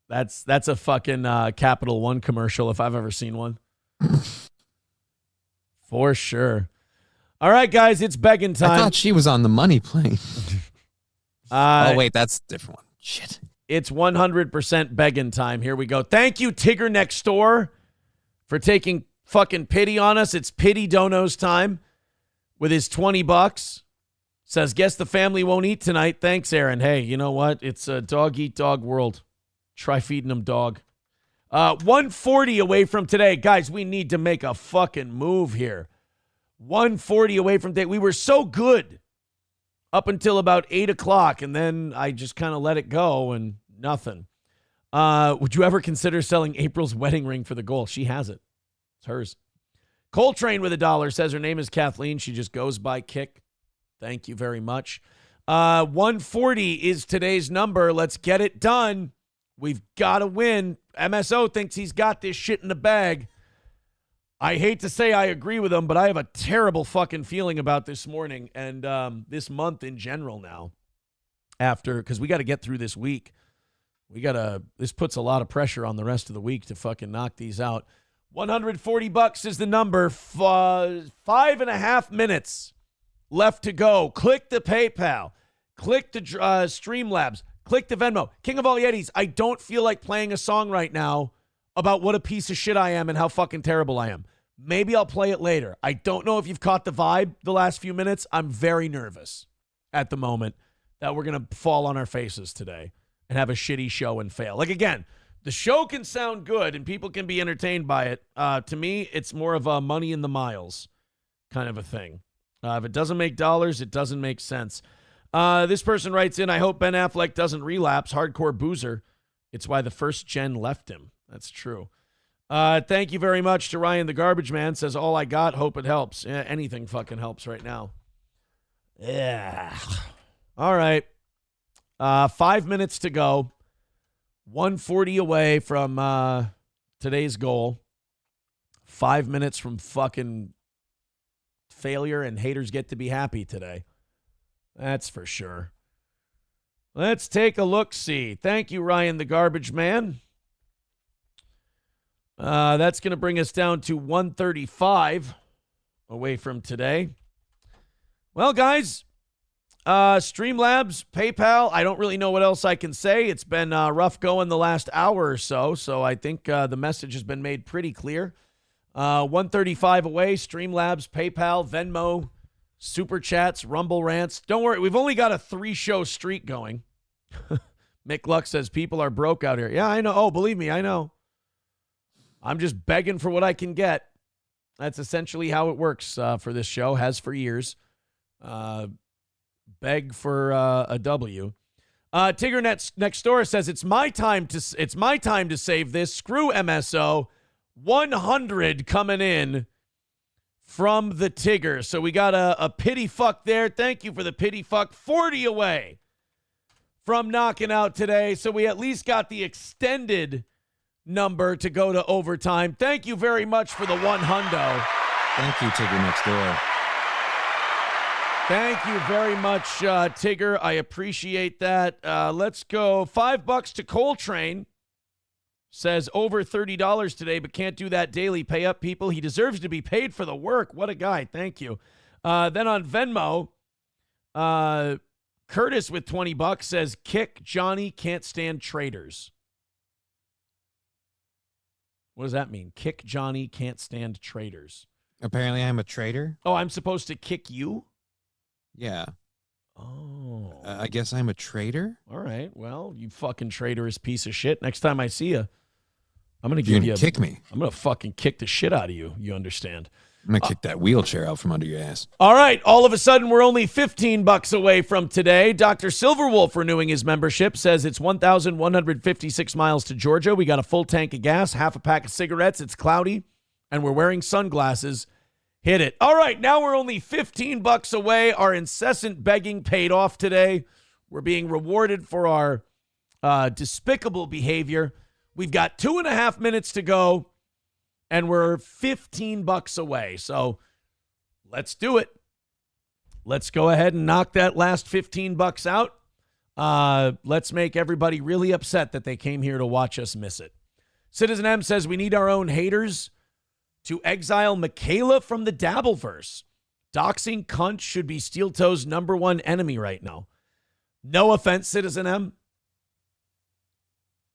That's a fucking Capital One commercial if I've ever seen one. For sure. All right, guys, it's begging time. I thought she was on the Money plane. Oh, wait, that's a different one. Shit. It's 100% begging time. Here we go. Thank you, Tigger Next Door, for taking fucking pity on us. It's Pity Dono's time with his $20. Says, guess the family won't eat tonight. Thanks, Aaron. Hey, you know what? It's a dog-eat-dog world. Try feeding them dog. 140 away from today. Guys, we need to make a fucking move here. 140 away from today. We were so good up until about 8 o'clock, and then I just kind of let it go and nothing. Would you ever consider selling April's wedding ring for the goal? She has it. It's hers. Coltrane with $1 says her name is Kathleen. She just goes by Kick. Thank you very much. 140 is today's number. Let's get it done. We've got to win. MSO thinks he's got this shit in the bag. I hate to say I agree with him, but I have a terrible fucking feeling about this morning and this month in general now. Because we got to get through this week. This puts a lot of pressure on the rest of the week to fucking knock these out. $140 is the number. 5.5 minutes left to go. Click the PayPal. Click the Streamlabs. Click the Venmo. King of all Yetis, I don't feel like playing a song right now about what a piece of shit I am and how fucking terrible I am. Maybe I'll play it later. I don't know if you've caught the vibe the last few minutes. I'm very nervous at the moment that we're going to fall on our faces today and have a shitty show and fail. Like, again, the show can sound good and people can be entertained by it. To me, it's more of a money in the miles kind of a thing. If it doesn't make dollars, it doesn't make sense. This person writes in, I hope Ben Affleck doesn't relapse. Hardcore boozer. It's why the first gen left him. That's true. Thank you very much to Ryan the Garbage Man. Says, all I got, hope it helps. Yeah, anything fucking helps right now. Yeah. All right. 5 minutes to go. 140 away from today's goal. 5 minutes from fucking failure, and haters get to be happy today. That's for sure. Let's take a look-see. Thank you, Ryan the Garbage Man. That's going to bring us down to 135 away from today. Well, guys, Streamlabs, PayPal, I don't really know what else I can say. It's been rough going the last hour or so, so I think the message has been made pretty clear. 135 away, Streamlabs, PayPal, Venmo, Super Chats, Rumble Rants. Don't worry, we've only got a 3-show streak going. Mick Luck says people are broke out here. Yeah, I know. Oh, believe me, I know. I'm just begging for what I can get. That's essentially how it works for this show, has for years. Beg for a W. Tigger next door says it's my time to save this. Screw MSO. 100 coming in from the Tigger. So we got a pity fuck there. Thank you for the pity fuck. 40 away from knocking out today. So we at least got the extended number to go to overtime. Thank you very much for the 100. Thank you, Tigger next door. Thank you very much, Tigger. I appreciate that. Let's go. $5 to Coltrane. Says over $30 today, but can't do that daily. Pay up, people. He deserves to be paid for the work. What a guy. Thank you. Then on Venmo, Curtis with $20 says, kick Johnny, can't stand traitors. What does that mean? Kick Johnny, can't stand traitors. Apparently I'm a traitor. Oh, I'm supposed to kick you? Yeah. Oh. I guess I'm a traitor? All right. Well, you fucking traitorous piece of shit. Next time I see you, I'm going to give you kick me. I'm going to fucking kick the shit out of you. You understand? I'm going to kick that wheelchair out from under your ass. All right. All of a sudden, we're only $15 away from today. Dr. Silverwolf renewing his membership says it's 1,156 miles to Georgia. We got a full tank of gas, half a pack of cigarettes. It's cloudy, and we're wearing sunglasses. Hit it. All right. Now we're only $15 away. Our incessant begging paid off today. We're being rewarded for our despicable behavior. We've got 2.5 minutes to go. And we're $15 away. So let's do it. Let's go ahead and knock that last $15 out. Let's make everybody really upset that they came here to watch us miss it. Citizen M says we need our own haters to exile Michaela from the Dabbleverse. Doxing cunt should be Steel Toe's #1 enemy right now. No offense, Citizen M.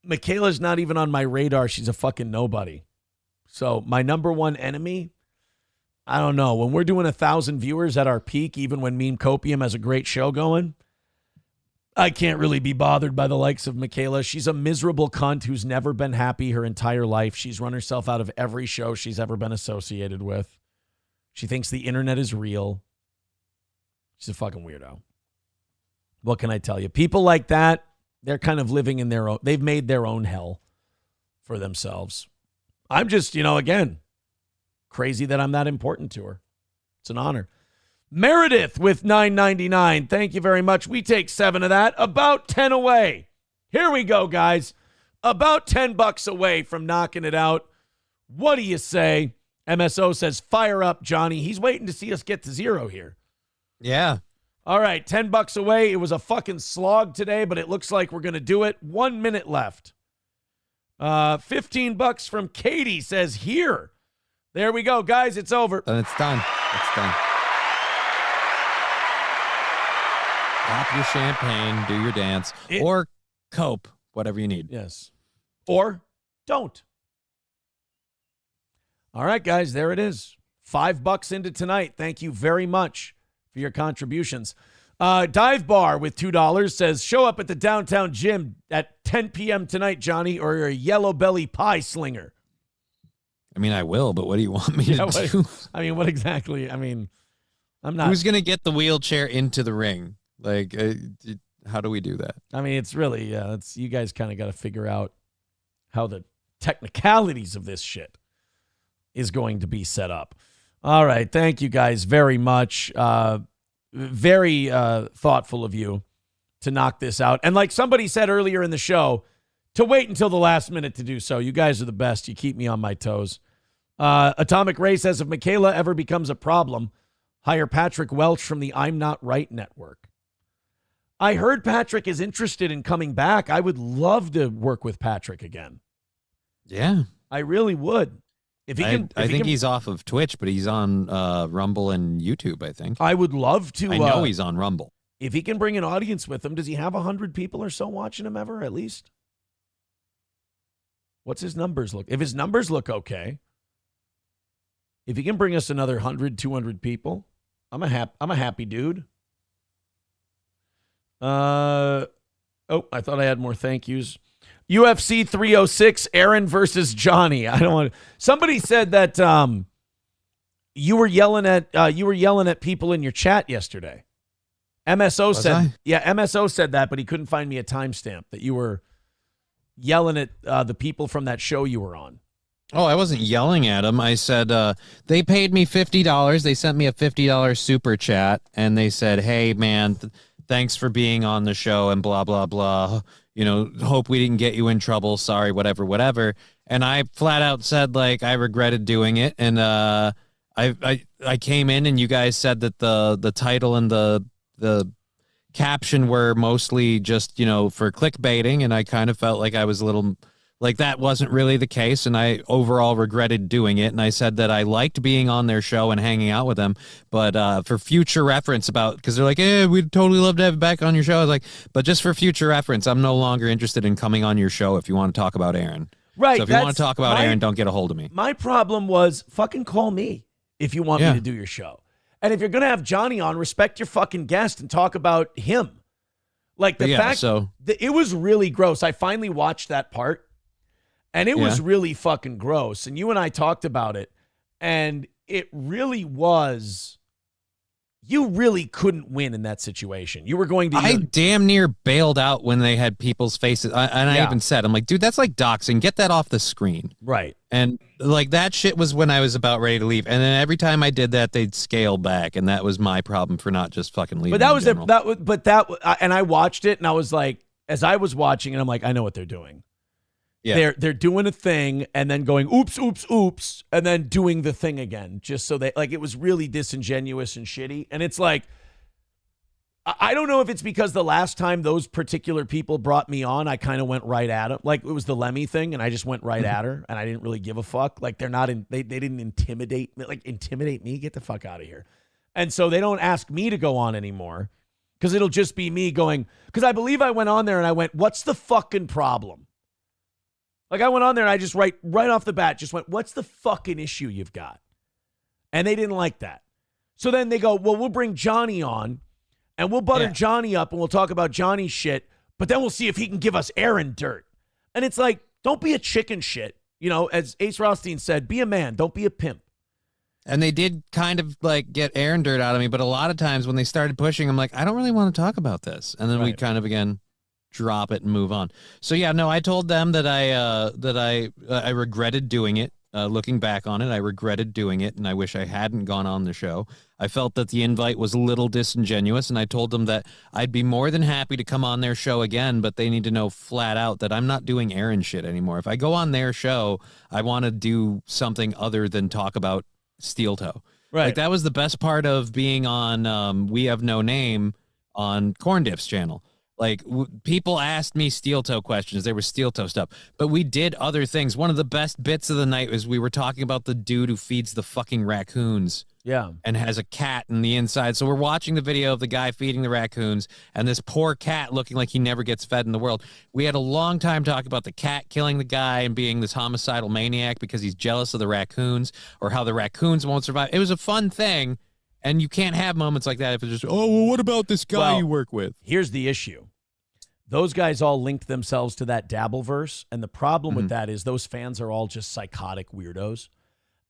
Michaela's not even on my radar. She's a fucking nobody. So my #1 enemy, I don't know. When we're doing 1,000 viewers at our peak, even when Meme Copium has a great show going, I can't really be bothered by the likes of Michaela. She's a miserable cunt who's never been happy her entire life. She's run herself out of every show she's ever been associated with. She thinks the internet is real. She's a fucking weirdo. What can I tell you? People like that, they're kind of living in their own, they've made their own hell for themselves. I'm just, again, crazy that I'm that important to her. It's an honor. Meredith with $9.99. Thank you very much. We take 7 of that. About 10 away. Here we go, guys. About $10 away from knocking it out. What do you say? MSO says, fire up, Johnny. He's waiting to see us get to 0 here. Yeah. All right, $10 away. It was a fucking slog today, but it looks like we're going to do it. 1 minute left. $15 from Katie says here. There we go, guys. It's over. And it's done. It's done. Pop your champagne, do your dance, or cope, whatever you need. Yes. Or don't. All right, guys, there it is. $5 into tonight. Thank you very much for your contributions. Dive Bar with $2 says, show up at the downtown gym at 10 p.m. tonight, Johnny, or you're a yellow belly pie slinger. I mean, I will, but what do you want me to do? What exactly? I'm not. Who's going to get the wheelchair into the ring? Like, how do we do that? It's really, you guys kind of got to figure out how the technicalities of this shit is going to be set up. All right. Thank you guys very much. Very thoughtful of you to knock this out. And like somebody said earlier in the show, to wait until the last minute to do so. You guys are the best. You keep me on my toes. Atomic Ray says, if Michaela ever becomes a problem, hire Patrick Welch from the I'm Not Right network. I heard Patrick is interested in coming back. I would love to work with Patrick again. Yeah. I really would. If he can, I think he's off of Twitch, but he's on Rumble and YouTube, I think. I would love to. I know he's on Rumble. If he can bring an audience with him, does he have 100 people or so watching him ever, at least? What's his numbers look? If his numbers look okay, if he can bring us another 100, 200 people, I'm a happy dude. I thought I had more thank yous. UFC 306, Aaron versus Johnny. I don't want to. Somebody said that you were yelling at people in your chat yesterday. MSO said that, but he couldn't find me a timestamp that you were yelling at the people from that show you were on. Oh, I wasn't yelling at them. I said they paid me $50. They sent me a $50 super chat, and they said, "Hey, man, thanks for being on the show," and blah blah blah. Hope we didn't get you in trouble. Sorry, whatever. And I flat out said, like, I regretted doing it. And I came in, and you guys said that the title and the caption were mostly just, for clickbaiting. And I kind of felt like I was a little like that wasn't really the case. And I overall regretted doing it. And I said that I liked being on their show and hanging out with them. But for future reference because they're like, we'd totally love to have you back on your show. I was like, but just for future reference, I'm no longer interested in coming on your show if you want to talk about Aaron. Right. So if you want to talk about Aaron, don't get a hold of me. My problem was fucking call me if you want me to do your show. And if you're going to have Johnny on, respect your fucking guest and talk about him. Like the fact that it was really gross. I finally watched that part and it was really fucking gross. And you and I talked about it. And it really was, you really couldn't win in that situation. You were going to. I damn near bailed out when they had people's faces. I even said, I'm like, dude, that's like doxing. Get that off the screen. Right. And like that shit was when I was about ready to leave. And then every time I did that, they'd scale back. And that was my problem for not just fucking leaving. But that was and I watched it and I was like, as I was watching it, I'm like, I know what they're doing. Yeah. They're doing a thing and then going, oops, oops, oops, and then doing the thing again, just so they, like, it was really disingenuous and shitty. And it's like, I don't know if it's because the last time those particular people brought me on, I kind of went right at them. Like, it was the Lemmy thing, and I just went right at her, and I didn't really give a fuck. Like, they're not in, they didn't intimidate me. Get the fuck out of here. And so they don't ask me to go on anymore, because it'll just be me going, because I believe I went on there and I went, what's the fucking problem? Like, I went on there and I just right off the bat just went, what's the fucking issue you've got? And they didn't like that. So then they go, well, we'll bring Johnny on and we'll butter Johnny up and we'll talk about Johnny's shit, but then we'll see if he can give us Aaron dirt. And it's like, don't be a chicken shit. You know, as Ace Rothstein said, be a man, don't be a pimp. And they did kind of like get Aaron dirt out of me, but a lot of times when they started pushing, I'm like, I don't really want to talk about this. And then we kind of again drop it and move on. So yeah, no, I told them that I regretted doing it. Looking back on it, I regretted doing it, and I wish I hadn't gone on the show. I felt that the invite was a little disingenuous, and I told them that I'd be more than happy to come on their show again, but they need to know flat out that I'm not doing Aaron shit anymore. If I go on their show, I want to do something other than talk about Steel Toe. Right. Like, that was the best part of being on We Have No Name on Corn Diff's channel. Like, people asked me Steel Toe questions. There was Steel Toe stuff. But we did other things. One of the best bits of the night was we were talking about the dude who feeds the fucking raccoons. Yeah. And has a cat in the inside. So we're watching the video of the guy feeding the raccoons and this poor cat looking like he never gets fed in the world. We had a long time talking about the cat killing the guy and being this homicidal maniac because he's jealous of the raccoons, or how the raccoons won't survive. It was a fun thing. And you can't have moments like that if it's just, oh, well, what about this guy you work with? Here's the issue. Those guys all linked themselves to that Dabbleverse, and the problem with that is those fans are all just psychotic weirdos.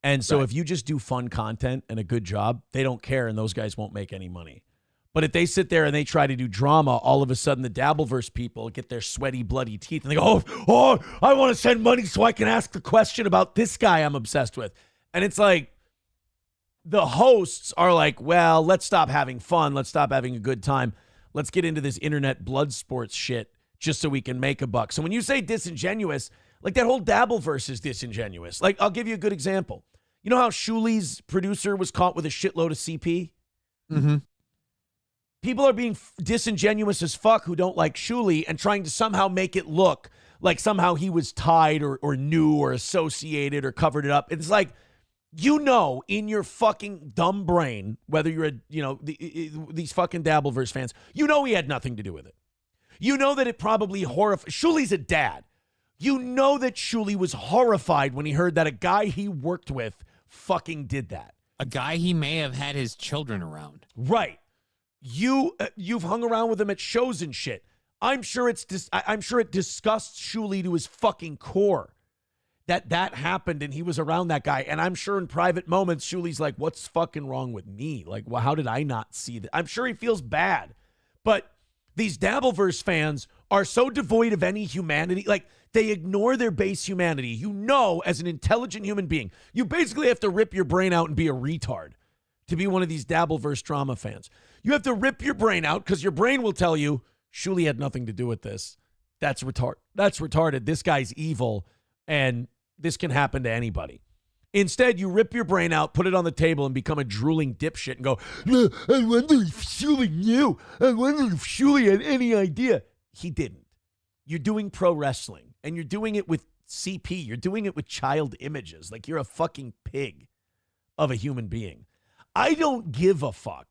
And so if you just do fun content and a good job, they don't care, and those guys won't make any money. But if they sit there and they try to do drama, all of a sudden the Dabbleverse people get their sweaty, bloody teeth, and they go, oh, I want to send money so I can ask the question about this guy I'm obsessed with. And it's like, the hosts are like, well, let's stop having fun. Let's stop having a good time. Let's get into this internet blood sports shit just so we can make a buck. So when you say disingenuous, like, that whole Dabbleverse is disingenuous. Like, I'll give you a good example. You know how Shuli's producer was caught with a shitload of CP? Mm-hmm. People are being disingenuous as fuck who don't like Shuli and trying to somehow make it look like somehow he was tied or knew or associated or covered it up. It's like, you know, in your fucking dumb brain, whether you're these fucking Dabbleverse fans, you know he had nothing to do with it. You know that it probably horrified. Shuli's a dad. You know that Shuli was horrified when he heard that a guy he worked with fucking did that. A guy he may have had his children around. Right. You've hung around with him at shows and shit. I'm sure it disgusts Shuli to his fucking core that happened and he was around that guy. And I'm sure in private moments, Shuli's like, what's fucking wrong with me? Like, well, how did I not see that? I'm sure he feels bad. But these Dabbleverse fans are so devoid of any humanity. Like, they ignore their base humanity. You know, as an intelligent human being, you basically have to rip your brain out and be a retard to be one of these Dabbleverse drama fans. You have to rip your brain out because your brain will tell you, Shuli had nothing to do with this. That's retarded. This guy's evil, and this can happen to anybody. Instead, you rip your brain out, put it on the table, and become a drooling dipshit and go, I wonder if Shuli knew. I wonder if Shuli had any idea. He didn't. You're doing pro wrestling, and you're doing it with CP. You're doing it with child images. Like, you're a fucking pig of a human being. I don't give a fuck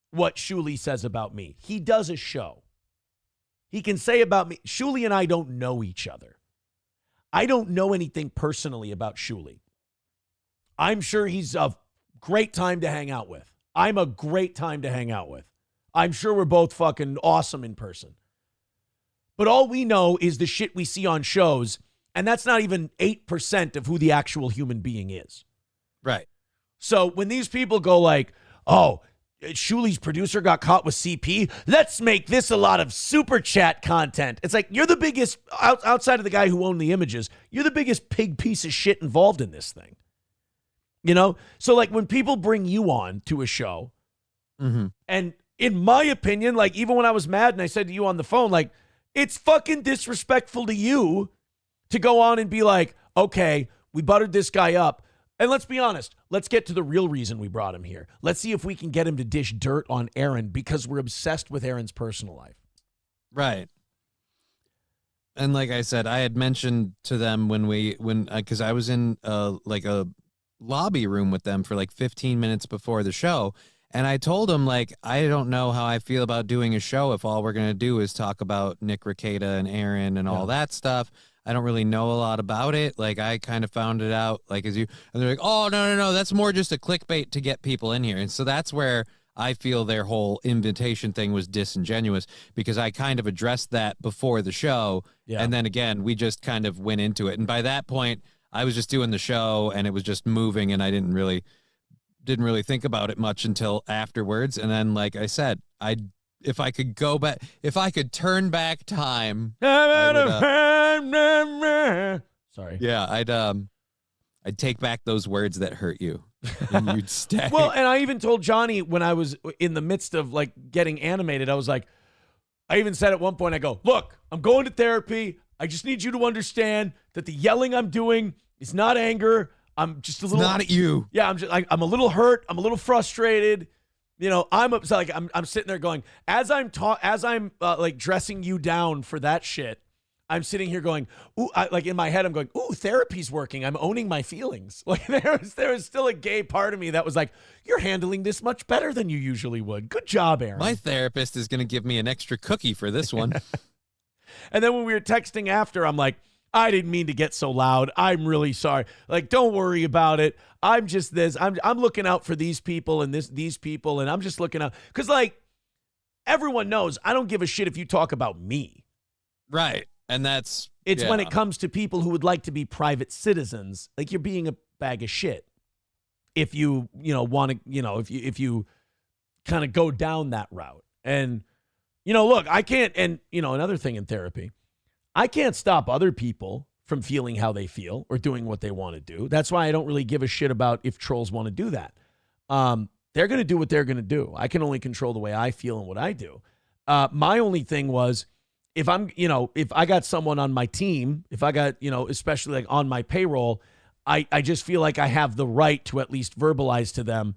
what Shuli says about me. He does a show. He can say about me. Shuli and I don't know each other. I don't know anything personally about Shuli. I'm sure he's a great time to hang out with. I'm a great time to hang out with. I'm sure we're both fucking awesome in person. But all we know is the shit we see on shows, and that's not even 8% of who the actual human being is. Right. So when these people go like, oh, Shuli's producer got caught with CP, let's make this a lot of super chat content. It's like, you're the biggest, outside of the guy who owned the images, you're the biggest pig piece of shit involved in this thing. You know? So like when people bring you on to a show, and in my opinion, like even when I was mad and I said to you on the phone, like, it's fucking disrespectful to you to go on and be like, okay, we buttered this guy up. And let's be honest, let's get to the real reason we brought him here. Let's see if we can get him to dish dirt on Aaron because we're obsessed with Aaron's personal life. Right. And like I said, I had mentioned to them because I was in like a lobby room with them for like 15 minutes before the show. And I told them, like, I don't know how I feel about doing a show if all we're going to do is talk about Nick Rekieta and Aaron and all that stuff. I don't really know a lot about it. Like, I kind of found it out, like, and they're like, oh, no, that's more just a clickbait to get people in here. And so that's where I feel their whole invitation thing was disingenuous, because I kind of addressed that before the show. Yeah. And then again, we just kind of went into it. And by that point, I was just doing the show and it was just moving, and I didn't really think about it much until afterwards. And then, like I said, if I could turn back time, sorry. Yeah, I'd take back those words that hurt you, and you'd stay. Well, and I even told Johnny when I was in the midst of like getting animated, I was like, I even said at one point, I go, look, I'm going to therapy. I just need you to understand that the yelling I'm doing is not anger. I'm just a little, not at you. Yeah, I'm a little hurt. I'm a little frustrated. You know, I'm upset. Like I'm sitting there going, as I'm like dressing you down for that shit, I'm sitting here going, ooh, like in my head, I'm going, ooh, therapy's working. I'm owning my feelings. Like there was still a gay part of me that was like, you're handling this much better than you usually would. Good job, Aaron. My therapist is going to give me an extra cookie for this one. And then when we were texting after, I'm like, I didn't mean to get so loud. I'm really sorry. Like, don't worry about it. I'm just this. I'm looking out for these people and these people, and I'm just looking out. Because, like, everyone knows I don't give a shit if you talk about me. Right. And it's when it comes to people who would like to be private citizens, like, you're being a bag of shit. If you want to, if you kind of go down that route. And, look, I can't, and, another thing in therapy, I can't stop other people from feeling how they feel or doing what they want to do. That's why I don't really give a shit about if trolls want to do that. They're going to do what they're going to do. I can only control the way I feel and what I do. My only thing was, if I got someone on my team, if I got, especially like on my payroll, I just feel like I have the right to at least verbalize to them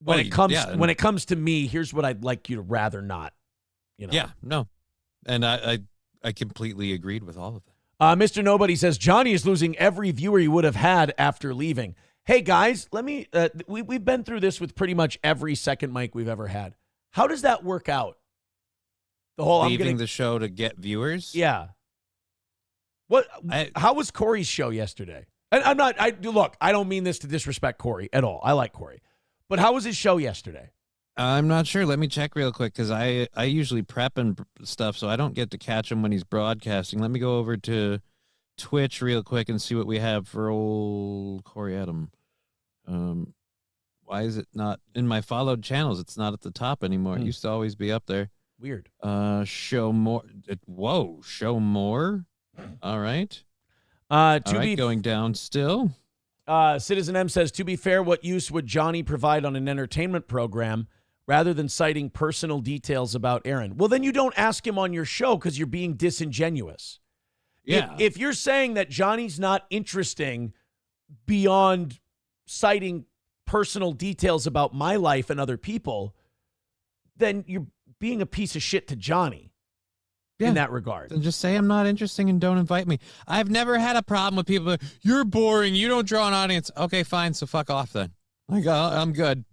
when it comes to me, here's what I'd like you to rather not, Yeah, no. And I completely agreed with all of that. Mr. Nobody says, Johnny is losing every viewer he would have had after leaving. Hey, guys, we've been through this with pretty much every second mic we've ever had. How does that work out? The whole leaving the show to get viewers? Yeah. How was Corey's show yesterday? And I don't mean this to disrespect Corey at all. I like Corey. But how was his show yesterday? I'm not sure. Let me check real quick, because I usually prep and stuff, so I don't get to catch him when he's broadcasting. Let me go over to Twitch real quick and see what we have for old Corey Adam. Why is it not in my followed channels? It's not at the top anymore. It used to always be up there. Weird. Show more. Whoa, show more. All right. Going down still. Citizen M says, to be fair, what use would Johnny provide on an entertainment program rather than citing personal details about Aaron? Well, then you don't ask him on your show because you're being disingenuous. Yeah. If you're saying that Johnny's not interesting beyond citing personal details about my life and other people, then you're being a piece of shit to Johnny. In that regard. And just say I'm not interesting and don't invite me. I've never had a problem with people like, you're boring, you don't draw an audience. Okay, fine, so fuck off then. Like, I'm good.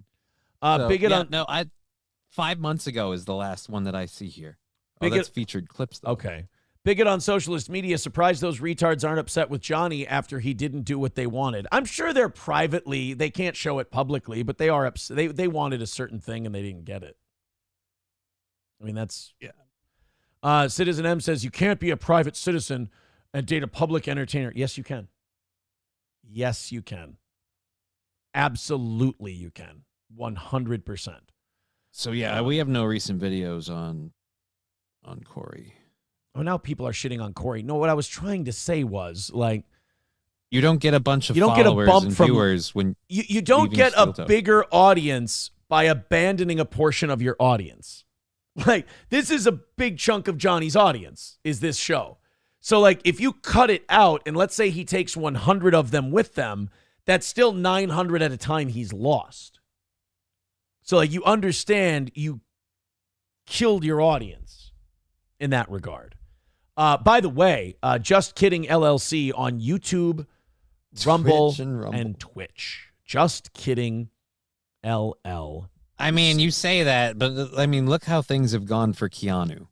Bigot on... No, 5 months ago is the last one that I see here. That's featured clips, though. Okay. Bigot on socialist media, surprised those retards aren't upset with Johnny after he didn't do what they wanted. I'm sure they're privately, they can't show it publicly, but they are upset. They wanted a certain thing and they didn't get it. I mean, that's... Yeah. Citizen M says, you can't be a private citizen and date a public entertainer. Yes, you can. Yes, you can. Absolutely, you can. 100%. So yeah, we have no recent videos on Corey. Oh, now people are shitting on Corey. No, what I was trying to say was like, you don't get a bunch of you don't get a followers bump and from viewers when you don't leaving get a Stilltoe. bigger audience by abandoning a portion of your audience. Like, this is a big chunk of Johnny's audience, is this show. So, like, if you cut it out, and let's say he takes 100 of them with them, that's still 900 at a time he's lost. So, like, you understand you killed your audience in that regard. By the way, Just Kidding LLC on YouTube, Rumble, and Twitch. Just Kidding LL. I mean, you say that, but I mean, look how things have gone for Keanu.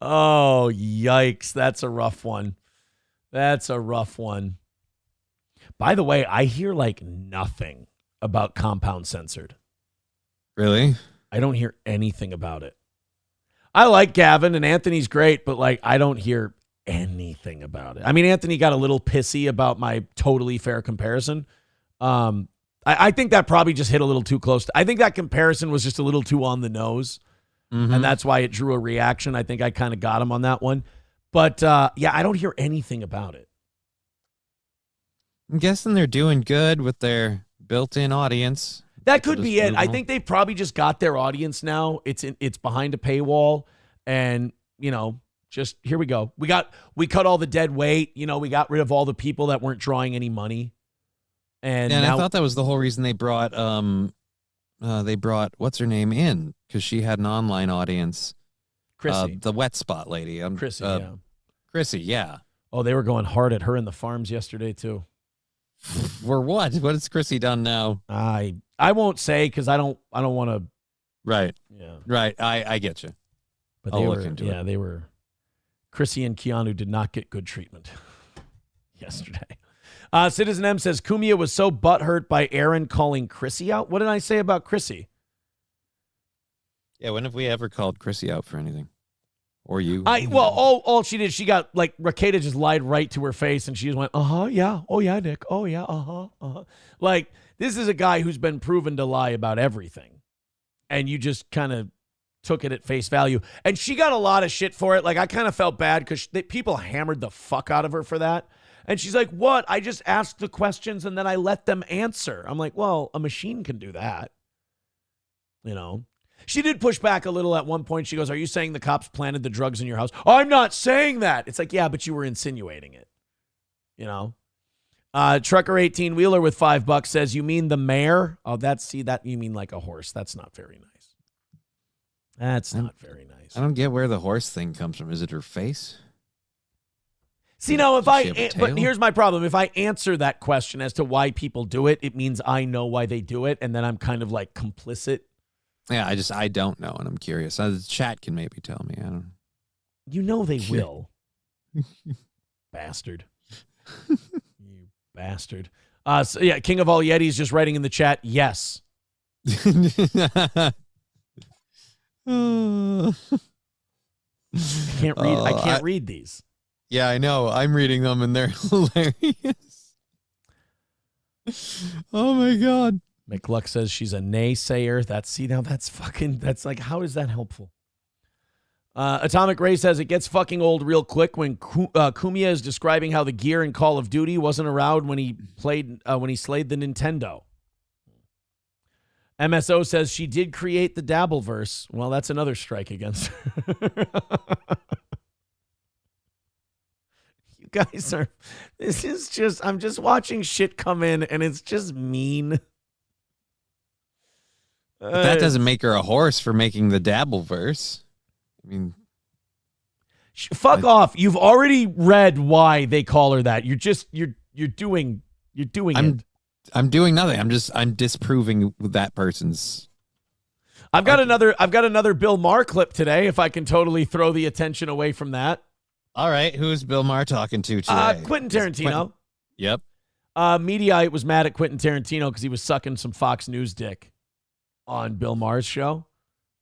Oh, yikes. That's a rough one. That's a rough one. By the way, I hear like nothing about Compound Censored. Really? I don't hear anything about it. I like Gavin and Anthony's great, but like I don't hear anything about it. I mean, Anthony got a little pissy about my totally fair comparison. I think that probably just hit a little too close. I think that comparison was just a little too on the nose, and that's why it drew a reaction. I think I kind of got him on that one. But, yeah, I don't hear anything about it. I'm guessing they're doing good with their built-in audience. That could be it. I think they probably just got their audience now. It's behind a paywall, and, you know, just here we go. We cut all the dead weight. You know, we got rid of all the people that weren't drawing any money. And I now, thought that was the whole reason they brought what's her name in, because she had an online audience. Chrissy, the wet spot lady. Chrissy, yeah. Chrissy, yeah. Oh, they were going hard at her in the farms yesterday too. For what? What has Chrissy done now? I won't say because I don't want to. Right. Yeah. Right. I get you. But I'll look into it. Yeah, they were. Chrissy and Keanu did not get good treatment yesterday. Citizen M says Cumia was so butthurt by Aaron calling Chrissy out. What did I say about Chrissy? Yeah, when have we ever called Chrissy out for anything? Or you? All she did, she got like Rakeda just lied right to her face, and she just went, yeah, oh yeah, Nick, oh yeah, Like, this is a guy who's been proven to lie about everything, and you just kind of took it at face value. And she got a lot of shit for it. Like, I kind of felt bad because people hammered the fuck out of her for that. And she's like, what? I just asked the questions and then I let them answer. I'm like, well, a machine can do that. You know? She did push back a little at one point. She goes, are you saying the cops planted the drugs in your house? I'm not saying that. It's like, yeah, but you were insinuating it. You know? Trucker 18 Wheeler with $5 says, you mean the mayor? Oh, that you mean like a horse. That's not very nice. That's not very nice. I don't get where the horse thing comes from. Is it her face? See, now, but here's my problem. If I answer that question as to why people do it, it means I know why they do it, and then I'm kind of like complicit. Yeah, I don't know, and I'm curious. The chat can maybe tell me. I don't. You know they will. Bastard. You bastard. So yeah, King of All Yetis just writing in the chat, yes. I can't read these. Yeah, I know. I'm reading them and they're hilarious. Oh my God. McLuck says she's a naysayer. That's like, how is that helpful? Atomic Ray says it gets fucking old real quick when Cumia is describing how the gear in Call of Duty wasn't around when he slayed the Nintendo. MSO says she did create the Dabbleverse. Well, that's another strike against her. You guys I'm just watching shit come in and it's just mean. But that doesn't make her a horse for making the Dabbleverse. I mean, fuck off. You've already read why they call her that. You're doing it. I'm doing nothing. I'm disproving that person's. I've got another Bill Maher clip today. If I can totally throw the attention away from that. All right, who's Bill Maher talking to today? Quentin Tarantino. Yep. Mediaite was mad at Quentin Tarantino because he was sucking some Fox News dick on Bill Maher's show.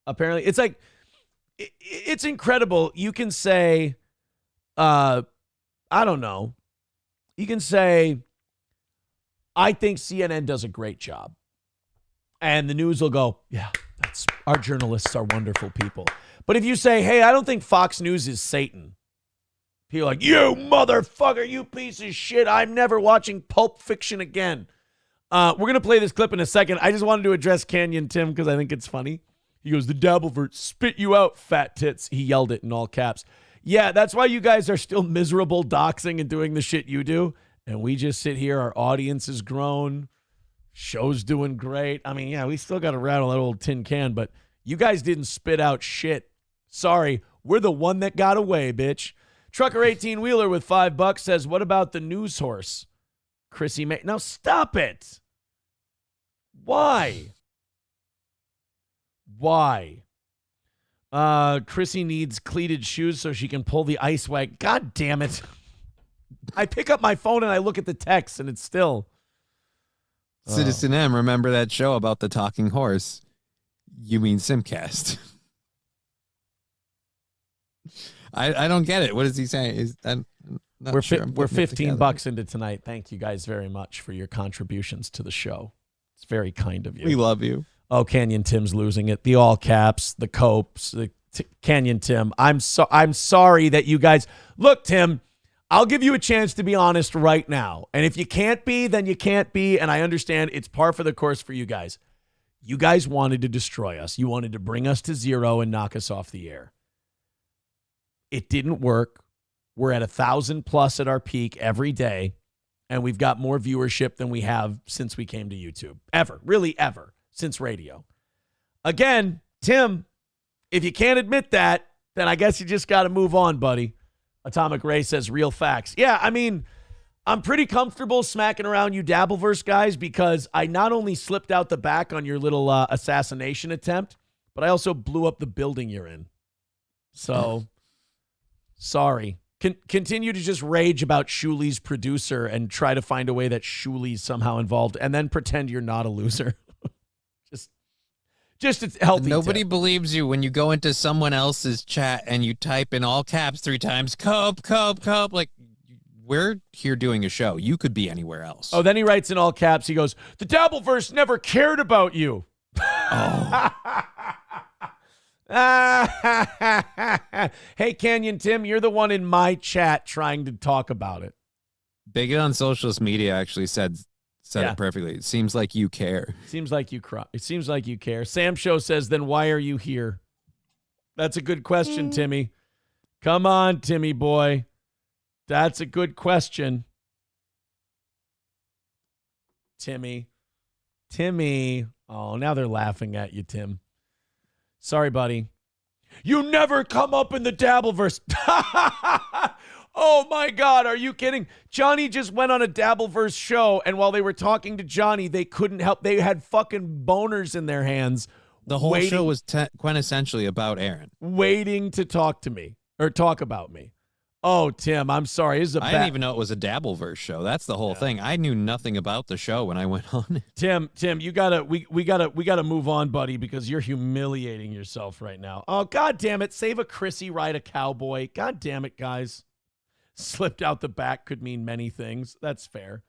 Apparently, it's like it's incredible. You can say I don't know. You can say, I think CNN does a great job. And the news will go, yeah, our journalists are wonderful people. But if you say, hey, I don't think Fox News is Satan, people are like, you motherfucker, you piece of shit. I'm never watching Pulp Fiction again. We're going to play this clip in a second. I just wanted to address Canyon Tim because I think it's funny. He goes, the Dabbleverts, spit you out, fat tits. He yelled it in all caps. Yeah, that's why you guys are still miserable doxing and doing the shit you do. And we just sit here. Our audience has grown. Show's doing great. I mean, yeah, we still got to rattle that old tin can, but you guys didn't spit out shit. Sorry, we're the one that got away, bitch. Trucker 18-wheeler with $5 says, what about the news horse? Chrissy May. Now stop it. Why? Chrissy needs cleated shoes so she can pull the ice wagon. God damn it. I pick up my phone and I look at the text and it's still. Citizen M, remember that show about the talking horse? You mean Simcast. I don't get it. What is he saying? We're $15 into tonight. Thank you guys very much for your contributions to the show. It's very kind of you. We love you. Oh, Canyon Tim's losing it. The all caps, the copes, Canyon Tim. I'm sorry that you guys look, Tim. I'll give you a chance to be honest right now. And if you can't be, then you can't be. And I understand it's par for the course for you guys. You guys wanted to destroy us. You wanted to bring us to zero and knock us off the air. It didn't work. We're at 1,000+ at our peak every day. And we've got more viewership than we have since we came to YouTube. Ever. Really ever. Since radio. Again, Tim, if you can't admit that, then I guess you just got to move on, buddy. Atomic Ray says real facts. Yeah, I mean, I'm pretty comfortable smacking around you Dabbleverse guys because I not only slipped out the back on your little assassination attempt, but I also blew up the building you're in. So, sorry. Continue to just rage about Shuli's producer and try to find a way that Shuli's somehow involved and then pretend you're not a loser. Just a healthy Nobody tip. believes you when you go into someone else's chat and you type in all caps 3 times, cope. Like, we're here doing a show. You could be anywhere else. Oh, then he writes in all caps. He goes, the Dabbleverse never cared about you. Oh. Hey, Canyon Tim, you're the one in my chat trying to talk about it. Bigot on social media actually said it perfectly. It seems like you care. Seems like you cry. It seems like you care. Sam Show says, then why are you here? That's a good question, Timmy. Come on, Timmy boy. That's a good question. Timmy. Oh, now they're laughing at you, Tim. Sorry, buddy. You never come up in the Dabbleverse. Oh, my God. Are you kidding? Johnny just went on a Dabbleverse show, and while they were talking to Johnny, they couldn't help. They had fucking boners in their hands. The whole show was quintessentially about Aaron. Waiting to talk to me or talk about me. Oh, Tim, I'm sorry. I didn't even know it was a Dabbleverse show. That's the whole thing. I knew nothing about the show when I went on it. Tim, you gotta we gotta move on, buddy, because you're humiliating yourself right now. Oh, God damn it. Save a Chrissy, ride a cowboy. God damn it, guys. Slipped out the back could mean many things. That's fair.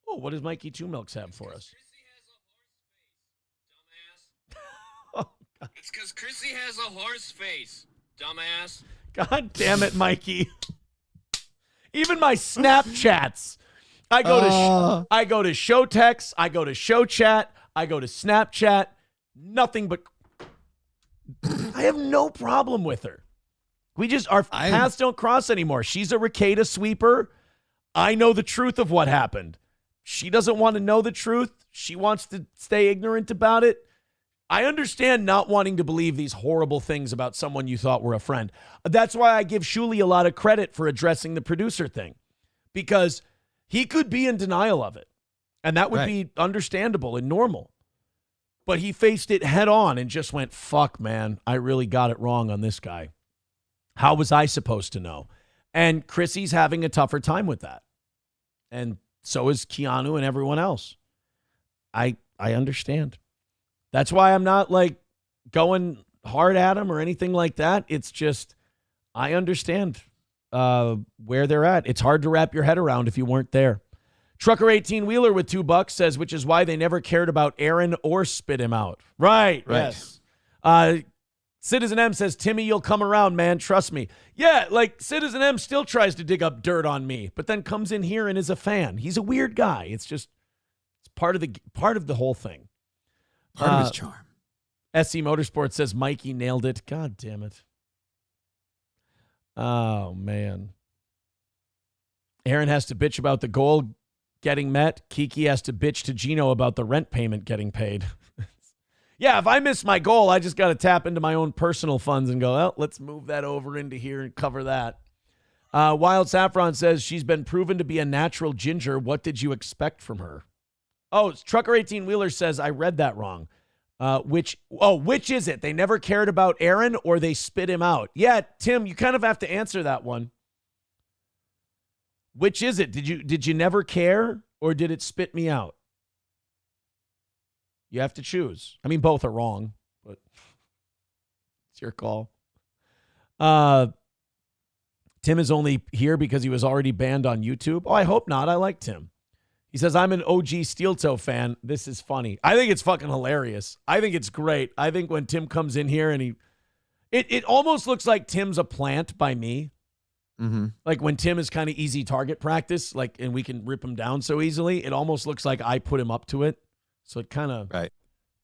Oh, what does Mikey Two Milks have for us? Oh, it's because Chrissy has a horse face, dumbass. God damn it, Mikey. Even my Snapchats. I go to show text, I go to show chat, I go to Snapchat. Nothing but I have no problem with her. Our paths don't cross anymore. She's a Ricada sweeper. I know the truth of what happened. She doesn't want to know the truth. She wants to stay ignorant about it. I understand not wanting to believe these horrible things about someone you thought were a friend. That's why I give Shuli a lot of credit for addressing the producer thing, because he could be in denial of it, and that would be understandable and normal. But he faced it head on and just went, fuck, man, I really got it wrong on this guy. How was I supposed to know? And Chrissy's having a tougher time with that. And so is Keanu and everyone else. I understand. That's why I'm not like going hard at him or anything like that. It's just, I understand. where they're at. It's hard to wrap your head around if you weren't there. Trucker 18-wheeler with $2 says, which is why they never cared about Aaron or spit him out. Right. Yes. Citizen M says, Timmy, you'll come around, man. Trust me. Yeah, like Citizen M still tries to dig up dirt on me, but then comes in here and is a fan. He's a weird guy. It's part of the whole thing. Part of his charm. SC Motorsports says, Mikey nailed it. God damn it. Oh, man. Aaron has to bitch about the goal getting met. Kiki has to bitch to Gino about the rent payment getting paid. Yeah, if I miss my goal, I just got to tap into my own personal funds and go, well, let's move that over into here and cover that. Wild Saffron says, she's been proven to be a natural ginger. What did you expect from her? Oh, Trucker 18-wheeler says, I read that wrong. Which is it? They never cared about Aaron or they spit him out? Yeah, Tim, you kind of have to answer that one. Which is it? Did you never care or did it spit me out? You have to choose. I mean, both are wrong, but it's your call. Tim is only here because he was already banned on YouTube. Oh, I hope not. I like Tim. He says, I'm an OG Steel Toe fan. This is funny. I think it's fucking hilarious. I think it's great. I think when Tim comes in here and it almost looks like Tim's a plant by me. Mm-hmm. Like when Tim is kind of easy target practice, and we can rip him down so easily, it almost looks like I put him up to it. So it kind of,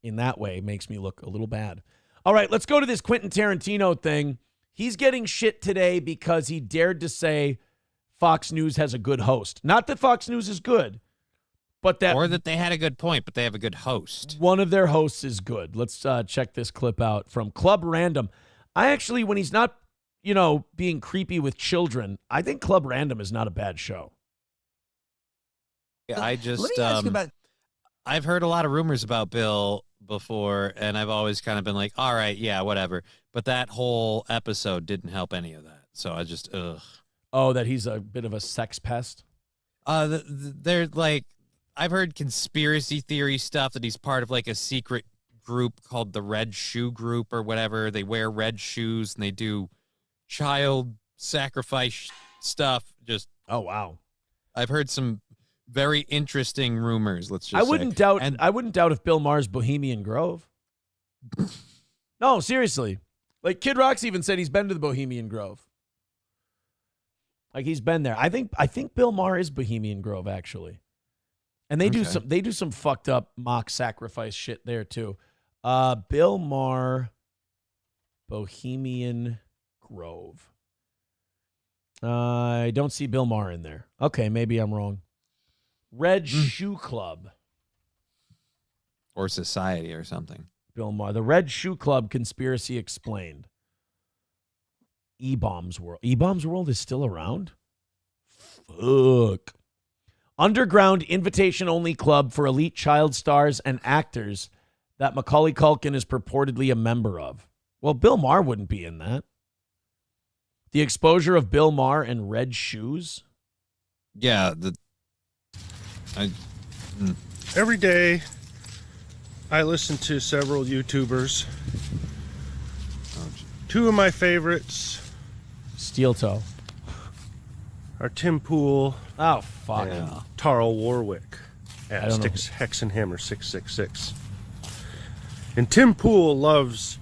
in that way, makes me look a little bad. All right, let's go to this Quentin Tarantino thing. He's getting shit today because he dared to say Fox News has a good host. Not that Fox News is good, but that... Or that they had a good point, but they have a good host. One of their hosts is good. Let's check this clip out from Club Random. I actually, when he's not, being creepy with children, I think Club Random is not a bad show. Yeah, I just... Let me ask you about... I've heard a lot of rumors about Bill before, and I've always kind of been like, all right, yeah, whatever. But that whole episode didn't help any of that. So I just, ugh. Oh, that he's a bit of a sex pest? They're like, I've heard conspiracy theory stuff that he's part of like a secret group called the Red Shoe Group or whatever. They wear red shoes and they do child sacrifice stuff. Just, oh, wow. I've heard some very interesting rumors, let's just I wouldn't doubt if Bill Maher's Bohemian Grove. No, seriously. Like Kid Rock's even said he's been to the Bohemian Grove. Like he's been there. I think Bill Maher is Bohemian Grove actually. And they do some fucked up mock sacrifice shit there too. Bill Maher Bohemian Grove. I don't see Bill Maher in there. Okay, maybe I'm wrong. Red Shoe Club. Or Society or something. Bill Maher. The Red Shoe Club Conspiracy Explained. E-Bombs World. E-Bombs World is still around? Fuck. Underground invitation-only club for elite child stars and actors that Macaulay Culkin is purportedly a member of. Well, Bill Maher wouldn't be in that. The exposure of Bill Maher and red shoes? Yeah, Every day, I listen to several YouTubers. Two of my favorites, Steel Toe, are Tim Pool. Oh fuck! And Tarl Warwick at Sticks Hex and Hammer 666. And Tim Pool loves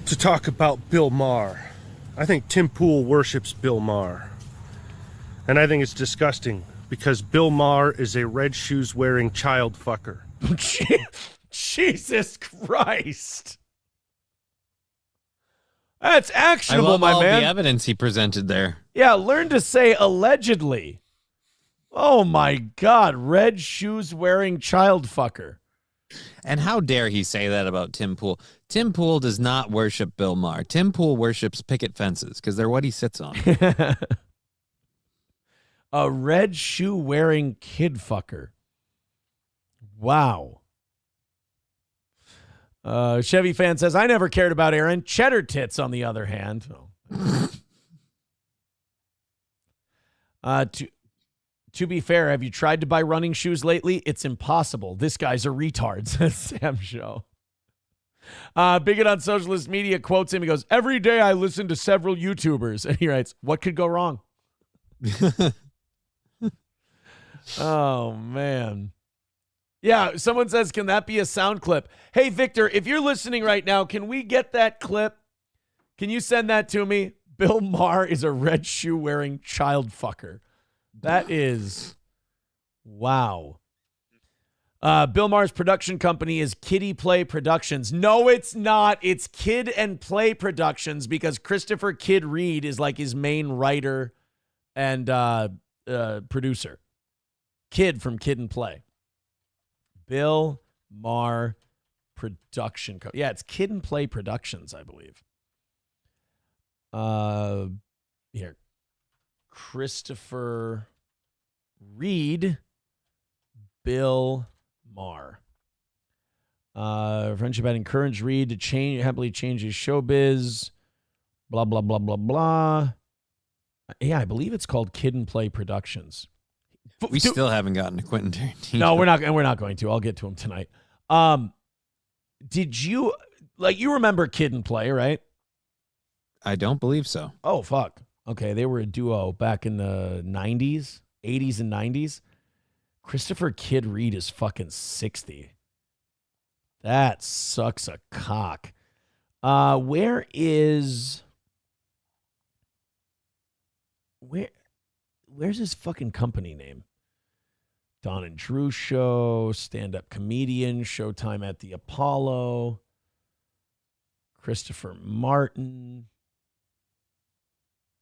to talk about Bill Maher. I think Tim Pool worships Bill Maher, and I think it's disgusting. Because Bill Maher is a red shoes wearing child fucker. Jesus Christ. That's actionable, I love my all man. the evidence he presented there. Yeah, learn to say allegedly. Oh my God, red shoes wearing child fucker. And how dare he say that about Tim Pool? Tim Pool does not worship Bill Maher. Tim Pool worships picket fences because they're what he sits on. A red shoe wearing kid fucker. Wow. Chevy fan says, I never cared about Aaron. Cheddar tits, on the other hand. To be fair, have you tried to buy running shoes lately? It's impossible. This guy's a retard, says Sam Show. Bigot on Socialist Media quotes him. He goes, "Every day I listen to several YouTubers." And he writes, "What could go wrong?" Oh, man. Yeah, someone says, can that be a sound clip? Hey, Victor, if you're listening right now, can we get that clip? Can you send that to me? Bill Maher is a red shoe wearing child fucker. That is, wow. Bill Maher's production company is Kiddie Play Productions. No, it's not. It's Kid and Play Productions because Christopher Kid Reed is like his main writer and producer. Kid from Kid and Play. Bill Maher Production Co. Yeah, it's Kid and Play Productions, I believe. Here. Christopher Reed, Bill Maher. Friendship had encouraged Reed to happily change his showbiz. Blah, blah, blah, blah, blah. Yeah, I believe it's called Kid and Play Productions. We still haven't gotten to Quentin Tarantino. No, we're not going to. I'll get to him tonight. Did you remember Kid and Play, right? I don't believe so. Oh, fuck. Okay, they were a duo back in the 90s, 80s and 90s. Christopher Kid Reed is fucking 60. That sucks a cock. Where's his fucking company name? Don and Drew Show, stand-up comedian, Showtime at the Apollo, Christopher Martin.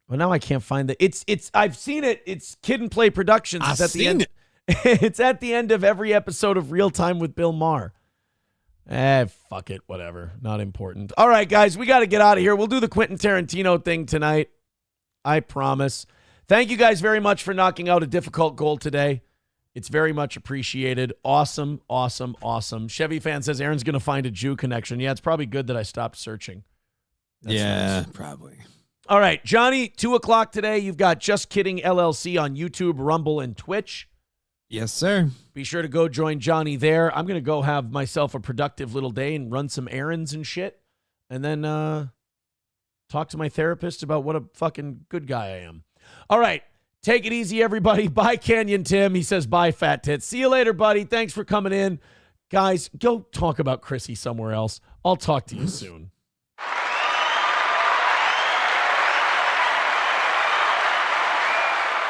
Well, now I can't find it. I've seen it. It's Kid and Play Productions. It's at the end. It's at the end of every episode of Real Time with Bill Maher. Fuck it. Whatever. Not important. All right, guys, we got to get out of here. We'll do the Quentin Tarantino thing tonight. I promise. Thank you guys very much for knocking out a difficult goal today. It's very much appreciated. Awesome, awesome, awesome. Chevy Fan says Aaron's going to find a Jew connection. Yeah, it's probably good that I stopped searching. That's nice. Probably. All right, Johnny, 2:00 today. You've got Just Kidding LLC on YouTube, Rumble, and Twitch. Yes, sir. Be sure to go join Johnny there. I'm going to go have myself a productive little day and run some errands and shit. And then talk to my therapist about what a fucking good guy I am. All right. Take it easy, everybody. Bye, Canyon Tim. He says, bye, Fat Tits. See you later, buddy. Thanks for coming in. Guys, go talk about Chrissy somewhere else. I'll talk to you soon.